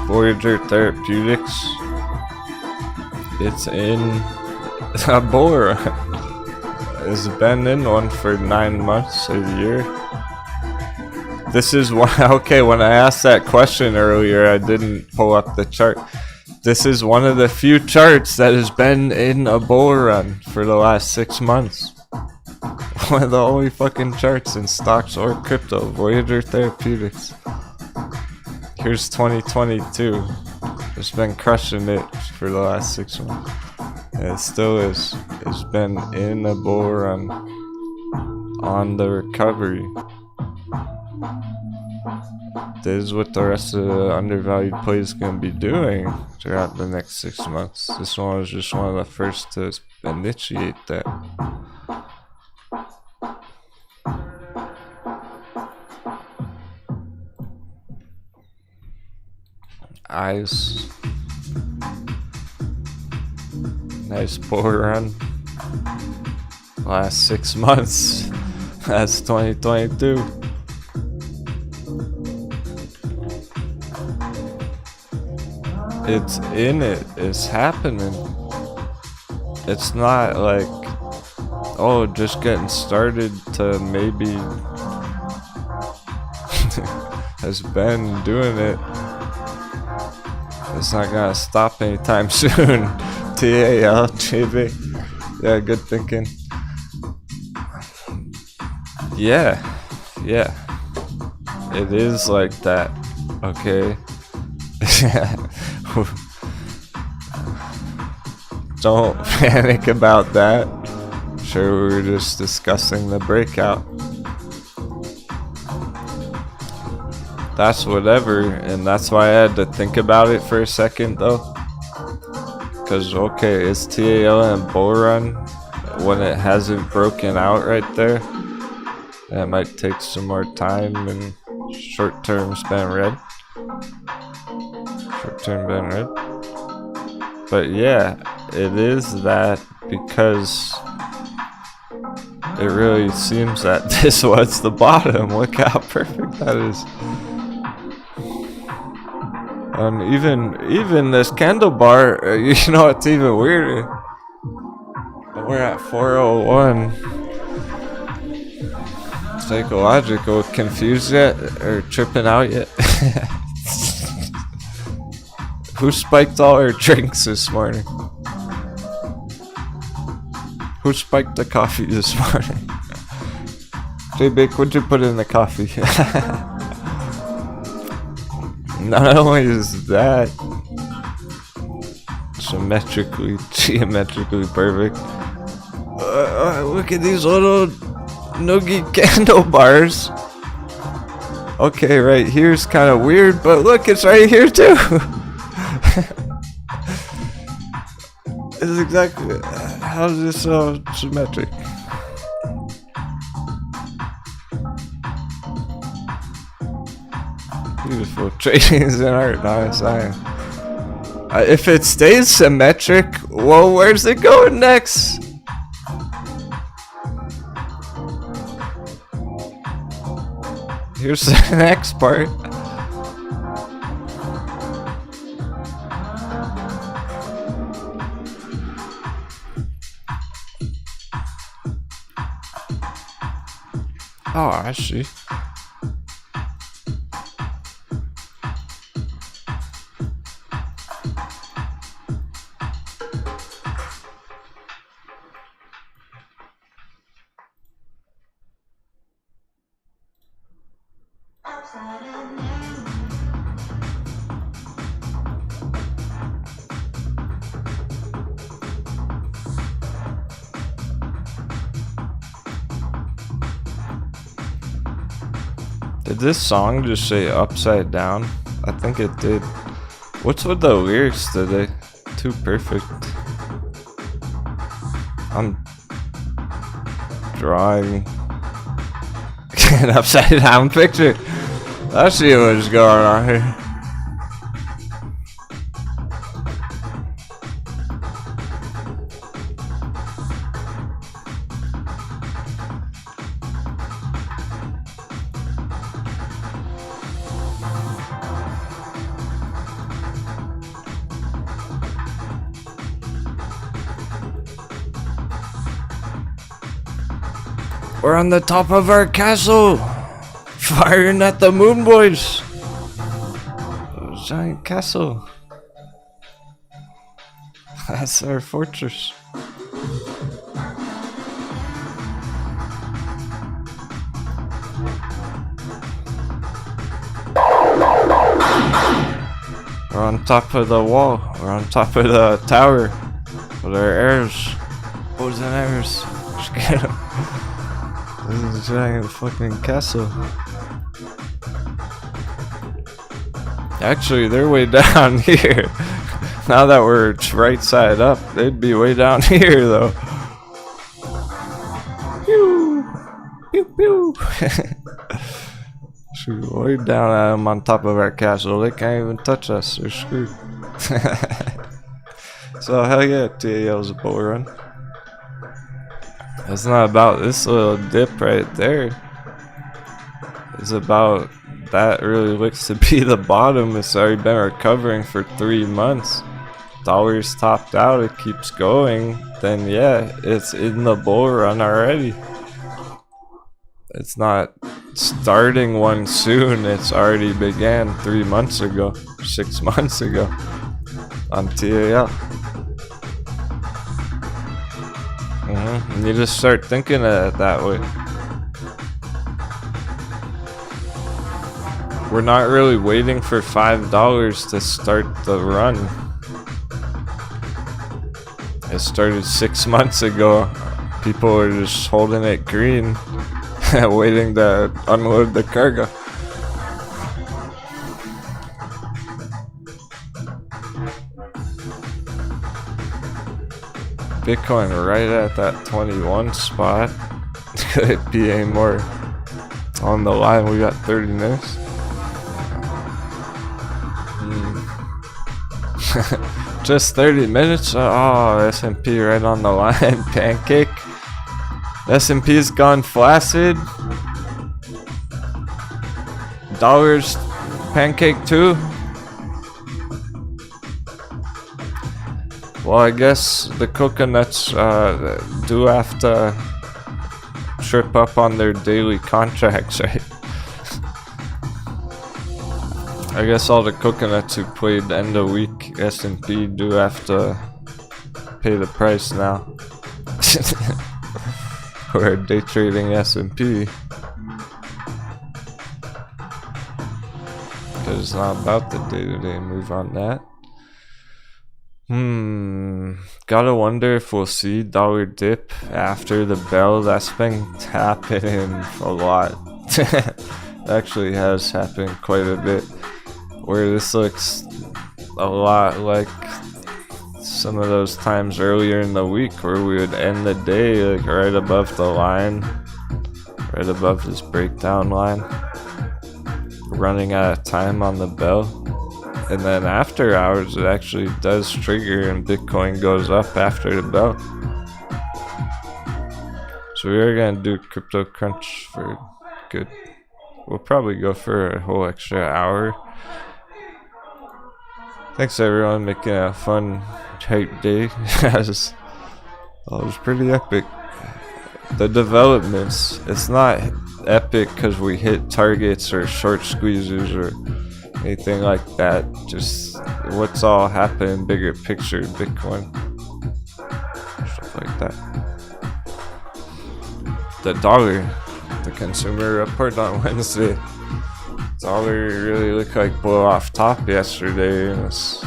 Voyager Therapeutics. It's in a bull run. It's been in one for 9 months, a year. This is one. Okay, when I asked that question earlier, I didn't pull up the chart. This is one of the few charts that has been in a bull run for the last 6 months. One of the only fucking charts in stocks or crypto. Voyager Therapeutics. Here's 2022. It's been crushing it for the last 6 months. And it still is. It's been in a bull run on the recovery. This is what the rest of the undervalued plays is going to be doing throughout the next 6 months. This one was just one of the first to initiate that. Eyes. Nice bull run. Last 6 months. That's 2022. It's in it. It's happening. It's not like, oh, just getting started to maybe has been doing it. It's not gonna stop anytime soon. TAL, JB. Yeah, good thinking. Yeah, yeah. It is like that. Okay. Don't panic about that. Sure, we were just discussing the breakout. That's whatever, and that's why I had to think about it for a second though. Cause okay, is TAL and bull run when it hasn't broken out right there? That might take some more time, and short term's been red. Short term been red. But yeah, it is that because it really seems that this was the bottom. Look how perfect that is. And even this candle bar, you know, it's even weirder. We're at 401. Psychological, confused yet or tripping out yet? Who spiked all our drinks this morning? Who spiked the coffee this morning? J-Big, what'd you put in the coffee? Not only is that geometrically perfect. Look at these little noogie candle bars. Okay, right here's kind of weird, but look, it's right here too. It's exactly. How is this so symmetric? Beautiful. Trading is an art, not a science. If it stays symmetric, well, where's it going next? Here's the next part. Oh, I see. Did this song just say upside down? I think it did. What's with the lyrics today? Too perfect. I'm drawing an upside down picture. Let's see what's going on here. We're on the top of our castle, firing at the moon boys. Giant castle. That's our fortress. We're on top of the wall. We're on top of the tower with our arrows. Bows and arrows. Just get them. This is a giant fucking castle. Actually, they're way down here. Now that we're right side up, they'd be way down here though. Pew! Pew pew! Shoot, way down at them on top of our castle. They can't even touch us. They're screwed. So hell yeah, TAL's a bull run. It's not about this little dip right there. It's about that really looks to be the bottom. It's already been recovering for 3 months. Dollar's topped out, it keeps going. Then yeah, it's in the bull run already. It's not starting one soon. It's already began 3 months ago, 6 months ago. on TAL. You just start thinking of it that way. We're not really waiting for $5 to start the run. It started 6 months ago. People were just holding it green, waiting to unload the cargo. Bitcoin right at that 21 spot. Could it be any more on the line? We got 30 minutes. Just 30 minutes? Oh, S&P right on the line. Pancake. S&P's gone flaccid. Dollars pancake too. Well, I guess the coconuts do have to trip up on their daily contracts, right? I guess all the coconuts who played end of week S&P do have to pay the price now. We're day trading S&P. Because it's not about the day-to-day move on that. Gotta wonder if we'll see dollar dip after the bell. That's been happening a lot. Actually has happened quite a bit. Where this looks a lot like some of those times earlier in the week where we would end the day like right above the line, right above this breakdown line, running out of time on the bell. And then after hours it actually does trigger and Bitcoin goes up after the bell. So we are gonna do Crypto Crunch for good. We'll probably go for a whole extra hour. Thanks everyone, making a fun hype day. It was pretty epic. The developments, it's not epic because we hit targets or short squeezes or anything like that. Just what's all happening, bigger picture, Bitcoin, stuff like that. The dollar, the consumer report on Wednesday. Dollar really looked like blow off top yesterday, and it's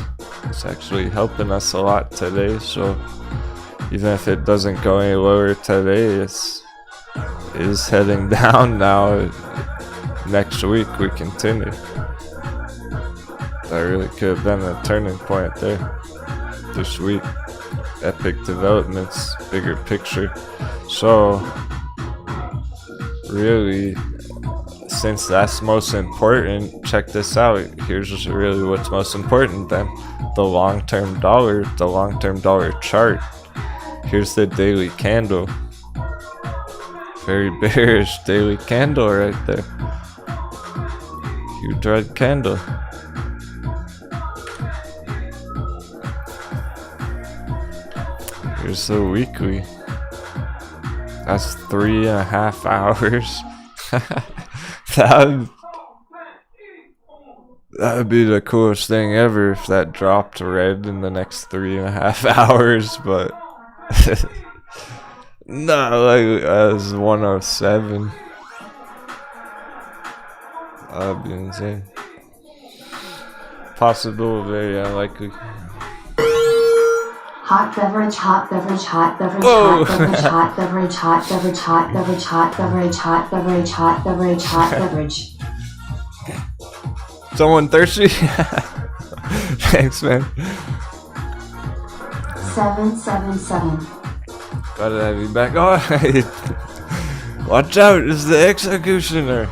actually helping us a lot today. So even if it doesn't go any lower today, it is heading down now. Next week we continue. That really could have been a turning point there this week. Epic developments, bigger picture. So really, since that's most important, check this out. Here's really what's most important then. The long-term dollar chart. Here's the daily candle. Very bearish daily candle right there. Huge red candle. Here's the weekly. That's 3.5 hours. That would be the coolest thing ever if that dropped red in the next 3.5 hours, but no, like as 107. That would be insane. Possible, very unlikely. Hot beverage, hot beverage, hot beverage, Whoa. hot beverage, hot beverage, hot beverage, hot beverage, hot beverage, hot beverage, hot beverage, hot beverage. Someone thirsty? Thanks, man. 777. Gotta have you back. Oh, watch out! It's the executioner.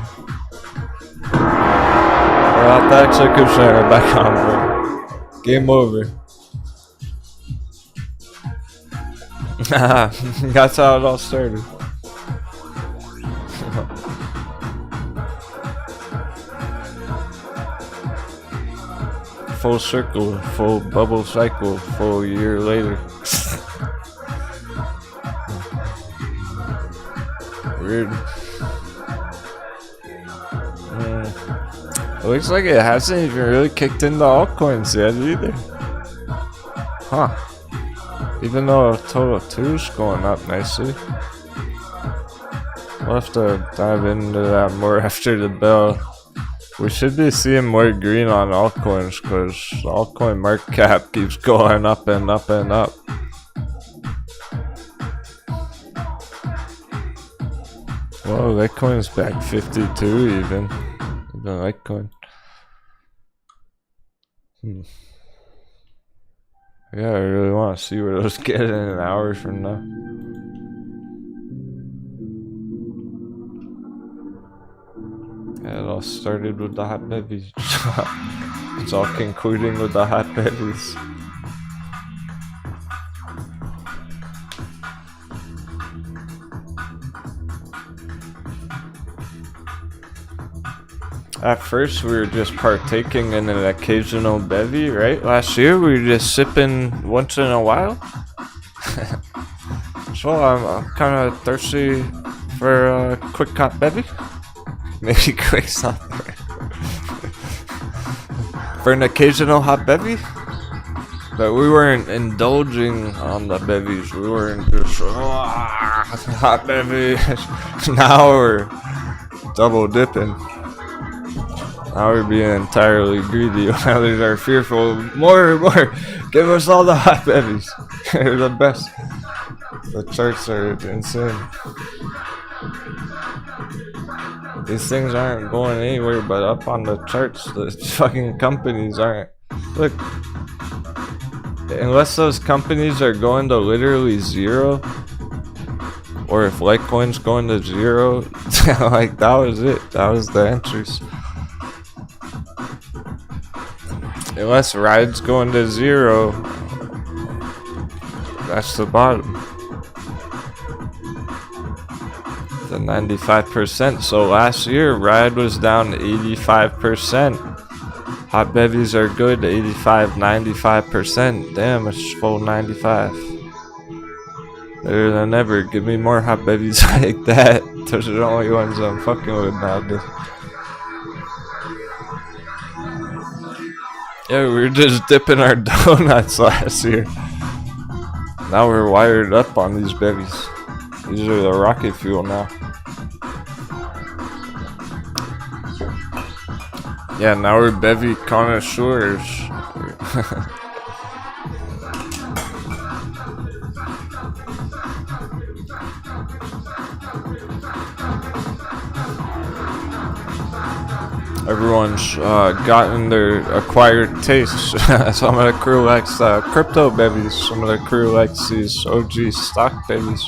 We're out the executioner. Back on, bro. Game over. That's how it all started. Full circle, full bubble cycle, full year later. Weird. It looks like it hasn't even really kicked into altcoins yet either. Huh. Even though total 2 is going up nicely. We'll have to dive into that more after the bell. We should be seeing more green on altcoins because altcoin market cap keeps going up and up and up. Whoa, Litecoin's back 52 even Litecoin. Yeah, I really want to see where those get in an hour from now. Yeah, it all started with the hot bevies. It's all concluding with the hot bevies. At first, we were just partaking in an occasional bevy, right? Last year, we were just sipping once in a while. So I'm kind of thirsty for a quick hot bevy. Maybe quick's not the right. For an occasional hot bevy. But we weren't indulging on the bevies. We weren't just hot bevy. Now we're double dipping. Now we're being entirely greedy. Others are fearful. More. Give us all the hot bevies. They're the best. The charts are insane. These things aren't going anywhere but up on the charts. The fucking companies aren't. Look. Unless those companies are going to literally zero. Or if Litecoin's going to zero. Like, that was it. That was the entries. Unless ride's going to zero, that's the bottom. The 95%. So last year, ride was down 85%. Hot bevies are good, 85, 95%. Damn, it's full 95. Better than ever. Give me more hot bevies like that. Those are the only ones I'm fucking with nowadays. Yeah, we were just dipping our donuts last year. Now we're wired up on these bevies. These are the rocket fuel now. Yeah, now we're bevy connoisseurs. Everyone's gotten their acquired tastes. Some of the crew likes crypto bevies. Some of the crew likes these OG stock bevies.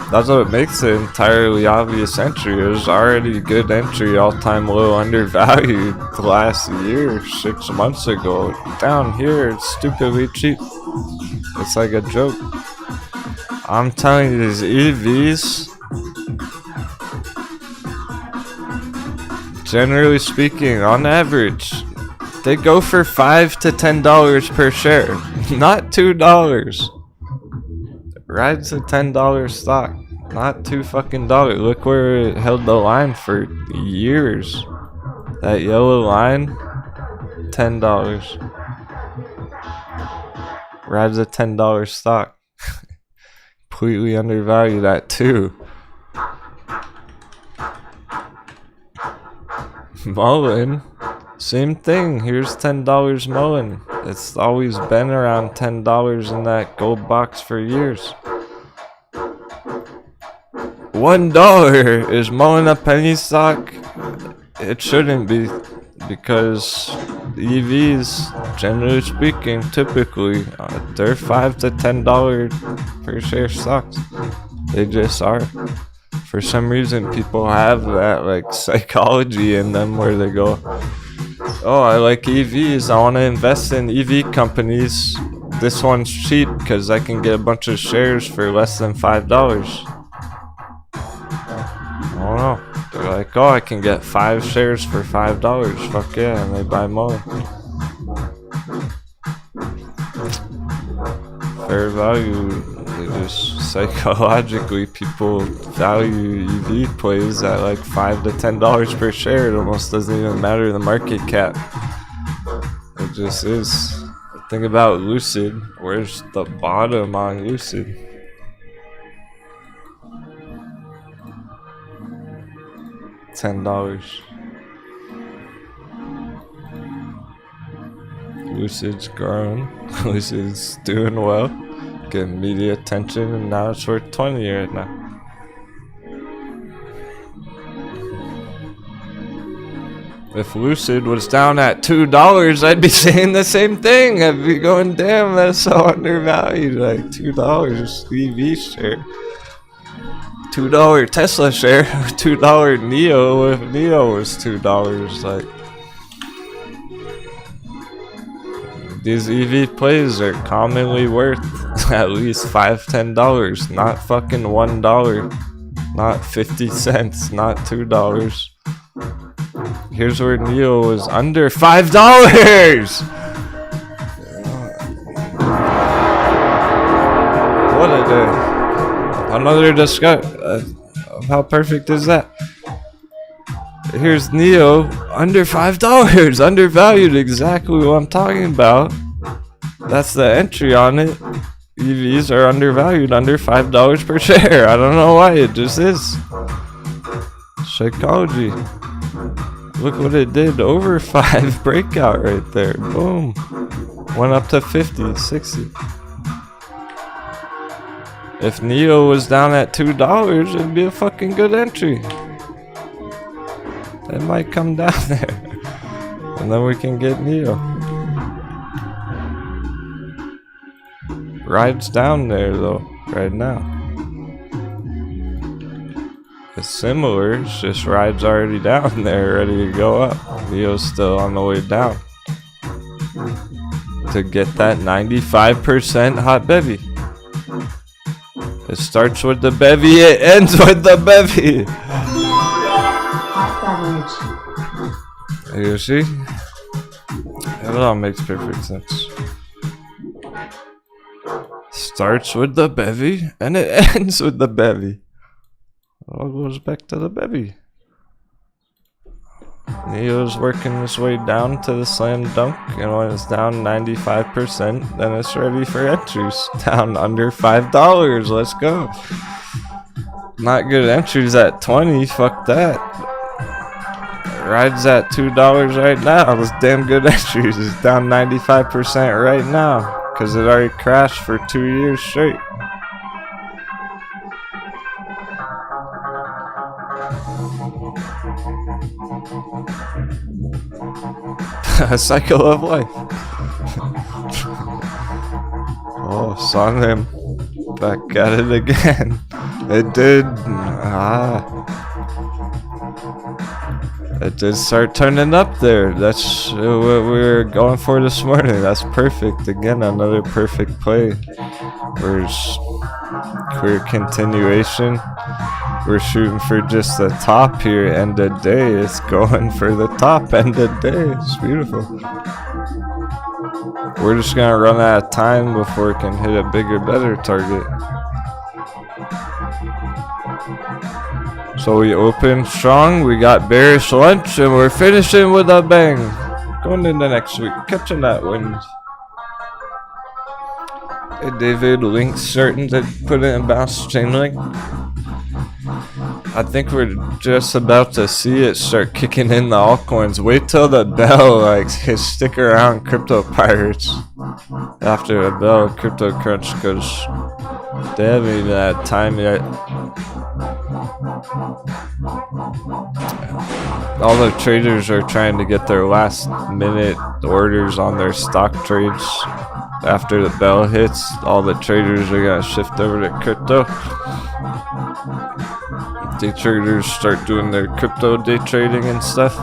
That's what makes the entirely obvious entry. It was already a good entry, all-time low, undervalued last year, 6 months ago. Down here, it's stupidly cheap. It's like a joke. I'm telling you, these EVs, generally speaking, on average, they go for $5 to $10 per share, not $2. Ride's a $10 stock, not $2 fucking dollars. Look where it held the line for years. That yellow line, $10. Ride's a $10 stock. Completely undervalued at $2. Mullen, same thing. Here's $10 Mullen. It's always been around $10 in that gold box for years. $1 is Mullen a penny stock? It shouldn't be, because EVs, generally speaking, typically they're $5 to $10 per share stocks. They just are. For some reason, people have that like psychology in them where they go, oh, I like EVs, I want to invest in EV companies. This one's cheap because I can get a bunch of shares for less than $5. I don't know. They're like, oh, I can get 5 shares for $5. Fuck yeah, and they buy more. Fair value. Just psychologically, people value EV plays at like $5 to $10 per share. It almost doesn't even matter the market cap. It just is. Think about Lucid. Where's the bottom on Lucid? $10. Lucid's growing. Lucid's doing well. Getting media attention, and now it's worth 20 right now. If Lucid was down at $2, I'd be saying the same thing. I'd be going, damn, that's so undervalued. Like $2 EV share. $2 Tesla share. $2 Neo. If Neo was $2, like. These EV plays are commonly worth at least $5–10, not fucking $1, not 50 cents, not $2. Here's where Neo was under $5. What a day! Another discussion. How perfect is that? Here's Neo under $5, undervalued, exactly what I'm talking about. That's the entry on it. EVs are undervalued, under $5 per share. I don't know why, it just is. Psychology. Look what it did, over 5 breakout right there. Boom. Went up to 50, 60. If Neo was down at $2, it'd be a fucking good entry. It might come down there, and then we can get Neo. Ride's down there though, right now. It's similar, it's just Ride's already down there, ready to go up. Neo's still on the way down. To get that 95% hot bevy. It starts with the bevy, it ends with the bevy. You see? It all makes perfect sense. Starts with the bevy and it ends with the bevy. It all goes back to the bevy. Neo's working its way down to the slam dunk, and when it's down 95%, then it's ready for entries. Down under $5. Let's go. Not good entries at 20. Fuck that. Ride's at $2 right now. Those damn good entries. It's down 95% right now because it already crashed for 2 years straight. A cycle of life. Oh, saw him back at it again. It did. It did start turning up there. That's what we were going for this morning. That's perfect. Again, another perfect play. Where's clear continuation. We're shooting for just the top here. End of day. It's going for the top. End of day. It's beautiful. We're just gonna run out of time before it can hit a bigger, better target. So we open strong, we got bearish lunch, and we're finishing with a bang. Going into next week, catching that wind. Hey David, Link's certain to put it in bounce CHAINLINK. I think we're just about to see it start kicking in the altcoins. Wait till the bell, like, stick around Crypto Pirates. After the bell, Crypto Crunch, because they haven't even had time yet. All the traders are trying to get their last minute orders on their stock trades. After the bell hits, all the traders are gonna shift over to crypto. Day traders start doing their crypto day trading and stuff.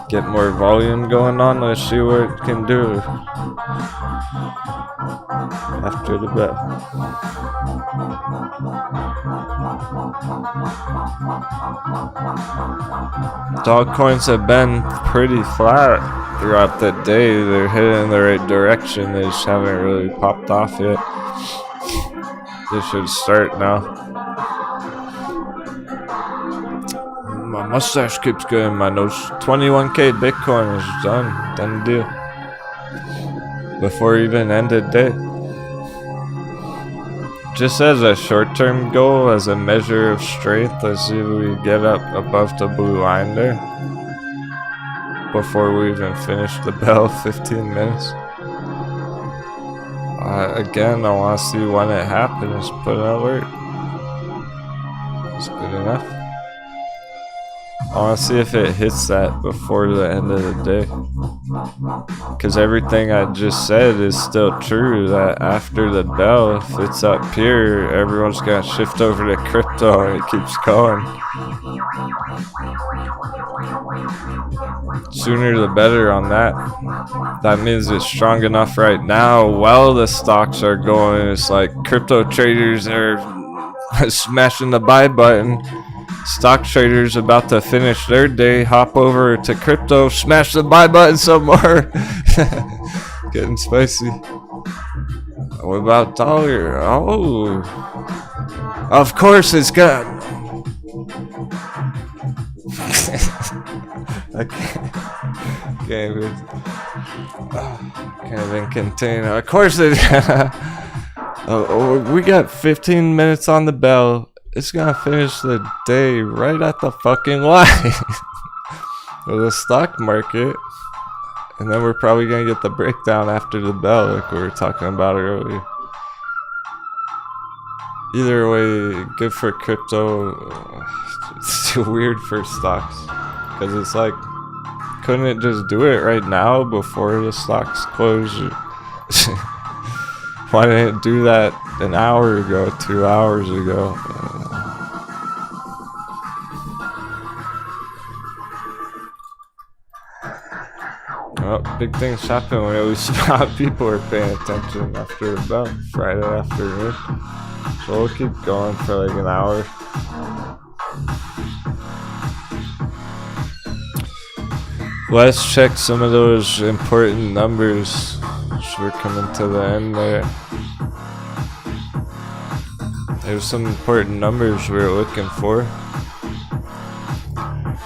Get more volume going on. Let's see what it can do after the bell. Altcoins have been pretty flat throughout the day. They're heading in the right direction. They just haven't really popped off yet. They should start now. My mustache keeps going in my nose. 21k Bitcoin is done. Done deal. before even ended day. Just as a short-term goal, as a measure of strength, let's see if we get up above the blue line there before we even finish the bell. 15 minutes. Again, I want to see when it happens. Put in alert. That's good enough. I want to see if it hits that before the end of the day. Because everything I just said is still true, that after the bell, if it's up here, everyone's going to shift over to crypto and it keeps going. Sooner the better on that. That means it's strong enough right now while the stocks are going. It's like crypto traders are smashing the buy button. Stock traders about to finish their day, hop over to crypto, smash the buy button some more. Getting spicy. What about dollar? Oh, of course it's got. I can't even contain. Of course it. We got 15 minutes on the bell. It's gonna finish the day right at the fucking line of the stock market, and then we're probably gonna get the breakdown after the bell, like we were talking about earlier. Either way, good for crypto. It's weird for stocks, because it's like, couldn't it just do it right now before the stocks close? Why didn't it do that an hour ago, 2 hours ago? Oh, big things happen when at least people are paying attention after the bell Friday afternoon. So we'll keep going for like an hour. Let's check some of those important numbers. So we're coming to the end there. There's some important numbers we're looking for.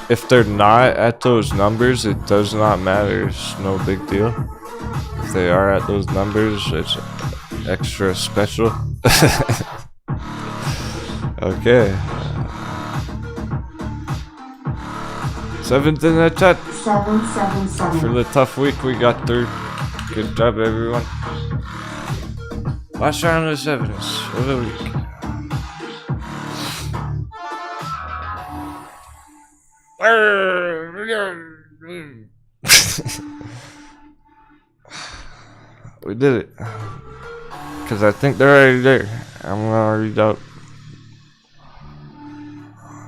If they're not at those numbers, it does not matter. It's no big deal. If they are at those numbers, it's extra special. Okay. 7th in the chat. 777. For the tough week we got through. Good job, everyone. Last round of 7s for the week. We did it. Because I think they're already there. I'm gonna read out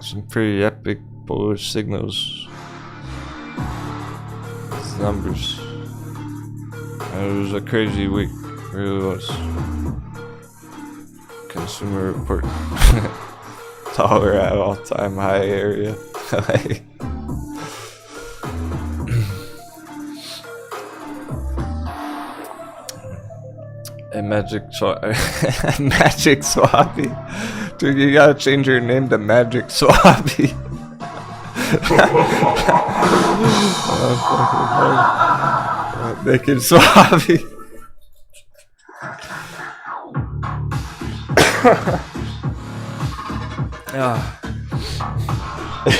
some pretty epic bullish signals. These numbers. It was a crazy week. It really was. Consumer report. Dollar at all-time high area. A magic Magic Swappy. Dude, you gotta change your name to Magic Swappy. Naked Swappy.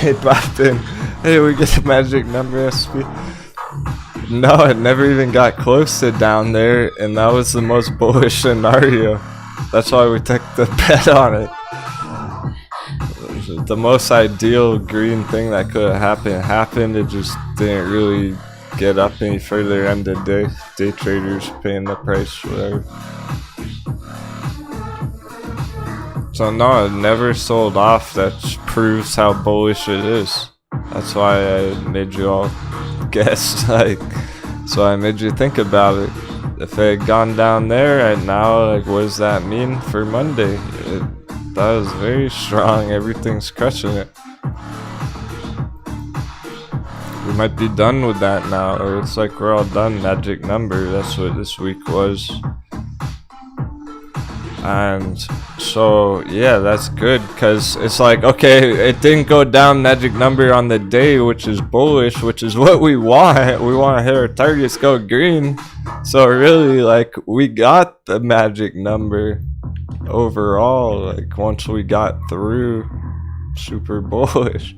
It popped in. Hey, we get the magic number SP. No, it never even got close to down there, and that was the most bullish scenario. That's why we took the bet on it. The most ideal green thing that could have happened. It just didn't really get up any further end of day. Day traders paying the price, whatever. So no, it never sold off. That proves how bullish it is. That's why I made you all guess. Like, so I made you think about it. If it had gone down there right now, like, what does that mean for Monday? That was very strong. Everything's crushing it. We might be done with that now. Or it's like we're all done. Magic number. That's what this week was. And so yeah, that's good, because it's like, okay, it didn't go down magic number on the day, which is bullish, which is what we want. We want to hit our targets, go green. So really, like, we got the magic number overall. Like, once we got through, super bullish,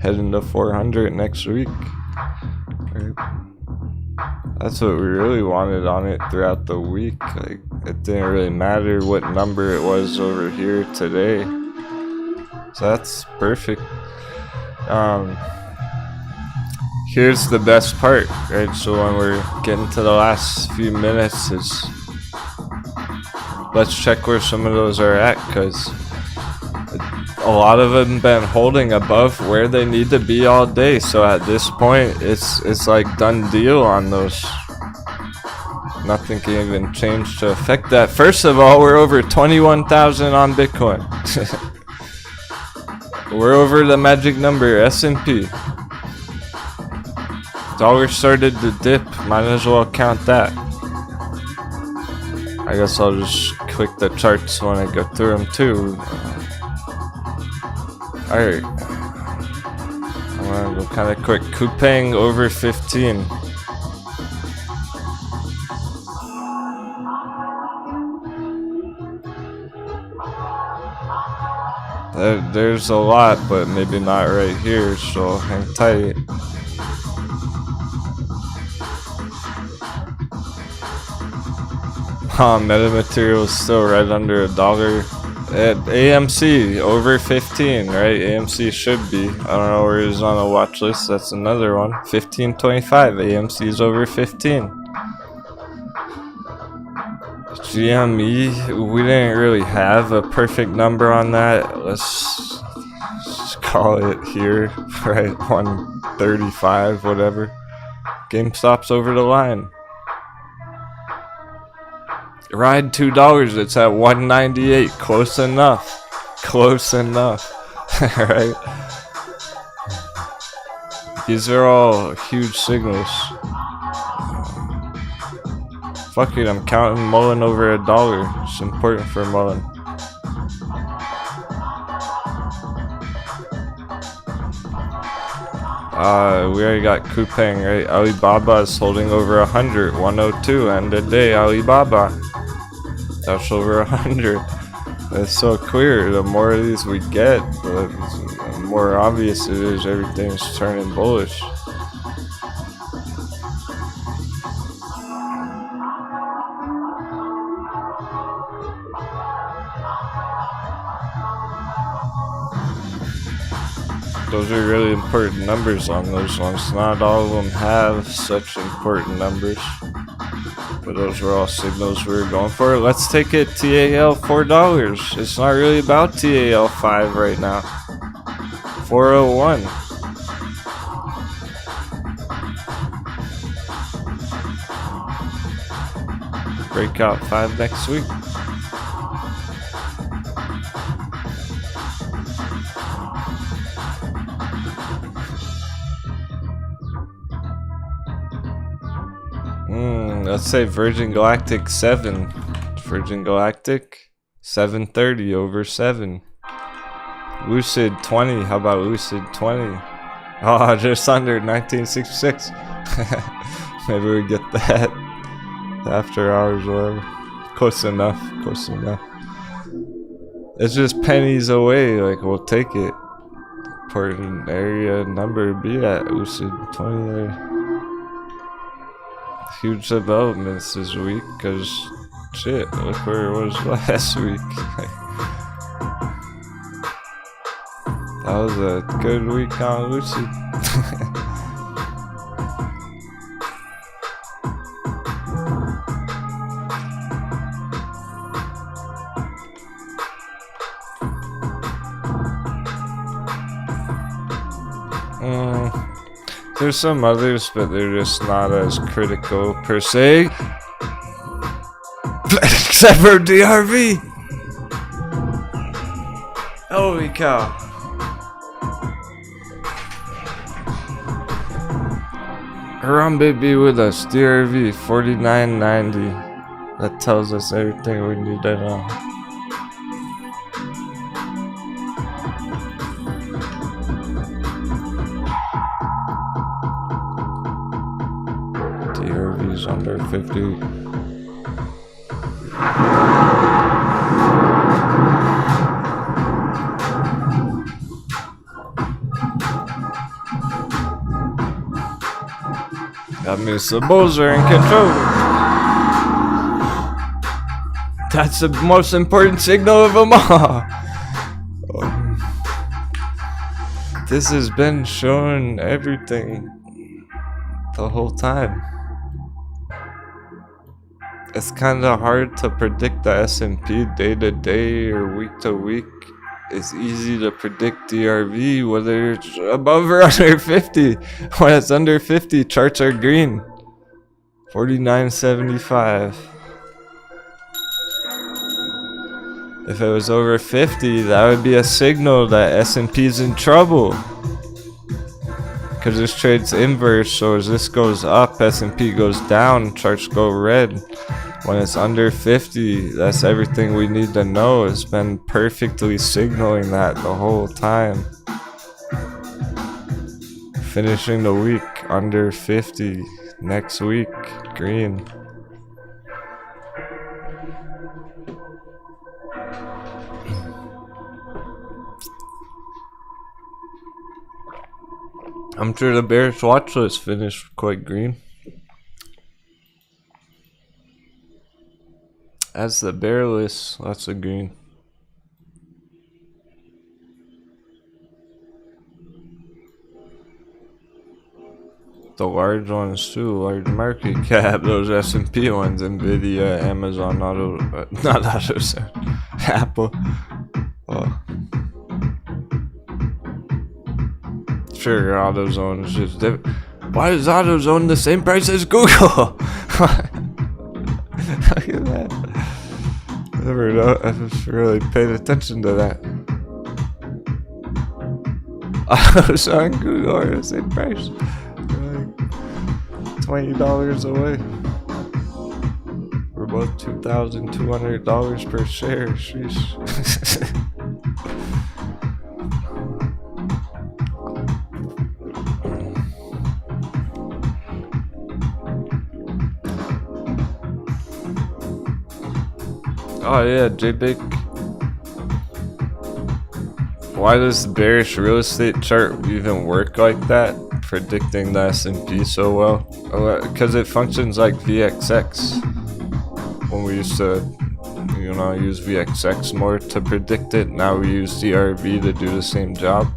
heading to 400 next week. Right? That's what we really wanted on it throughout the week. Like, it didn't really matter what number it was over here today. So that's perfect. Here's the best part, right? So when we're getting to the last few minutes, is let's check where some of those are at, because a lot of them been holding above where they need to be all day. So at this point, it's like done deal on those. Nothing can even change to affect that. First of all, we're over 21,000 on Bitcoin. We're over the magic number, S&P. Dollar started to dip, might as well count that. I guess I'll just click the charts when I go through them too. Alright. I'm gonna go kind of quick. Kupang over 15. There's a lot, but maybe not right here, so hang tight. Metamaterial is still right under $1. At AMC over 15, right? AMC should be. I don't know where it is on the watch list. That's another one. 15.25. AMC is over 15. GME, we didn't really have a perfect number on that. Let's just call it here, right? 135, whatever. GameStop's over the line. Ride $2, it's at 198. Close enough. Close enough. Right? These are all huge signals. Fuck it, I'm counting Mullen over $1. It's important for Mullen. We already got Kupang, right? Alibaba is holding over 100, 102, and today Alibaba. That's over 100. It's so clear. The more of these we get, the more obvious it is everything's turning bullish. Those are really important numbers on those ones. Not all of them have such important numbers. But those were all signals we were going for. Let's take it TAL $4. It's not really about TAL 5 right now. 401. Breakout 5 next week. Let's say Virgin Galactic 7. Virgin Galactic 730 over 7. Lucid 20. How about Lucid 20? Oh, just under 1966. Maybe we get that after hours or whatever. Close enough. Close enough. It's just pennies away. Like, we'll take it. Important area number be at Lucid 20 there. Huge developments this week, because shit, look where it was last week. That was a good week on Lucid. There's some others, but they're just not as critical per se. Except for DRV! Holy cow. Harambe be with us, DRV 4990. That tells us everything we need to know. is under 50. That means the bulls are in control. That's the most important signal of them all. This has been showing everything the whole time. It's kind of hard to predict the S&P day to day or week to week. It's easy to predict DRV whether it's above or under 50. When it's under 50, charts are green. 49.75. If it was over 50, that would be a signal that S&P is in trouble. Because this trade's inverse, so as this goes up, S&P goes down, charts go red. When it's under 50, that's everything we need to know. It's been perfectly signaling that the whole time. Finishing the week under 50. Next week, green. I'm sure the bearish watch list finished quite green. As the bear list, lots of green. The large ones too, large market cap, those S&P ones, Nvidia, Amazon, not AutoZone, Apple. Oh. Sure, AutoZone is just different. Why is AutoZone the same price as Google? Look at that. Never know. I just really paid attention to that. AutoZone and Google are the same price. They're like $20 away. We're both $2,200 per share. Sheesh. Oh yeah, JBig. Why does the bearish real estate chart even work like that? Predicting the S&P so well? Because it functions like VXX. When we used to, use VXX more to predict it, now we use DRV to do the same job.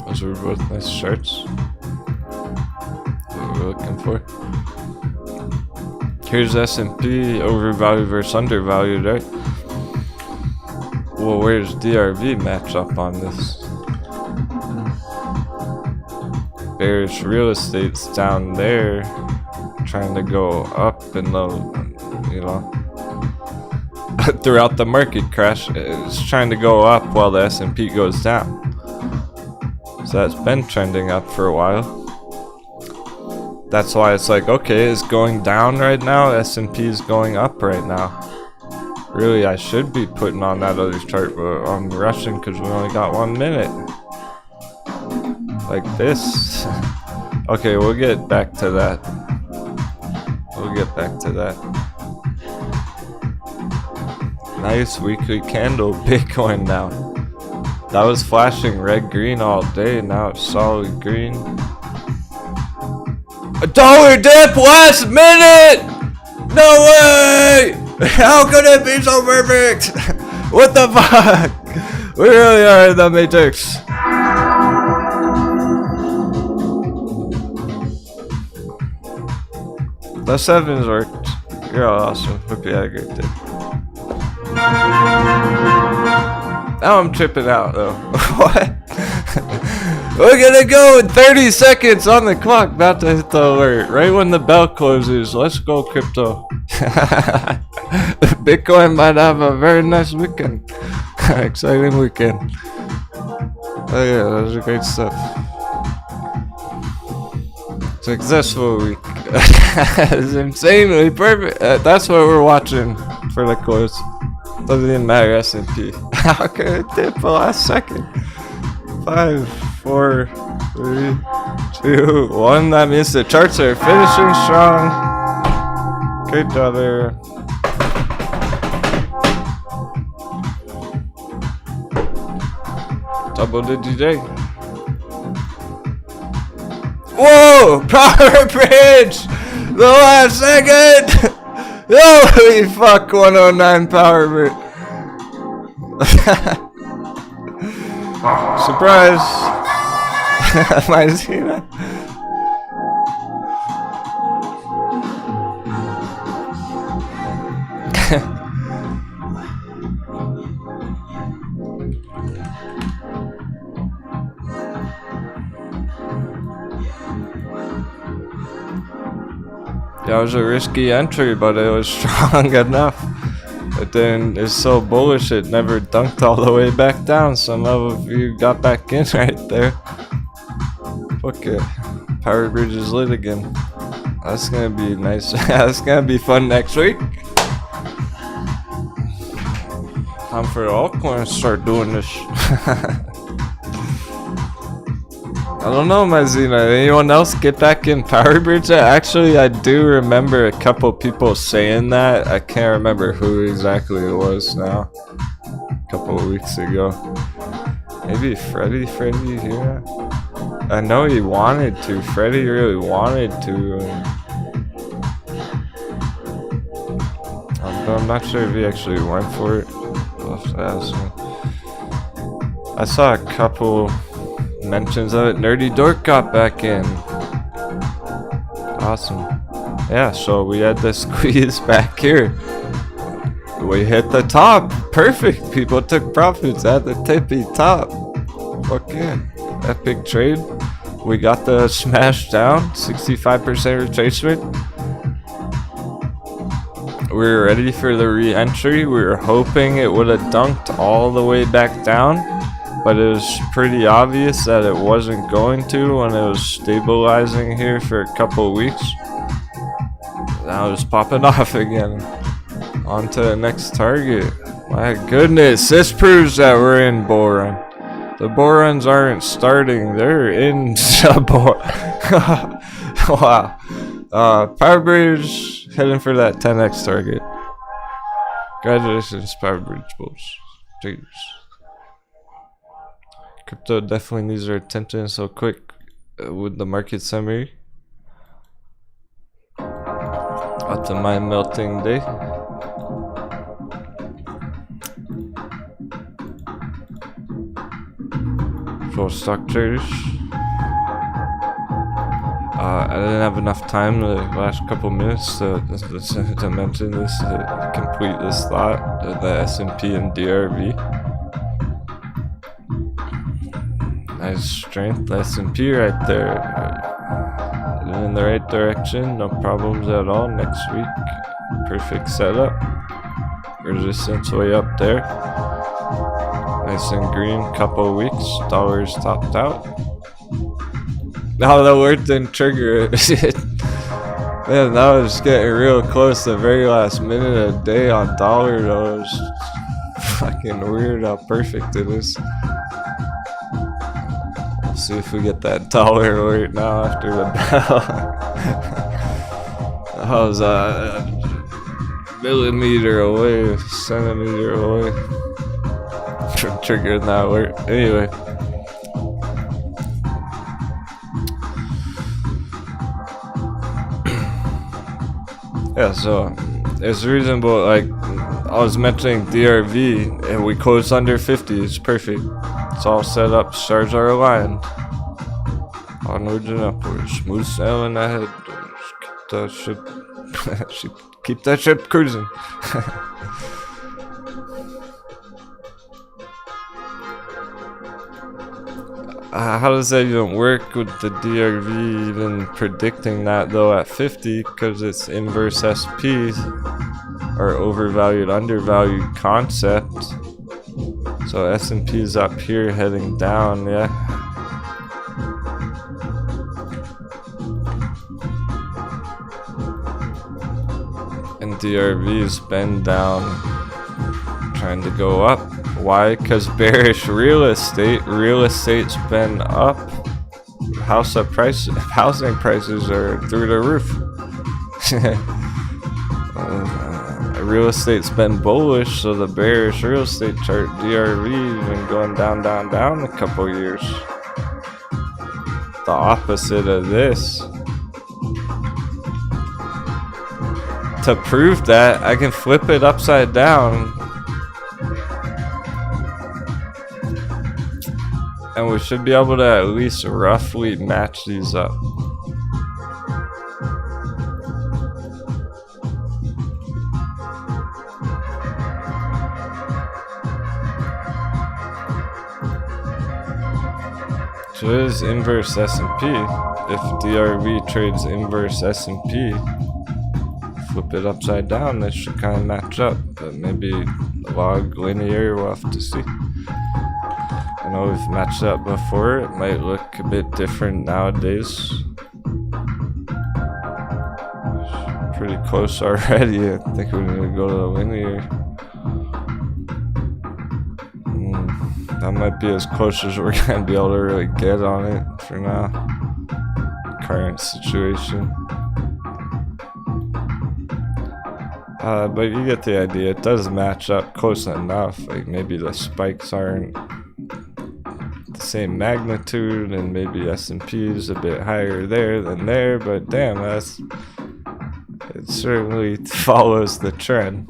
Those were both nice charts. What we're looking for. Here's S&P overvalued versus undervalued, right? Well, where's DRV match up on this? Bearish real estate's down there, trying to go up in the, throughout the market crash. It's trying to go up while the S&P goes down. So that's been trending up for a while. That's why it's like, okay, it's going down right now, S&P is going up right now. Really, I should be putting on that other chart, but I'm rushing because we only got 1 minute. Like this. Okay, we'll get back to that. We'll get back to that. Nice weekly candle, Bitcoin now. That was flashing red green all day, now it's solid green. $1 dip last minute! No way! How could it be so perfect? What the fuck? We really are in the Matrix. The 7s worked. You're awesome. Hope you had a great day. Now I'm tripping out though. What? We're gonna go in 30 seconds on the clock. About to hit the alert. Right when the bell closes. Let's go, crypto. Bitcoin might have a very nice weekend. Exciting weekend. Oh yeah, that was great stuff. Successful week. It's insanely perfect. That's what we're watching for the close. Doesn't even matter, S&P. How could it dip the last second? 5, 4, 3, 2, 1. That means the charts are finishing strong. Great job there. Double digit day. Whoa! Power bridge! The last second! Holy fuck, 109 power bridge. Surprise! My Zena. That was a risky entry, but it was strong enough. But then it's so bullish it never dunked all the way back down. Some of you got back in right there. Fuck it. Power bridge is lit again. That's gonna be nice. That's gonna be fun next week. Time for altcoins to start doing this. I don't know, my Zena. Anyone else get back in Power Bridge? Actually, I do remember a couple people saying that. I can't remember who exactly it was now. A couple of weeks ago. Maybe Freddy here? I know he wanted to. Freddy really wanted to. I'm not sure if he actually went for it. I'll have to ask him. I saw a couple mentions of it. Nerdy Dork got back in. Awesome. Yeah, so we had the squeeze back here. We hit the top. Perfect. People took profits at the tippy top. Fuck yeah. Epic trade. We got the smash down. 65% retracement. We were ready for the re-entry. We were hoping it would have dunked all the way back down. But it was pretty obvious that it wasn't going to when it was stabilizing here for a couple of weeks. Now it's popping off again. On to the next target. My goodness, this proves that we're in bull run. The bull runs aren't starting, they're in the bull. Wow. Power Bridge heading for that 10x target. Congratulations, Power Bridge bulls. Jeez. Crypto definitely needs our attention so quick with the market summary. Up to my melting day. For stock traders. I didn't have enough time the last couple minutes to mention this, to complete this thought, the S&P and DRV. Nice strength, S&P right there. Heading in the right direction, no problems at all next week. Perfect setup. Resistance way up there. Nice and green, couple weeks. Dollars topped out. Now the word didn't trigger it. Man, that was getting real close. The very last minute of the day on dollar though. It was fucking weird how perfect it is. See if we get that dollar alert now after the bell. I was a millimeter away, centimeter away from triggering that alert. Anyway. Yeah, so it's reasonable. Like I was mentioning DRV, and we closed under 50. It's perfect. It's all set up. Stars are aligned. Onwards and upwards. Smooth sailing ahead. Keep that ship cruising. How does that even work with the DRV even predicting that though at 50? Because it's inverse SP or overvalued undervalued concept. So S&P is up here heading down, yeah. And DRV has been down, trying to go up. Why? Because bearish real estate. Real estate's been up. Housing prices are through the roof. Real estate's been bullish, so the bearish real estate chart DRV has been going down, down, down a couple years. The opposite of this. To prove that, I can flip it upside down. And we should be able to at least roughly match these up. So it is inverse S&P. If DRV trades inverse S&P, flip it upside down, this should kind of match up. But maybe log linear, we'll have to see. I know we've matched up before, it might look a bit different nowadays. Pretty close already, I think we need to go to the linear. That might be as close as we're gonna be able to really get on it for now. Current situation. But you get the idea, it does match up close enough. Like maybe the spikes aren't the same magnitude, and maybe S&P is a bit higher there than there, but damn, it certainly follows the trend.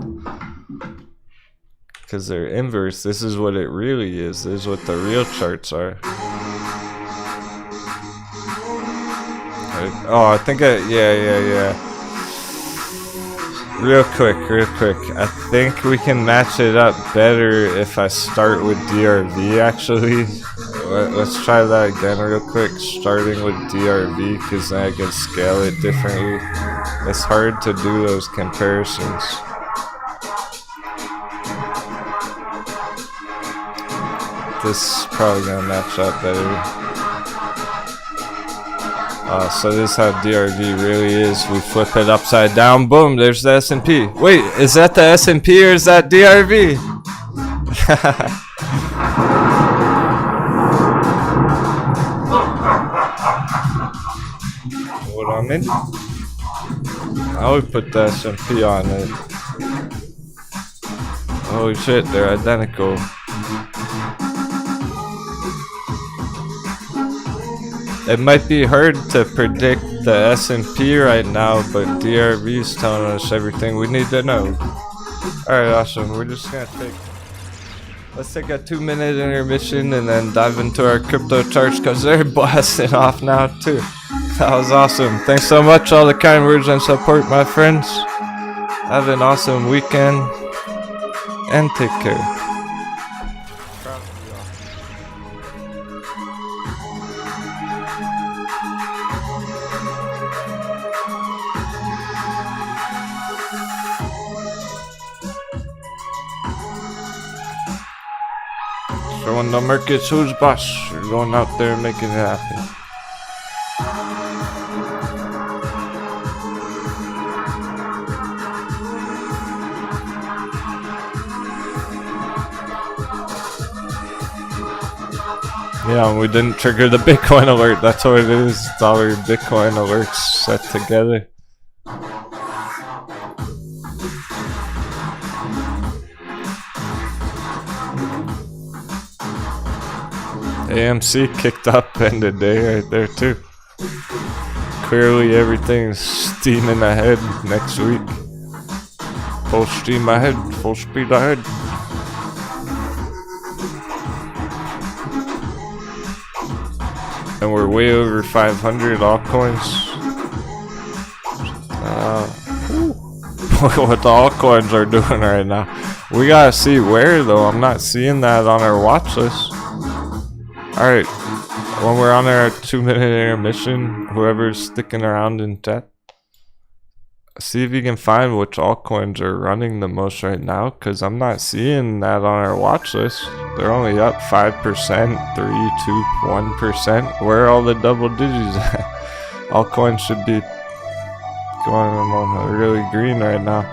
Because they're inverse, this is what it really is. This is what the real charts are. Oh, I think yeah. Real quick. I think we can match it up better if I start with DRV actually. Let's try that again real quick, starting with DRV, because then I can scale it differently. It's hard to do those comparisons. This is probably gonna match up better. So this is how DRV really is. We flip it upside down, boom, there's the S&P. Wait, is that the S&P or is that DRV? What I'm in? I would put the S&P on it. Holy shit, they're identical. It might be hard to predict the S&P right now, but DRV is telling us everything we need to know. Alright, awesome. We're just gonna let's take a 2-minute intermission and then dive into our crypto charts, because they're blasting off now too. That was awesome. Thanks so much, all the kind words and support, my friends. Have an awesome weekend and take care. Showing the markets who's boss. We're going out there and making it happen. Yeah, we didn't trigger the Bitcoin alert. That's what it is. It's all our Bitcoin alerts set together. AMC kicked up end of day right there too. Clearly everything's steaming ahead next week. Full steam ahead, full speed ahead. And we're way over 500 altcoins. Look what the altcoins are doing right now. We gotta see where though. I'm not seeing that on our watch list. Alright, when we're on our 2-minute intermission, whoever's sticking around in chat, see if you can find which altcoins are running the most right now, because I'm not seeing that on our watch list. They're only up 5%, 3, 2, 1%. Where are all the double digits at? Altcoins should be going on really green right now.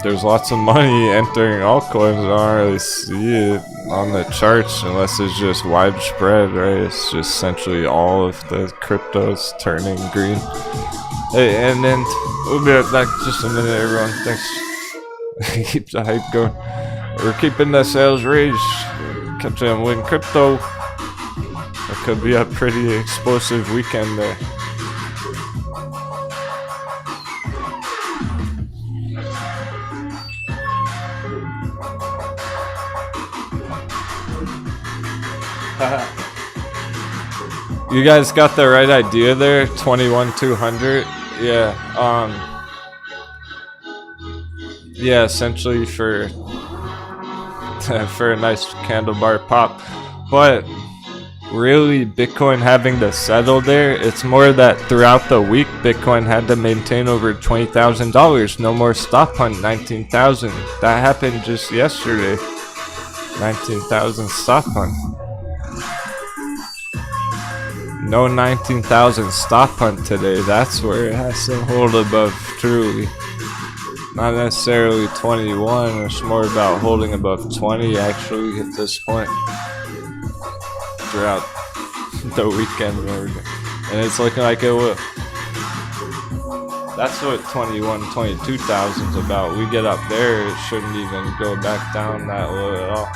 there's lots of money entering altcoins. I don't really see it on the charts unless it's just widespread, right? It's just essentially all of the cryptos turning green. Hey, and then we'll be right back just a minute, everyone. Thanks. Keep the hype going. We're keeping the sales raised. Catching win crypto. It could be a pretty explosive weekend there. You guys got the right idea there. 21,200. Yeah. Yeah. Essentially for a nice candlebar pop, but really Bitcoin having to settle there. It's more that throughout the week Bitcoin had to maintain over $20,000. No more stop hunt. 19,000. That happened just yesterday. 19,000 stop hunt. No 19,000 stop hunt today. That's where it has to hold above truly. Not necessarily 21. It's more about holding above 20 actually at this point. Throughout the weekend and everything. And it's looking like it will. That's what 22,000 is about. We get up there, it shouldn't even go back down that low at all.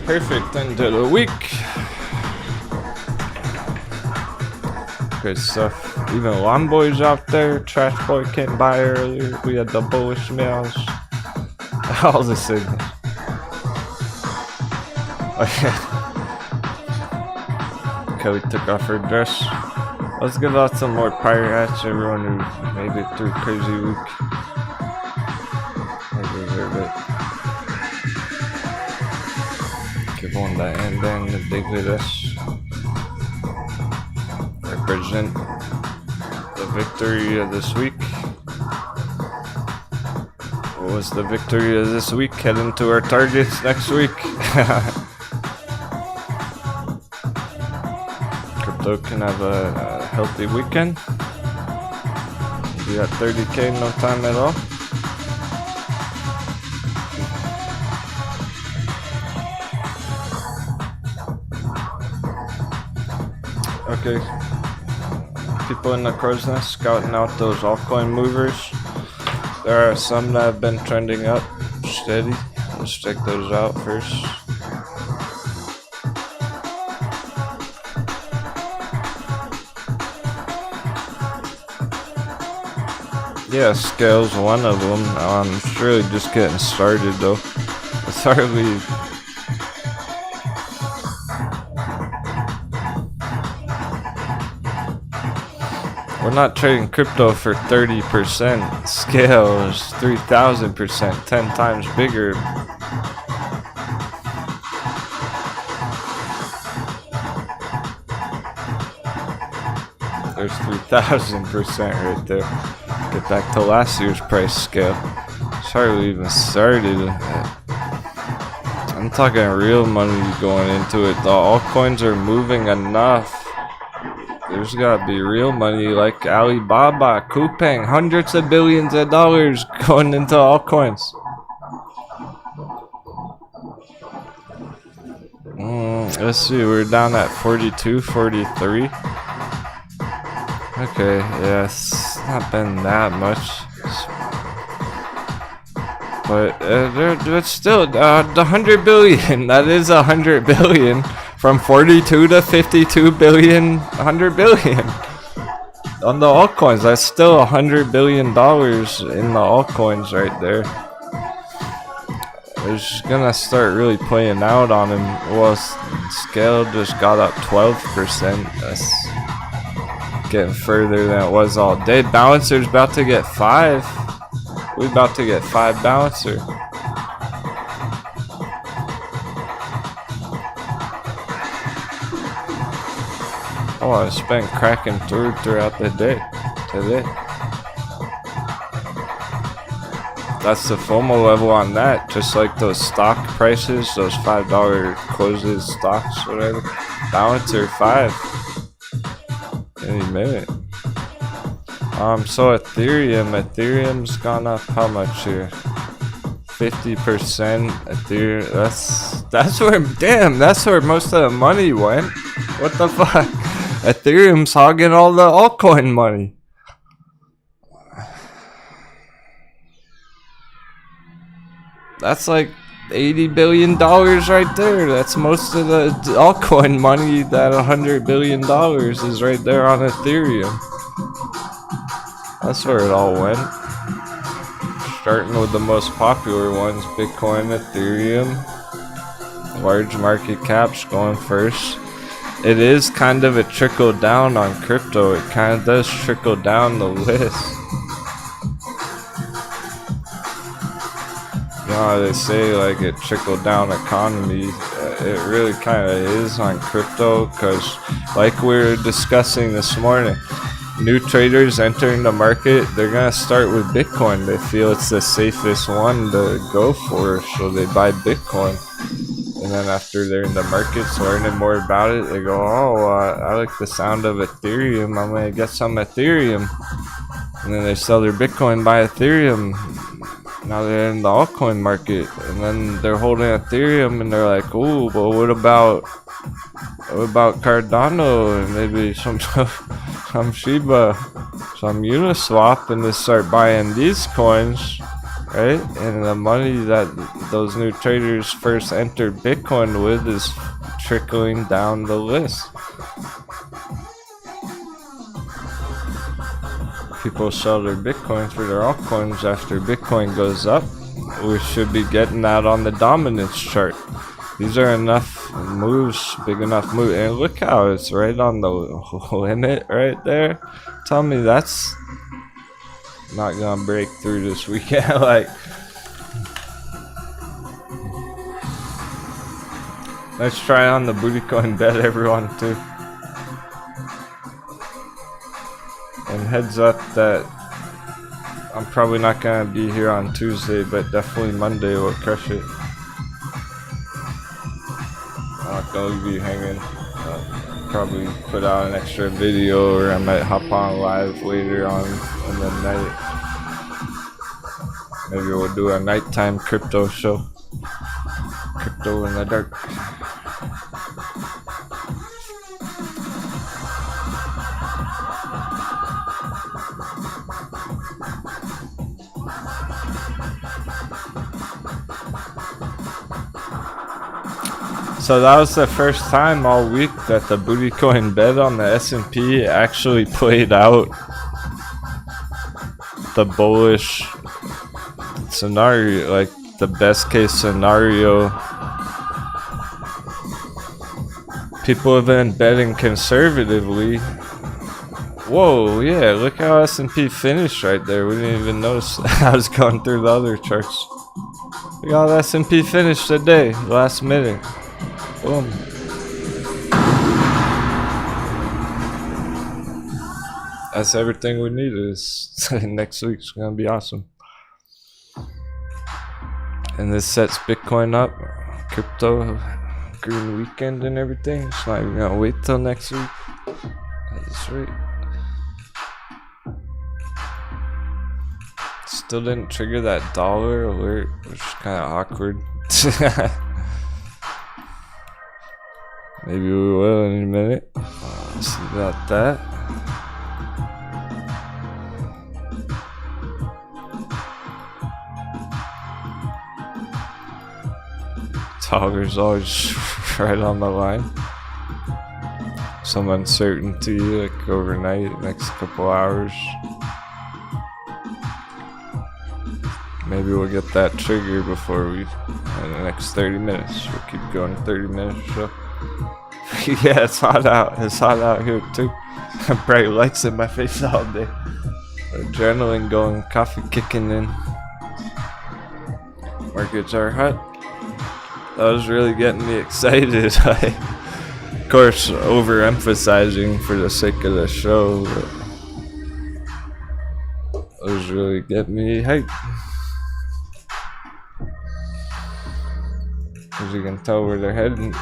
Perfect end of the week. Good stuff. Even Lawn Boy's out there. Trash Boy came by earlier. We had the bullish mails. All the signals. Kelly took off her dress. Let's give out some more pirate hats to everyone who made it through a crazy week. They deserve it. Give one to Andan to David S. Represent the victory of this week. What was the victory of this week? Heading to our targets next week. Crypto can have a healthy weekend. Be at 30K in no time at all. Okay. People in the crow's nest scouting out those altcoin movers. There are some that have been trending up steady. Let's check those out first. Yeah, Scale's one of them. I'm surely just getting started though. It's hardly. We're not trading crypto for 30%. Scale is 3,000%, 10 times bigger. There's 3,000% right there. Get back to last year's price scale. It's hardly even started. I'm talking real money going into it. The altcoins are moving enough. There's gotta be real money like Alibaba, Coupang, hundreds of billions of dollars going into altcoins. Let's see, we're down at 42, 43. Okay, yeah, it's not been that much. But it's still the 100 billion. That is 100 billion. From 42 to 52 billion, 100 billion. On the altcoins, that's still $100 billion in the altcoins right there. It's gonna start really playing out on him. Well, Scale just got up 12%. That's getting further than it was all day. Balancer's about to get 5. We about to get 5 Balancer. Oh, it's been cracking throughout the day today. That's the FOMO level on that. Just like those stock prices, those $5 closes stocks, whatever. Balancer 5. Any minute. So Ethereum's gone up how much here? 50%. Ethereum. That's where most of the money went. What the fuck? Ethereum's hogging all the altcoin money. That's like $80 billion right there. That's most of the altcoin money. That $100 billion is right there on Ethereum. That's where it all went. Starting with the most popular ones, Bitcoin, Ethereum. Large market caps going first. It is kind of a trickle down on crypto. It kind of does trickle down the list. You know how they say like a trickle down economy. It really kind of is on crypto because like we were discussing this morning, new traders entering the market, they're going to start with Bitcoin. They feel it's the safest one to go for, so they buy Bitcoin. And then after they're in the markets learning more about it, they go, I like the sound of Ethereum. I'm going to get some Ethereum. And then they sell their Bitcoin, buy Ethereum. Now they're in the altcoin market. And then they're holding Ethereum and they're like, ooh, but what about Cardano and maybe some SHIBA, some Uniswap, and they start buying these coins. right? And the money that those new traders first entered Bitcoin with is trickling down the list. People sell their Bitcoin for their altcoins after Bitcoin goes up. We should be getting that on the dominance chart. These are enough moves, big enough move. And look how it's right on the limit right there. Tell me that's not gonna break through this weekend. Like, let's try on the booty coin bet, everyone, too. And heads up that I'm probably not gonna be here on Tuesday, but definitely Monday we'll crush it. I'm not gonna leave you hanging. Probably put out an extra video, or I might hop on live later on in the night. Maybe we'll do a nighttime crypto show. Crypto in the dark. So that was the first time all week that the booty coin bet on the S&P actually played out the bullish scenario, like the best case scenario. People have been betting conservatively. Whoa, yeah, look how S&P finished right there. We didn't even notice. I was going through the other charts. Look how the S&P finished today, last minute. Boom. That's everything we need. Is next week's gonna be awesome. And this sets Bitcoin up, crypto, green weekend and everything. It's not even gonna wait till next week. That's right. Still didn't trigger that dollar alert, which is kind of awkward. Maybe we will in a minute. See about that. Dollar's always right on the line. Some uncertainty, like overnight, next couple hours. Maybe we'll get that trigger before we, in the next 30 minutes. We'll keep going 30 minutes or so. Yeah, it's hot out. It's hot out here too. Bright lights in my face all day. Adrenaline going, coffee kicking in. Markets are hot. That was really getting me excited. Of course, overemphasizing for the sake of the show. But that was really getting me hyped. As you can tell where they're heading.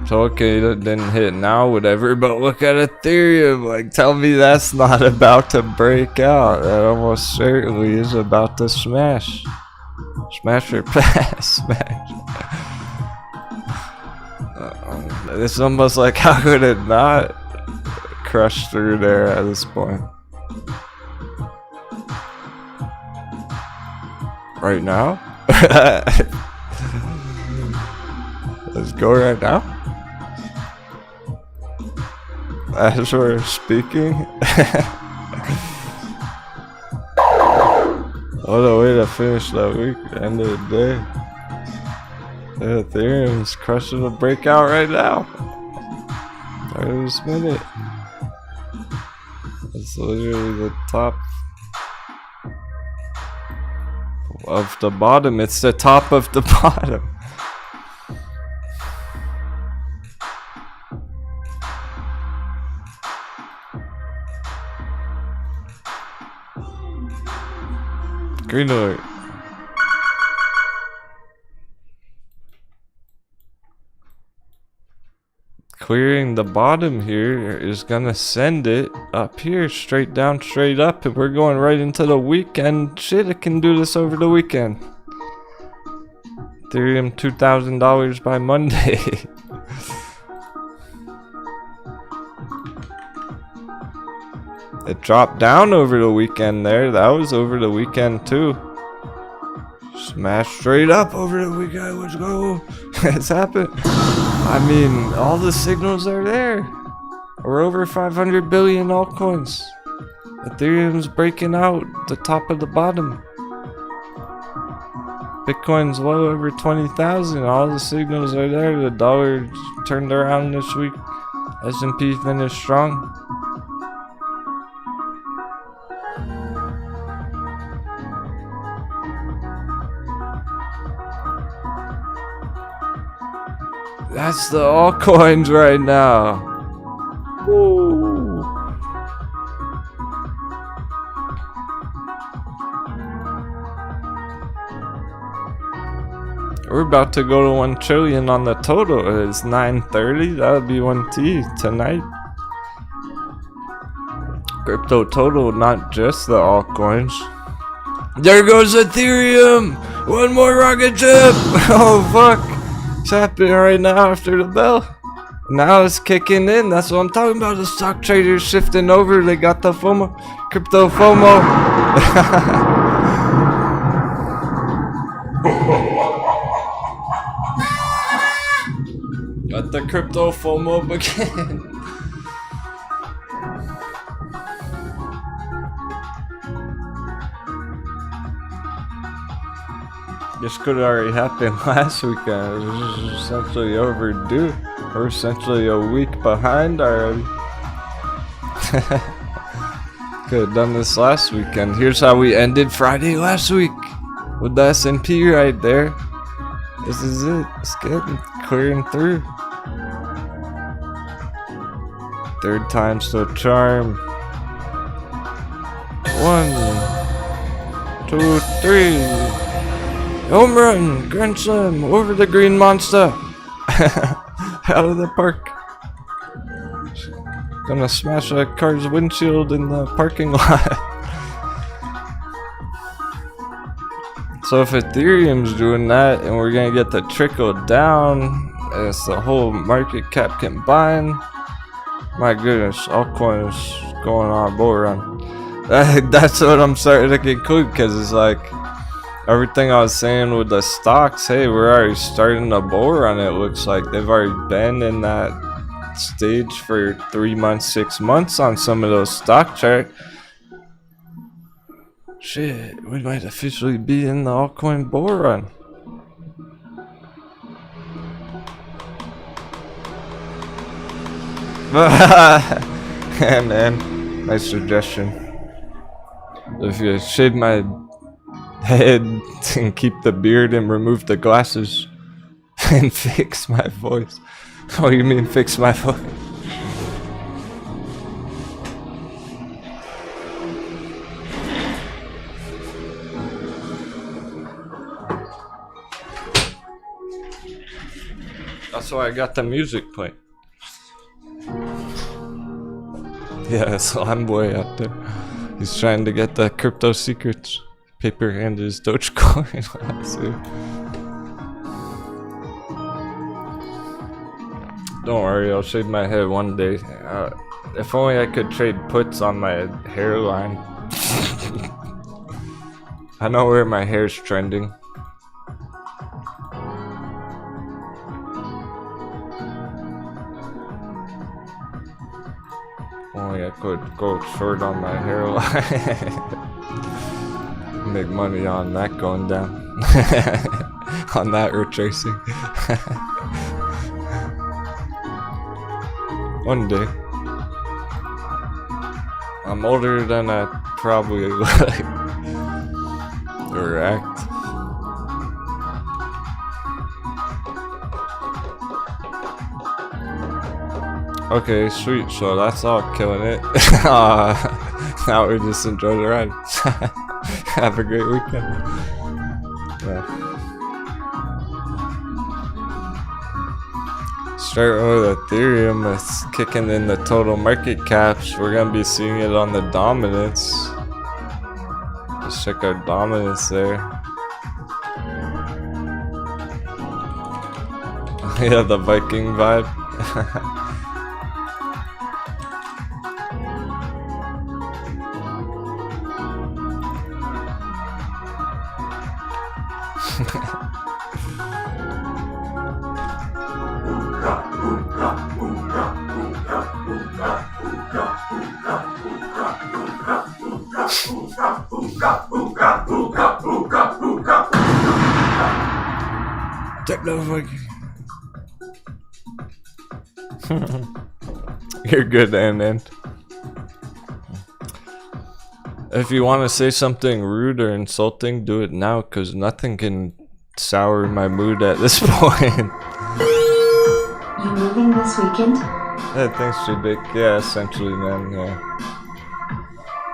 So okay, that didn't hit now, whatever, but look at Ethereum. Like, tell me that's not about to break out. That almost certainly is about to smash. Smash or pass. Smash. It's almost like, how could it not crush through there at this point? Right now? Let's go right now. As we're speaking. What a way to finish that week. End of the day. Ethereum's crushing the breakout right now. Right this minute. It's literally the top of the bottom. It's the top of the bottom. Green alert. Clearing the bottom here is gonna send it up here, straight down, straight up, and we're going right into the weekend. Shit, it can do this over the weekend. Ethereum $2,000 by Monday. It dropped down over the weekend there. That was over the weekend too. Smash straight up over the weekend. Let's go. It's happened. I mean, all the signals are there. We're over 500 billion altcoins. Ethereum's breaking out the top of the bottom. Bitcoin's well over 20,000. All the signals are there. The dollar turned around this week. S&P finished strong. That's the altcoins right now. Woo. We're about to go to 1 trillion on the total. It's 9:30. That'll be 1T tonight. Crypto total, not just the altcoins. There goes Ethereum. One more rocket ship. Oh fuck. It's happening right now after the bell. Now it's kicking in. That's what I'm talking about. The stock traders shifting over. They got the FOMO. Crypto FOMO. Got the crypto FOMO again. This could have already happened last weekend. It was essentially overdue. We're essentially a week behind already. Could have done this last weekend. Here's how we ended Friday last week. With the S&P right there. This is it. It's getting clearing through. Third time's the charm. 1, 2, 3. Home run, grand slam, over the green monster. Out of the park. Gonna smash a car's windshield in the parking lot. So if Ethereum's doing that and we're gonna get the trickle down as the whole market cap combined, my goodness, altcoins going on a bull run. That's what I'm starting to conclude, because it's like everything I was saying with the stocks, hey, we're already starting a bull run. It looks like they've already been in that stage for 3 months, 6 months on some of those stock charts. Shit, we might officially be in the altcoin bull run. Yeah, man, nice suggestion. If you shave my head and keep the beard and remove the glasses and fix my voice. Oh, you mean fix my voice? That's why I got the music playing. Yeah, slime boy out there. He's trying to get the crypto secrets. Paper and his Dogecoin. Don't worry, I'll shave my head one day. If only I could trade puts on my hairline. I know where my hair's trending. Only I could go short on my hairline. Make money on that going down. On that retracing. One day. I'm older than I probably like or act. Okay, sweet. So that's all killing it. Now we just enjoy the ride. Have a great weekend. Yeah. Start with Ethereum. It's kicking in the total market caps. We're gonna be seeing it on the dominance. Let's check our dominance there. Yeah, the Viking vibe. You're good, and if you want to say something rude or insulting, do it now, cause nothing can sour my mood at this point. You moving this weekend? Yeah, thanks, SHIB. Yeah, essentially, man.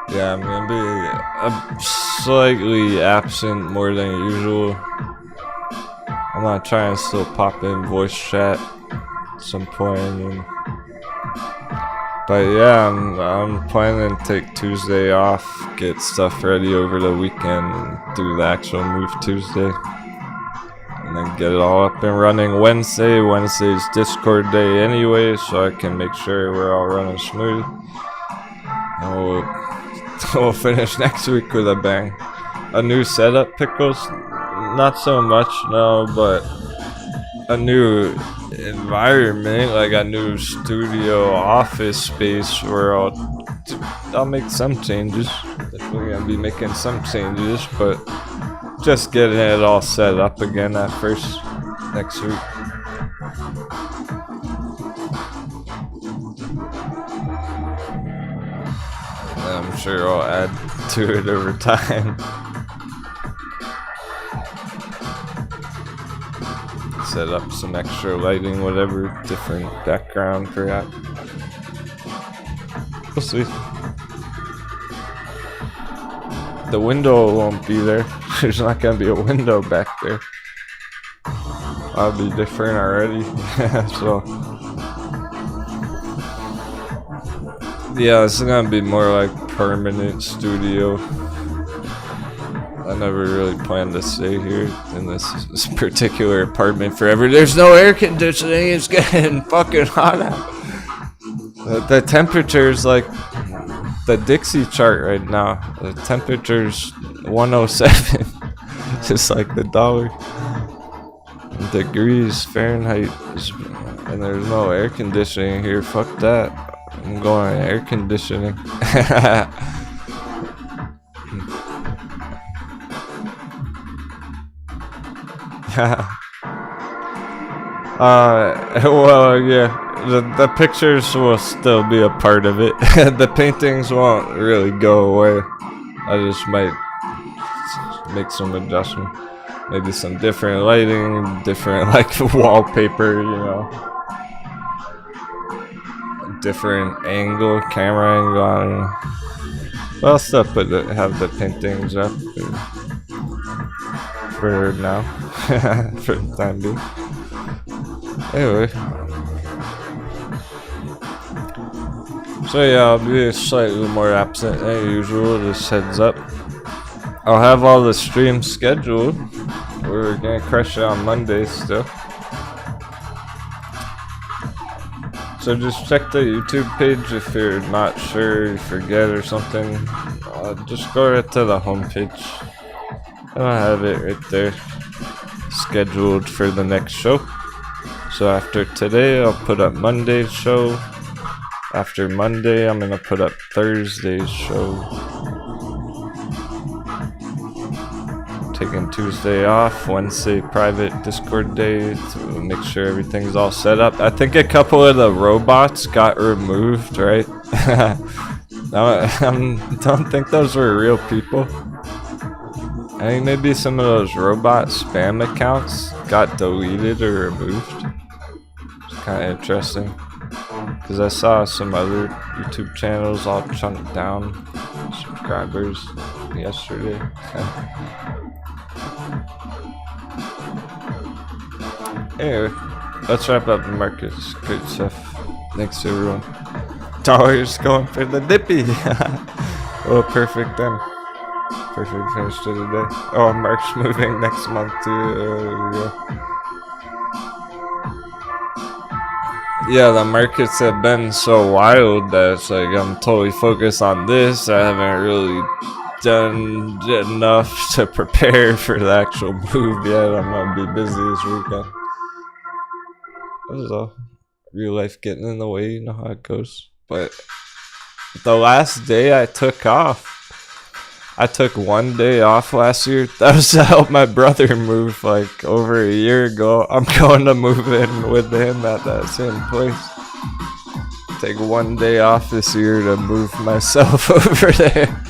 Yeah, I'm gonna be slightly absent more than usual. I'm gonna try and still pop in voice chat at some point. But yeah, I'm planning to take Tuesday off, get stuff ready over the weekend, and do the actual move Tuesday. And then get it all up and running Wednesday. Wednesday's Discord day anyway, so I can make sure we're all running smooth. And we'll finish next week with a bang. A new setup, Pickles? Not so much, no, but a new environment, like a new studio office space where I'll make some changes. Definitely gonna be making some changes, but just getting it all set up again at first next week. And I'm sure I'll add to it over time. Set up some extra lighting, whatever, different background perhaps. We'll see. The window won't be there. There's not gonna be a window back there. I'll be different already. So yeah, it's gonna be more like permanent studio. I never really planned to stay here in this particular apartment forever. There's no air conditioning. It's getting fucking hot out. The temperature's like the Dixie chart right now. The temperature's 107. Just like the dollar. Degrees Fahrenheit. And there's no air conditioning here. Fuck that. I'm going air conditioning. Well, yeah, the pictures will still be a part of it. The paintings won't really go away. I just might make some adjustment. Maybe some different lighting, different like wallpaper, you know. Different angle, camera angle, I don't know. But I'll still have the paintings up for now. For the time being. Anyway. So yeah, I'll be slightly more absent than usual, just heads up. I'll have all the streams scheduled. We're gonna crush it on Monday still. So just check the YouTube page if you're not sure, you forget or something. Just go right to the homepage. I'll have it right there, scheduled for the next show. So after today, I'll put up Monday's show. After Monday, I'm gonna put up Thursday's show. Taking Tuesday off, Wednesday private Discord day to make sure everything's all set up. I think a couple of the robots got removed, right? I don't think those were real people. I think maybe some of those robot spam accounts got deleted or removed. It's kind of interesting. Because I saw some other YouTube channels all chunked down subscribers yesterday. Anyway, let's wrap up the markets. Good stuff. Thanks everyone. Dollar's going for the dippy. Oh, perfect then. Perfect finish to the day. Oh, Mark's moving next month too. Yeah, the markets have been so wild that it's like I'm totally focused on this. I haven't really done enough to prepare for the actual move yet. I'm gonna be busy this weekend. That was all. Real life getting in the way, you know how it goes. But the last day I took off, I took 1 day off last year. That was to help my brother move like over a year ago. I'm going to move in with him at that same place. Take 1 day off this year to move myself over there.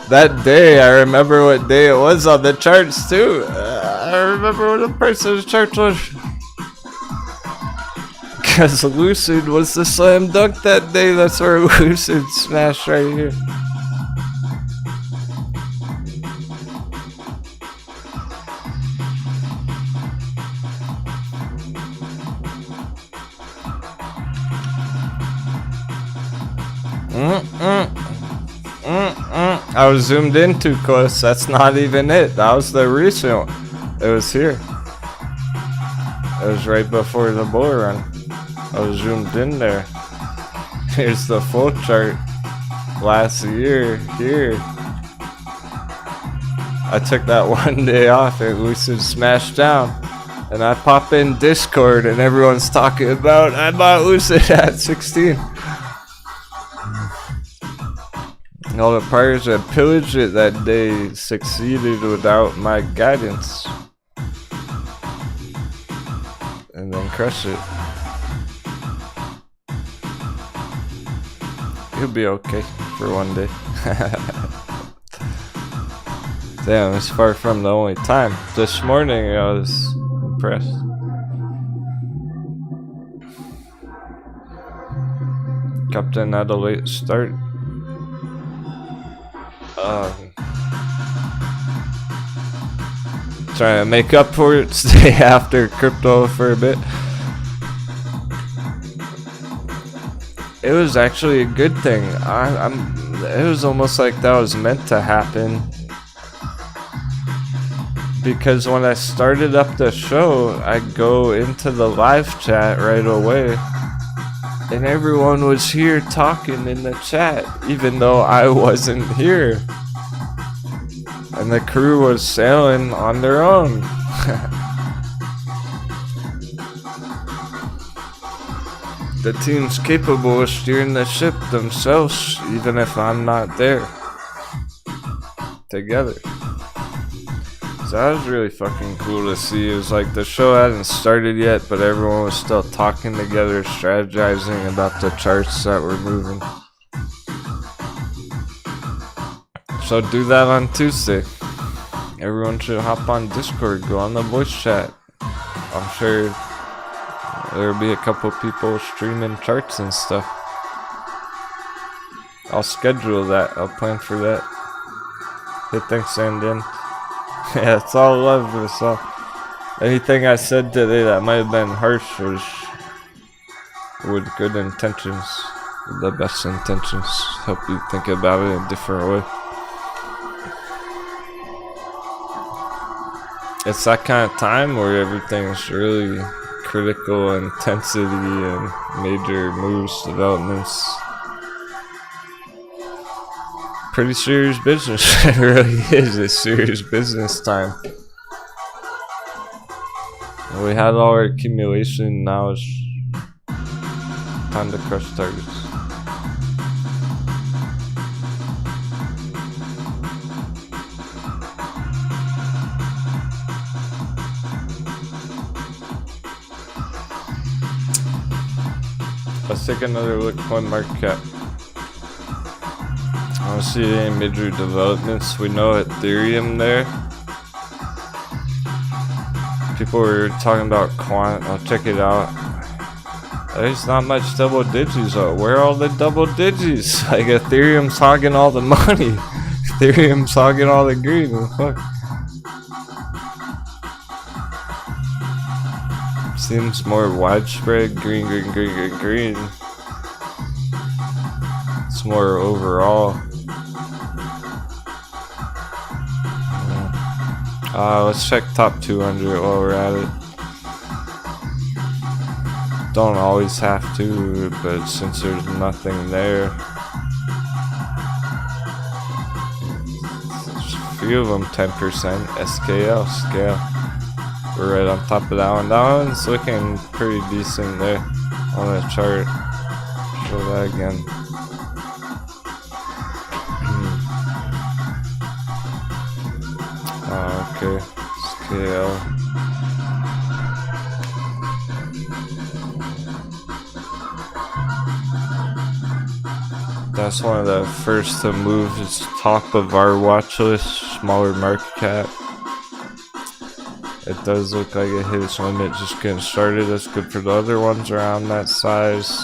That day, I remember what day it was on the charts too. I remember what the price of the chart was. Because Lucid was the slam dunk that day. That's where Lucid smashed right here. I was zoomed in too close. That's not even it. That was the recent one. It was here. It was right before the bull run. I was zoomed in there. Here's the full chart. Last year, here. I took that 1 day off and Lucid smashed down. And I pop in Discord and everyone's talking about I bought Lucid at 16. All the pirates that pillaged it that day succeeded without my guidance. And then crushed it. He'll be okay for 1 day. Damn, it's far from the only time. This morning I was impressed. Captain had a late start. Trying to make up for it, stay after crypto for a bit. It was actually a good thing. It was almost like that was meant to happen. Because when I started up the show, I go into the live chat right away. And everyone was here talking in the chat, even though I wasn't here. And the crew was sailing on their own. The team's capable of steering the ship themselves, even if I'm not there. Together. So that was really fucking cool to see. It was like the show hadn't started yet, but everyone was still talking together, strategizing about the charts that were moving. So do that on Tuesday. Everyone should hop on Discord, go on the voice chat. I'm sure there'll be a couple people streaming charts and stuff. I'll schedule that. I'll plan for that. Hey, thanks, Sandin. Yeah, it's all love. It's all. Anything I said today that might have been harsh was with good intentions, with the best intentions. Help you think about it in a different way. It's that kind of time where everything's really critical intensity and major moves, developments. Pretty serious business. It really is a serious business time. We had all our accumulation, now it's time to crush targets. Let's take another look at CoinMarketCap. I don't see any major developments. We know Ethereum there. People were talking about quant. I'll check it out. There's not much double digits. Where are all the double digits? Like Ethereum's hogging all the money. Ethereum's hogging all the green. What the fuck? Seems more widespread. Green, green, green, green, green. It's more overall. Let's check top 200 while we're at it. Don't always have to, but since there's nothing there. few of them 10%. SKL, scale. We're right on top of that one. That one's looking pretty decent there on the chart. Show that again. Okay, scale. That's one of the first to move. It's top of our watch list, smaller market cap. It does look like it hit its limit just getting started. That's good for the other ones around that size.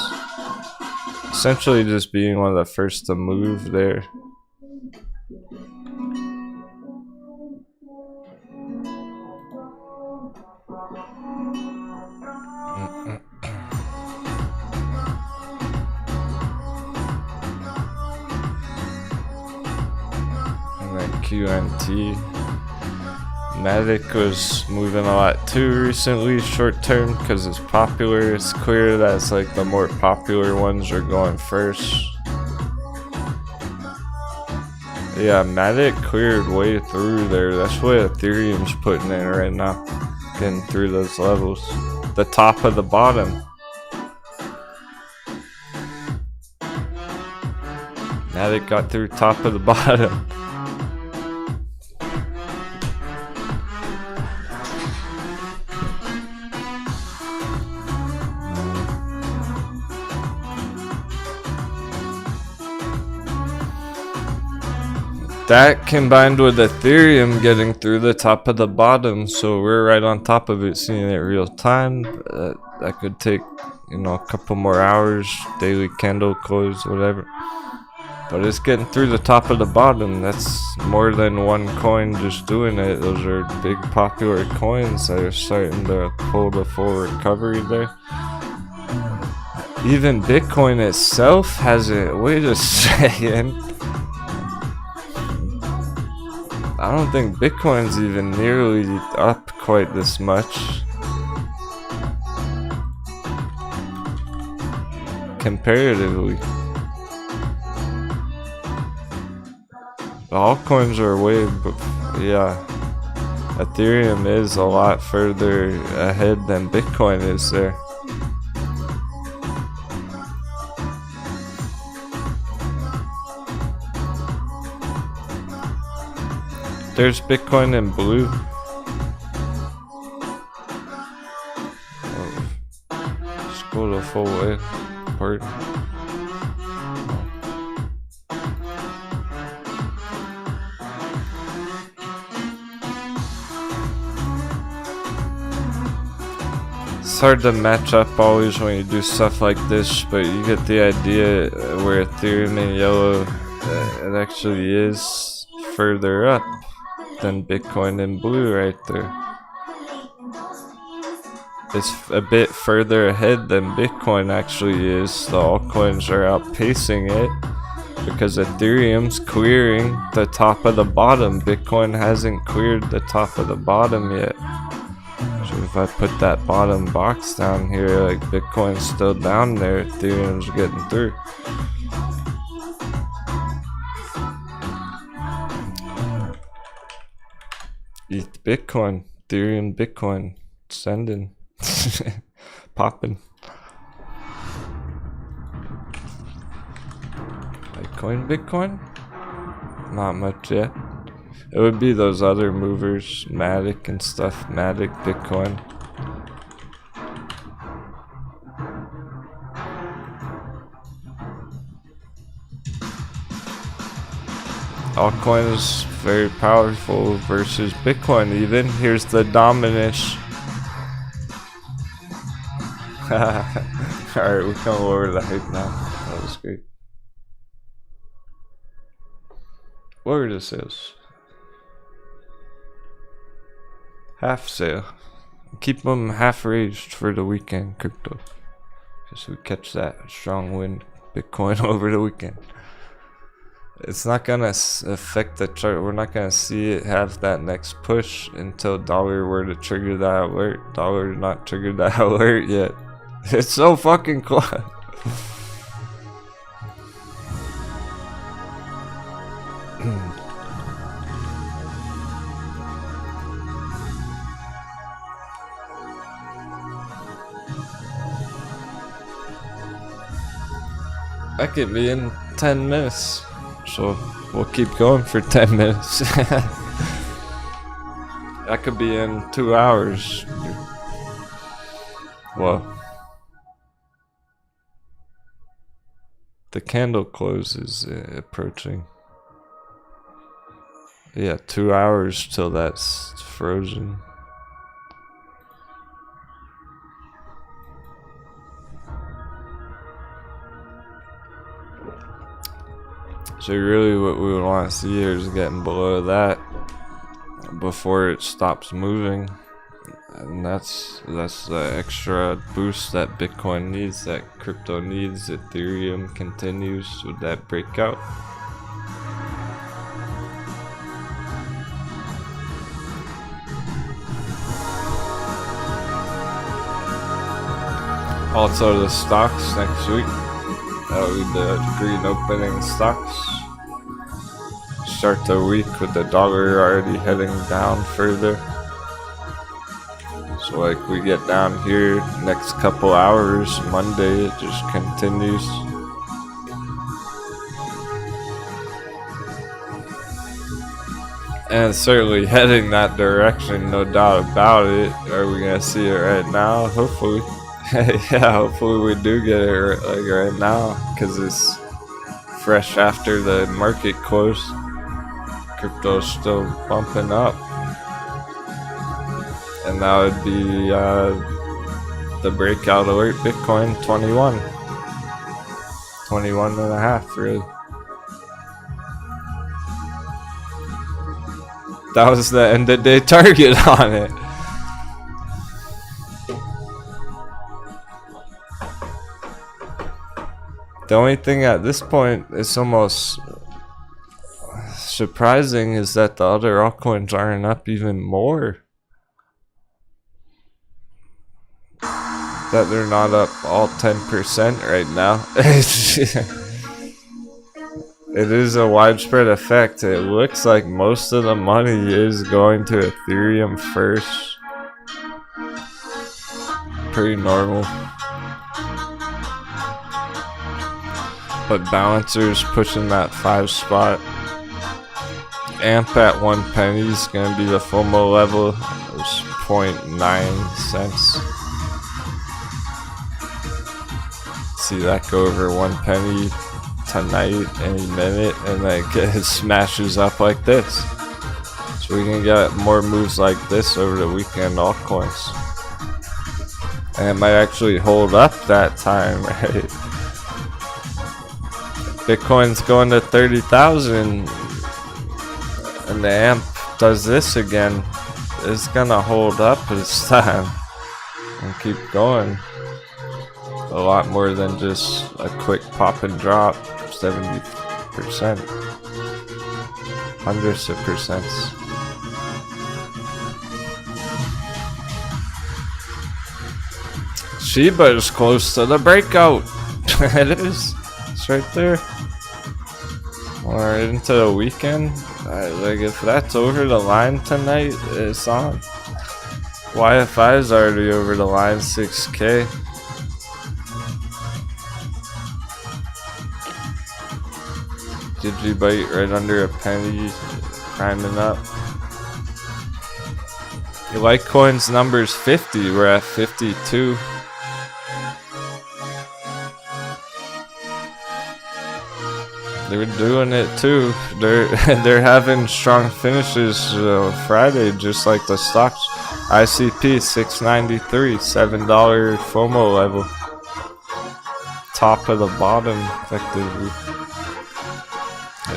Essentially just being one of the first to move there. QNT. Matic was moving a lot too recently, short term, because it's popular. It's clear that it's like the more popular ones are going first. Yeah, Matic cleared way through there. That's what Ethereum's putting in right now, getting through those levels. The top of the bottom. Matic got through top of the bottom. That combined with Ethereum getting through the top of the bottom, so we're right on top of it, seeing it real time. That could take, you know, a couple more hours, daily candle close, whatever. But it's getting through the top of the bottom. That's more than one coin just doing it. Those are big popular coins that are starting to pull the full recovery there. Even Bitcoin itself hasn't. Wait a second. I don't think Bitcoin's even nearly up quite this much. Comparatively. The altcoins are way, yeah. Ethereum is a lot further ahead than Bitcoin is there. There's Bitcoin in blue. Oh, let's go the full way. Pardon. It's hard to match up always when you do stuff like this, but you get the idea where Ethereum in yellow it actually is further up than Bitcoin in blue right there. It's a bit further ahead than Bitcoin actually is. The altcoins are outpacing it because Ethereum's clearing the top of the bottom. Bitcoin hasn't cleared the top of the bottom yet. So if I put that bottom box down here, like Bitcoin's still down there, Ethereum's getting through. ETH Bitcoin, Ethereum Bitcoin, sending, popping. Litecoin Bitcoin? Not much yet. It would be those other movers, Matic and stuff, Matic, Bitcoin. Altcoin is very powerful versus Bitcoin even. Here's the dominance. Alright, we come over the hype now. That was great. What were the sales? Half sale. Keep them half raised for the weekend crypto. Just we catch that strong win Bitcoin over the weekend. It's not gonna affect the chart. We're not gonna see it have that next push until dollar were to trigger that alert. Dollar not triggered that alert yet. It's so fucking close. I could be in 10 minutes. So we'll keep going for 10 minutes. I could be in 2 hours. Well, the candle close is approaching. Yeah, 2 hours till that's frozen. So really what we would want to see here is getting below that before it stops moving. And that's the extra boost that Bitcoin needs, that crypto needs. Ethereum continues with that breakout. Also the stocks next week. That'll be the green opening stocks. Start the week with the dollar already heading down further. So like we get down here next couple hours, Monday it just continues. And it's certainly heading that direction, no doubt about it. Are we gonna see it right now? Hopefully. Yeah, hopefully we do get it right now, because it's fresh after the market close. Crypto's still bumping up. And that would be the breakout alert Bitcoin 21 and a half, really. That was the end of day target on it. The only thing at this point is almost surprising is that the other altcoins aren't up even more. That they're not up all 10% right now. It is a widespread effect. It looks like most of the money is going to Ethereum first. Pretty normal. But Balancer's pushing that 5 spot. AMP at 1 penny is going to be the FOMO level. It's 0.9 cents. See that go over 1 penny tonight, any minute, and then it smashes up like this. So we can get more moves like this over the weekend altcoins. And it might actually hold up that time, right? Bitcoin's going to 30,000 and the AMP does this again. It's gonna hold up this time and keep going. A lot more than just a quick pop and drop. 70%. Hundreds of percents. SHIBA is close to the breakout. It is. It's right there. We're into the weekend. Like if that's over the line tonight, it's on. YFI is already over the line, 6K. Digibite right under a penny, climbing up. Your Litecoin's number's 50. We're at 52. They're doing it too. They're having strong finishes Friday, just like the stocks. ICP 693, $7 FOMO level. Top of the bottom, effectively.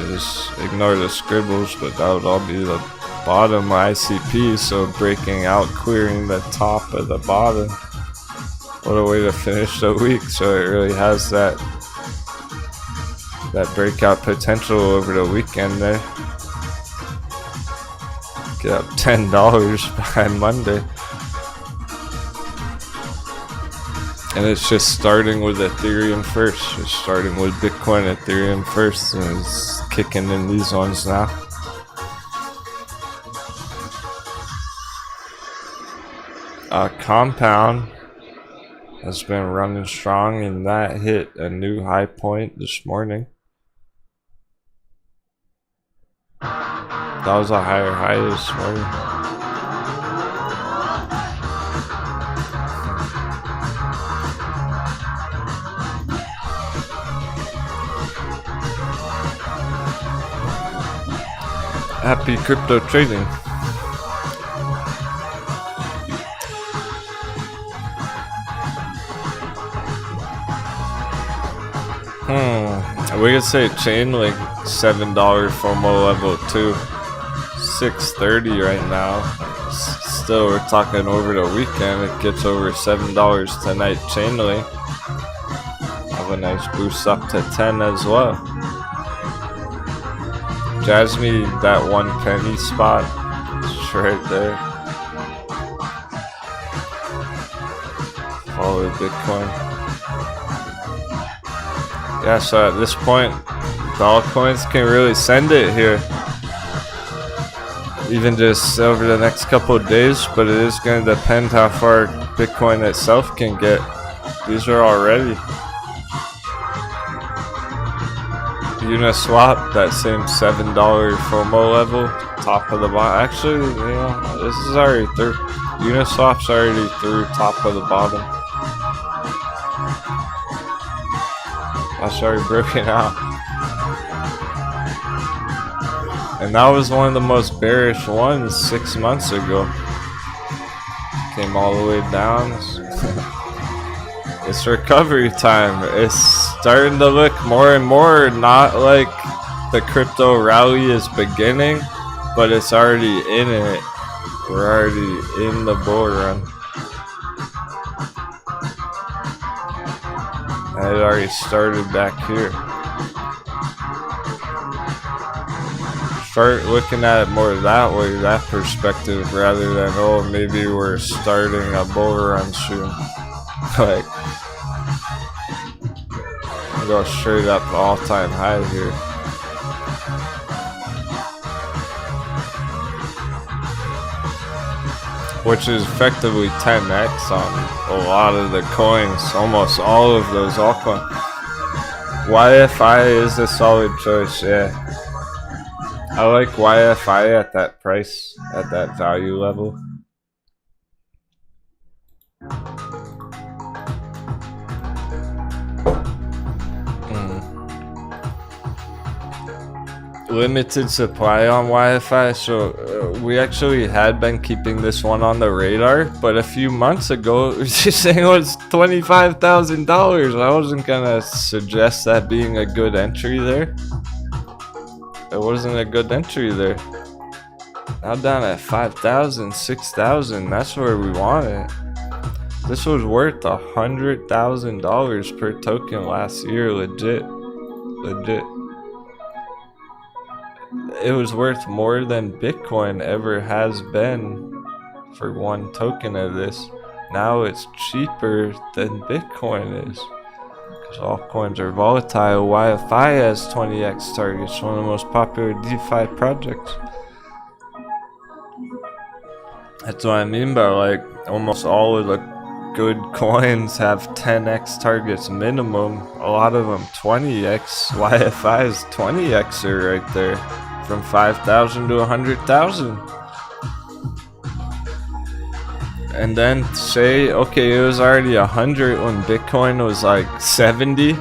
Just ignore the scribbles, but that would all be the bottom ICP. So breaking out, clearing the top of the bottom. What a way to finish the week. So it really has that breakout potential over the weekend there. Get up $10 by Monday. And it's just starting with Ethereum first. It's starting with Bitcoin, Ethereum first, and it's kicking in these ones now. Compound has been running strong, and that hit a new high point this morning. That was a higher high this morning. Happy crypto trading. We could say CHAINLINK $7 FOMO level 2, 630 right now. Still, we're talking over the weekend. It gets over $7 tonight. CHAINLINK have a nice boost up to 10 as well. Jasmine, that 1 penny spot, it's right there. Follow Bitcoin. Yeah, so at this point, the altcoins can really send it here. Even just over the next couple of days, but it is going to depend how far Bitcoin itself can get. These are already. Uniswap, that same $7 FOMO level, top of the bottom. Actually, you know, this is already through. Uniswap's already through top of the bottom. That's already broken out. And that was one of the most bearish ones 6 months ago. Came all the way down. It's recovery time. It's starting to look more and more not like the crypto rally is beginning, but it's already in it. We're already in the bull run. And it already started back here. Start looking at it more that way, that perspective, rather than, oh, maybe we're starting a bull run soon. Like, go straight up all-time high here. Which is effectively 10x on a lot of the coins, almost all of those altcoins. YFI is a solid choice, yeah. I like YFI at that price, at that value level. Limited supply on YFI, so we actually had been keeping this one on the radar, but a few months ago, just saying it was $25,000. I wasn't gonna suggest that being a good entry there. It wasn't a good entry there. Now down at 5,000, 6,000, that's where we want it. This was worth $100,000 per token last year, legit. It was worth more than Bitcoin ever has been for one token of this. Now it's cheaper than Bitcoin is. Because altcoins are volatile. YFI has 20x targets, one of the most popular DeFi projects. That's what I mean by, like, almost all of the good coins have 10x targets minimum. A lot of them 20x. YFI is 20xer right there. From 5,000 to 100,000. And then say, okay, it was already 100 when Bitcoin was like 70.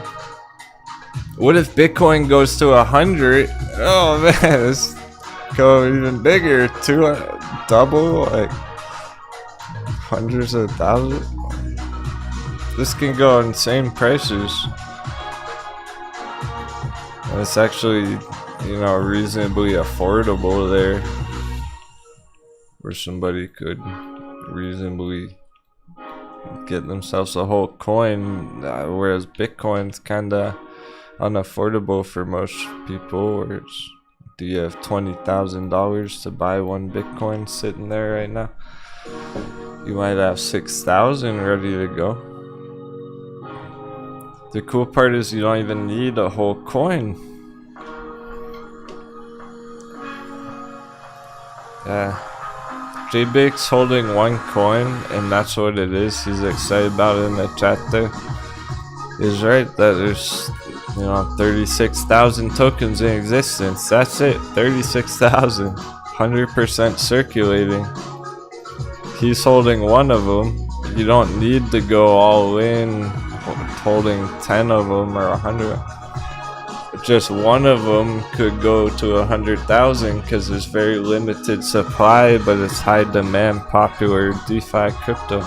What if Bitcoin goes to 100? Oh man, it's go even bigger, double, like hundreds of thousands. This can go insane prices. And it's actually, you know, reasonably affordable there, where somebody could reasonably get themselves a whole coin, whereas Bitcoin's kinda unaffordable for most people. Where it's, do you have $20,000 to buy one Bitcoin sitting there right now? You might have 6,000 ready to go. The cool part is you don't even need a whole coin. Yeah, JBig's holding one coin, and that's what it is. He's excited about it in the chat there. He's right that there's, you know, 36,000 tokens in existence. That's it, 36,000, 100% circulating. He's holding one of them. You don't need to go all in holding 10 of them or 100. Just one of them could go to 100,000 because there's very limited supply, but it's high demand, popular DeFi crypto.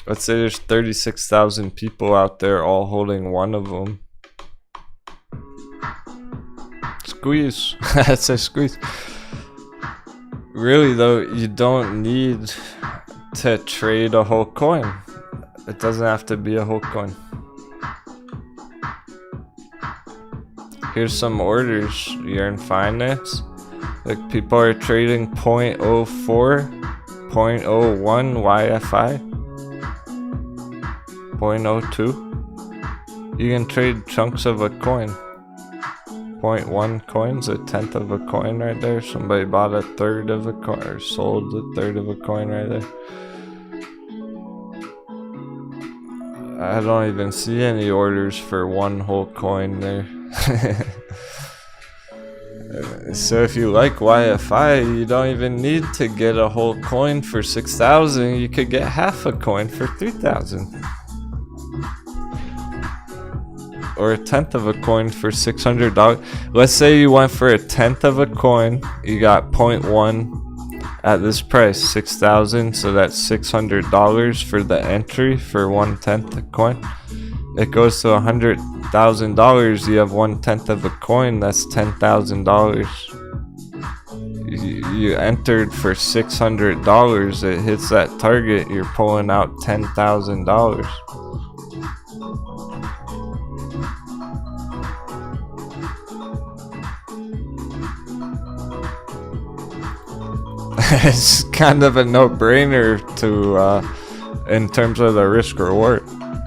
Let's say there's 36,000 people out there all holding one of them. Squeeze. That's a squeeze. Really though, you don't need to trade a whole coin. It doesn't have to be a whole coin. Here's some orders. You're in finance. Like people are trading 0.04, 0.01 YFI. 0.02. You can trade chunks of a coin. 0.1 coins, a tenth of a coin right there. Somebody bought a third of a coin or sold a third of a coin right there. I don't even see any orders for one whole coin there. So if you like YFI, you don't even need to get a whole coin for 6,000. You could get half a coin for 3,000. Or a tenth of a coin for $600. Let's say you went for a tenth of a coin, you got 0.1 at this price, 6,000, so that's $600 for the entry for 1/10 a coin. It goes to $100,000, you have 1/10 of a coin, that's $10,000. You entered for $600, it hits that target, you're pulling out $10,000. It's kind of a no-brainer to in terms of the risk-reward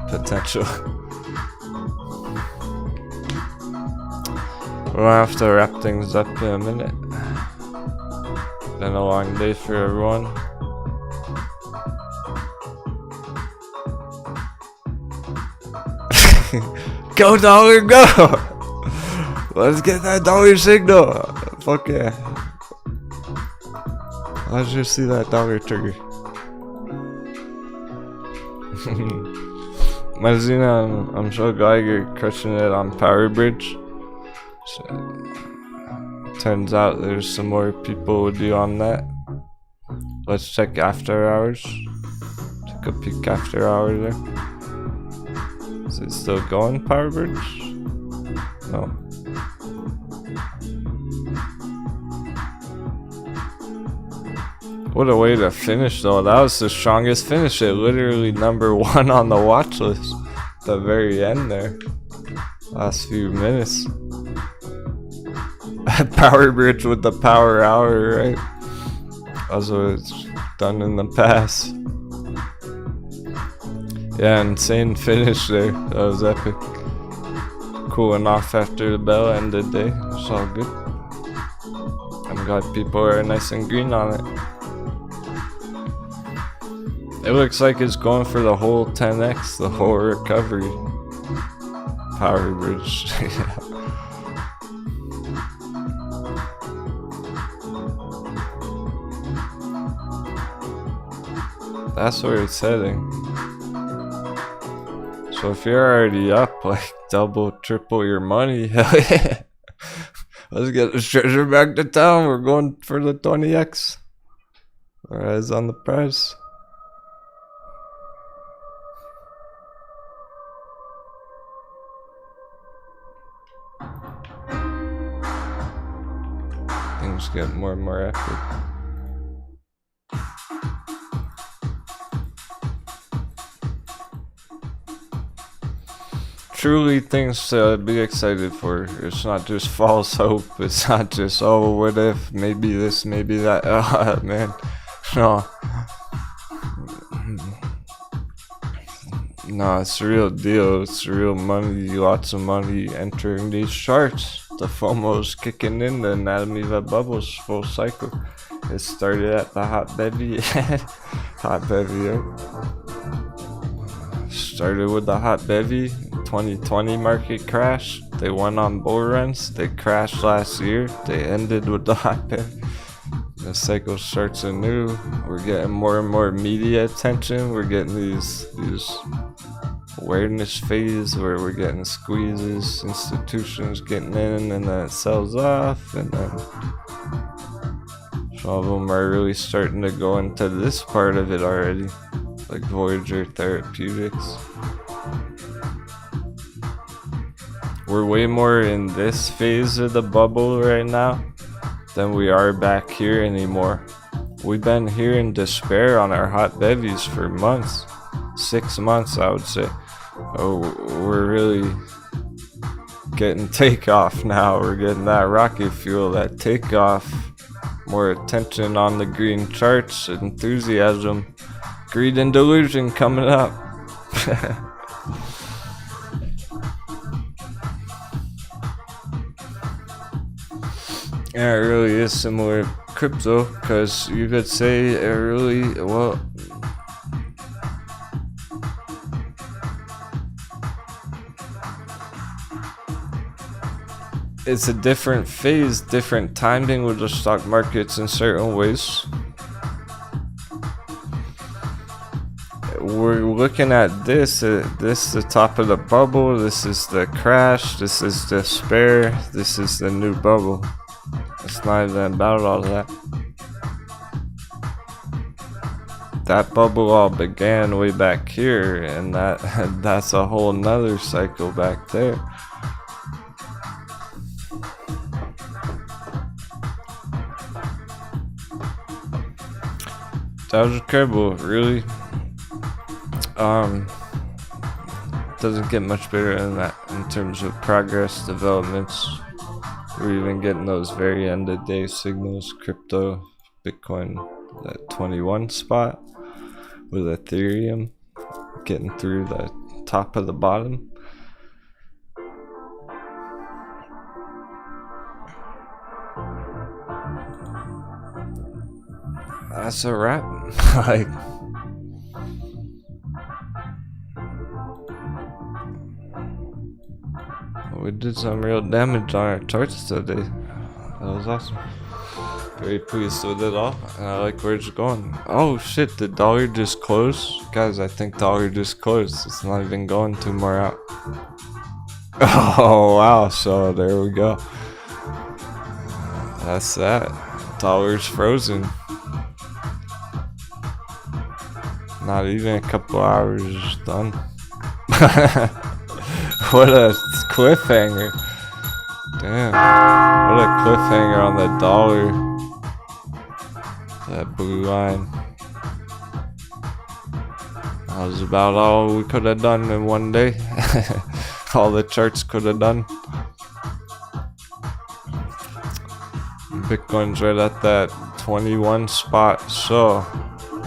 potential. We'll have to wrap things up in a minute. Been a long day for everyone. Go dollar, go! Let's get that dollar signal. Fuck yeah. Let's just see that dollar trigger. Mazina, I'm so glad you're crushing it on Power Bridge. So, turns out there's some more people with you on that. Let's check after hours. Take a peek after hours there. Is it still going, Power Bridge? No. What a way to finish though. That was the strongest finish. It literally #1 on the watch list. At the very end there. Last few minutes. Power Bridge with the power hour, right? That's what it's done in the past. Yeah, insane finish there. That was epic. Cooling off after the bell ended day. It's all good. I'm glad people are nice and green on it. It looks like it's going for the whole 10x, the whole recovery. Power Bridge. That's where it's heading. So if you're already up, like double, triple your money, hell yeah. Let's get this treasure back to town. We're going for the 20x. Our eyes on the prize. Things get more and more epic. Truly things to be excited for. It's not just false hope. It's not just, oh, what if, maybe this, maybe that. Oh, man. No. No, it's the real deal. It's real money. Lots of money entering these charts. The FOMO's kicking in. The anatomy of a bubble's full cycle. It started at the hot bevy. Hot bevy, yeah. Started with the hot bevy. 2020 market crash. They went on bull runs. They crashed last year. They ended with the hot bevy. The cycle starts anew. We're getting more and more media attention. We're getting these awareness phase where we're getting squeezes, institutions getting in, and then it sells off, and then some of them are really starting to go into this part of it already, like Voyager Therapeutics. We're way more in this phase of the bubble right now than we are back here anymore. We've been here in despair on our hot bevies for months, 6 months I would say. Oh, we're really getting takeoff now. We're getting that rocket fuel, that takeoff. More attention on the green charts, enthusiasm, greed and delusion coming up. Yeah, it really is similar to crypto, because you could say it really, well, it's a different phase, different timing with the stock markets in certain ways. We're looking at this is the top of the bubble, this is the crash, this is despair, this is the new bubble. It's not even about all that. That bubble all began way back here, and that's a whole nother cycle back there. That was incredible, really. Doesn't get much better than that in terms of progress, developments. We're even getting those very end of day signals. Crypto, Bitcoin, that 21 spot with Ethereum getting through the top of the bottom. That's a wrap. Like, we did some real damage on our charts today. That was awesome. Very pleased with it all, and I like where it's going. Oh shit, the dollar just closed? Guys, I think dollar just closed. It's not even going 2 more out. Oh wow, so there we go. That's that. Dollar's frozen. Not even a couple hours, done. What a cliffhanger. Damn. What a cliffhanger on the dollar. That blue line. That was about all we could have done in one day. All the charts could have done. Bitcoin's right at that 21 spot. So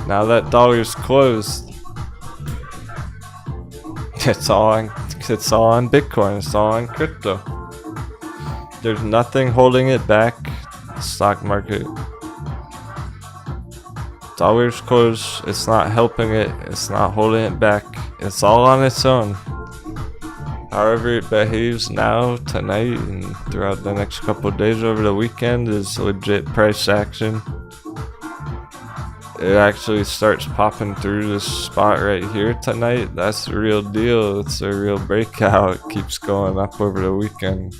now that dollar's closed, it's all on Bitcoin, it's all on crypto. There's nothing holding it back. Stock market. Dollar's closed, it's not helping it, it's not holding it back. It's all on its own. However it behaves now, tonight, and throughout the next couple of days over the weekend is legit price action. It actually starts popping through this spot right here tonight. That's the real deal. It's a real breakout. It keeps going up over the weekend.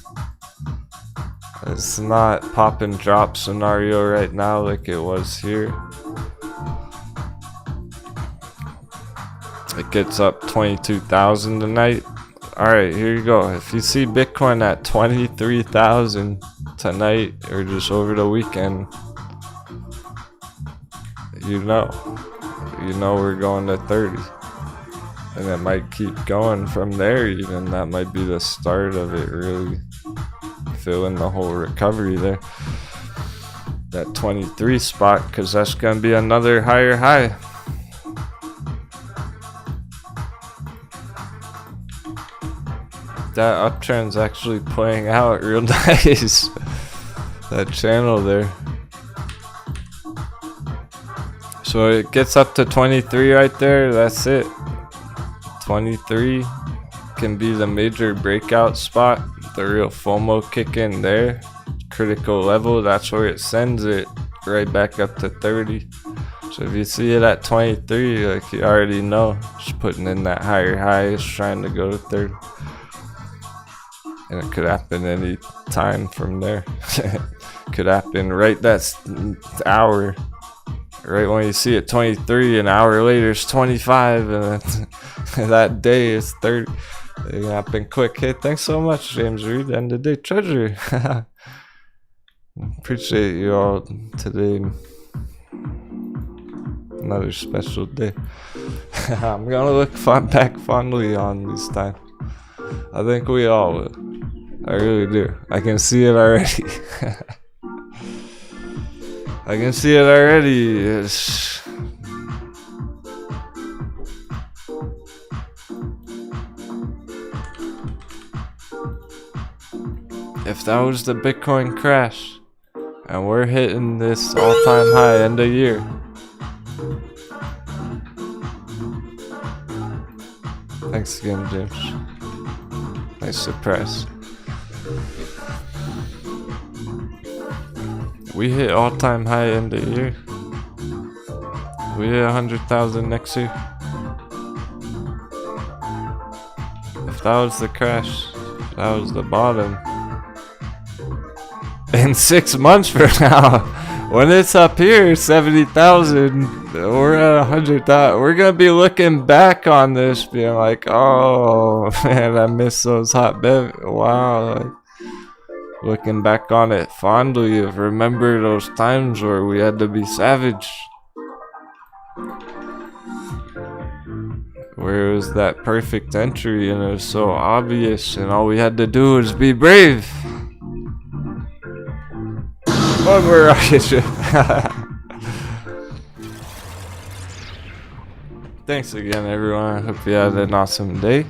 It's not pop and drop scenario right now like it was here. It gets up 22,000 tonight. Alright, here you go. If you see Bitcoin at 23,000 tonight or just over the weekend, you know we're going to 30, and it might keep going from there. Even that might be the start of it really filling the whole recovery there, that 23 spot, because that's gonna be another higher high. that uptrend's actually playing out real nice. That channel there. So it gets up to 23 right there. That's it. 23 can be the major breakout spot. The real FOMO kick in there. Critical level. That's where it sends it right back up to 30. So if you see it at 23, like you already know, just putting in that higher high is trying to go to 30. And it could happen any time from there. Could happen right that hour. Right when you see it 23, an hour later it's 25, and then that day it's 30. It can happen quick. Hey, thanks so much, James Reed, end of day treasury. Appreciate you all today. Another special day. I'm gonna look back fondly on this time. I think we all will. I really do. I can see it already. I can see it already. If that was the Bitcoin crash, and we're hitting this all-time high end of year. Thanks again, James. Nice surprise. We hit all-time high end of year. We hit 100,000 next year. If that was the crash, if that was the bottom. In 6 months from now, when it's up here 70,000, we're at 100,000. We're gonna be looking back on this, being like, "Oh man, I miss those hot bev." Wow, like, looking back on it fondly, remember those times where we had to be savage, where it was that perfect entry and it was so obvious, and all we had to do was be brave. One more rocket ship. Thanks again, everyone. I hope you had an awesome day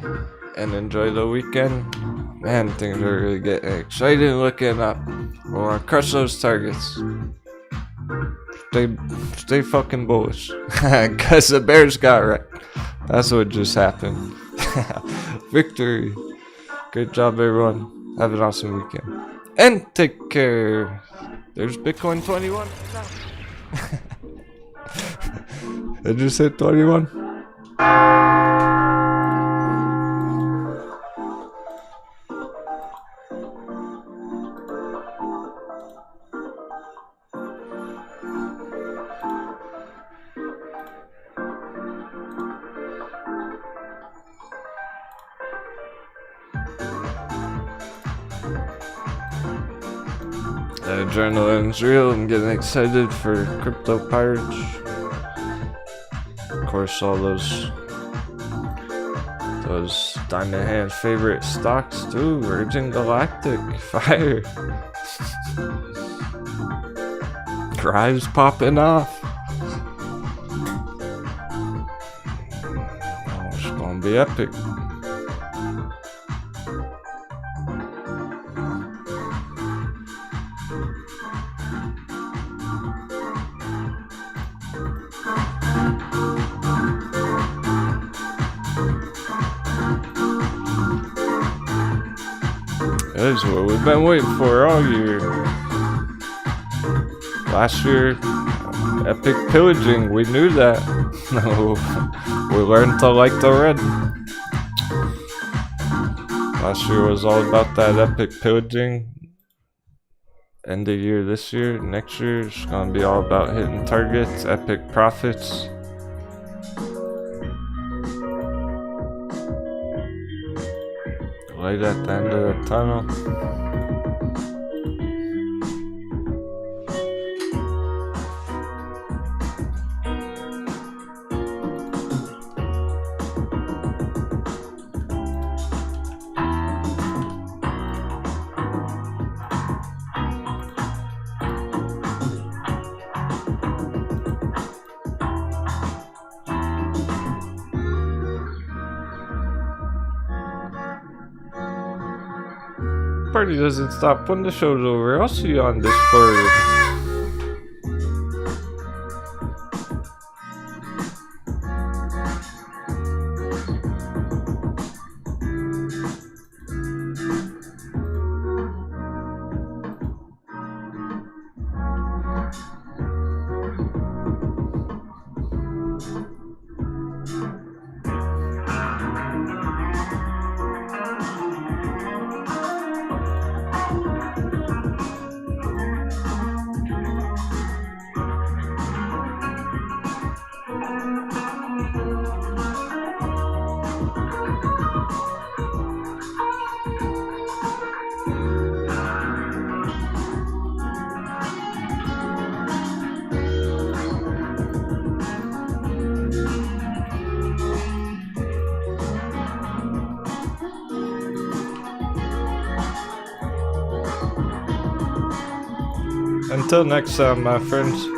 and enjoy the weekend. Man, things are really getting excited looking up. We want to crush those targets. Stay fucking bullish. Because the Bears got right. That's what just happened. Victory. Great job, everyone. Have an awesome weekend. And take care. There's Bitcoin 21 now. Did you say 21? Adrenaline's real. I'm getting excited for Crypto Pirates. Of course, all those Diamond Hand's favorite stocks too. Virgin Galactic, fire. Drives popping off. Oh, it's gonna be epic. That is what we've been waiting for all year. Last year, epic pillaging, we knew that. We learned to like the red. Last year was all about that epic pillaging. End of year this year, next year, it's gonna be all about hitting targets, epic profits. Light at the end of the tunnel. party doesn't stop when the show's over. I'll see you on Discord. Until next time, my friends.